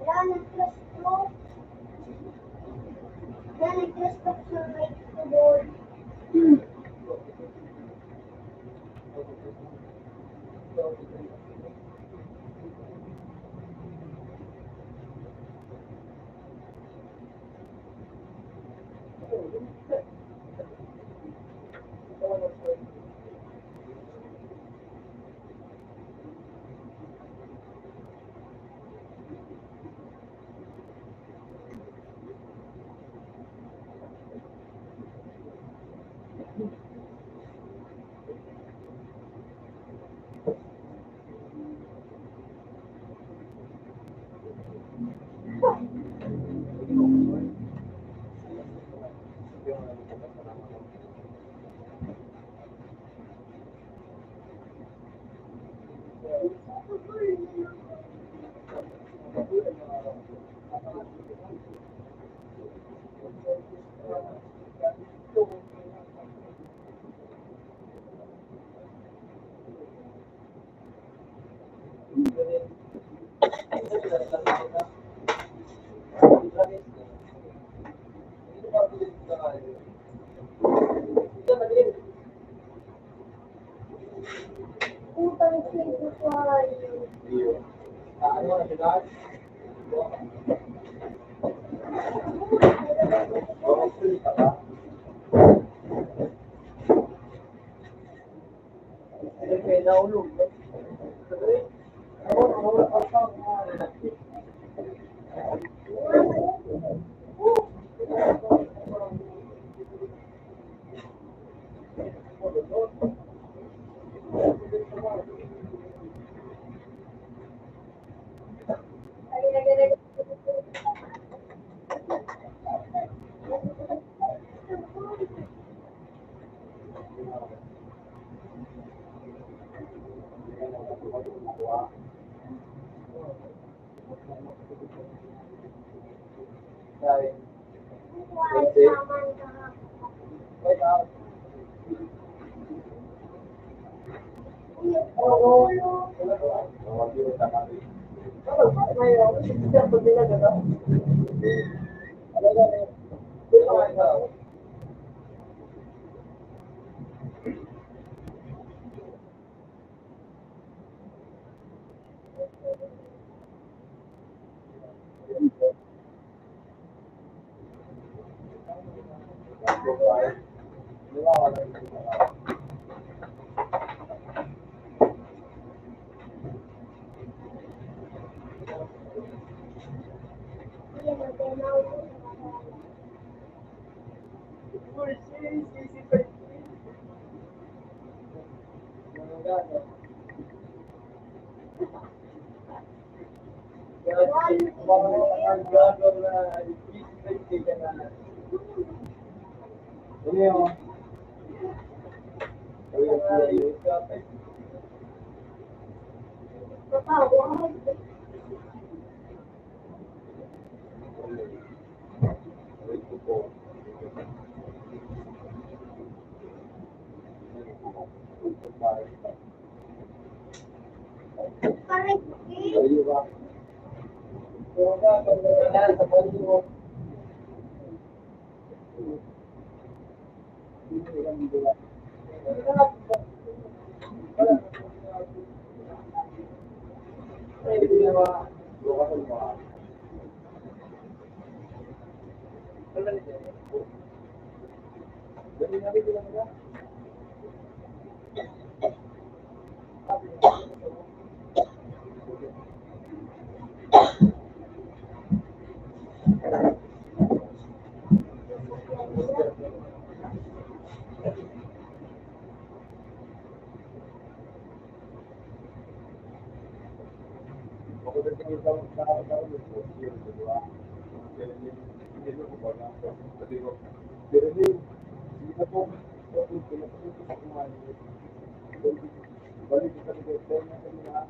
Wala, nag-crush ko. Wala, nag-crush ko sa right to ball. Puta, nag-crush ko Wala po. Sabi ko, pero hindi na po. Pinapatuto sa kumain. Balik sa mga na kanina.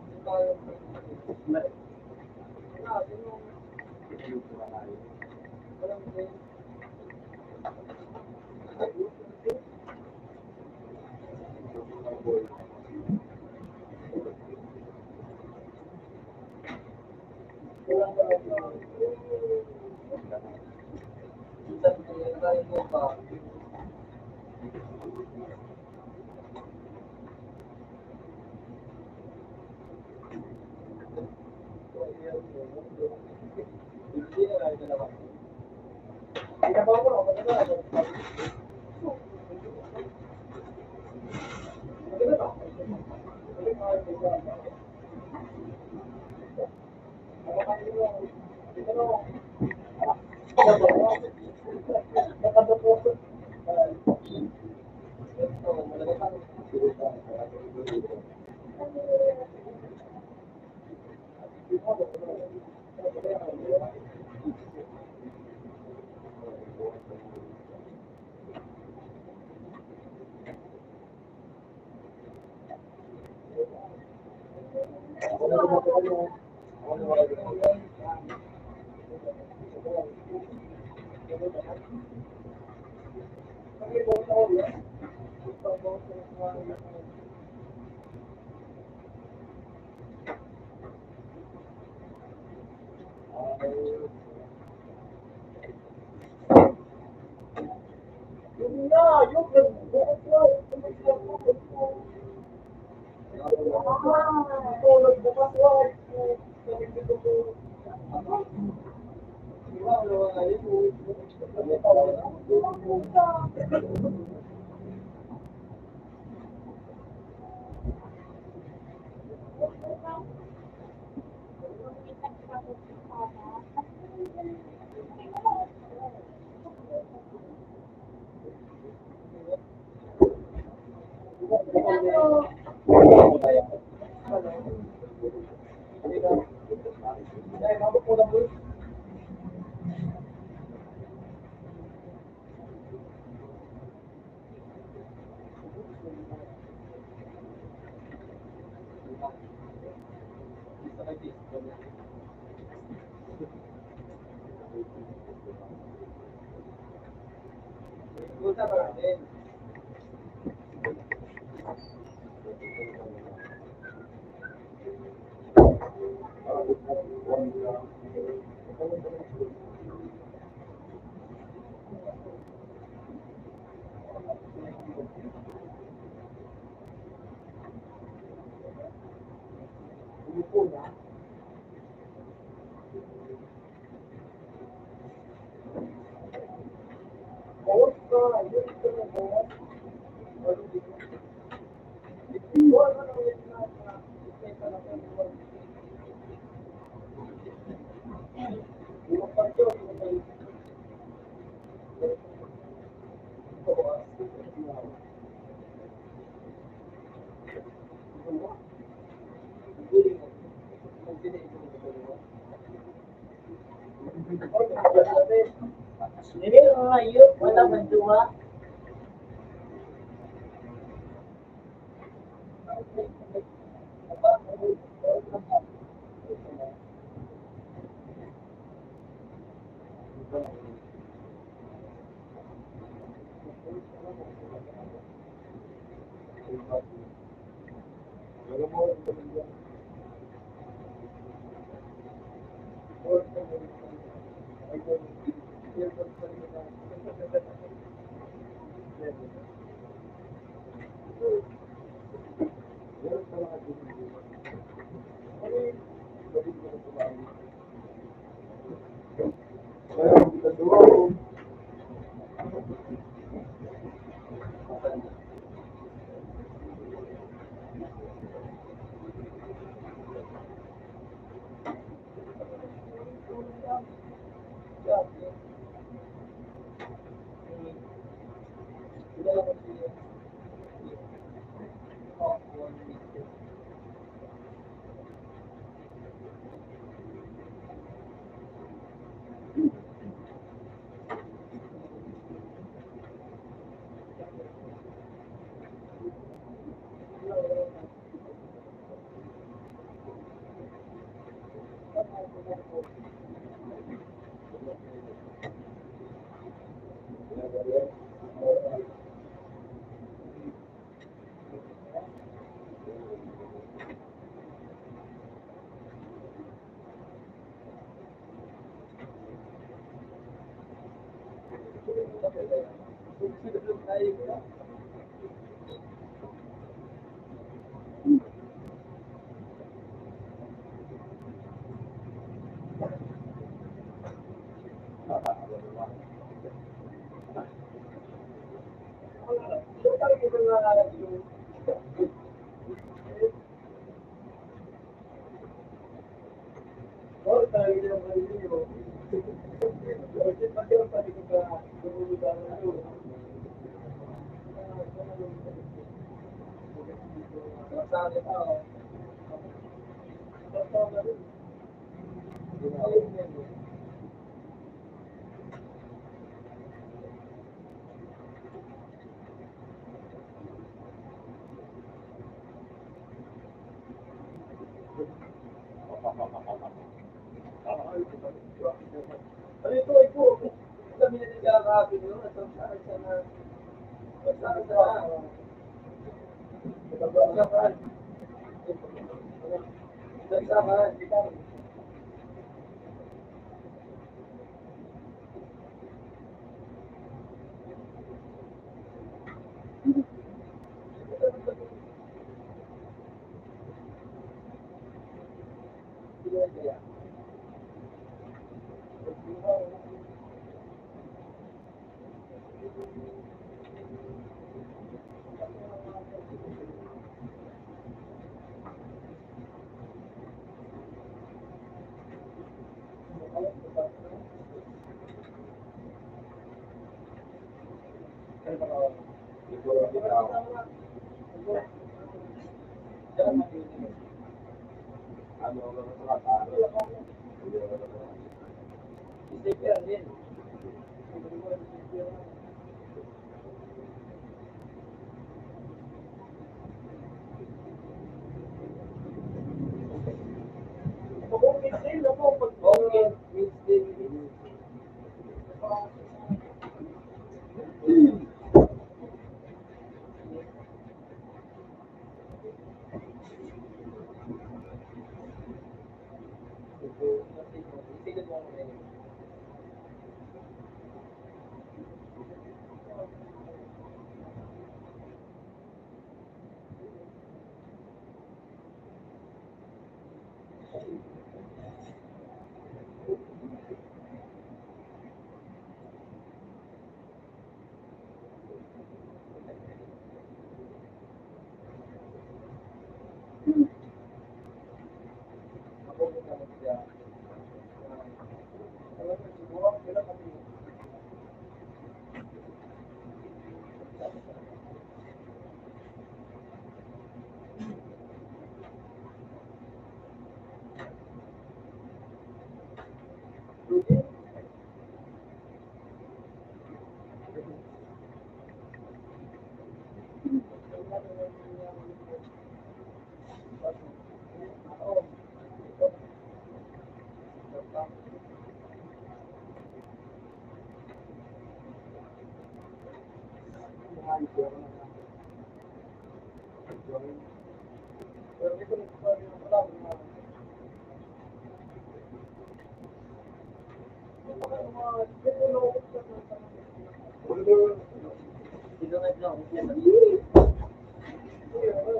Hindi mo ayun, wala man duwa. Ano ito ay po? Kami na din kakakapin yun. At ang saan siya na... At saan siya na... Nagsasakan. Nagsasakan.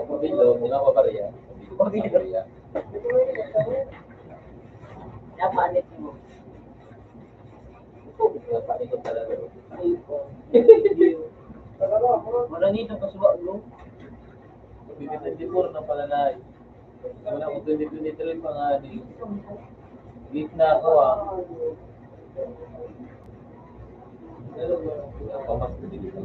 Pabilo, mula ko bariya. Pabilo sa bariya. Napalit mo. Napalit ko talaga. Wala nito kasuwa mo. 2024 na pala na. Wala ko 2023 pa nga ni. Week na ako ah. Pero papas ko dito.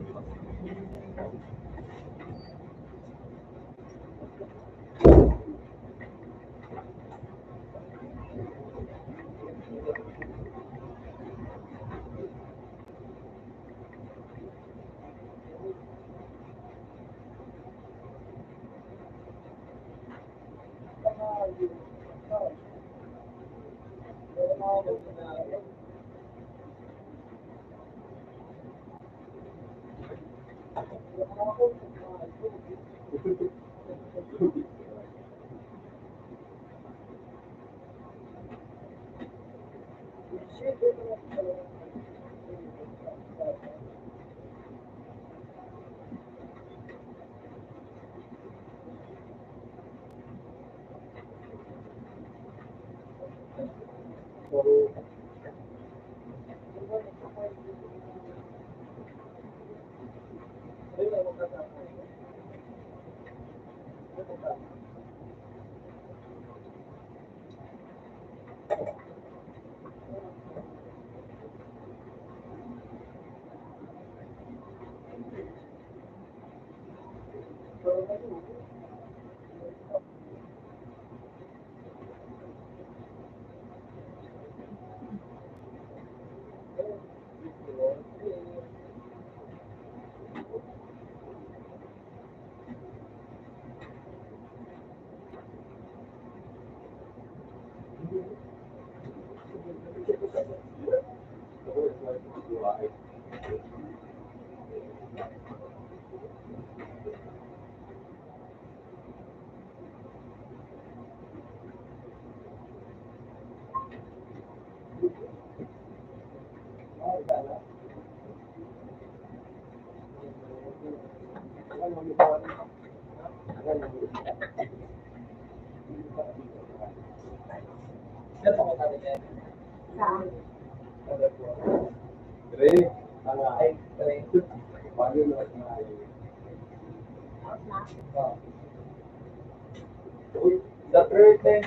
The curtain.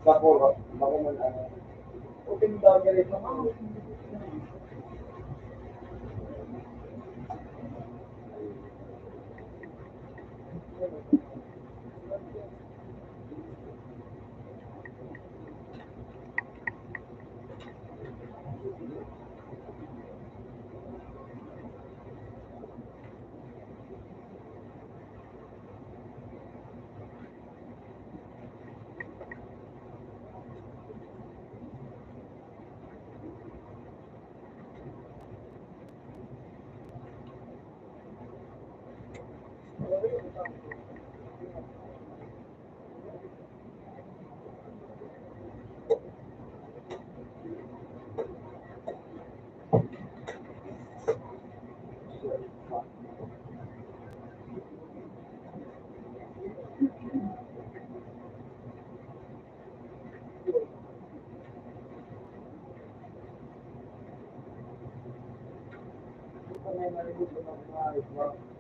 Kapuro, makuman ano. Open down ka rin naman. Ayos na.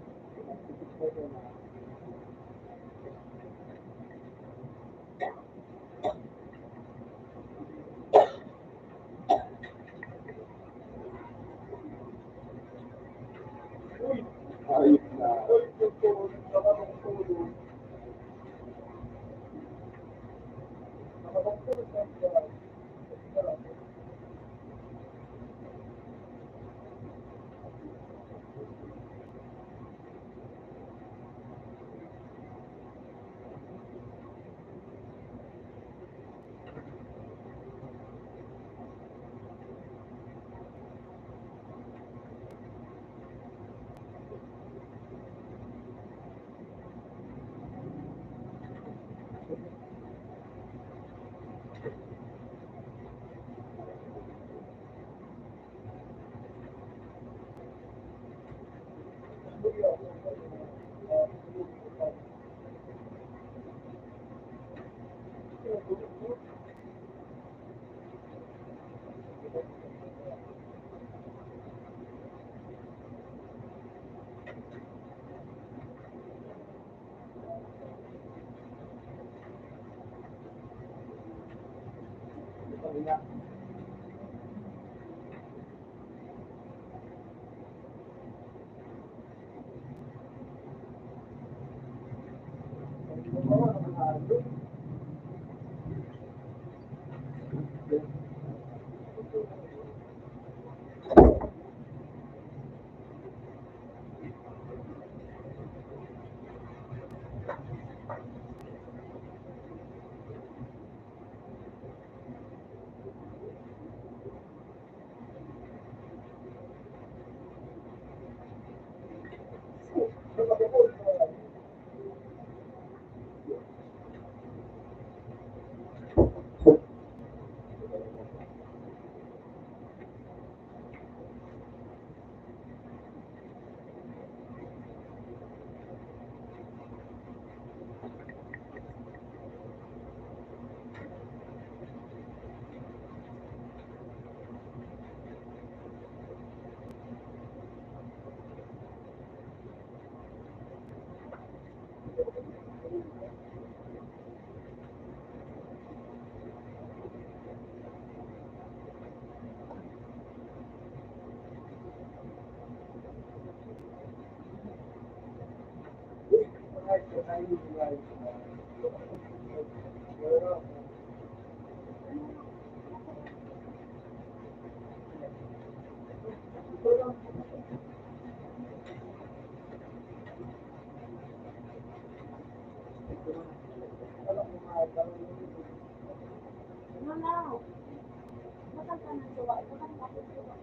Ano lang? Bakal ka ng suwa? Bakal ka ng suwa?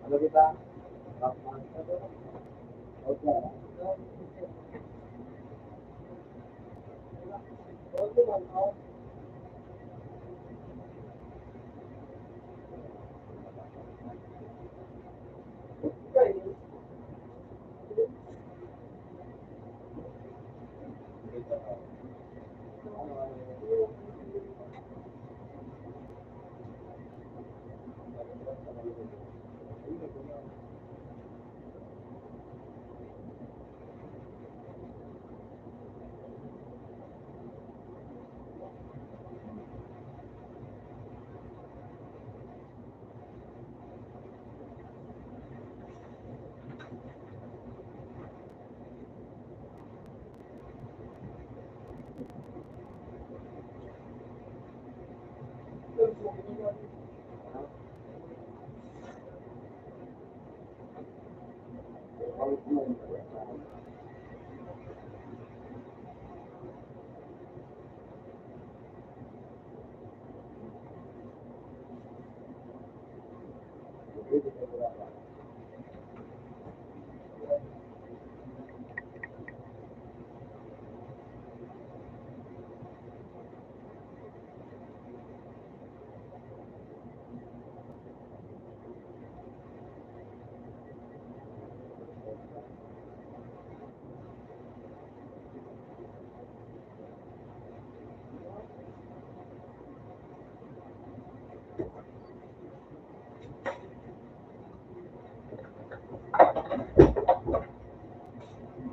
Ano kita?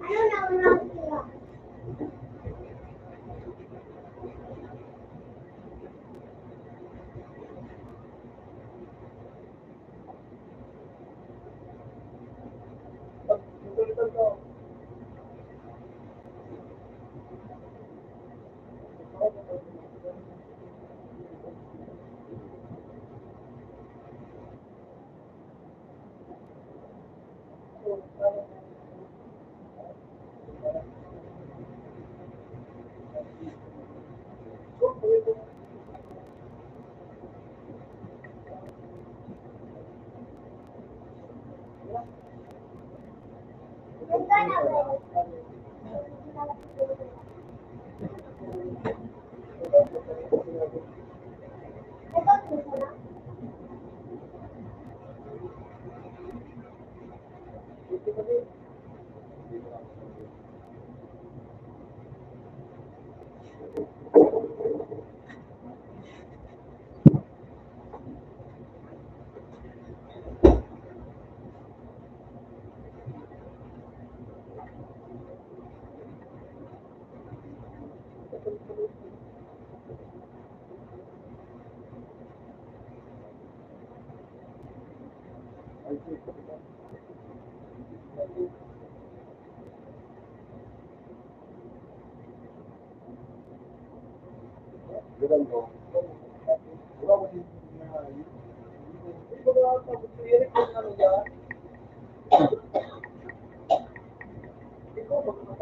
Ano na ulang sila? Ganda na ba? Ito, gusto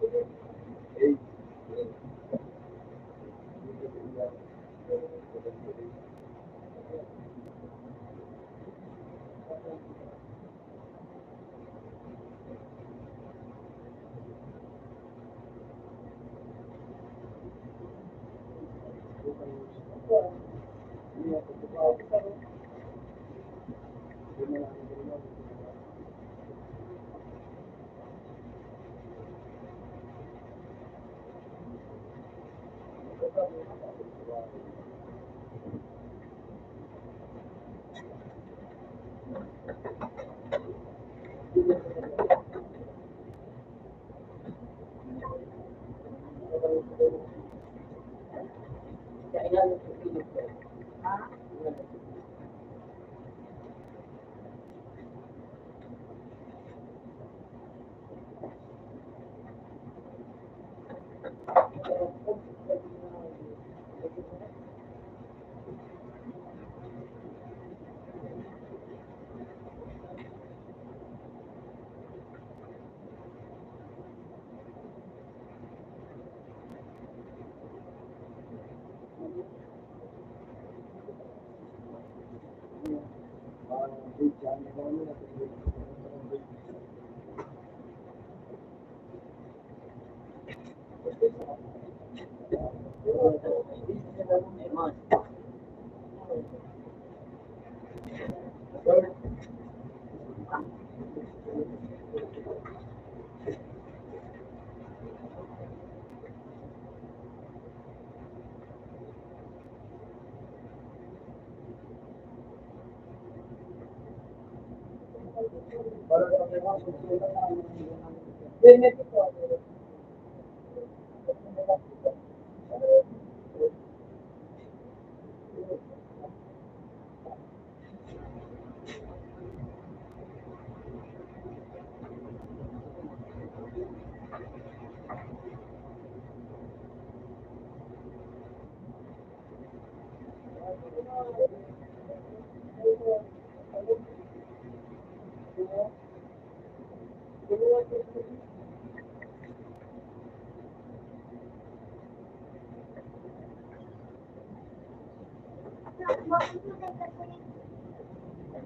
na.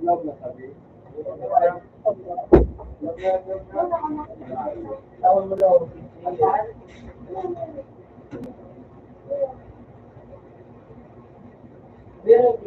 Love na sabi. Tawag mo daw. Pero,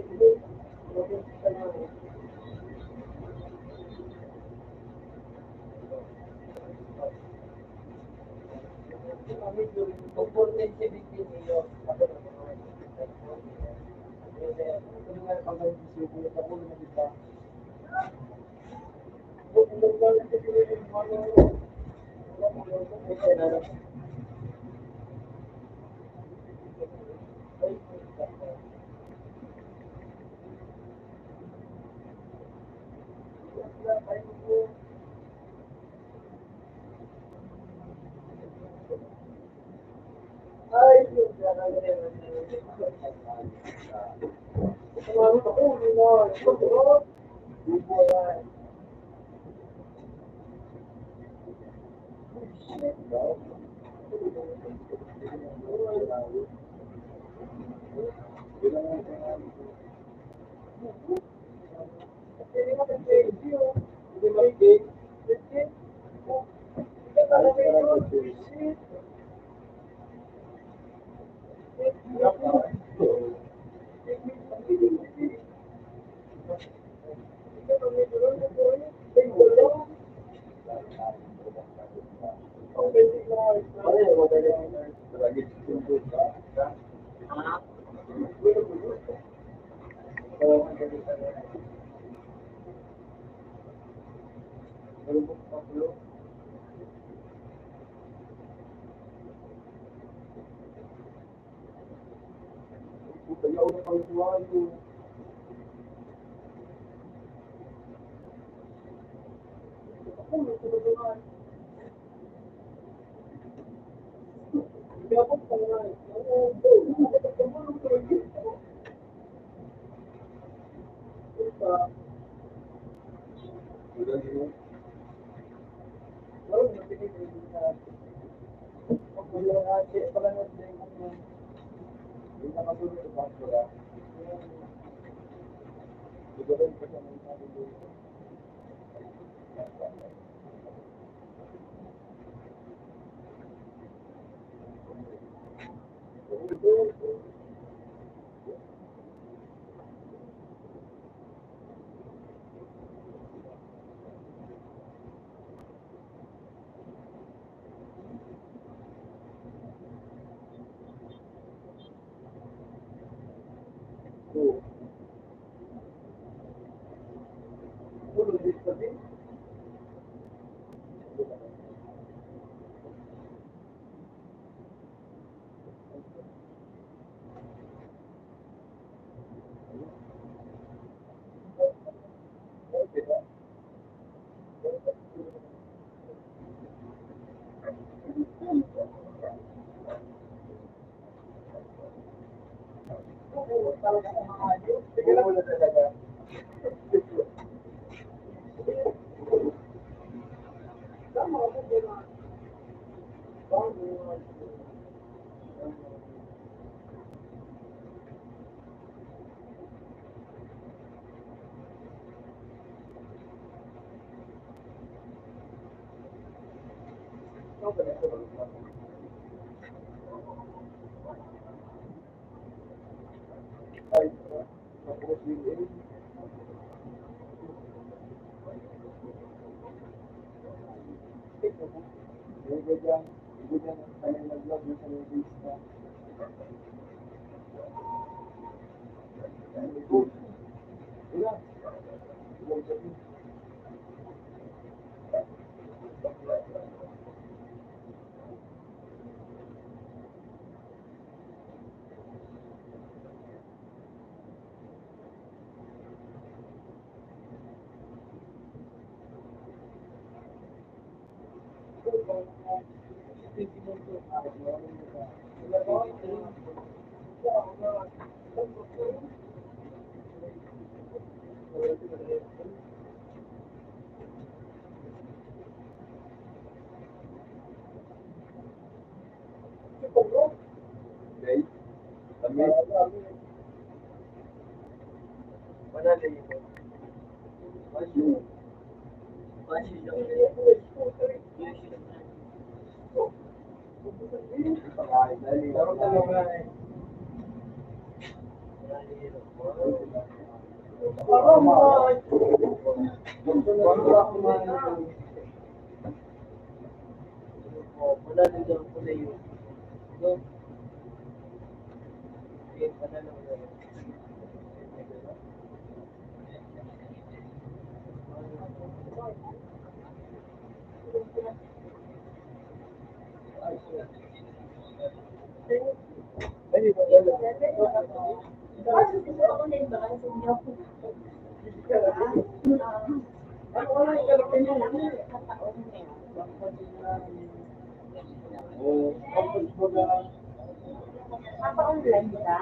Napa-online ka?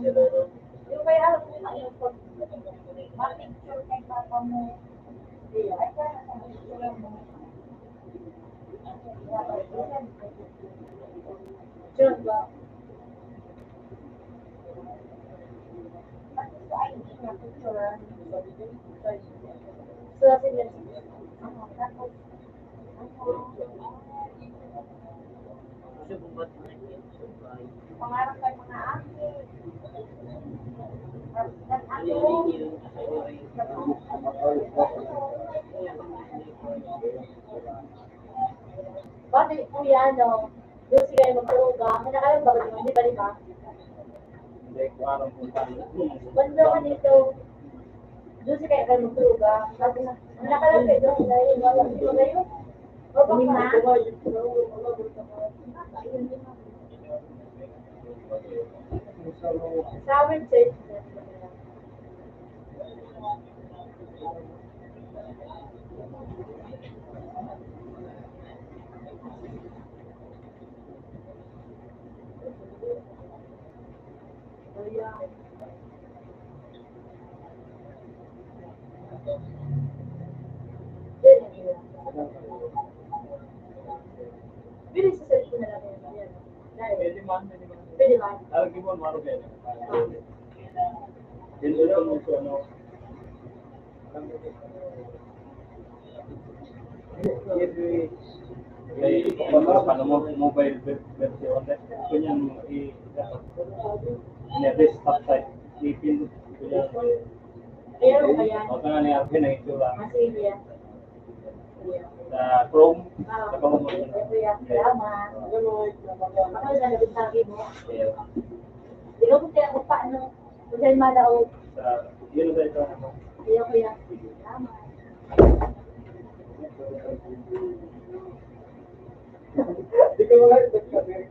Yung kaya alam mo na yung pag ma-picture kay papa mo. Diyan ba? So, sige. Pangarap kay mga aki. Bakit kuya, no? Doon si kayo magturuga. Manakalang ba ba? Hindi ba di ba? Hindi ko alam kung paano. Banda ka dito. Doon si kayo magturuga. Manakalang kayo doon. Dahil wala si ba kayo? O baka? Sa amin, church. Bilis sa cellphone na lang yan. Pwede man. Pwede ba? Lagi mo maro kaya. Hindi ko mo sa ano. May paano mo mobile version kunyan mo i-desktop site ipin kunya Meron ba yan? o kana ni Arvin ang itsura Sige yan. sa Chrome Ah, sa mo ito yan. Salamat. Ako na nabintagi mo. yeah. Di ko kung kaya kung paano. Kung saan malaw. sa Yun ang ito ako. Kaya kuya. Salamat. Di ka mga kasi.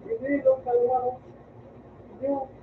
Hindi, long kalma. Hindi.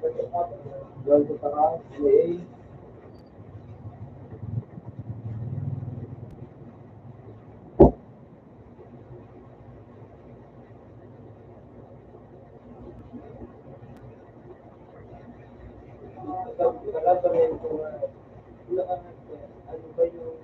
Doon sa taas, AA. Kalaban ko na ano ba yung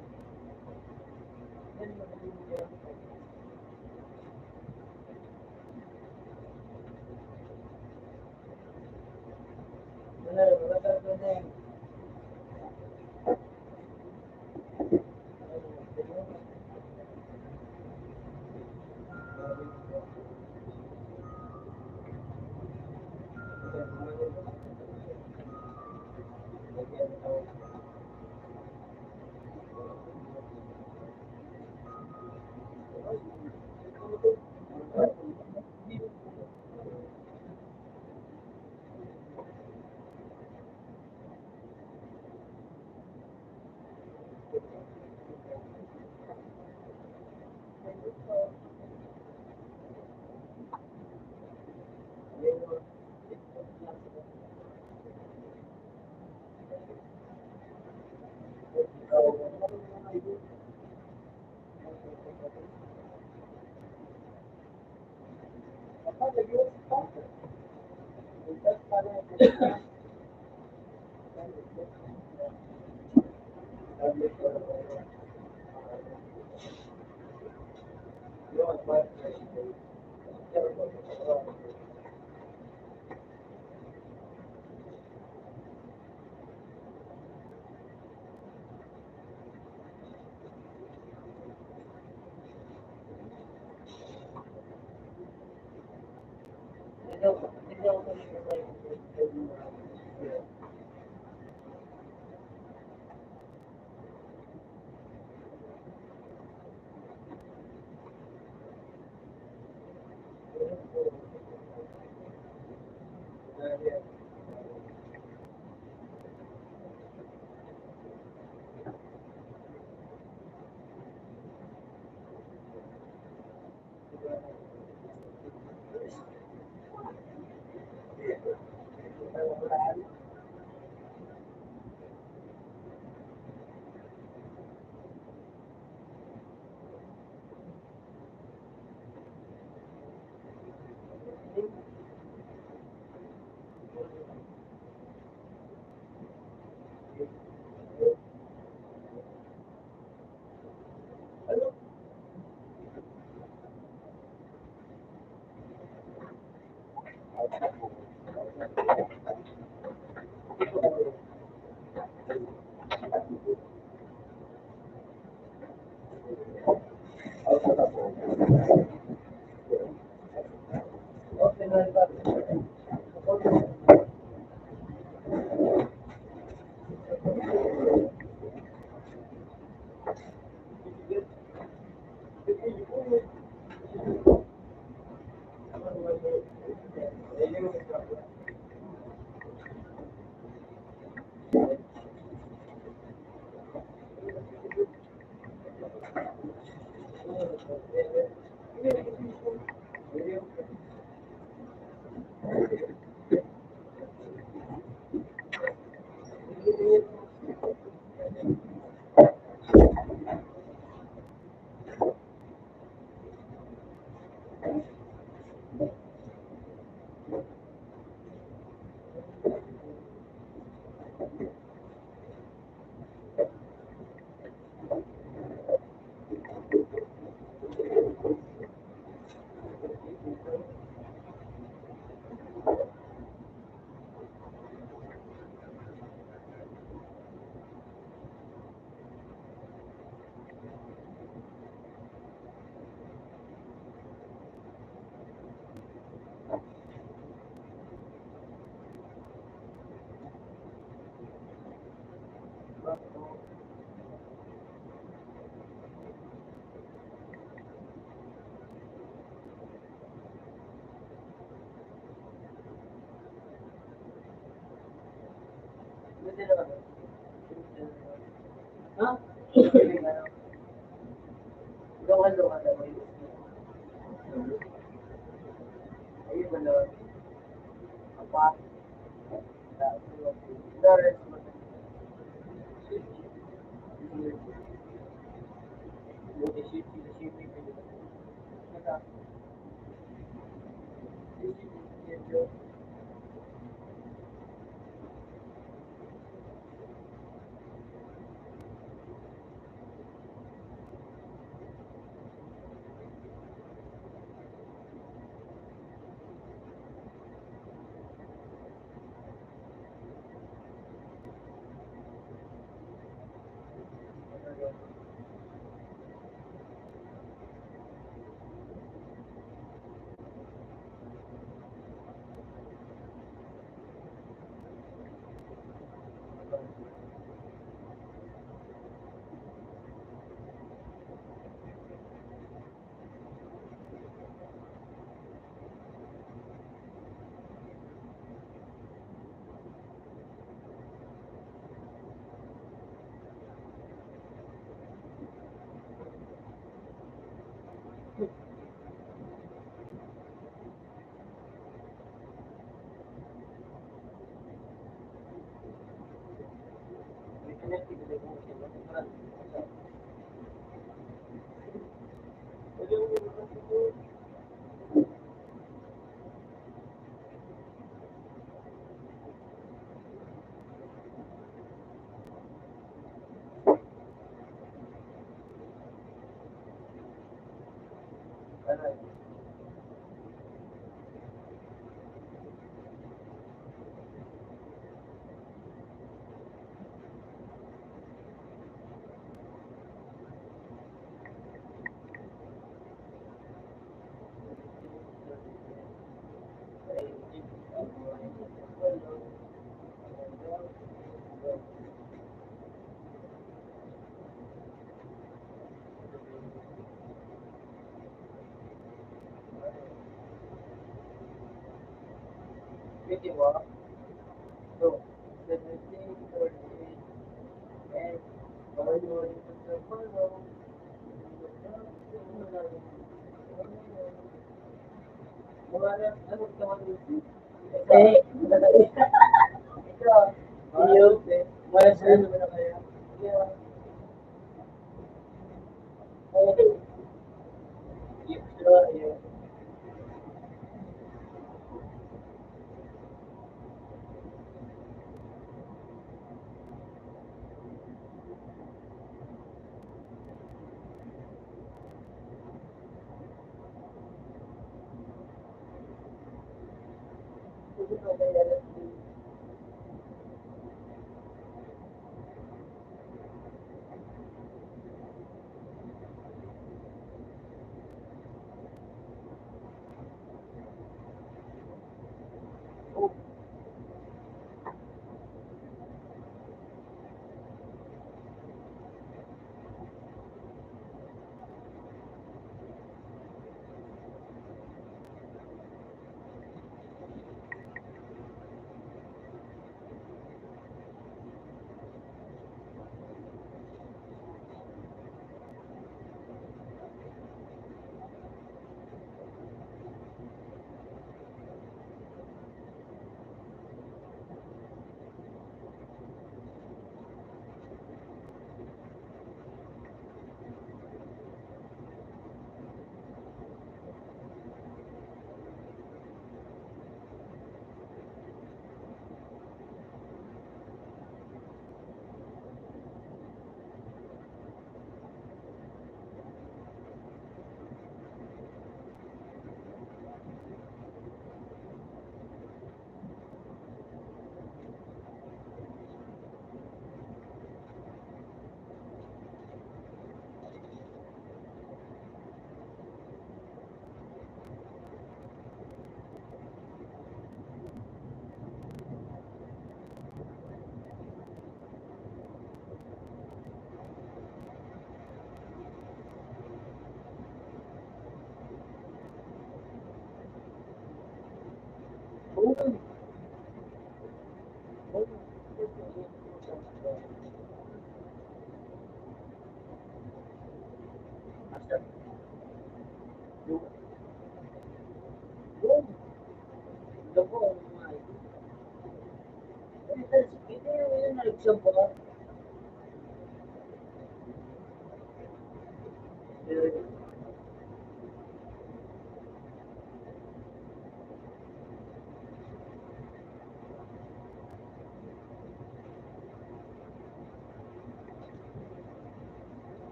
Ito yung nag-support.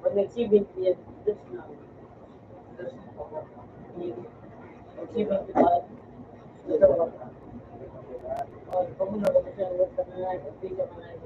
Pag nag-70 yan, just now. Nag-70 pa. Kung muna ko siya, huwag ka na lang, hindi ka na lang.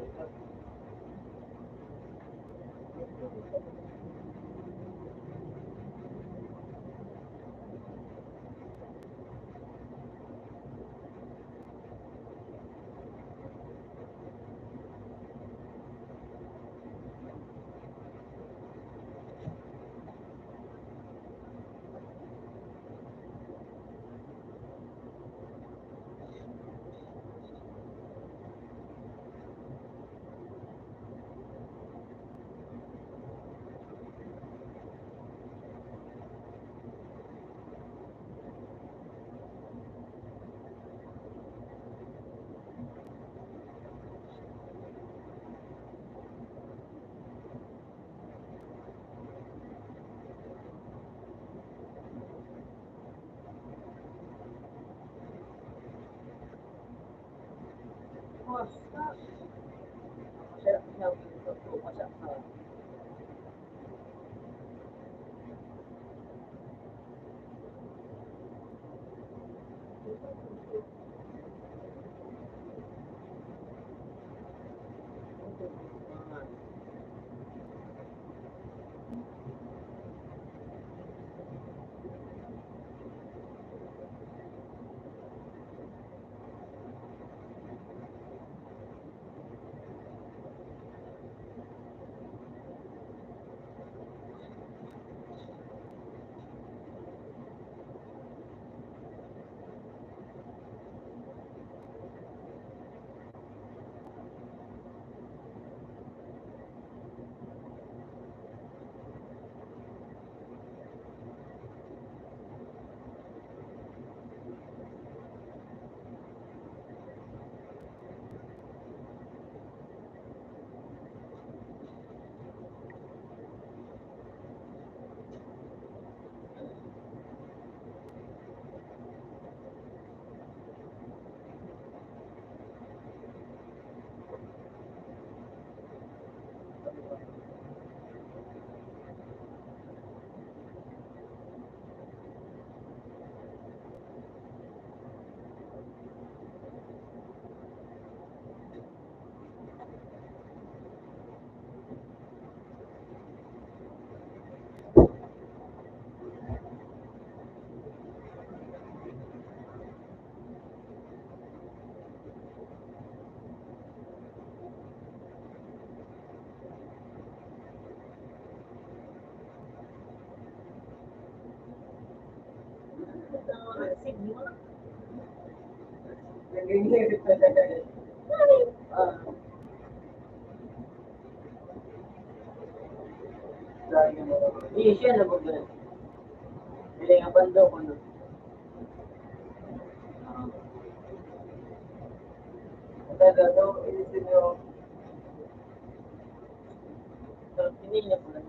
Iya siya na ba? Hindi nga bando ko no. Talaga inisip nyo. So, hindi niya pala.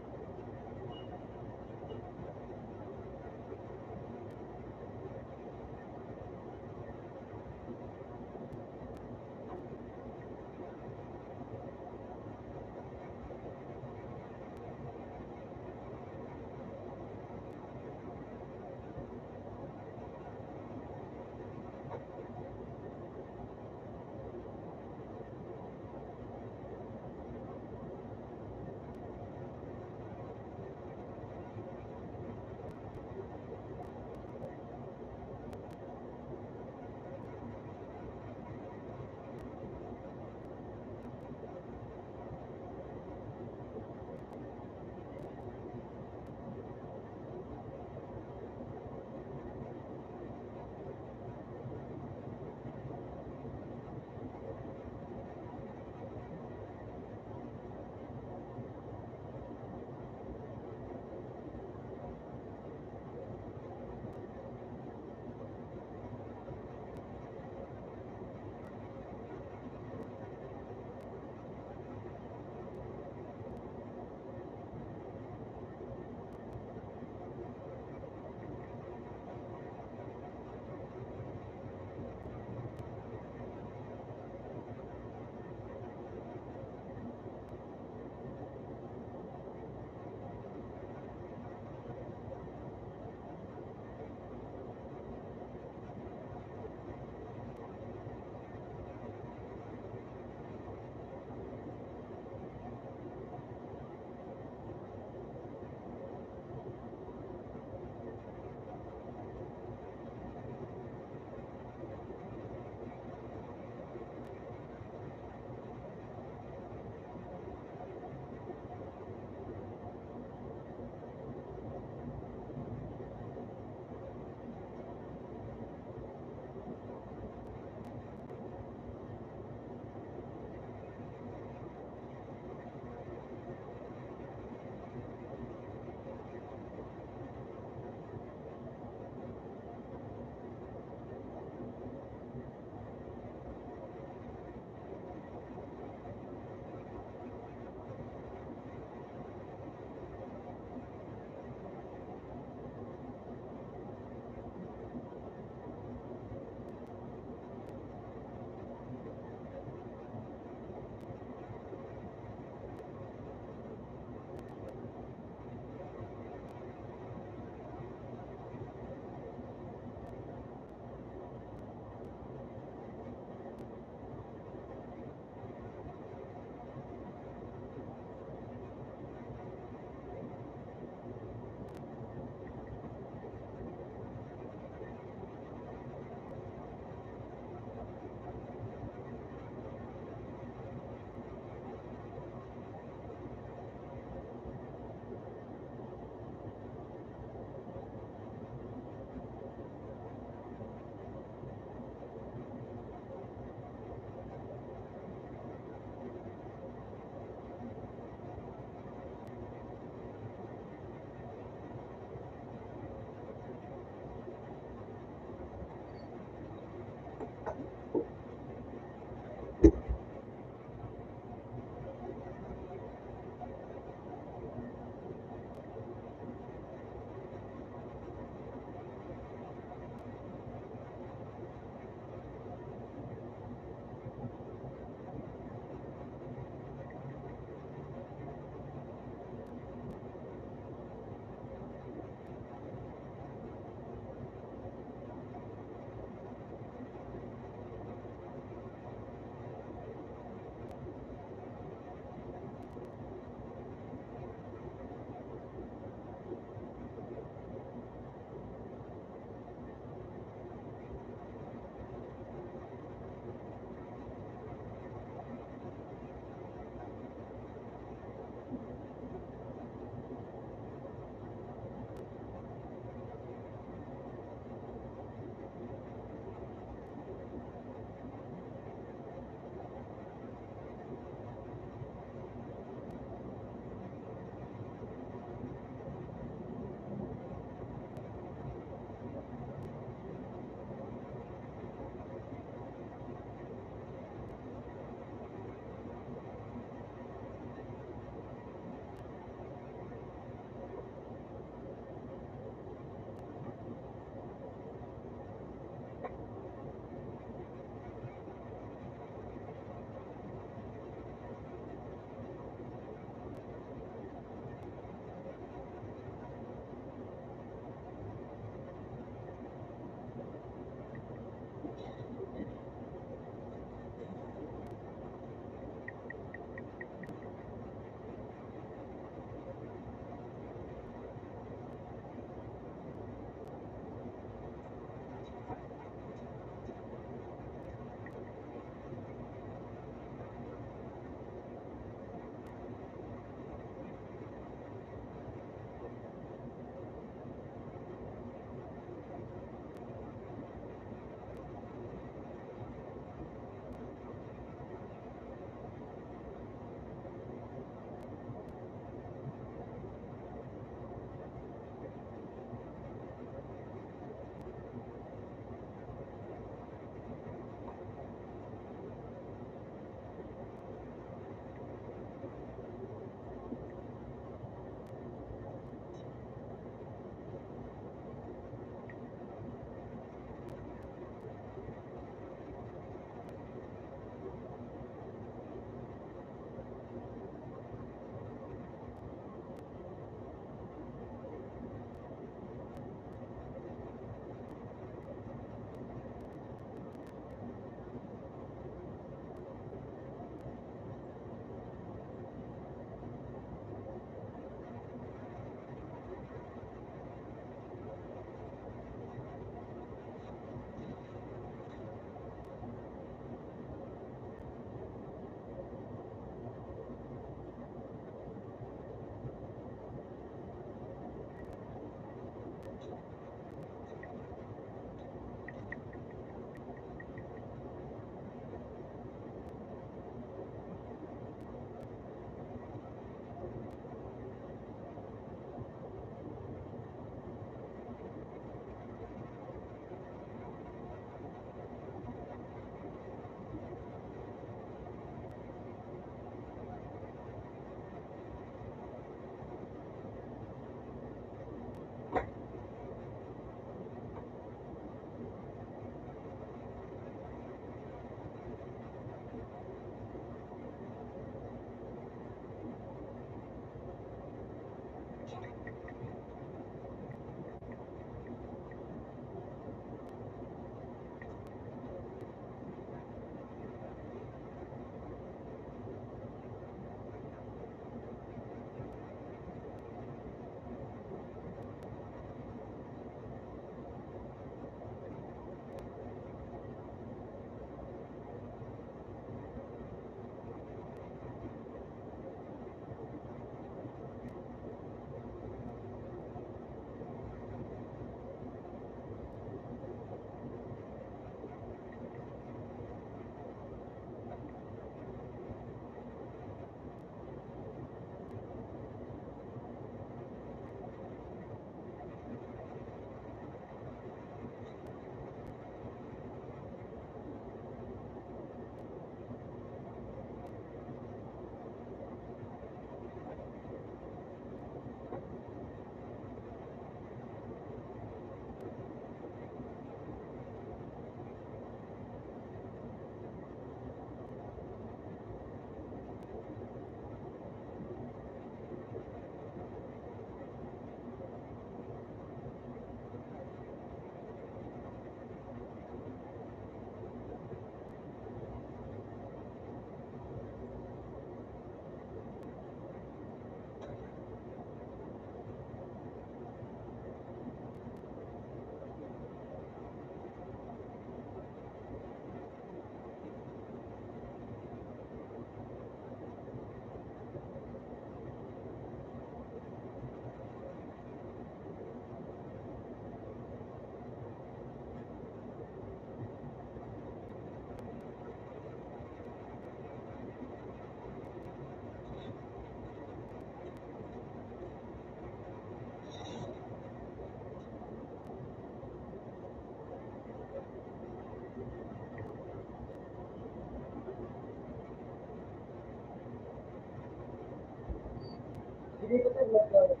Hindi ko tayo magkakaroon.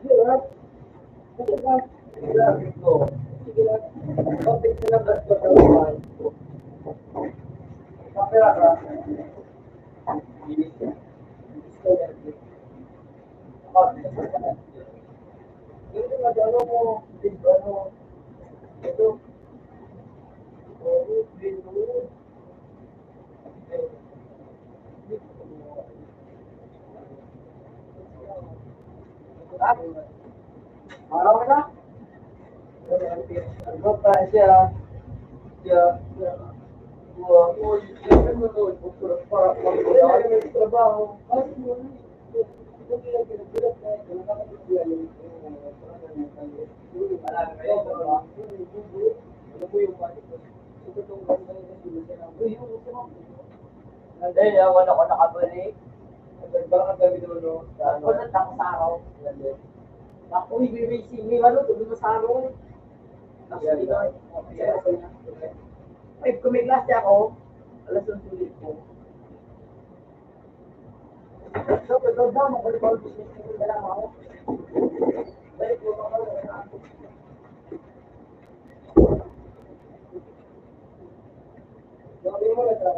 Sige lang. Sige lang. Sige lang. Sige lang. Konting sinabas ko sa bahay. Kapira ka. Yung ano mo, ano, ito, araw ka na? Ano pa siya? Siya, para trabaho. Dahil wala ko nakabalik. Baka kami doon, Ako na tako sa araw. Ako i-racing ni ano, tuloy sa araw. Tapos dito, ay kumiklase ako, alas 11 ulit ko. So, ito daw, magbalik-balik ko na lang ako. Balik ko ako. Sabi mo na sa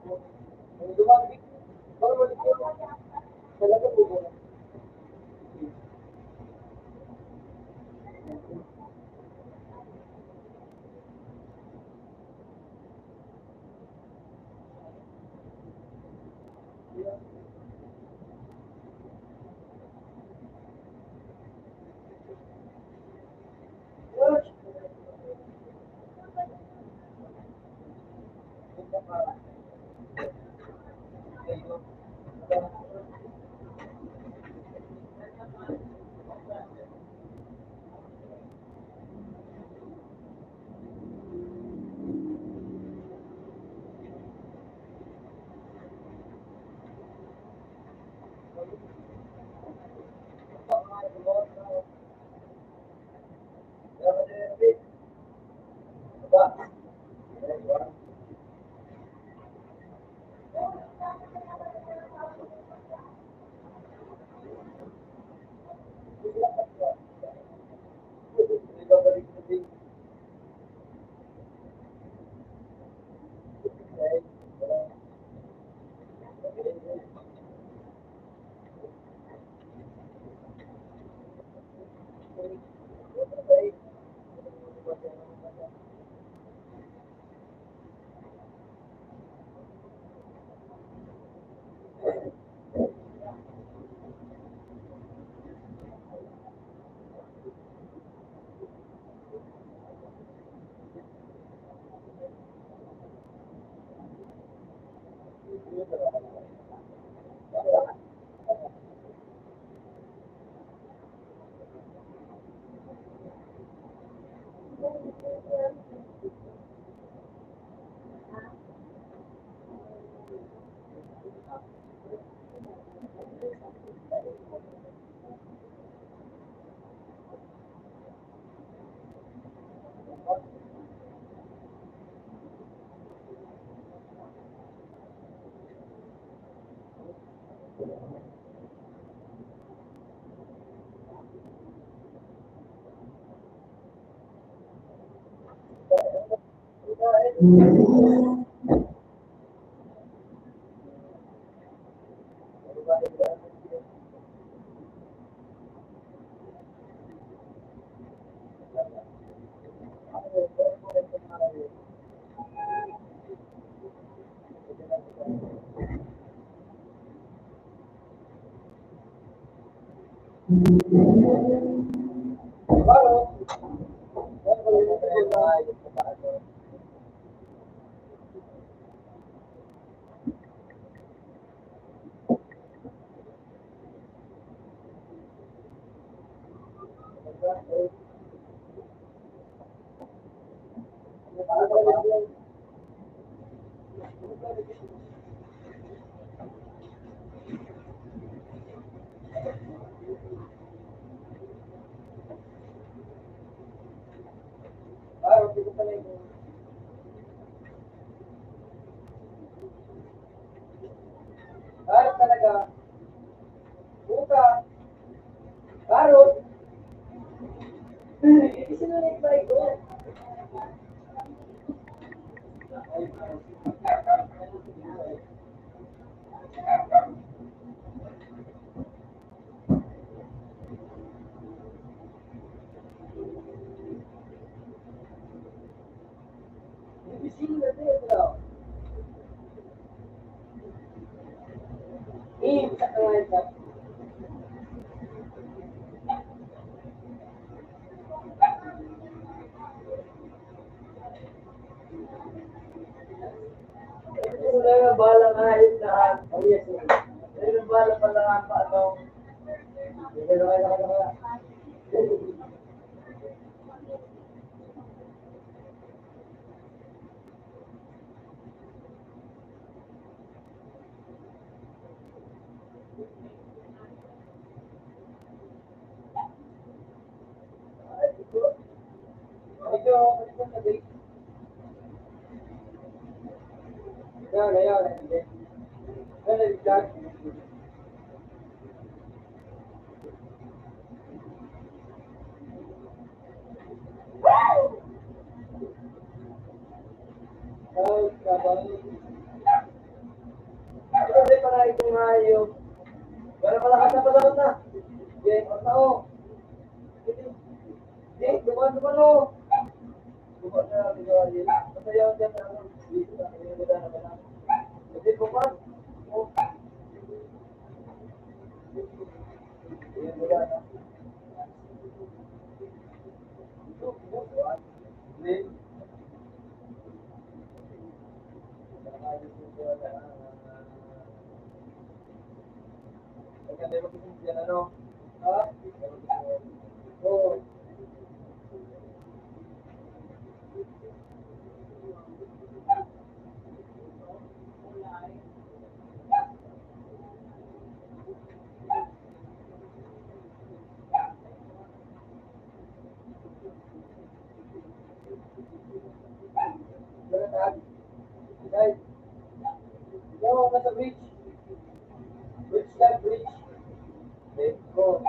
Dumami. Para maligyan. Talaga po. Karot talaga. Buka. Karot. Isinunod ba ito? Isinunod ito. Sa kawan ka. Wala bala nga ayos lahat. Oh yes. Wala bala pala ang paano. aray kong hayop. Para malakas na pala na. Okay, o tao. Di, dumaan o. Dumaan na, dumaan. Masayaw dyan na ako. Dito na, pinagdaan na pala. Hindi, bukas. O. Pinagdaan na. Hindi. Maganda yung mag-isip yan, ano? Ha? Oo. Guys, ikaw nasa bridge. Bridge lang, bridge. Okay, go.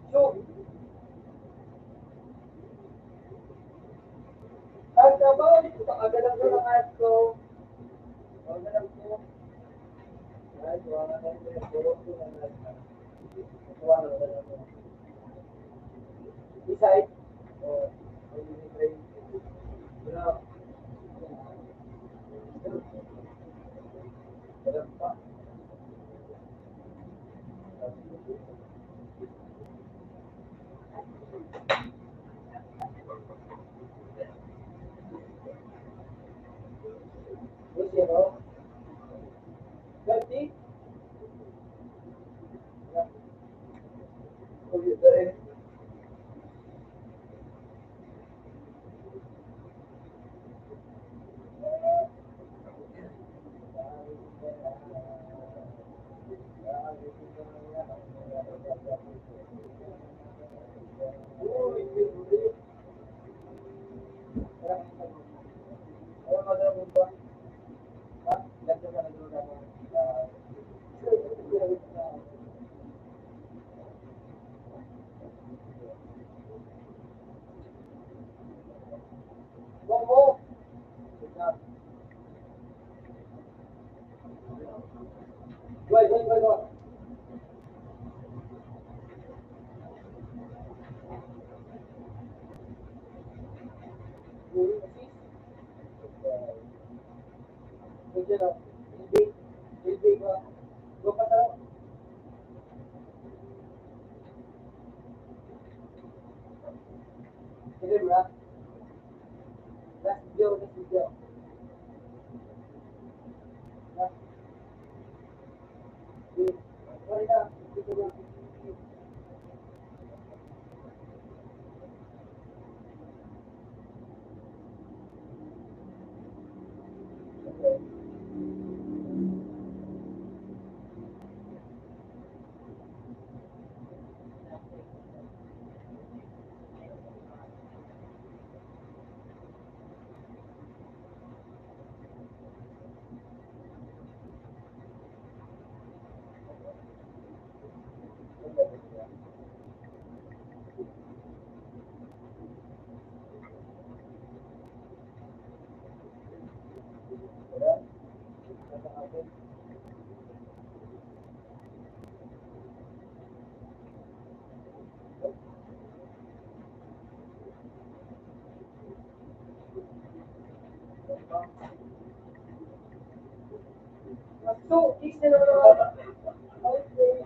So, kahit na ba, agalang ko ng ayos ko. Agalang ko. Kahit wala na tayo yung bulong ko ng ayos ko. Wala na tayo ko. Beside, ay yung pray. Wala. Wala pa. What's your name? Gandhi? Yeah. Oh, you're there. Wait. So, isa na naman. Okay.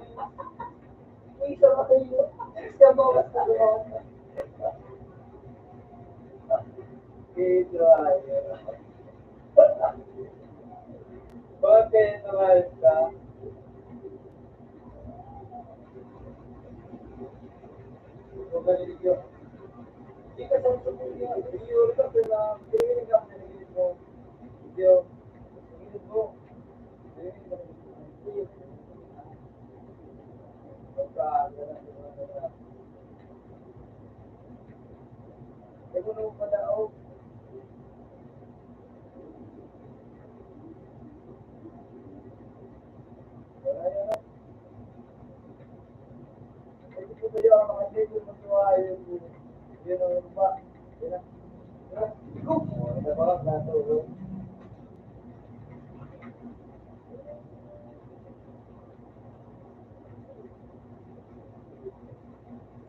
Isa ba kayo? Isa ba basta naman? Ito ay. Bakit naman ka?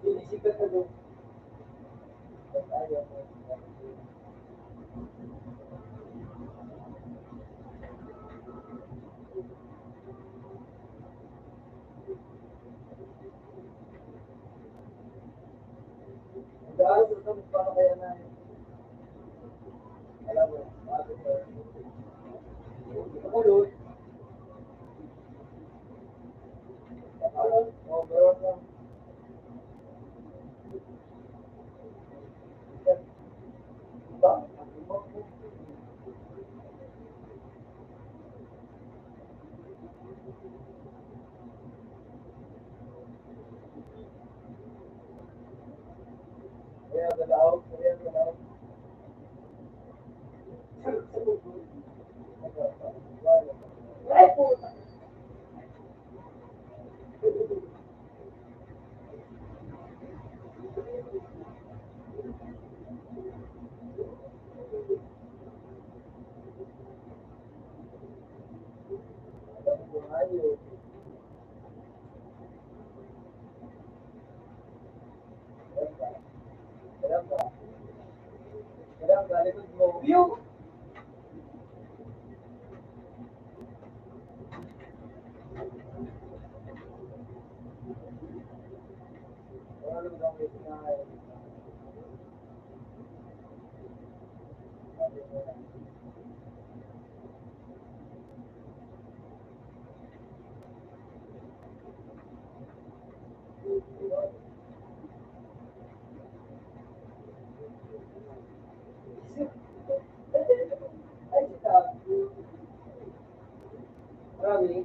Sinisikat ka doon. Dahil sa mas paano kaya na alam mo, bakit kulot. Oh, meron lang. Diba? Kaya galaw, kaya galaw. Ay, puta. Ayun. Kailangan galit mo. Yung! Wala lang daw may sinahay. Ay, sita. Marami.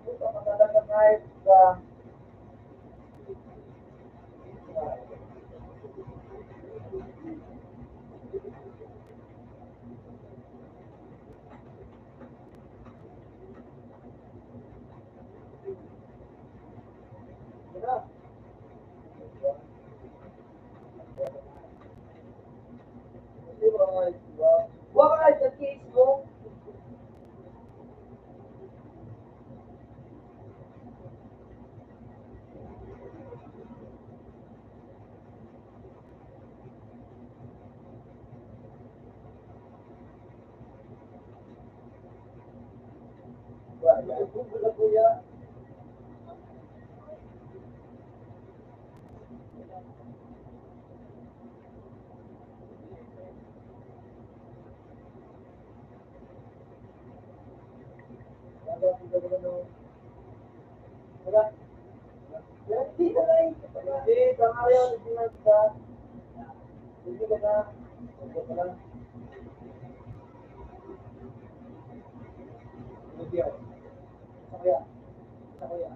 Ito, maganda kahit sa Huwag ka sa case mo. Wala, kuya. Hindi, tama yun. Hindi na ka. Hindi ka na. Hindi ka na. Hindi ako. Isa kuya. Isa kuya.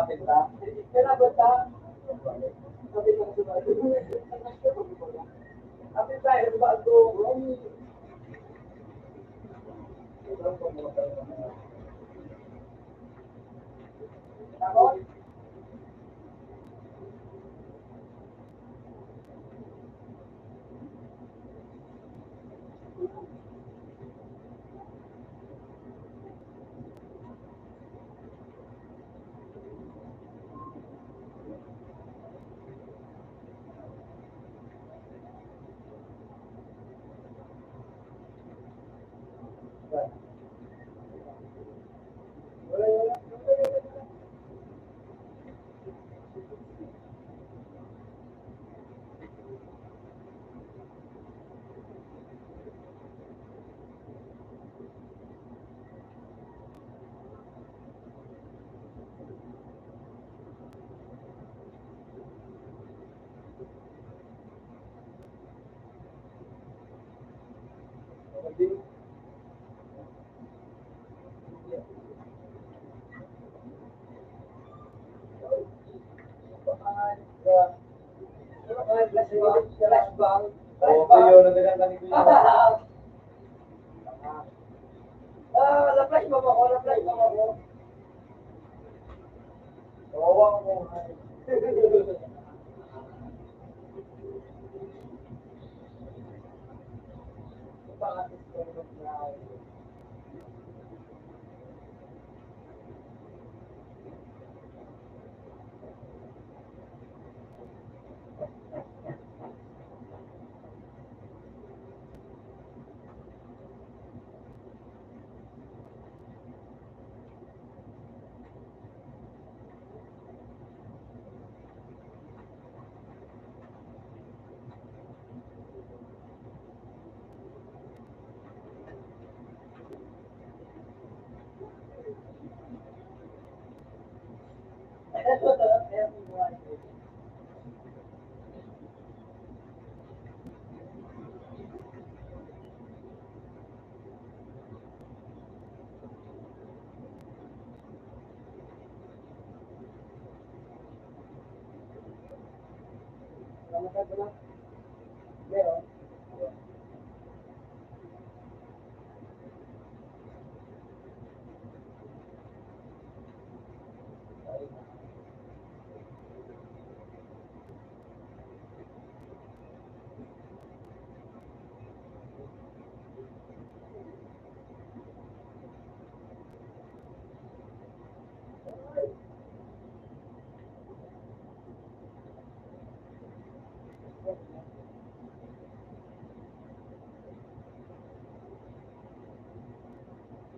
Bakit ba? Kaya ba ta? Sabi ko sa bago. Sabi tayo sa bago. Tapos? Okay, yun. Nagagandang ito yun. Na-flash mo ba ako? Na-flash mo ako? Kawawa mo.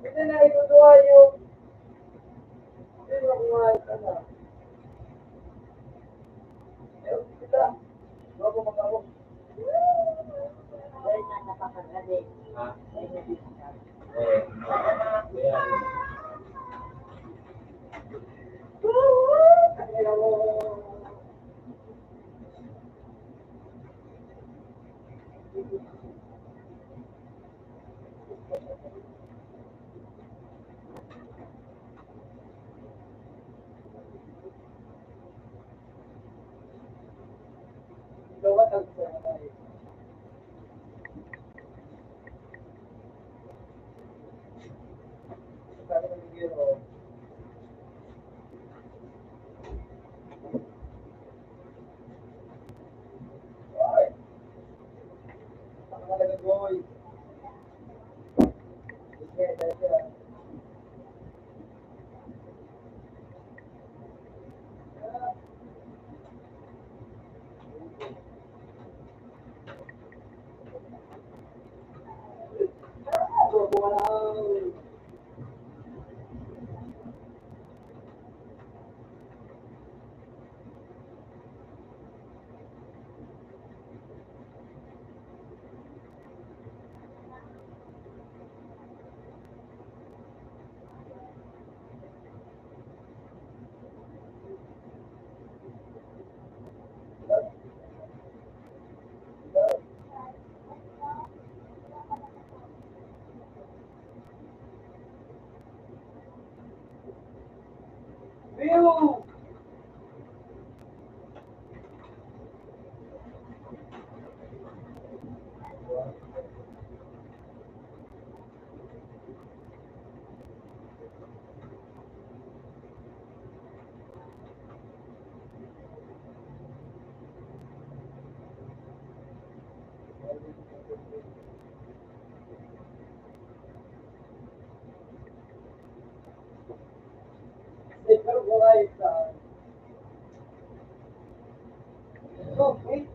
Hindi na itutuwa yung sino kumain ka na. Ewan sila. Bago mag-ako. Dahil nga napakagabi. Ha? Dahil nga pinakasabi. Kaya, Kaya mo. Gawa ang sanay. Sabi ng biro. Ay! Ang malaga boy. Sige, dahil yan. Wow! Bill! Pero kung ayos lang. Okay.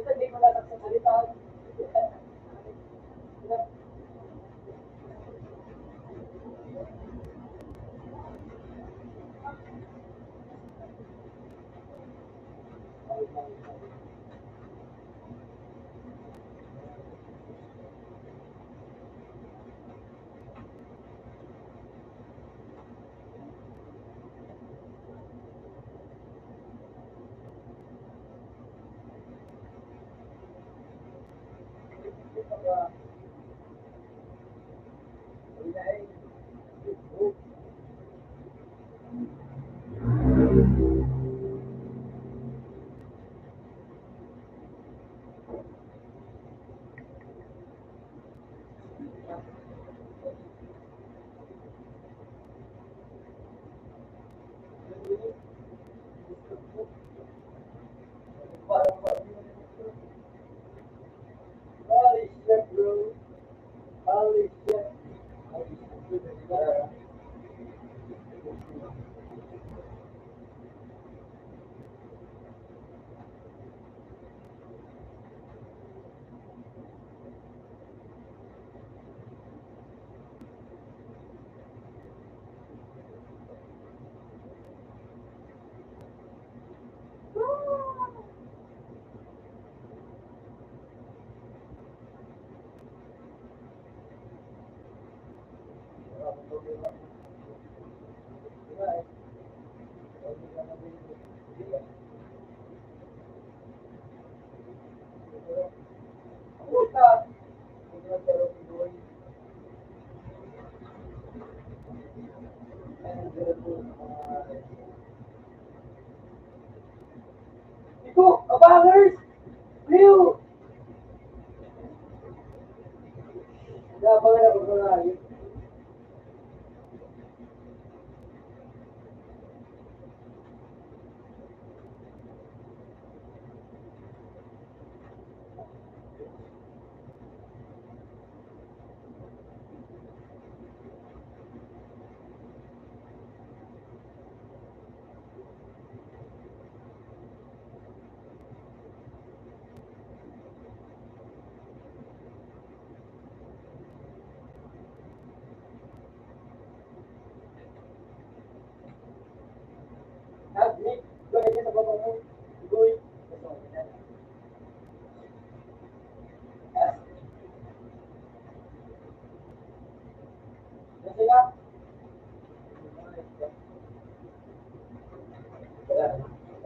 Hindi ko lang sa salita. Holy shit, bro. Holy shit. Iko, abangers! Liu! Abangan ako sa lagi. Admit, gawin niya sa baba mo. Igoy. Kasi nga,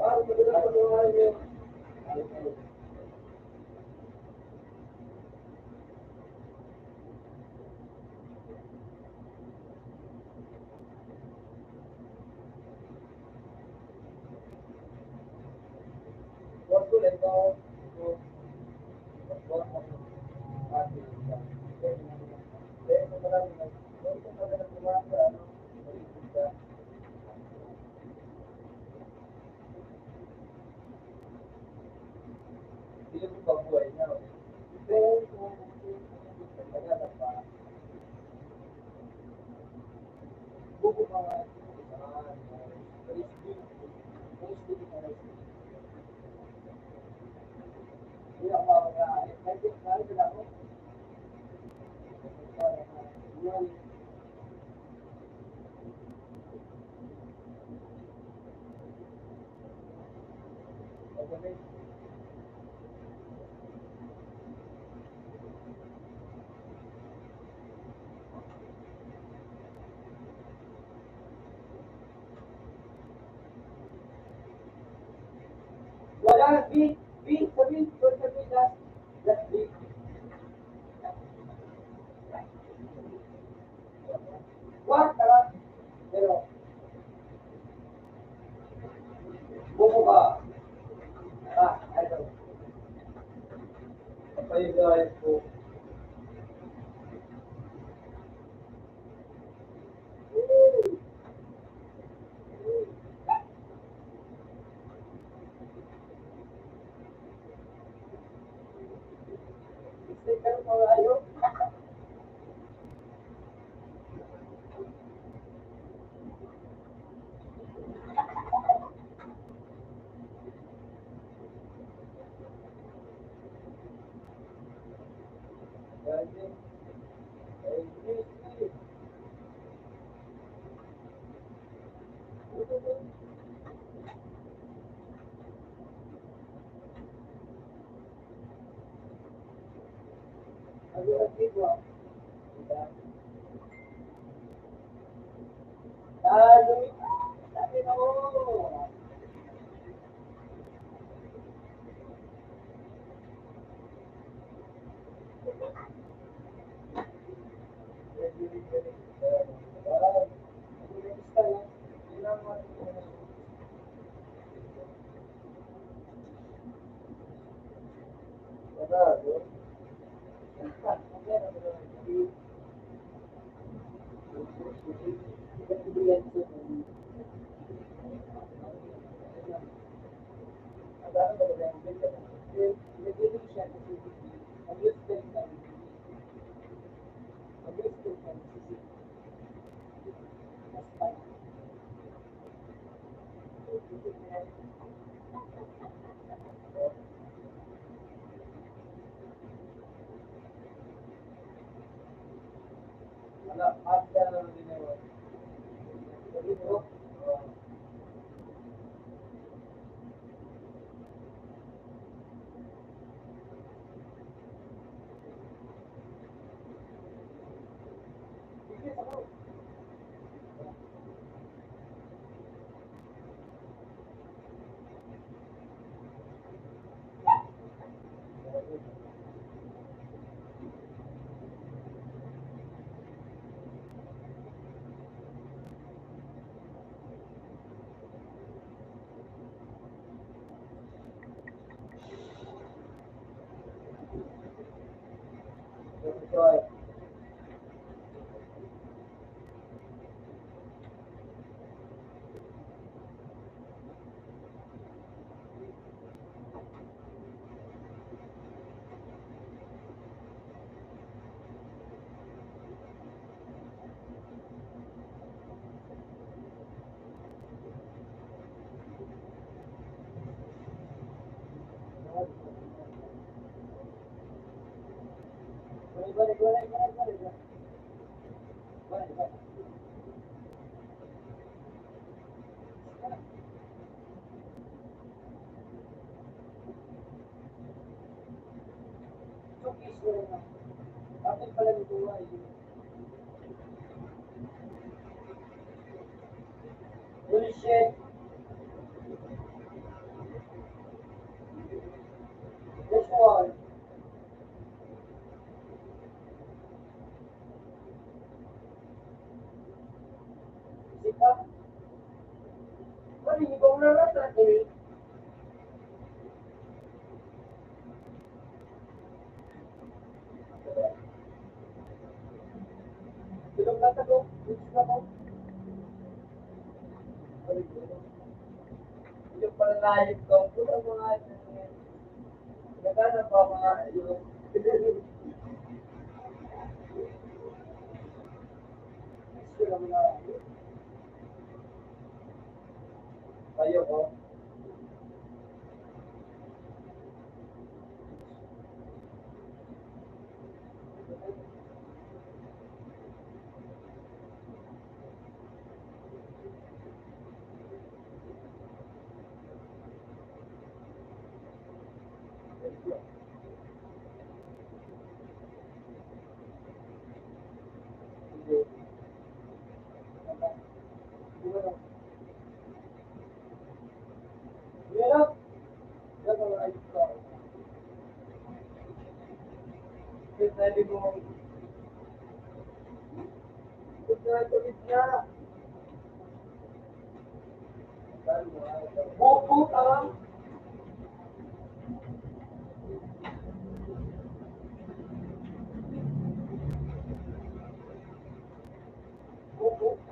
parang maganda pa naman niyo. Huwag ko lang ito. Ah, B, sabi, last B. What? Tara. Pero, buko ka. Ah, idol. Kayo guys po. Sticker mo ayo. Bullshit. This one. Sika. Ano, ibang narat natin. Bilog na tago. Bilog na ko. Yung palayip ko. Puto mga nagana pa mga yung sila mga kayo ko. Sabi mo, tuloy na. Bobo ka. Bobo.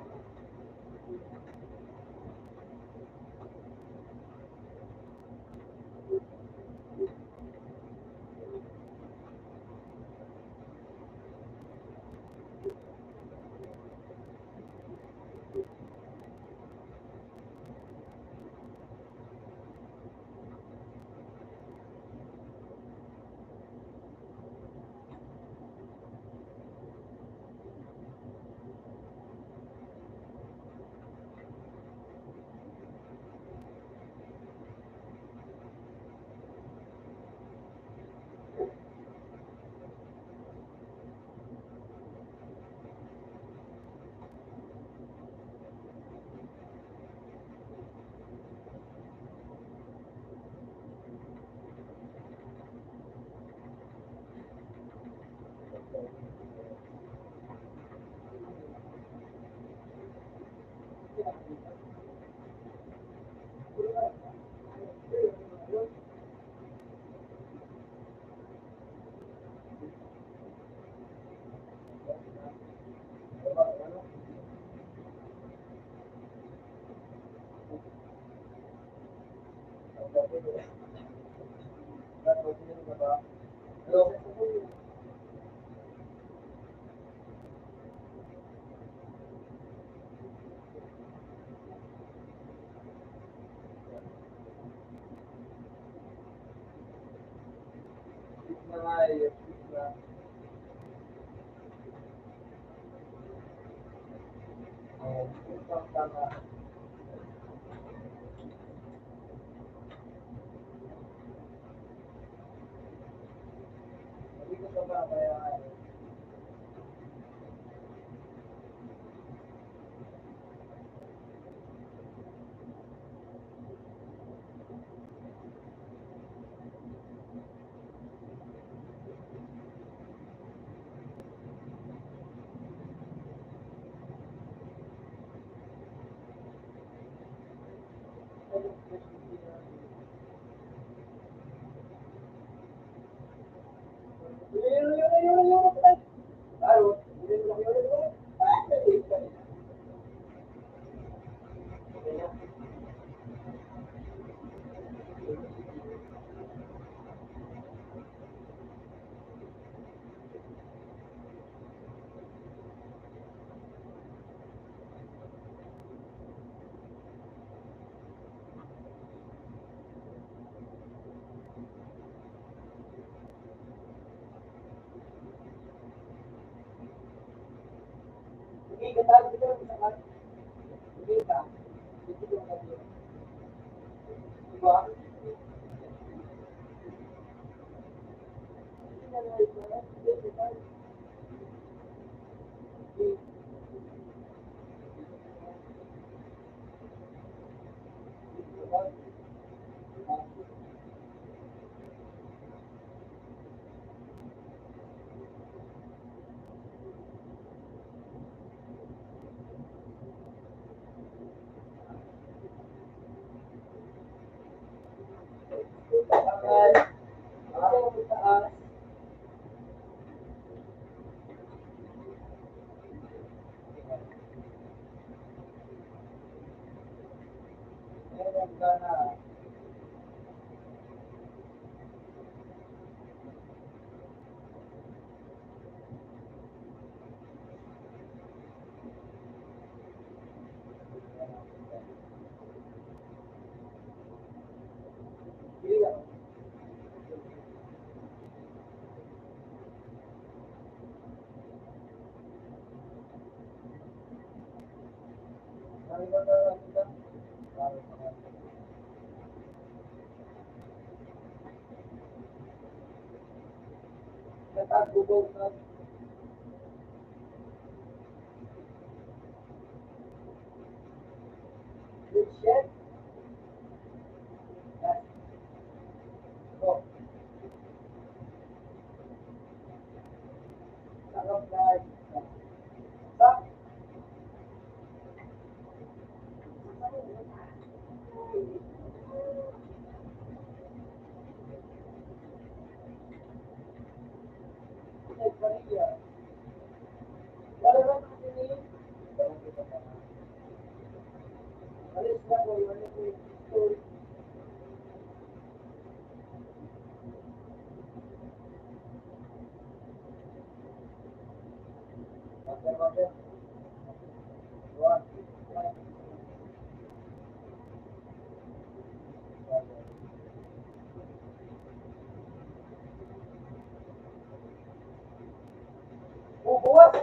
Bubuwas.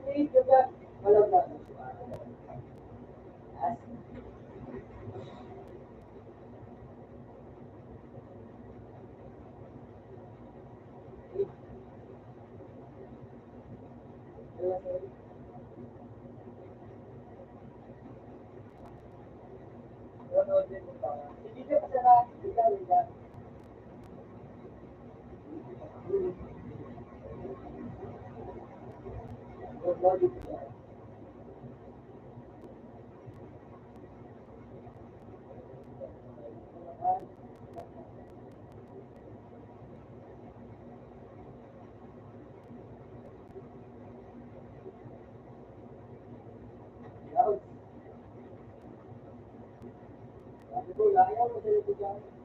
Hindi ka ba? Walang na. Hindi ka pa sana. Ikaw.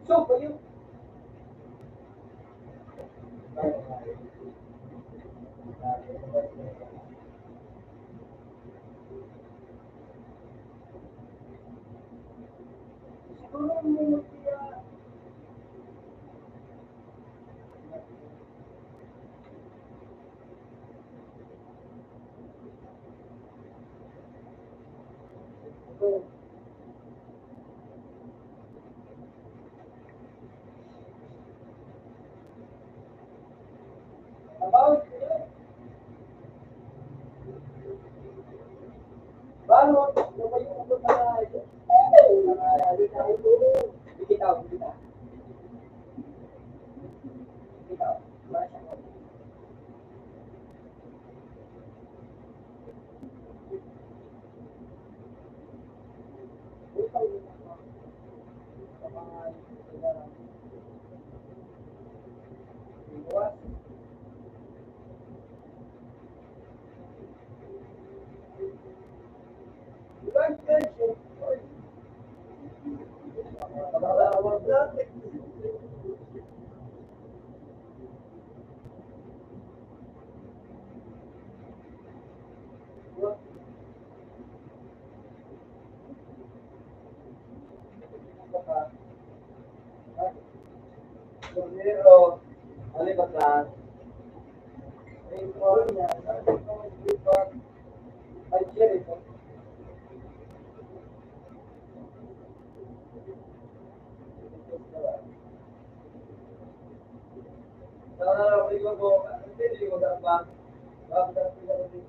So, kayo. About Bago, lumayo ko sa bitaw. Pero, ano ba ka? Ay, cherry po. Rico po, hindi ko dapat. Dapat sila ko din.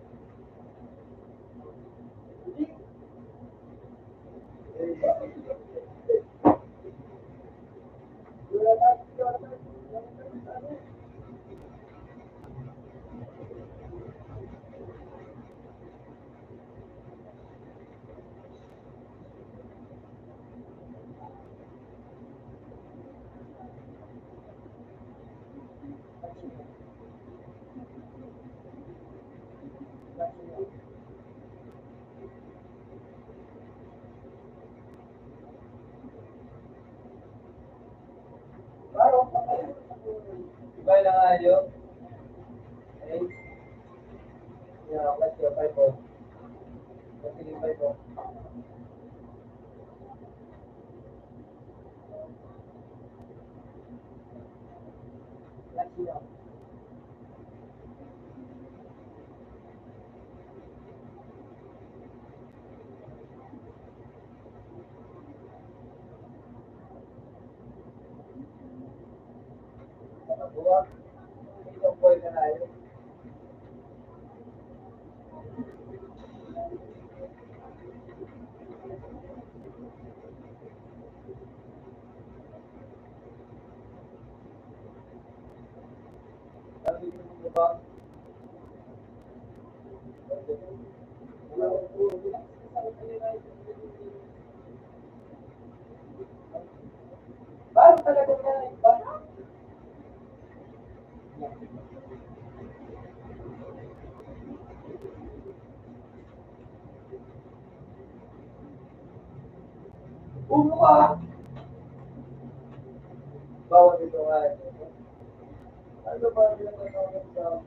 tayo. Okay. Yeah, let's go. 5-4. Sige, 5-4. Let's go. Buwag. Itong boy na tayo. Sabi mo ba? Paano talaga na iba? Uno ka! Bawal dito nga. Ano ba ang pinag-ano sa...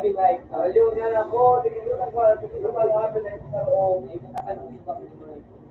Sabi like, aliw nga ako, tingin ko lumalapit na ito sa loob. Ay, nakakalungit ako ng mga ito.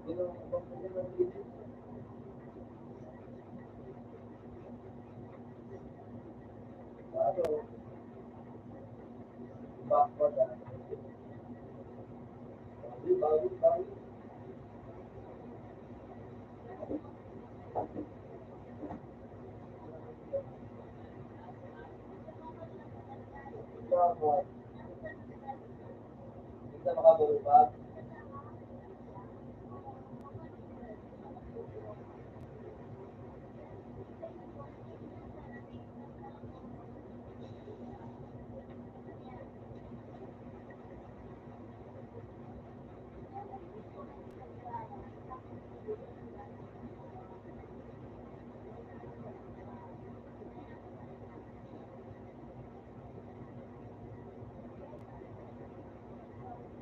Yun ang abang ko ng video. Ano? Backward ah. Bawi. Backward. Hindi ka makabulubag.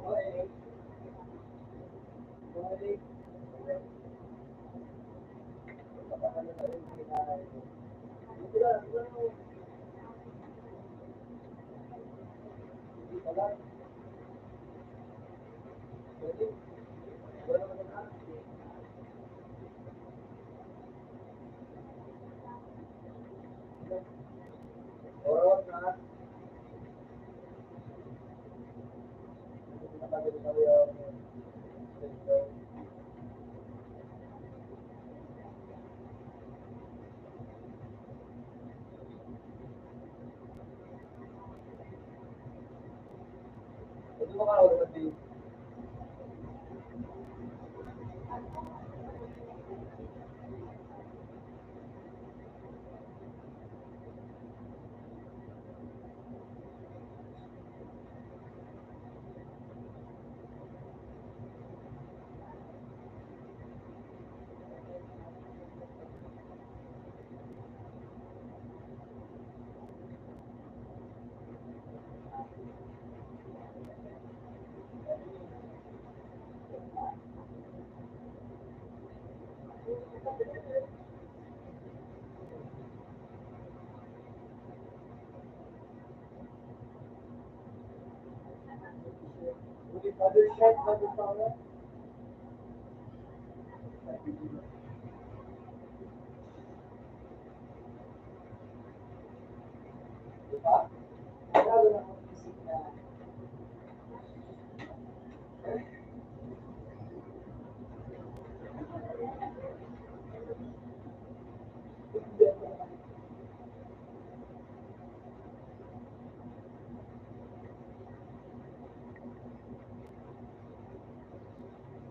Okay. Okay. Ito ba ka ulit? Other shot na ito pa. Diba? Lalo na kung isip na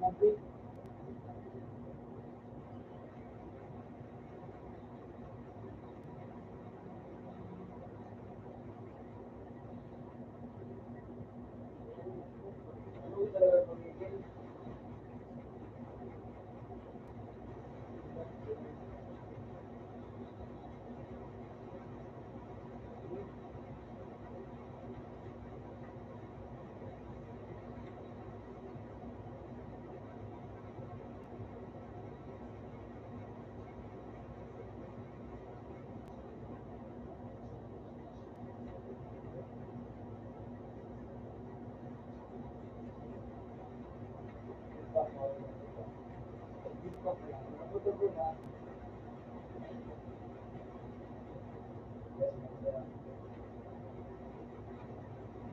mabit. Ano talaga pamigil?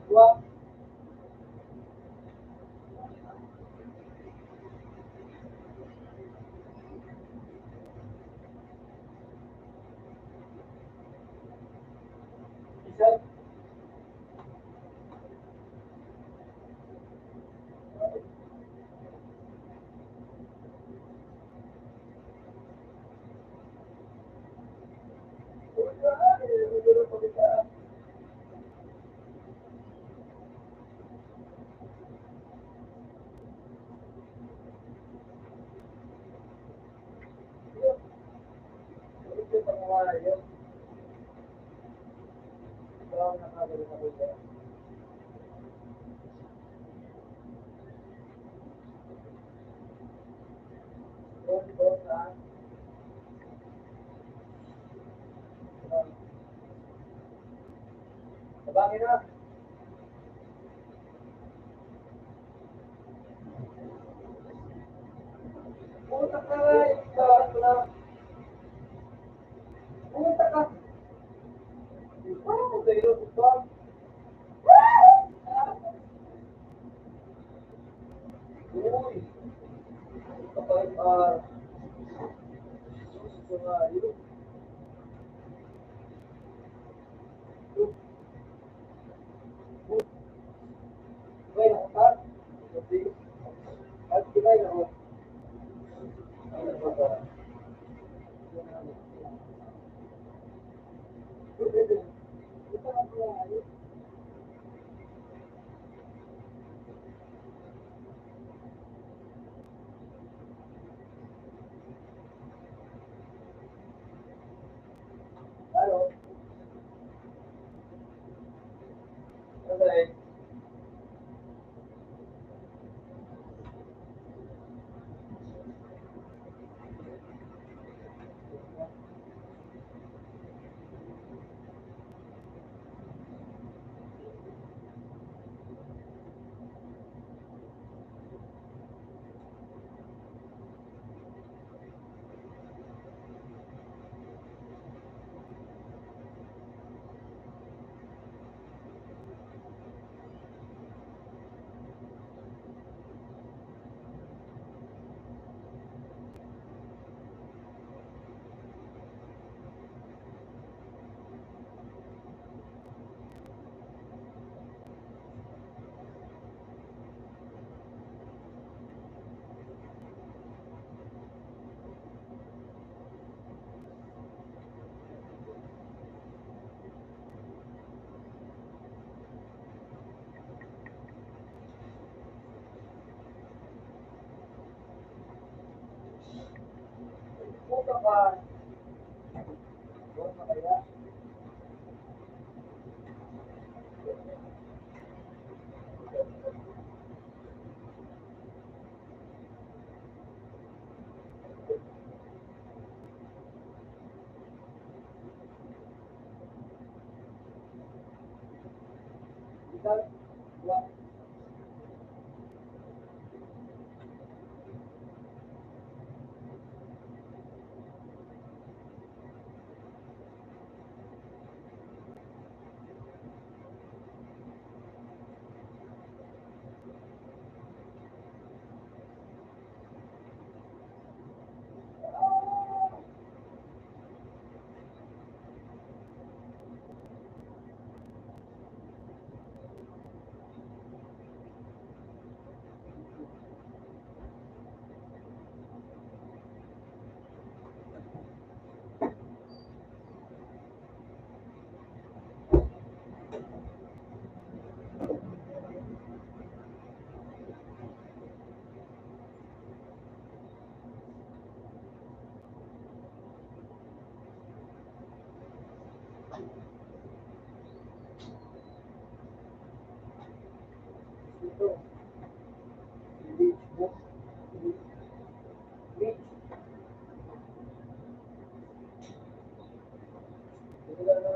Wow. Isa. Sabangin na. Pumunta ka nga. Pumunta ka. Ano kayo? Uy. Kapag gusto nga yun. Kaya ka? At kaya ako. Ano? Okay. Pumunta ka. Pumunta kaya? Ikaw? Wa? Ito. Beach book. Beach. Ito lang na.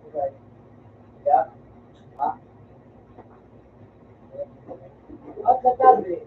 Okay. Yeah. Ah. At natabi.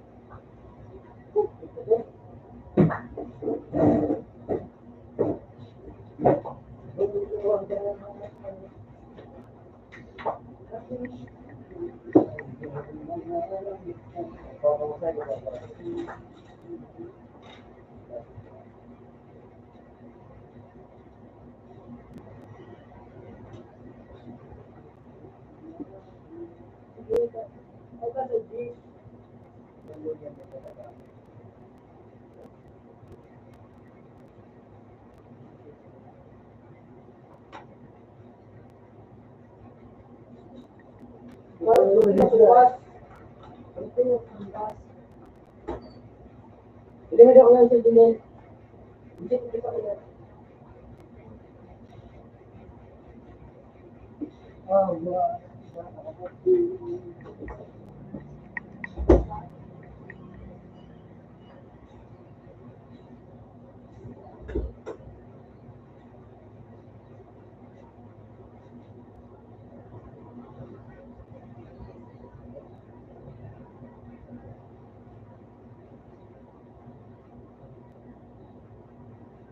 Hindi ako lang sa dinin. Hindi ko kaya. Oh, wow.